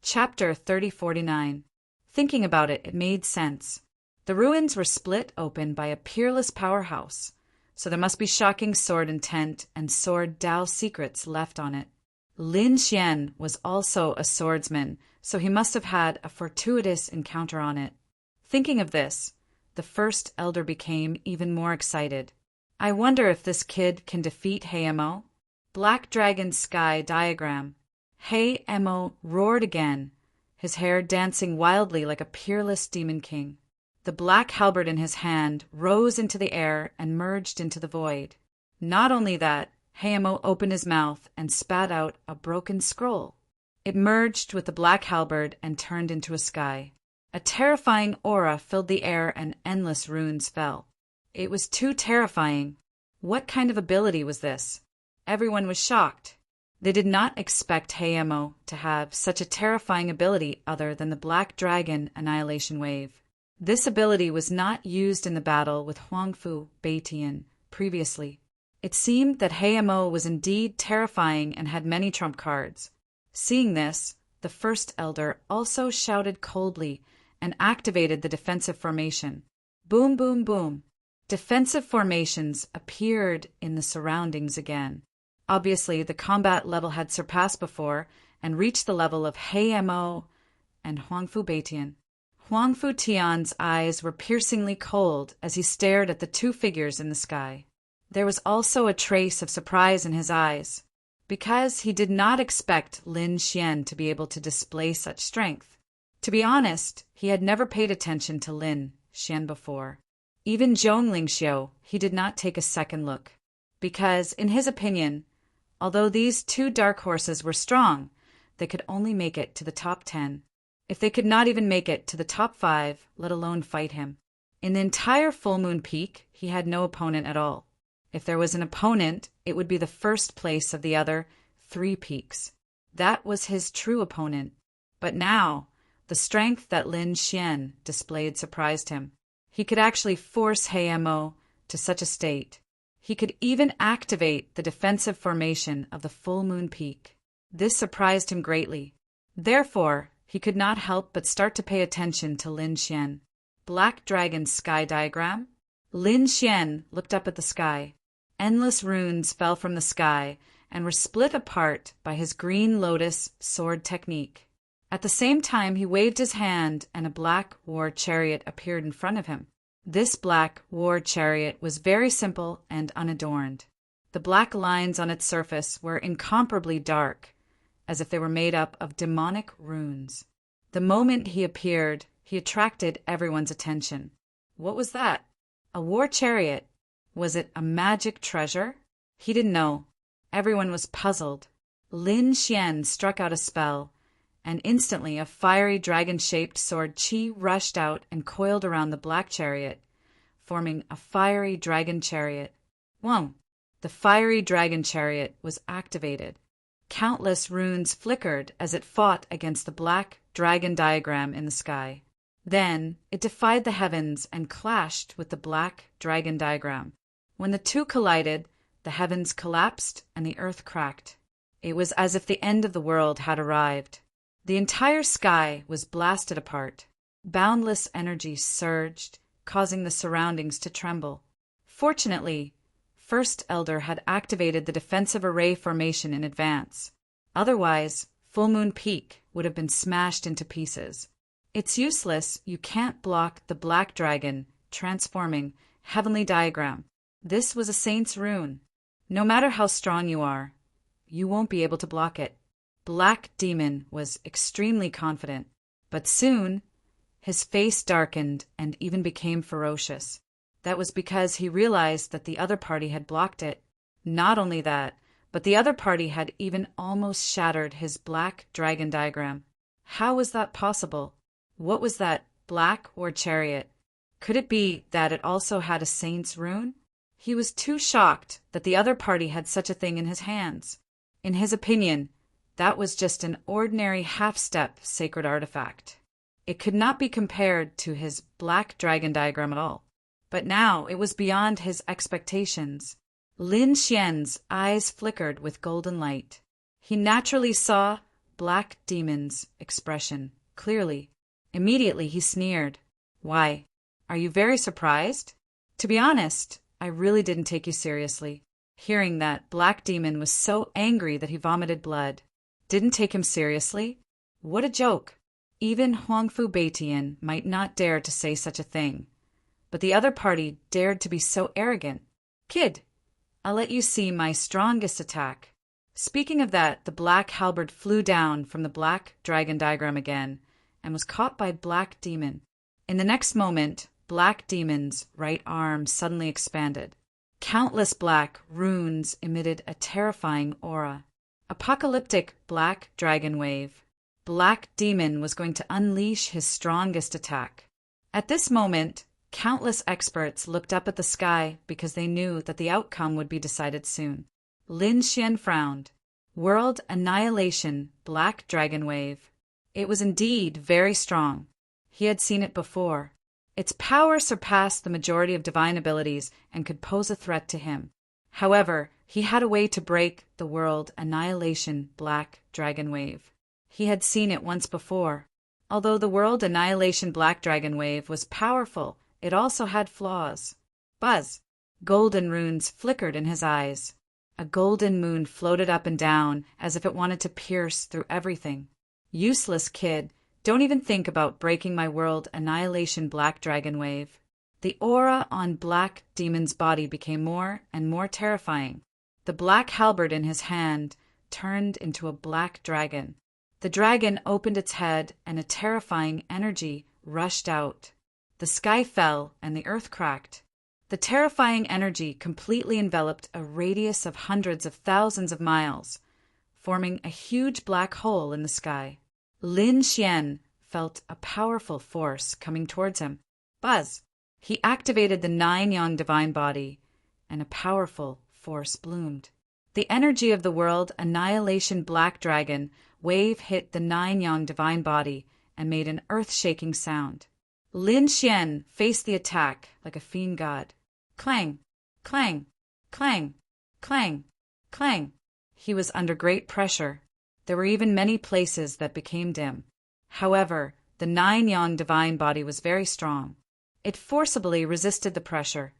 Chapter 3049. Thinking about it, it made sense. The ruins were split open by a peerless powerhouse, so there must be shocking sword intent and sword Dao secrets left on it. Lin Xian was also a swordsman, so he must have had a fortuitous encounter on it. Thinking of this, the first elder became even more excited. I wonder if this kid can defeat Heimo. Black Dragon Sky Diagram. Heimo roared again, his hair dancing wildly like a peerless demon king. The black halberd in his hand rose into the air and merged into the void. Not only that, Heimo opened his mouth and spat out a broken scroll. It merged with the black halberd and turned into a sky. A terrifying aura filled the air and endless runes fell. It was too terrifying. What kind of ability was this? Everyone was shocked. They did not expect Heimo to have such a terrifying ability other than the Black Dragon Annihilation Wave. This ability was not used in the battle with Huangfu Beitian previously. It seemed that Heimo was indeed terrifying and had many trump cards. Seeing this, the first elder also shouted coldly and activated the defensive formation. Boom, boom, boom. Defensive formations appeared in the surroundings again. Obviously, the combat level had surpassed before and reached the level of Heimo and Huangfu Beitian. Huangfu Tian's eyes were piercingly cold as he stared at the 2 figures in the sky. There was also a trace of surprise in his eyes, because he did not expect Lin Xian to be able to display such strength. To be honest, he had never paid attention to Lin Xian before. Even Zhongling Xiu, he did not take a second look, because, in his opinion, although these 2 dark horses were strong, they could only make it to the top 10. If they could not even make it to the top 5, let alone fight him. In the entire Full Moon Peak, he had no opponent at all. If there was an opponent, it would be the first place of the other 3 peaks. That was his true opponent. But now, the strength that Lin Xian displayed surprised him. He could actually force Heimo to such a state. He could even activate the defensive formation of the Full Moon Peak. This surprised him greatly. Therefore, he could not help but start to pay attention to Lin Xian. Black Dragon Sky Diagram. Lin Xian looked up at the sky. Endless runes fell from the sky and were split apart by his green lotus sword technique. At the same time, he waved his hand and a black war chariot appeared in front of him. This black war chariot was very simple and unadorned. The black lines on its surface were incomparably dark, as if they were made up of demonic runes. The moment he appeared, he attracted everyone's attention. What was that? A war chariot. Was it a magic treasure? He didn't know. Everyone was puzzled. Lin Xian struck out a spell, and instantly a fiery dragon-shaped sword chi rushed out and coiled around the black chariot, forming a fiery dragon chariot. Whoa! The fiery dragon chariot was activated. Countless runes flickered as it fought against the black dragon diagram in the sky. Then it defied the heavens and clashed with the black dragon diagram. When the two collided, the heavens collapsed and the earth cracked. It was as if the end of the world had arrived. The entire sky was blasted apart. Boundless energy surged, causing the surroundings to tremble. Fortunately, First Elder had activated the defensive array formation in advance. Otherwise, Full Moon Peak would have been smashed into pieces. It's useless, you can't block the black dragon, transforming, heavenly diagram. This was a saint's rune. No matter how strong you are, you won't be able to block it. Black Demon was extremely confident, but soon his face darkened and even became ferocious. That was because he realized that the other party had blocked it. Not only that, but the other party had even almost shattered his black dragon diagram. How was that possible? What was that black war chariot? Could it be that it also had a saint's rune? He was too shocked that the other party had such a thing in his hands. In his opinion, that was just an ordinary half-step sacred artifact. It could not be compared to his black dragon diagram at all. But now it was beyond his expectations. Lin Xian's eyes flickered with golden light. He naturally saw Black Demon's expression clearly. Immediately he sneered. "Why, are you very surprised? To be honest, I really didn't take you seriously." Hearing that, Black Demon was so angry that he vomited blood. Didn't take him seriously? What a joke! Even Huangfu Beitian might not dare to say such a thing. But the other party dared to be so arrogant. "Kid, I'll let you see my strongest attack." Speaking of that, the black halberd flew down from the black dragon diagram again and was caught by Black Demon. In the next moment, Black Demon's right arm suddenly expanded. Countless black runes emitted a terrifying aura. Apocalyptic black dragon wave. Black Demon was going to unleash his strongest attack. At this moment, countless experts looked up at the sky because they knew that the outcome would be decided soon. Lin Xian frowned. World Annihilation Black Dragon Wave. It was indeed very strong. He had seen it before. Its power surpassed the majority of divine abilities and could pose a threat to him. However, he had a way to break the World Annihilation Black Dragon Wave. He had seen it once before. Although the World Annihilation Black Dragon Wave was powerful, it also had flaws. Buzz! Golden runes flickered in his eyes. A golden moon floated up and down as if it wanted to pierce through everything. "Useless kid, don't even think about breaking my World Annihilation Black Dragon Wave." The aura on Black Demon's body became more and more terrifying. The black halberd in his hand turned into a black dragon. The dragon opened its head and a terrifying energy rushed out. The sky fell and the earth cracked. The terrifying energy completely enveloped a radius of hundreds of thousands of miles, forming a huge black hole in the sky. Lin Xian felt a powerful force coming towards him. Buzz! He activated the 9-yang divine body, and a powerful force bloomed. The energy of the World Annihilation Black Dragon wave hit the 9-yang divine body and made an earth-shaking sound. Lin Xian faced the attack like a fiend god. Clang! Clang! Clang! Clang! Clang! He was under great pressure. There were even many places that became dim. However, the 9-yang divine body was very strong. It forcibly resisted the pressure,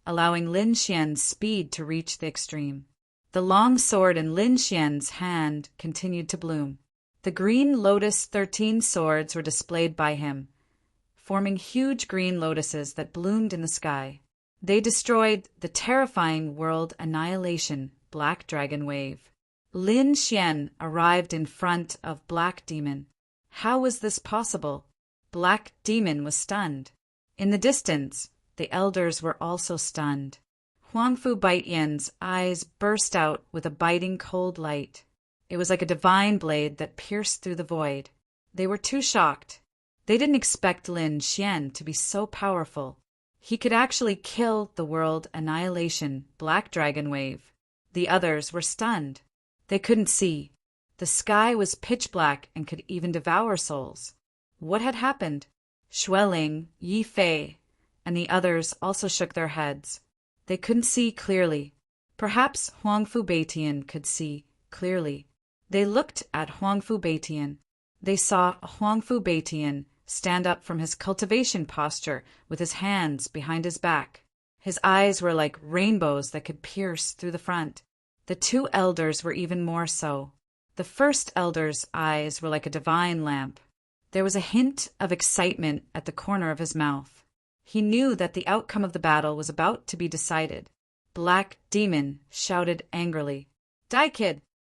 allowing Lin Xian's speed to reach the extreme. The long sword in Lin Xian's hand continued to bloom. The green lotus 13 swords were displayed by him, forming huge green lotuses that bloomed in the sky. They destroyed the terrifying World Annihilation Black Dragon Wave. Lin Xian arrived in front of Black Demon. How was this possible? Black Demon was stunned. In the distance, the elders were also stunned. Huang Fu Baitian's eyes burst out with a biting cold light. It was like a divine blade that pierced through the void. They were too shocked. They didn't expect Lin Xian to be so powerful. He could actually kill the world annihilation black dragon wave. The others were stunned. They couldn't see. The sky was pitch black and could even devour souls. What had happened? Xueling, Yi Fei, and the others also shook their heads. They couldn't see clearly. Perhaps Huang Fu Baitian could see clearly. They looked at Huang Fu Baitian. They saw Huang Fu Baitian stand up from his cultivation posture with his hands behind his back. His eyes were like rainbows that could pierce through the front. The two elders were even more so. The first elder's eyes were like a divine lamp. There was a hint of excitement at the corner of his mouth. He knew that the outcome of the battle was about to be decided. Black Demon shouted angrily, "Die, kid!